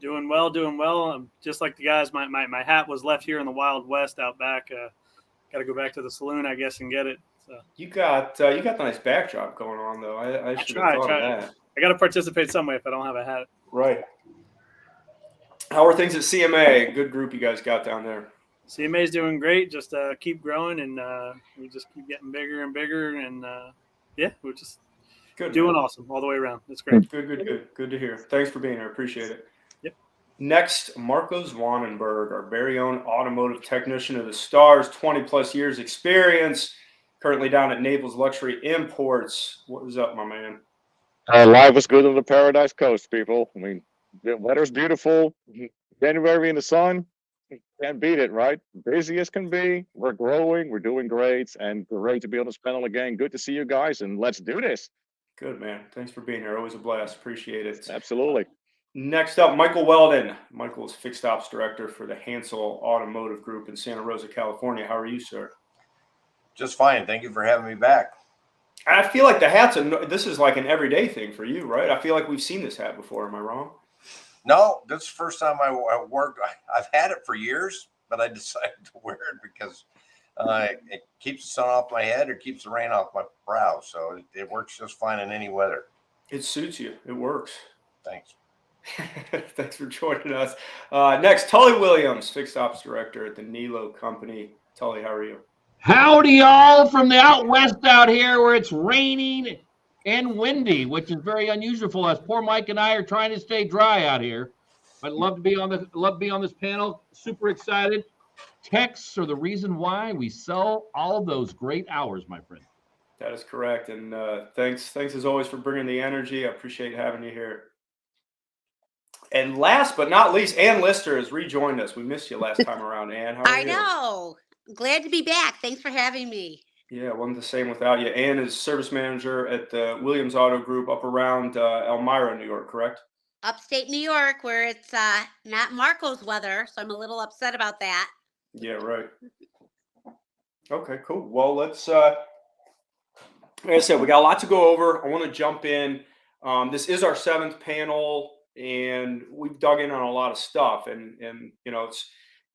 Doing well. Just like the guys, my hat was left here in the Wild West out back. Got to go back to the saloon, I guess, and get it. So. You got the nice backdrop going on, though. I should have thought of that. I got to participate some way if I don't have a hat. Right. How are things at CMA? Good group you guys got down there. CMA is doing great. Just keep growing, and we just keep getting bigger and bigger. And we're just doing awesome all the way around. It's great. Good to hear. Thanks for being here. Appreciate it. Yep. Next, Marco Zwanenburg, our very own automotive technician of the stars, 20+ years experience, currently down at Naples Luxury Imports. What is up, my man? Life is good on the Paradise Coast, people. I mean, the weather's beautiful. January in the sun. Can't beat it, right? Busy as can be. We're growing. We're doing great. And great to be on this panel again. Good to see you guys. And let's do this. Good, man. Thanks for being here. Always a blast. Appreciate it. Absolutely. Next up, Michael Weldon. Michael is Fixed Ops Director for the Hansel Automotive Group in Santa Rosa, California. How are you, sir? Just fine. Thank you for having me back. I feel like the hat's this is like an everyday thing for you, right? I feel like we've seen this hat before. Am I wrong? No, this is the first time I worked. I've had it for years, but I decided to wear it because it keeps the sun off my head or keeps the rain off my brow. So it works just fine in any weather. It suits you. It works. Thanks. Thanks for joining us. Next, Tully Williams, Fixed Ops Director at the Nilo Company. Tully, how are you? Howdy, y'all, from the out west out here where it's raining and windy, which is very unusual for us. Poor Mike and I are trying to stay dry out here. I'd love to be on this panel. Super excited. Texts are the reason why we sell all those great hours, my friend. That is correct. And thanks as always for bringing the energy. I appreciate having you here. And last but not least, Ann Lister has rejoined us. We missed you last time around, Ann. How are you? I know. Glad to be back. Thanks for having me. Yeah, it wasn't the same without you. Ann is service manager at the Williams Auto Group up around Elmira, New York, correct? Upstate New York, where it's not Marco's weather, so I'm a little upset about that. Yeah, right. Okay, cool. Well, let's, like I said, we got a lot to go over. I want to jump in. This is our 7th panel, and we've dug in on a lot of stuff. And you know,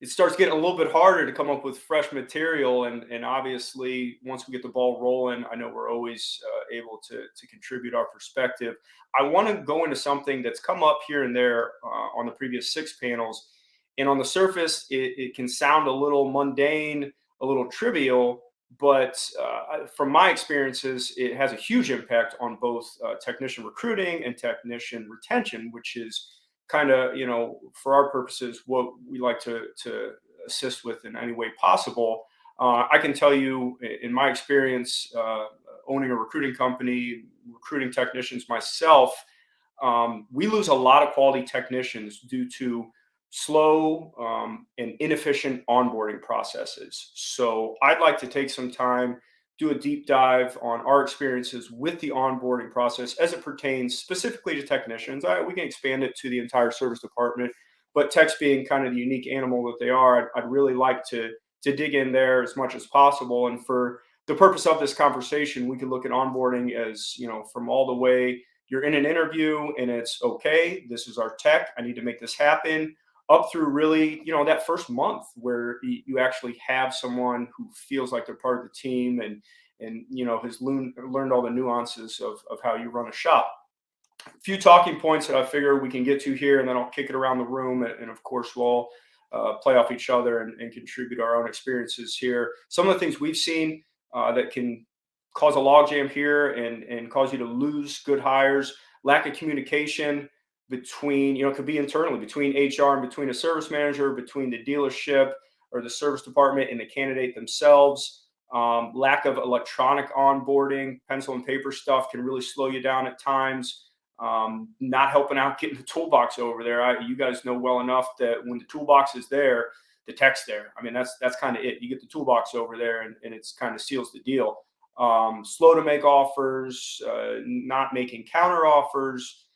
it starts getting a little bit harder to come up with fresh material. And obviously, once we get the ball rolling, I know we're always able to contribute our perspective. I want to go into something that's come up here and there on the previous 6 panels. And on the surface, it can sound a little mundane, a little trivial, but from my experiences, it has a huge impact on both technician recruiting and technician retention, which is kind of, you know, for our purposes, what we like to assist with in any way possible. I can tell you, in my experience, owning a recruiting company, recruiting technicians myself, we lose a lot of quality technicians due to slow and inefficient onboarding processes. So I'd like to take some time, do a deep dive on our experiences with the onboarding process as it pertains specifically to technicians. We can expand it to the entire service department, but techs being kind of the unique animal that they are, I'd really like to dig in there as much as possible. And for the purpose of this conversation, we could look at onboarding as, you know, from all the way you're in an interview and it's okay, this is our tech, I need to make this happen, up through really, you know, that first month where you actually have someone who feels like they're part of the team and you know, has learned all the nuances of how you run a shop. A few talking points that I figure we can get to here, and then I'll kick it around the room. And of course, we'll play off each other and contribute our own experiences here. Some of the things we've seen that can cause a logjam here and cause you to lose good hires, lack of communication between, you know, it could be internally between HR and between a service manager, between the dealership or the service department and the candidate themselves. Lack of electronic onboarding, pencil and paper stuff can really slow you down at times. Not helping out getting the toolbox over there. You guys know well enough that when the toolbox is there, the tech's there. I mean, that's kind of it. You get the toolbox over there and it's kind of seals the deal. Slow to make offers, not making counter offers,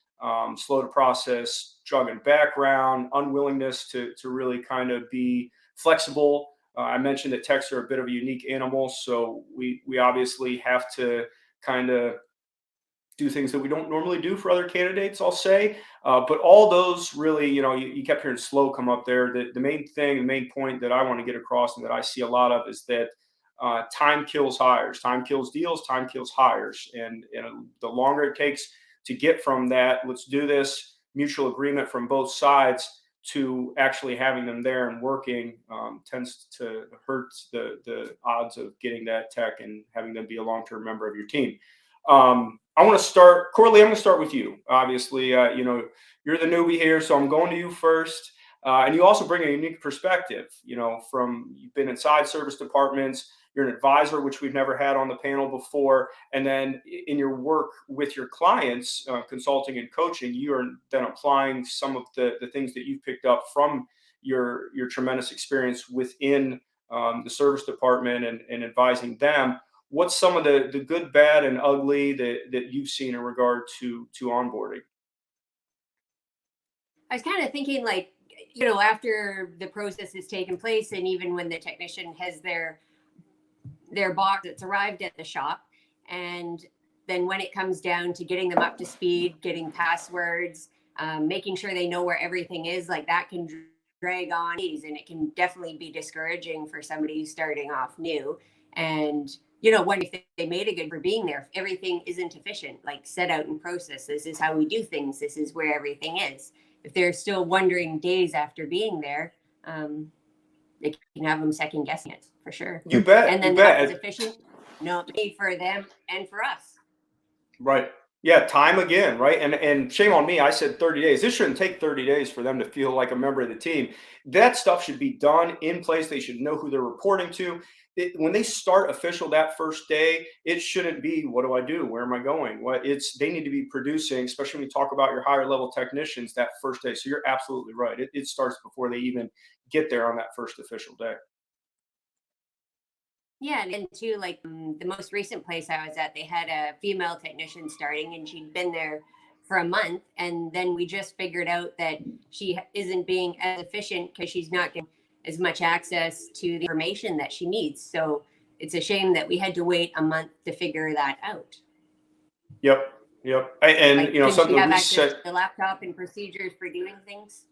slow to process drug and background, unwillingness to really kind of be flexible. I mentioned that techs are a bit of a unique animal, so we obviously have to kind of do things that we don't normally do for other candidates, I'll say. But all those really, you know, you kept hearing slow come up there. The main thing, the main point that I want to get across and that I see a lot of is that time kills hires, time kills deals, time kills hires. And the longer it takes to get from that, let's do this, mutual agreement from both sides, to actually having them there and working tends to hurt the odds of getting that tech and having them be a long-term member of your team. I want to start, Corley, I'm going to start with you. Obviously, you know, you're the newbie here, so I'm going to you first. And you also bring a unique perspective, you know, from you've been inside service departments, you're an advisor, which we've never had on the panel before. And then in your work with your clients, consulting and coaching, you are then applying some of the things that you've picked up from your tremendous experience within the service department and advising them. What's some of the good, bad, and ugly that you've seen in regard to onboarding? I was kind of thinking, like, you know, after the process has taken place, and even when the technician has their box that's arrived at the shop, and then when it comes down to getting them up to speed, getting passwords, making sure they know where everything is, like that can drag on, and it can definitely be discouraging for somebody who's starting off new. And you know, what if they made a good for being there? If everything isn't efficient, like set out in process, this is how we do things, this is where everything is. If they're still wondering days after being there, it can have them second guessing it for sure. You bet. And then that is efficient, no, for them and for us. Right. Yeah, time again, right? And shame on me. I said 30 days. This shouldn't take 30 days for them to feel like a member of the team. That stuff should be done in place. They should know who they're reporting to. When they start official that first day, it shouldn't be, what do I do? Where am I going? They need to be producing, especially when you talk about your higher level technicians that first day. So you're absolutely right. It starts before they even get there on that first official day. Yeah, and too, like the most recent place I was at, they had a female technician starting, and she'd been there for a month, and then we just figured out that she isn't being as efficient because she's not getting as much access to the information that she needs. So it's a shame that we had to wait a month to figure that out. Yep. And like, you know, something she have that we access said. to the laptop and procedures for doing things.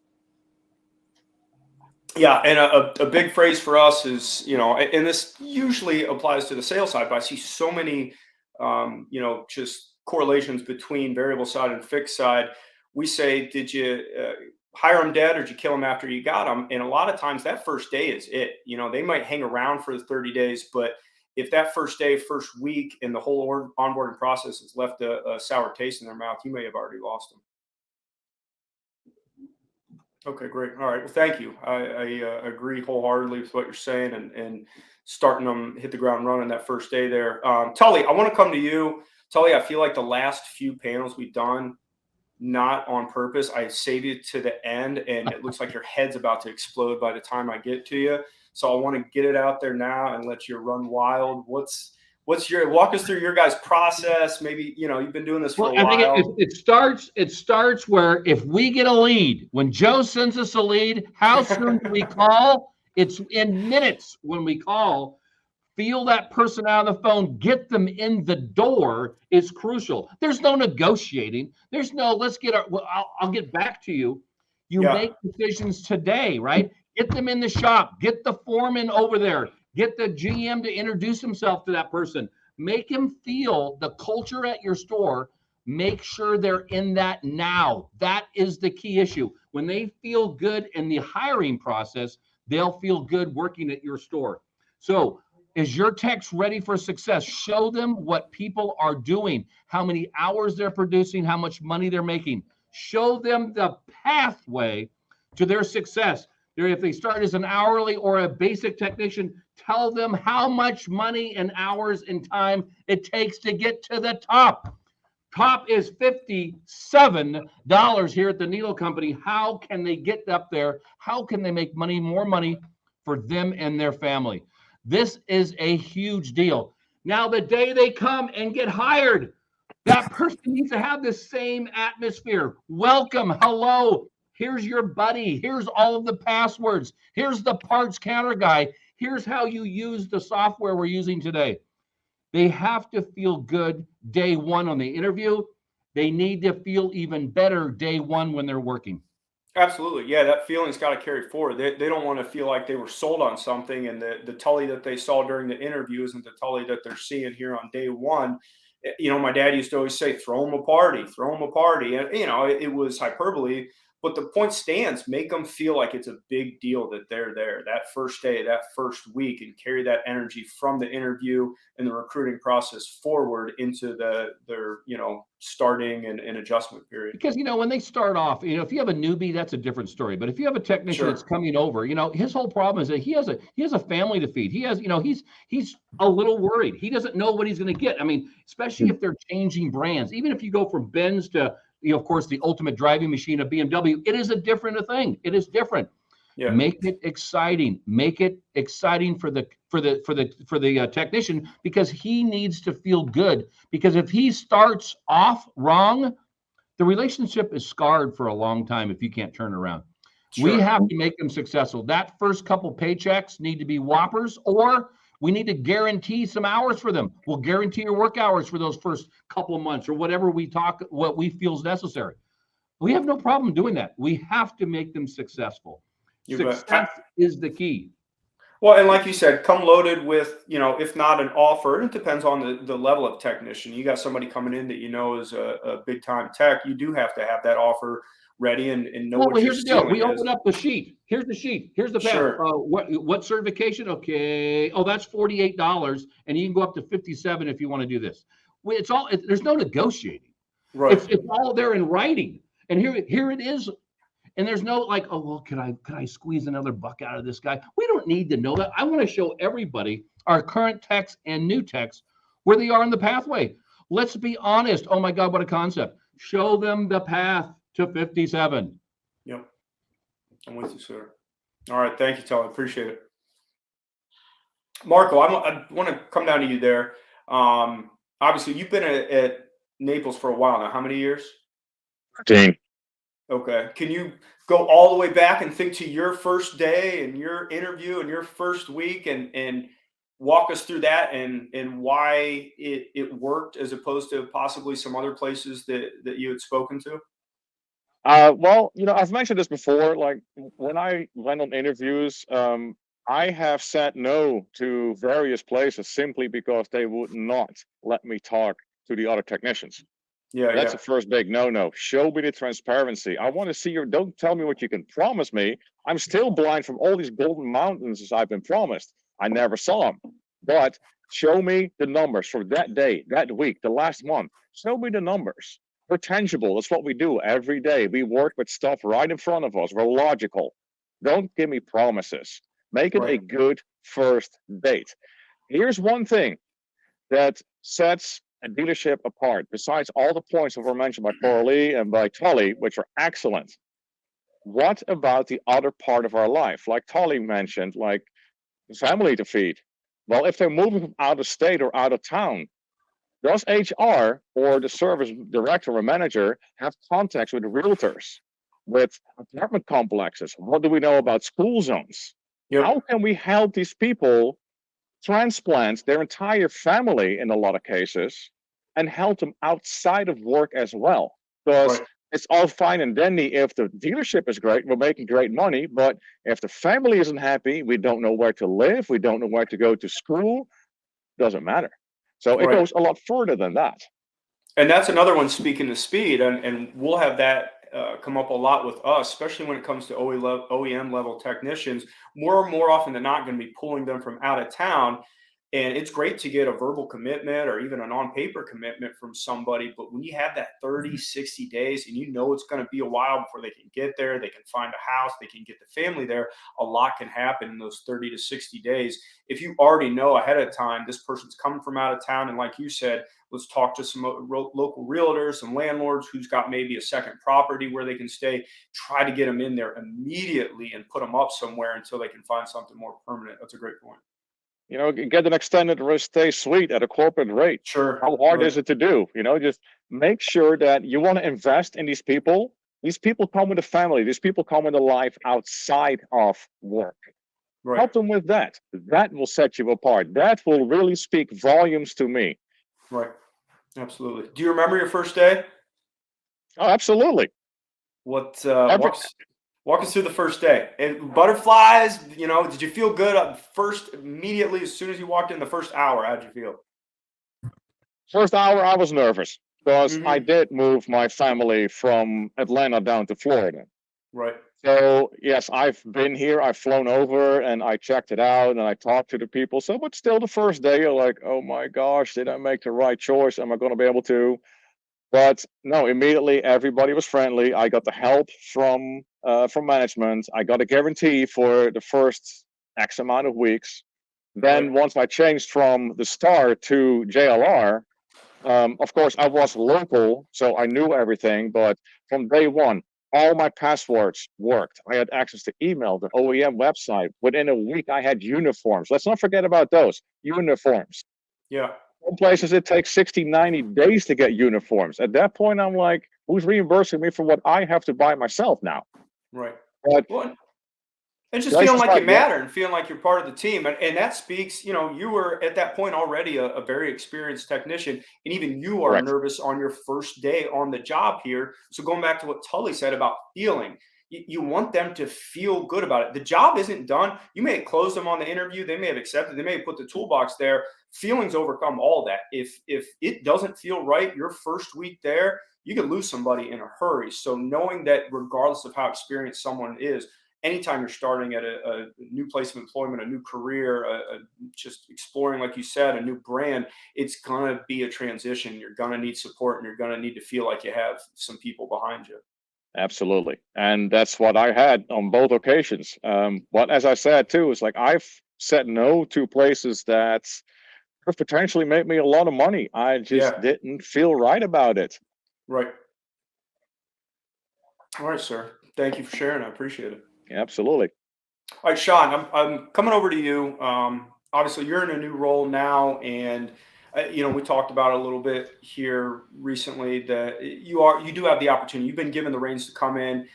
Yeah, and a big phrase for us is, you know, and this usually applies to the sales side, but I see so many, you know, just correlations between variable side and fixed side. We say, did you hire them dead or did you kill them after you got them? And a lot of times that first day is it. You know, they might hang around for the 30 days, but if that first day, first week, and the whole onboarding process has left a sour taste in their mouth, you may have already lost them. Okay, great. All right. Well, thank you. I agree wholeheartedly with what you're saying, and starting them hit the ground running that first day there. Tully, I want to come to you. Tully, I feel like the last few panels we've done, not on purpose, I saved it to the end, and it looks like your head's about to explode by the time I get to you. So I want to get it out there now and let you run wild. What's walk us through your guys' process? Maybe, you know, you've been doing this for a while. I think it starts where if we get a lead, when Joe sends us a lead, how soon do we call? It's in minutes when we call. Feel that person out of the phone, get them in the door is crucial. There's no negotiating. There's no, I'll get back to you. You make decisions today, right? Get them in the shop, get the foreman over there. Get the GM to introduce himself to that person. Make him feel the culture at your store. Make sure they're in that now. That is the key issue. When they feel good in the hiring process, they'll feel good working at your store. So is your techs ready for success? Show them what people are doing, how many hours they're producing, how much money they're making. Show them the pathway to their success. If they start as an hourly or a basic technician, tell them how much money and hours and time it takes to get to the top. Top is $57 here at the Needle Company. How can they get up there? How can they make more money for them and their family? This is a huge deal. Now, the day they come and get hired, that person needs to have the same atmosphere. Welcome, hello. Here's your buddy. Here's all of the passwords. Here's the parts counter guy. Here's how you use the software we're using today. They have to feel good day one on the interview. They need to feel even better day one when they're working. Absolutely. Yeah, that feeling's got to carry forward. They don't want to feel like they were sold on something, and the Tully that they saw during the interview isn't the Tully that they're seeing here on day one. You know, my dad used to always say, throw them a party, throw them a party. And, you know, it was hyperbole. But the point stands, make them feel like it's a big deal that they're there that first day, that first week, and carry that energy from the interview and the recruiting process forward into their, you know, starting and adjustment period. Because, you know, when they start off, you know, if you have a newbie, that's a different story. But if you have a technician that's coming over, you know, his whole problem is that he has a family to feed. He has, you know, he's a little worried. He doesn't know what he's going to get. I mean, especially if they're changing brands, even if you go from Benz to, you know, of course, the ultimate driving machine of BMW, it is a different thing. It is different. Yeah. Make it exciting. Make it exciting for the technician, because he needs to feel good. Because if he starts off wrong, the relationship is scarred for a long time if you can't turn around. Sure. We have to make them successful. That first couple paychecks need to be whoppers, or we need to guarantee some hours for them. We'll guarantee your work hours for those first couple of months, or whatever what we feel is necessary. We have no problem doing that. We have to make them successful. Success is the key. Well, and like you said, come loaded with, you know, if not an offer, it depends on the level of technician. You got somebody coming in that you know is a big time tech, you do have to have that offer ready and know what you're doing. We open up the sheet. Here's the sheet. Here's the path. Sure. What certification? Okay. Oh, that's $48, and you can go up to $57 if you want to do this. There's no negotiating. Right. It's all there in writing. And here it is. And there's no like, oh, well, could I squeeze another buck out of this guy? We don't need to know that. I want to show everybody, our current techs and new techs, where they are in the pathway. Let's be honest. Oh my God, what a concept. Show them the path to 57. Yep. I'm with you, sir. All right. Thank you, Tully. Appreciate it. Marco, I want to come down to you there. Obviously, you've been at Naples for a while now. How many years? 13. Okay. Can you go all the way back and think to your first day and your interview and your first week and walk us through that and why it worked as opposed to possibly some other places that you had spoken to? Well, I've mentioned this before. Like when I went on interviews, I have said no to various places simply because they would not let me talk to the other technicians. That's the first big no-no. Show me the transparency. I want to see don't tell me what you can promise me. I'm still blind from all these golden mountains as I've been promised. I never saw them. But show me the numbers for that day, that week, the last month. Show me the numbers. We're tangible. That's what we do every day. We work with stuff right in front of us. We're logical. Don't give me promises. Make it a good first date. Here's one thing that sets a dealership apart, besides all the points that were mentioned by Coralie and by Tully, which are excellent. What about the other part of our life? Like Tully mentioned, like family to feed. Well, if they're moving from out of state or out of town, does HR or the service director or manager have contacts with realtors, with apartment complexes? What do we know about school zones? How can we help these people transplant their entire family in a lot of cases and help them outside of work as well? Because it's all fine and dandy if the dealership is great, we're making great money, but if the family isn't happy, we don't know where to live, we don't know where to go to school, doesn't matter. So it goes a lot further than that. And that's another one, speaking to speed, and we'll have that come up a lot with us, especially when it comes to OEM level technicians. More and more often than not, going to be pulling them from out of town. And it's great to get a verbal commitment or even an on-paper commitment from somebody. But when you have that 30, 60 days and you know it's going to be a while before they can get there, they can find a house, they can get the family there, a lot can happen in those 30 to 60 days. If you already know ahead of time, this person's coming from out of town, and like you said, let's talk to some local realtors, some landlords who's got maybe a second property where they can stay, try to get them in there immediately and put them up somewhere until they can find something more permanent. That's a great point. Get an extended stay suite at a corporate rate. Sure. How hard is it to do? Just make sure that you want to invest in these people. These people come with a family. These people come with a life outside of work. Help them with that. That will set you apart. That will really speak volumes to me. Right. Absolutely. Do you remember your first day? Oh, absolutely. What walk us through the first day. And butterflies, did you feel good first immediately as soon as you walked in the first hour? How'd you feel? First hour, I was nervous because I did move my family from Atlanta down to Florida. Right. So yes, I've been here, I've flown over and I checked it out and I talked to the people. So, but still the first day you're like, oh my gosh, did I make the right choice? Am I going to be able to? But no, immediately everybody was friendly. I got the help from management. I got a guarantee for the first X amount of weeks. Then once I changed from the Star to JLR, of course I was local, so I knew everything. But from day one, all my passwords worked. I had access to email, the OEM website. Within a week, I had uniforms. Let's not forget about those uniforms. Yeah. Some places it takes 60, 90 days to get uniforms. At that point, I'm like, who's reimbursing me for what I have to buy myself now? Right. But and just feeling like you matter and feeling like you're part of the team. And that speaks, you were at that point already a very experienced technician. And even you are nervous on your first day on the job here. So going back to what Tully said about feeling, you want them to feel good about it. The job isn't done. You may have closed them on the interview. They may have accepted. They may have put the toolbox there. Feelings overcome all that. If it doesn't feel right your first week there, you could lose somebody in a hurry. So knowing that regardless of how experienced someone is, anytime you're starting at a new place of employment, a new career, just exploring, like you said, a new brand, it's going to be a transition. You're going to need support, and you're going to need to feel like you have some people behind you. Absolutely. And that's what I had on both occasions. But as I said too, it's like I've said no to places that could potentially make me a lot of money. I just didn't feel right about it. Right. All right, sir. Thank you for sharing. I appreciate it. Absolutely. All right, Shawn, I'm coming over to you. Obviously, you're in a new role now, and we talked about a little bit here recently that you do have the opportunity. You've been given the reins to come in,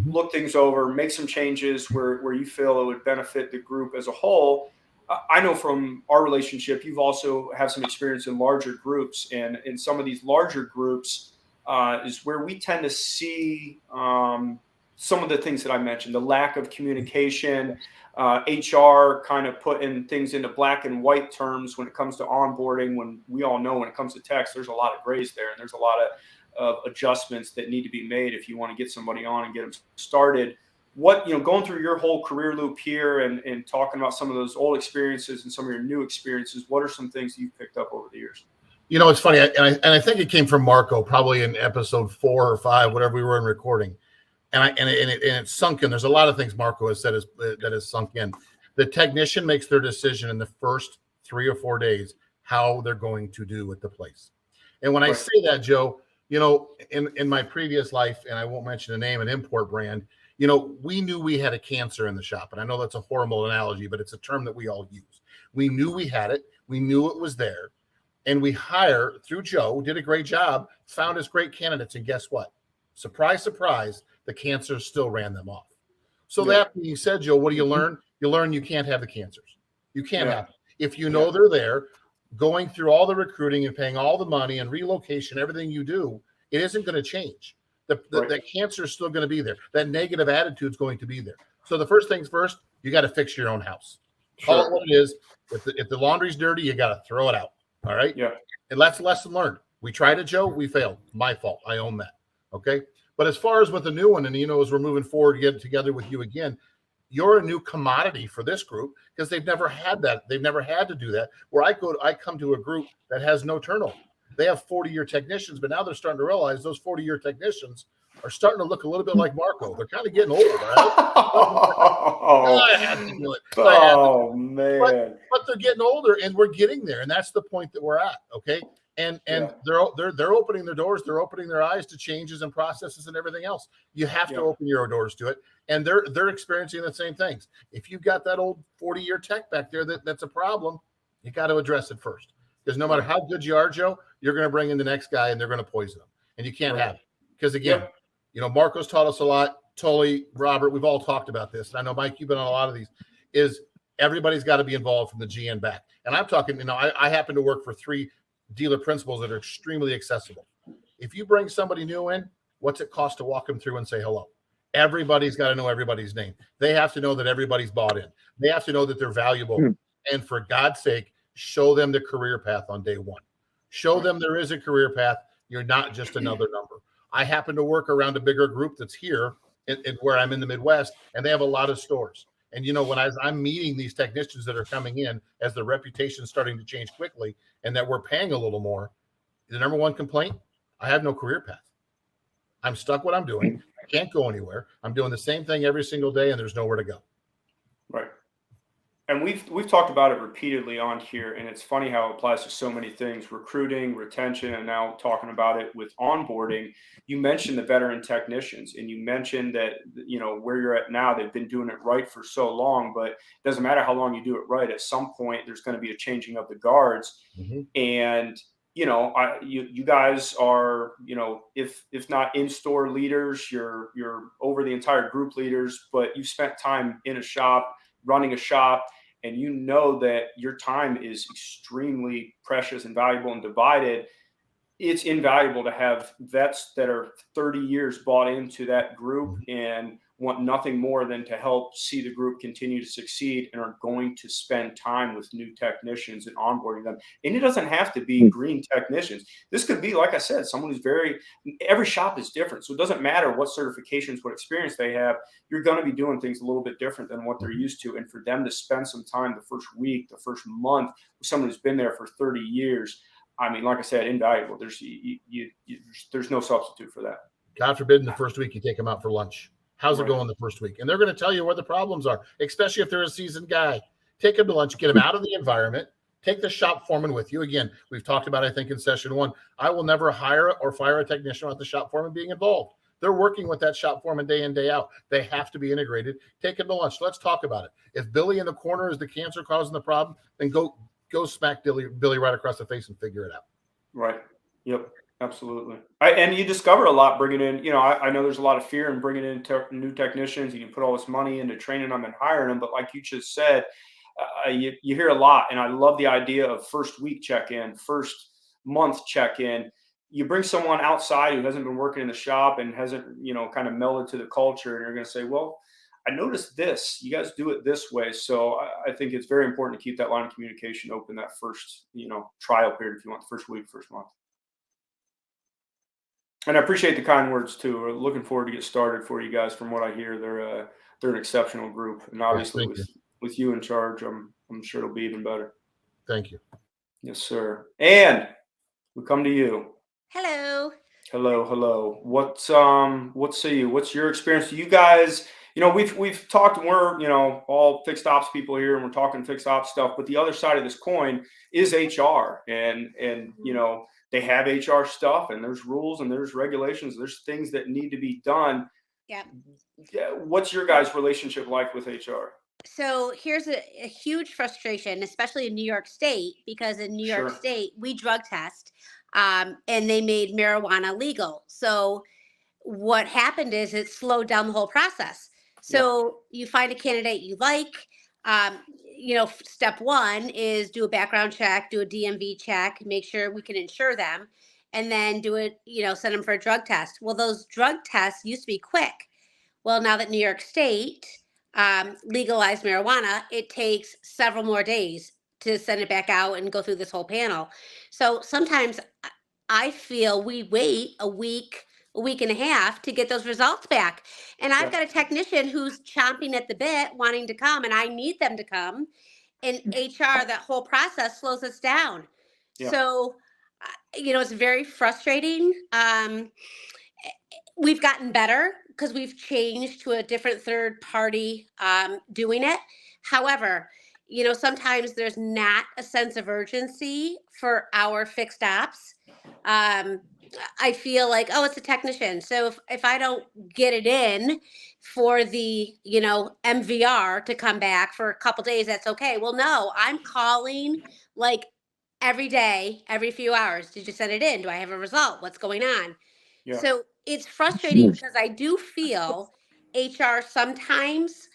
look things over, make some changes where you feel it would benefit the group as a whole. I know from our relationship, you've also have some experience in larger groups, and in some of these larger groups is where we tend to see some of the things that I mentioned, the lack of communication, HR kind of putting things into black and white terms when it comes to onboarding, when we all know when it comes to text, there's a lot of grays there, and there's a lot of adjustments that need to be made if you want to get somebody on and get them started. What, going through your whole career loop here and talking about some of those old experiences and some of your new experiences, what are some things you've picked up over the years? It's funny, and I think it came from Marco, probably in episode 4 or 5, whatever we were in recording. And it's sunk in. There's a lot of things Marco has said that has sunk in. The technician makes their decision in the first 3 or 4 days how they're going to do with the place. And when I say that, Joe, in my previous life, and I won't mention the name, an import brand, we knew we had a cancer in the shop. And I know that's a horrible analogy, but it's a term that we all use. We knew we had it. We knew it was there. And we hired through Joe, did a great job, found us great candidates. And guess what? Surprise, surprise, the cancer still ran them off. So that being said, Joe, what do you learn? You learn you can't have the cancers. You can't have them. If you know they're there, going through all the recruiting and paying all the money and relocation, everything you do, it isn't going to change. The cancer is still going to be there. That negative attitude is going to be there. So the first things first, you got to fix your own house. Call it what it is. If the laundry's dirty, you got to throw it out. All right. Yeah. And that's a lesson learned. We tried it, Joe. We failed. My fault. I own that. Okay. But as far as with the new one, and as we're moving forward to get together with you again, you're a new commodity for this group because they've never had that. They've never had to do that. Where I come to a group that has no turnover. They have 40-year technicians, but now they're starting to realize those 40-year technicians are starting to look a little bit like Marco. They're kind of getting older, right? I had to do it. Oh, man. But they're getting older, and we're getting there, and that's the point that we're at. Okay. And they're opening their doors, they're opening their eyes to changes and processes and everything else. You have to open your doors to it, and they're experiencing the same things. If you've got that old 40-year tech back there that's a problem, you got to address it first. Because no matter how good you are, Joe, you're going to bring in the next guy, and they're going to poison them, and you can't have it. Because again, Marco's taught us a lot. Tully, Robert, we've all talked about this, and I know Mike, you've been on a lot of these. Is everybody's got to be involved from the GM back, and I'm talking. I happen to work for 3 dealer principals that are extremely accessible. If you bring somebody new in, what's it cost to walk them through and say hello? Everybody's got to know everybody's name. They have to know that everybody's bought in. They have to know that they're valuable. And for God's sake, show them the career path on day one. Show them there is a career path. You're not just another number. I happen to work around a bigger group that's here where I'm in the Midwest, and they have a lot of stores. And, when I'm meeting these technicians that are coming in as the reputation is starting to change quickly and that we're paying a little more, the number one complaint, I have no career path. I'm stuck what I'm doing. I can't go anywhere. I'm doing the same thing every single day, and there's nowhere to go. Right. And we've talked about it repeatedly on here, and it's funny how it applies to so many things: recruiting, retention, and now talking about it with onboarding. You mentioned the veteran technicians, and you mentioned that where you're at now, they've been doing it right for so long, but it doesn't matter how long you do it right. At some point, there's going to be a changing of the guards, and you guys are if not in-store leaders, you're over the entire group leaders, but you've spent time in a shop, running a shop. And that your time is extremely precious and valuable and divided. It's invaluable to have vets that are 30 years bought into that group and want nothing more than to help see the group continue to succeed, and are going to spend time with new technicians and onboarding them. And it doesn't have to be green technicians. This could be, like I said, someone who's every shop is different. So it doesn't matter what certifications, what experience they have. You're going to be doing things a little bit different than what they're used to. And for them to spend some time the first week, the first month with someone who's been there for 30 years, I mean, like I said, invaluable. There's no substitute for that. God forbid in the first week you take them out for lunch. How's it going the first week? And they're going to tell you where the problems are, especially if they're a seasoned guy. Take them to lunch, get them out of the environment, take the shop foreman with you. Again, we've talked about, I think in session 1, I will never hire or fire a technician without the shop foreman being involved. They're working with that shop foreman day in, day out. They have to be integrated. Take them to lunch. Let's talk about it. If Billy in the corner is the cancer causing the problem, then go smack Billy right across the face and figure it out. Right. Yep. Absolutely. And you discover a lot bringing in, I know there's a lot of fear in bringing in new technicians. You can put all this money into training them and hiring them. But like you just said, you hear a lot. And I love the idea of first week check-in, first month check-in. You bring someone outside who hasn't been working in the shop and hasn't, kind of melded to the culture. And you're going to say, well, I noticed this. You guys do it this way. So I think it's very important to keep that line of communication open that first, trial period, if you want, the first week, first month. And I appreciate the kind words too. We're looking forward to get started for you guys. From what I hear, they're an exceptional group, and obviously with you in charge, I'm sure it'll be even better. Thank you. Yes, sir. And we come to you. Hello. Hello. What say you? What's your experience? You guys, we've talked, and we're all fixed ops people here, and we're talking fixed ops stuff. But the other side of this coin is HR, and they have HR stuff, and there's rules and there's regulations. There's things that need to be done. Yeah. What's your guys' relationship like with HR? So here's a huge frustration, especially in New York State, because in New York State, we drug test, and they made marijuana legal. So what happened is it slowed down the whole process. So you find a candidate you like. Step 1 is do a background check, do a DMV check, make sure we can insure them, and then do it, send them for a drug test. Well, those drug tests used to be quick. Well, now that New York State legalized marijuana, it takes several more days to send it back out and go through this whole panel. So sometimes I feel we wait a week and a half to get those results back. And I've got a technician who's chomping at the bit, wanting to come, and I need them to come. And HR, that whole process slows us down. Yeah. So, it's very frustrating. We've gotten better because we've changed to a different third party doing it. However, sometimes there's not a sense of urgency for our fixed ops. I feel like, it's a technician. So if I don't get it in for the, MVR to come back for a couple days, that's okay. Well, no, I'm calling like every day, every few hours. Did you send it in? Do I have a result? What's going on? Yeah. So it's frustrating because I do feel HR sometimes,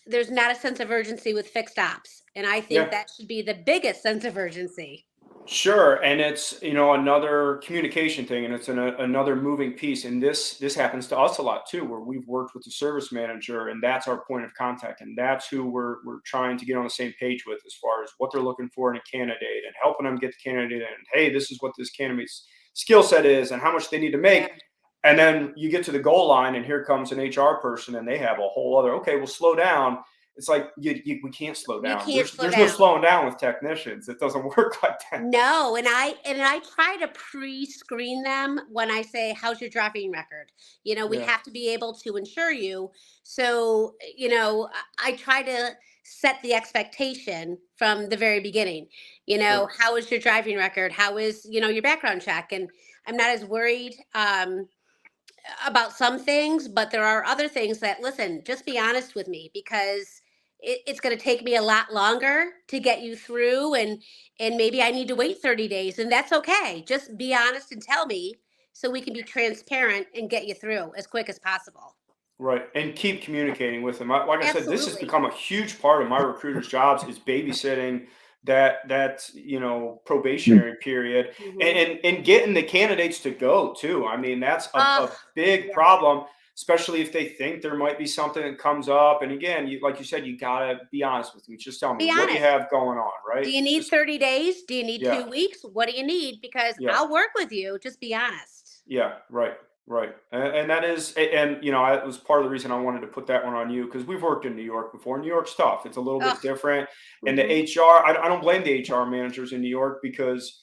there's not a sense of urgency with fixed ops. And I think that should be the biggest sense of urgency. Sure. And it's, another communication thing, and it's another moving piece. And this happens to us a lot too, where we've worked with the service manager, and that's our point of contact. And that's who we're trying to get on the same page with as far as what they're looking for in a candidate, and helping them get the candidate in. Hey, this is what this candidate's skill set is and how much they need to make. And then you get to the goal line, and here comes an HR person, and they have a whole other, okay, well, slow down. It's like we can't slow down. There's no slowing down with technicians. It doesn't work like that. No, and I try to pre-screen them when I say, "How's your driving record?" We have to be able to insure you. So I try to set the expectation from the very beginning. How is your driving record? How is your background check? And I'm not as worried about some things, but there are other things that, listen, just be honest with me, because it's going to take me a lot longer to get you through, and maybe I need to wait 30 days, and that's okay. Just be honest and tell me so we can be transparent and get you through as quick as possible. Right. And keep communicating with them. Like I said, this has become a huge part of my recruiter's jobs, is babysitting that probationary period, and getting the candidates to go too. I mean, that's a big problem. especially if they think there might be something that comes up. And again, like you said, you gotta be honest with me. Just tell me what you have going on, right? Do you need 30 days? Do you need 2 weeks? What do you need? Because I'll work with you. Just be honest. Yeah, right. And that is, and it was part of the reason I wanted to put that one on you, because we've worked in New York before. New York's tough. It's a little bit different. And the HR, I don't blame the HR managers in New York, because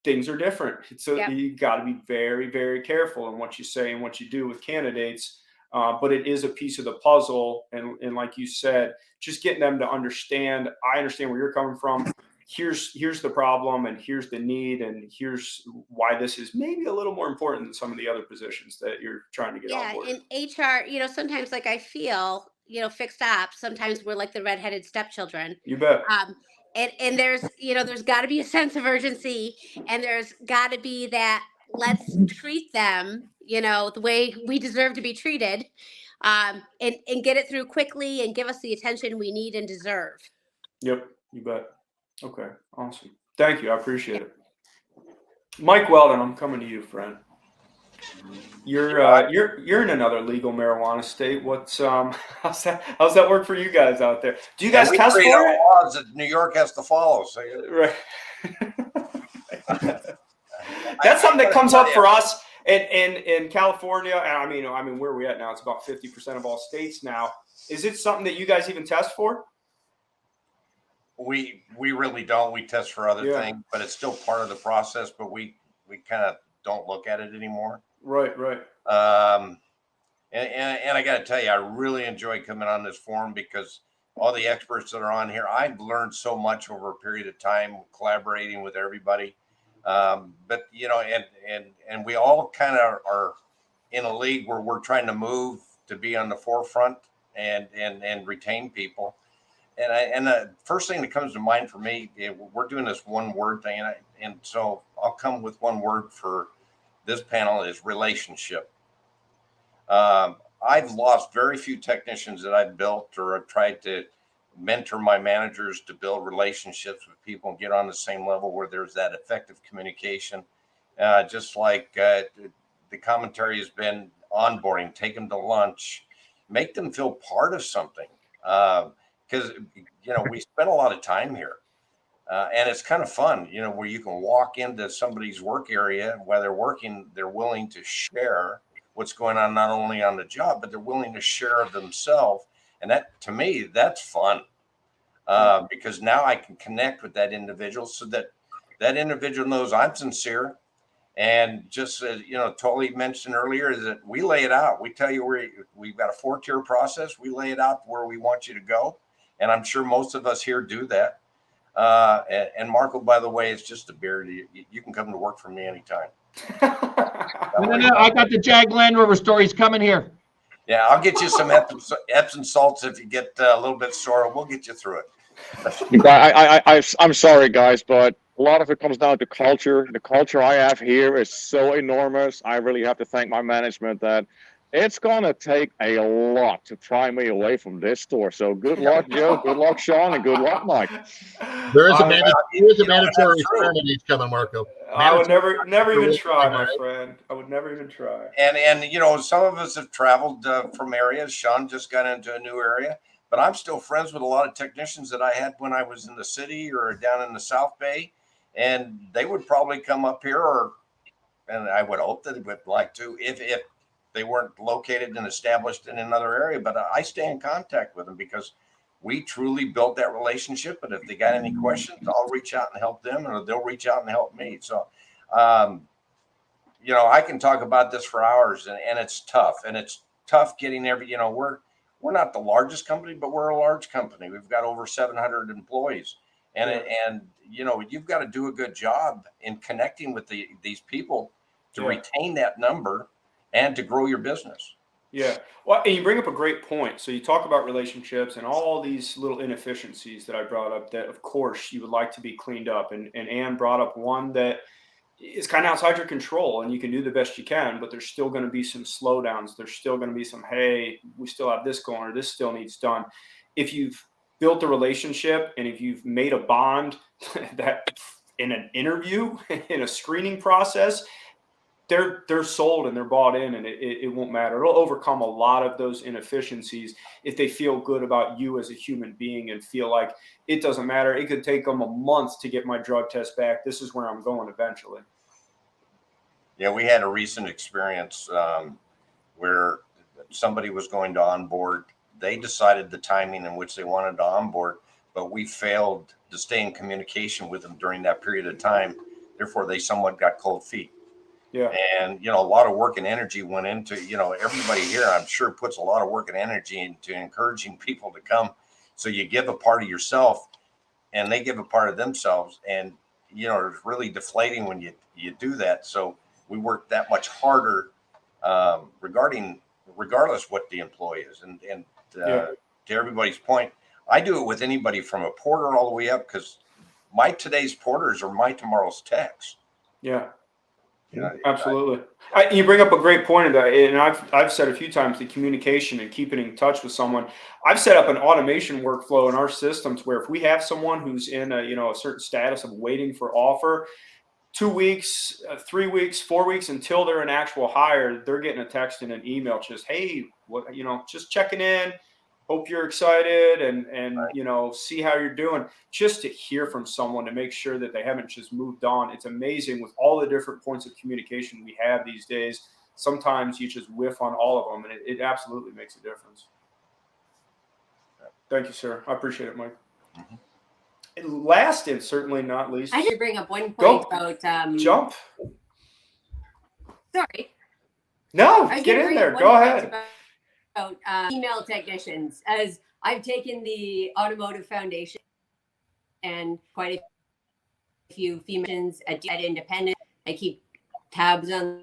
things are different. So you got to be very, very careful in what you say and what you do with candidates. But it is a piece of the puzzle. And like you said, just getting them to understand, I understand where you're coming from. Here's the problem, and here's the need, and here's why this is maybe a little more important than some of the other positions that you're trying to get on board. In HR, sometimes like I feel, fixed ops, sometimes we're like the redheaded stepchildren. You bet. And there's, there's got to be a sense of urgency, and there's got to be that let's treat them, the way we deserve to be treated, and get it through quickly and give us the attention we need and deserve. Yep, you bet. Okay, awesome. Thank you. I appreciate it. Mike Weldon, I'm coming to you, friend. You're in another legal marijuana state. What's how's that work for you guys out there? Do you guys test for it? Laws that New York has to follow. So right. That's something that comes up for us in California. And I mean, where are we at now? It's about 50% of all states now. Is it something that you guys even test for? We really don't. We test for other things, but it's still part of the process. But we kind of don't look at it anymore. Right. And I got to tell you, I really enjoy coming on this forum, because all the experts that are on here, I've learned so much over a period of time collaborating with everybody. But and we all kind of are in a league where we're trying to move to be on the forefront and retain people. And the first thing that comes to mind for me, we're doing this one word thing, and so I'll come with one word for this panel is relationship. I've lost very few technicians that I've built, or I've tried to mentor my managers to build relationships with people and get on the same level where there's that effective communication. Just like the commentary has been onboarding, take them to lunch, make them feel part of something. Because, we spend a lot of time here, and it's kind of fun, where you can walk into somebody's work area while they're working. They're willing to share what's going on, not only on the job, but they're willing to share of themselves. And that, to me, that's fun, because now I can connect with that individual, so that individual knows I'm sincere. And just as, Tully mentioned earlier, is that we lay it out. We tell you we've got a 4-tier process. We lay it out where we want you to go. And I'm sure most of us here do that. And Marco, by the way, it's just a beer. You can come to work for me anytime. No, I got the Jag Land Rover stories coming here. Yeah, I'll get you some Epsom salts if you get a little bit sore. We'll get you through it. I'm sorry, guys, but a lot of it comes down to culture. The culture I have here is so enormous. I really have to thank my management that it's going to take a lot to pry me away from this store. So good luck, Joe. Good luck, Shawn. And good luck, Mike. There is a mandatory requirement each coming, Marco. I would never even try, my friend. I would never even try. And some of us have traveled from areas. Shawn just got into a new area. But I'm still friends with a lot of technicians that I had when I was in the city or down in the South Bay. And they would probably come up here, and I would hope that they would like to, if they weren't located and established in another area. But I stay in contact with them, because we truly built that relationship. But if they got any questions, I'll reach out and help them, or they'll reach out and help me. So, I can talk about this for hours, and it's tough. And it's tough getting we're not the largest company, but we're a large company. We've got over 700 employees. And you've got to do a good job in connecting with these people to retain that number and to grow your business. Yeah. Well, and you bring up a great point. So you talk about relationships and all these little inefficiencies that I brought up that, of course, you would like to be cleaned up. And Ann brought up one that is kind of outside your control, and you can do the best you can, but there's still going to be some slowdowns. There's still going to be some, hey, we still have this going, or this still needs done. If you've built a relationship, and if you've made a bond that in an interview, in a screening process, they're sold and they're bought in, and it won't matter. It'll overcome a lot of those inefficiencies if they feel good about you as a human being and feel like it doesn't matter. It could take them a month to get my drug test back. This is where I'm going eventually. Yeah, we had a recent experience where somebody was going to onboard. They decided the timing in which they wanted to onboard, but we failed to stay in communication with them during that period of time. Therefore, they somewhat got cold feet. Yeah. And, a lot of work and energy went into, everybody here, I'm sure, puts a lot of work and energy into encouraging people to come. So you give a part of yourself and they give a part of themselves. And, it's really deflating when you do that. So we work that much harder regardless what the employee is. And to everybody's point, I do it with anybody from a porter all the way up, because my today's porters are my tomorrow's techs. Yeah. Absolutely. You bring up a great point of that, and I've said a few times the communication and keeping in touch with someone. I've set up an automation workflow in our system to where if we have someone who's in a certain status of waiting for offer, 2 weeks, 3 weeks, 4 weeks until they're an actual hire, they're getting a text and an email just, hey, just checking in. Hope you're excited and see how you're doing. Just to hear from someone to make sure that they haven't just moved on. It's amazing with all the different points of communication we have these days. Sometimes you just whiff on all of them, and it absolutely makes a difference. Thank you, sir. I appreciate it, Mike. Mm-hmm. And last and certainly not least, I should bring up one point about jump. Sorry. No, get in there. Go ahead. About female technicians, as I've taken the Automotive Foundation and quite a few females at Independent. I keep tabs on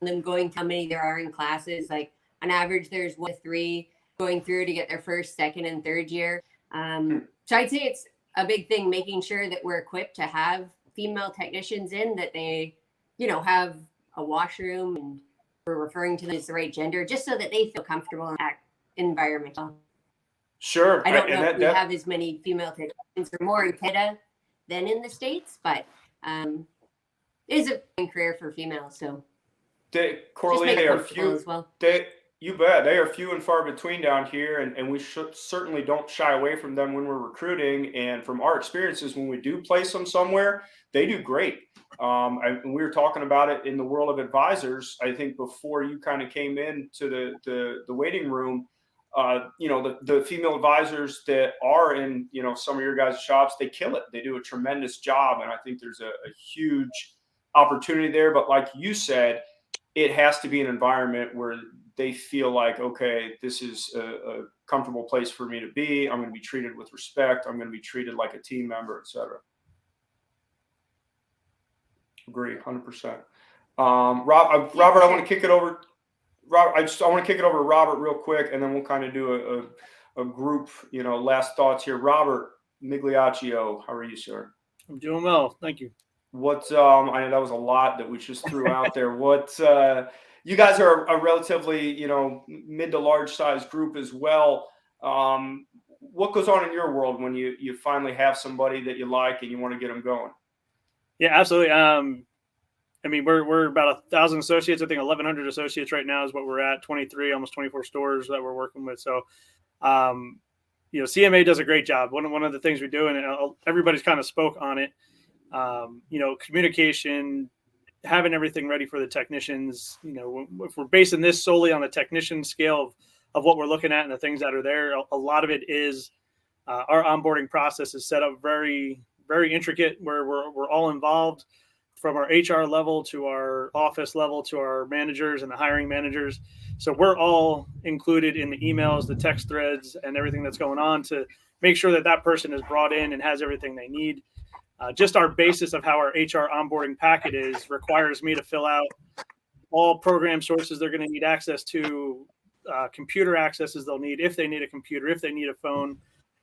them, going how many there are in classes. Like on average, there's 1 to 3 going through to get their first, second, and third year. So I'd say it's a big thing, making sure that we're equipped to have female technicians in, that they, have a washroom and we're referring to them as the right gender, just so that they feel comfortable in that environment. Sure. I don't know if we have as many female technicians or more in Canada than in the States, but it is a career for females. So Coralie, they are few as well. You bet. They are few and far between down here, and we certainly don't shy away from them when we're recruiting. And from our experiences, when we do place them somewhere, they do great. And we were talking about it in the world of advisors. I think before you kind of came into the waiting room, the female advisors that are in, some of your guys' shops, they kill it. They do a tremendous job. And I think there's a huge opportunity there. But like you said, it has to be an environment where they feel like, okay, this is a comfortable place for me to be. I'm going to be treated with respect. I'm going to be treated like a team member, et cetera. Agree, 100%. Robert, I want to kick it over. I want to kick it over to Robert real quick, and then we'll kind of do a group, last thoughts here. Robert Migliaccio, how are you, sir? I'm doing well, thank you. What I know that was a lot that we just threw out there. What you guys are a relatively, mid to large size group as well. What goes on in your world when you finally have somebody that you like and you want to get them going? Yeah, absolutely. I mean, we're about 1,000 associates. I think 1,100 associates right now is what we're at. 23, almost 24 stores that we're working with. So, CMA does a great job. One of the things we do, and everybody's kind of spoke on it. Communication, having everything ready for the technicians. If we're basing this solely on the technician scale of what we're looking at and the things that are there, a lot of it is our onboarding process is set up very, very intricate, where we're all involved, from our HR level to our office level to our managers and the hiring managers. So we're all included in the emails, the text threads, and everything that's going on to make sure that person is brought in and has everything they need. Just our basis of how our HR onboarding packet is requires me to fill out all program sources they're going to need access to, computer accesses they'll need if they need a computer, if they need a phone.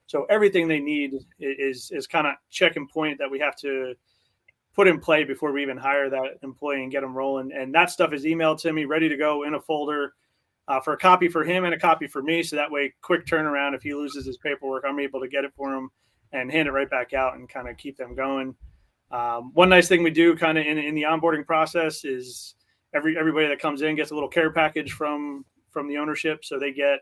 So everything they need is kind of check and point that we have to put in play before we even hire that employee and get them rolling. And that stuff is emailed to me, ready to go in a folder for a copy for him and a copy for me. So that way, quick turnaround. If he loses his paperwork, I'm able to get it for him and hand it right back out and kind of keep them going. One nice thing we do kind of in the onboarding process is everybody that comes in gets a little care package from the ownership. So they get,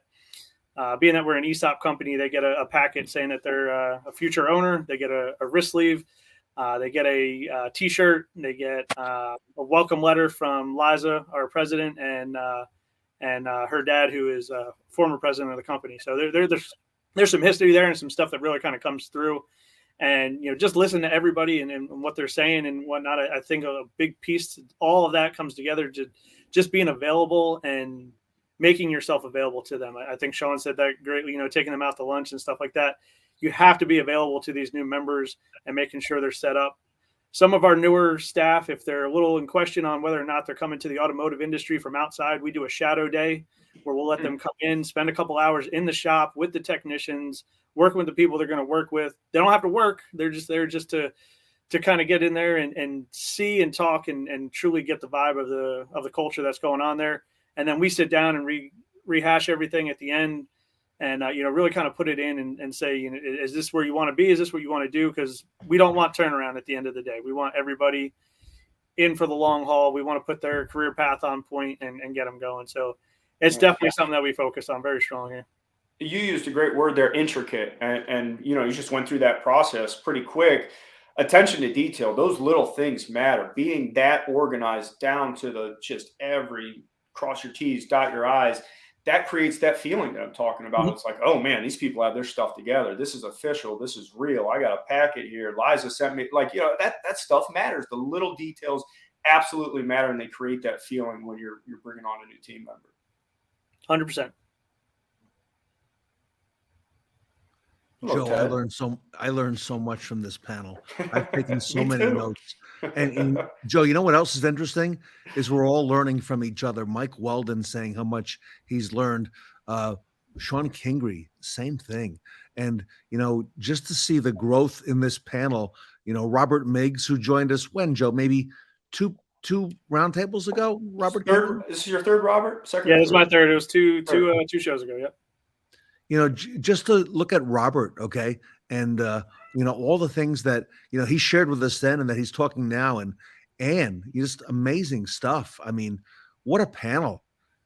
being that we're an ESOP company, they get a packet saying that they're a future owner. They get a wrist sleeve. They get a T-shirt. They get a welcome letter from Liza, our president, and her dad, who is a former president of the company. So there's some history there and some stuff that really kind of comes through. And, just listen to everybody and what they're saying and whatnot. I think a big piece to all of that comes together to just being available and making yourself available to them. I think Shawn said that greatly, taking them out to lunch and stuff like that. You have to be available to these new members and making sure they're set up. Some of our newer staff, if they're a little in question on whether or not they're coming to the automotive industry from outside, we do a shadow day where we'll let them come in, spend a couple hours in the shop with the technicians, working with the people they're going to work with. They don't have to work. They're just there just to kind of get in there and see and talk and truly get the vibe of the culture that's going on there. And then we sit down and rehash everything at the end and, really kind of put it in and say, is this where you want to be? Is this what you want to do? Because we don't want turnaround at the end of the day. We want everybody in for the long haul. We want to put their career path on point and get them going. So it's definitely something that we focus on very strongly. You used a great word there, intricate. And you just went through that process pretty quick. Attention to detail. Those little things matter. Being that organized down to just every cross your T's, dot your I's, that creates that feeling that I'm talking about. Mm-hmm. It's like, oh man, these people have their stuff together. This is official. This is real. I got a packet here. Liza sent me, that stuff matters. The little details absolutely matter, and they create that feeling when you're bringing on a new team member. 100%. Joe, I learned so much from this panel. I've taken so many notes. And Joe, you know what else is interesting is we're all learning from each other. Mike Weldon saying how much he's learned. Shawn Kingery, same thing. And just to see the growth in this panel. Robert Miggs, who joined us when, Joe, maybe two roundtables ago. Robert, this is your third, Robert? Second? Yeah, this is my third. It was two shows ago. Yep. Just to look at Robert, okay, and all the things that he shared with us then, and that he's talking now, and just amazing stuff. I mean, what a panel!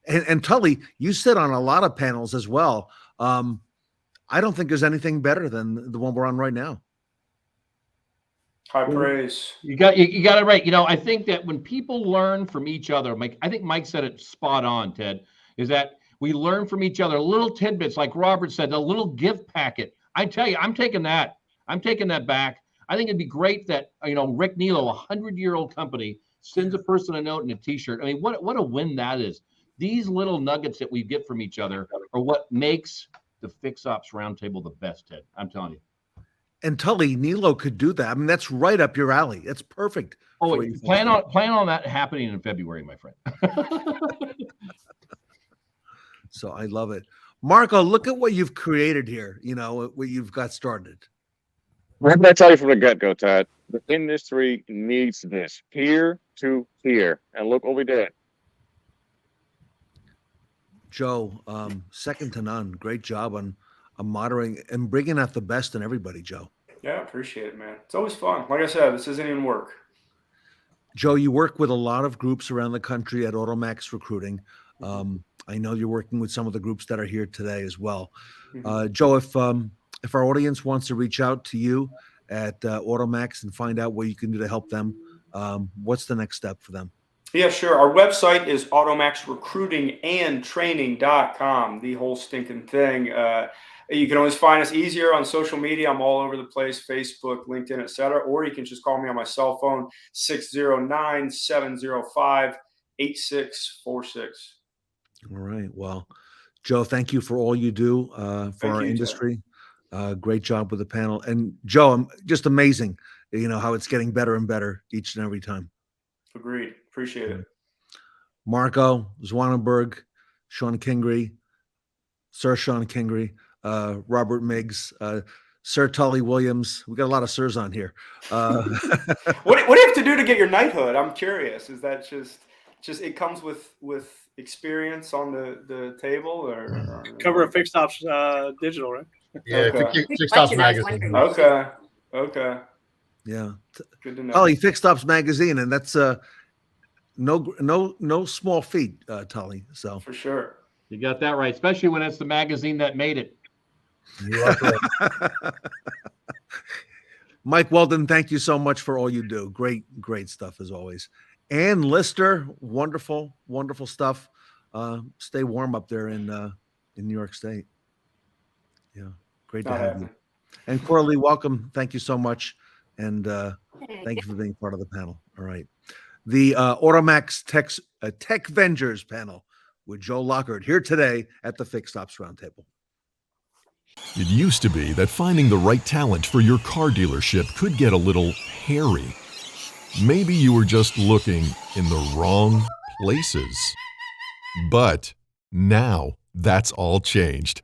And Tully, you sit on a lot of panels as well. I don't think there's anything better than the one we're on right now. High praise. You got it right. I think that when people learn from each other, I think Mike said it spot on, Ted, is that we learn from each other, little tidbits, like Robert said, a little gift packet. I tell you, I'm taking that back. I think it'd be great that, Rick Nilo, a 100-year-old company, sends a person a note and a T-shirt. I mean, what a win that is. These little nuggets that we get from each other are what makes the Fix Ops Roundtable the best, Ted. I'm telling you. And Tully, Nilo could do that. I mean, that's right up your alley. That's perfect. Oh, wait, plan on that happening in February, my friend. So I love it. Marco, look at what you've created here, what you've got started. What did I tell you from the get-go, Todd? The industry needs this, peer to peer. And look what we did. Joe, second to none. Great job on moderating and bringing out the best in everybody, Joe. Yeah, I appreciate it, man. It's always fun. Like I said, this isn't even work. Joe, you work with a lot of groups around the country at AutoMax Recruiting. I know you're working with some of the groups that are here today as well. Joe, if our audience wants to reach out to you at AutoMax and find out what you can do to help them, what's the next step for them? Yeah, sure. Our website is automaxrecruitingandtraining.com, the whole stinking thing. You can always find us easier on social media. I'm all over the place, Facebook, LinkedIn, etc. Or you can just call me on my cell phone, 609-705-8646. All right. Well, Joe, thank you for all you do for our industry. Great job with the panel. And Joe, just amazing, how it's getting better and better each and every time. Agreed. Appreciate it. Marco, Zwanenburg, Shawn Kingery, Sir Shawn Kingery, Robert Miggs, Sir Tully Williams. We got a lot of sirs on here. What do you have to do to get your knighthood? I'm curious. Is that just it comes with experience on the table, or cover of Fixed Ops Digital, right? Yeah, okay. Fixed Ops Magazine. Okay. Yeah. Good to know. Oh, he Fixed Ops Magazine, and that's no small feat, Tully. So for sure. You got that right, especially when it's the magazine that made it. You are correct. Mike Weldon, thank you so much for all you do. Great stuff as always. Ann Lister, wonderful stuff. Stay warm up there in New York State. Yeah, great to have you. And Coralie, welcome. Thank you so much. And thank you for being part of the panel. All right. The AutoMax TechVengers panel with Joe Lockhart here today at the Fixed Ops Roundtable. It used to be that finding the right talent for your car dealership could get a little hairy. Maybe you were just looking in the wrong places. But now that's all changed.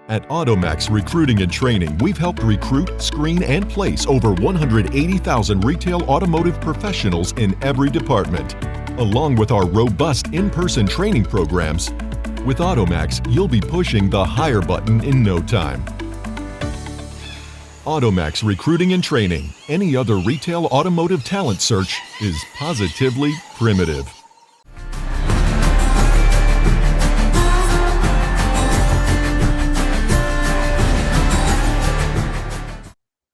At AutoMax Recruiting and Training, we've helped recruit, screen, and place over 180,000 retail automotive professionals in every department. Along with our robust in-person training programs, with AutoMax, you'll be pushing the hire button in no time. AutoMax Recruiting and Training. Any other retail automotive talent search is positively primitive.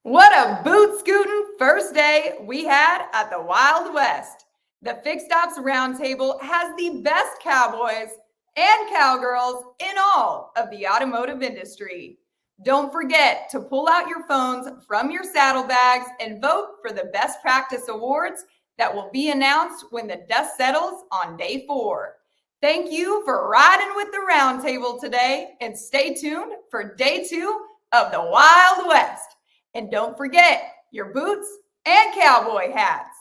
What a boot scooting first day we had at the Wild West. The Fixed Ops Roundtable has the best cowboys and cowgirls in all of the automotive industry. Don't forget to pull out your phones from your saddlebags and vote for the Best Practice Awards that will be announced when the dust settles on day 4. Thank you for riding with the Roundtable today, and stay tuned for day 2 of the Wild West. And don't forget your boots and cowboy hats.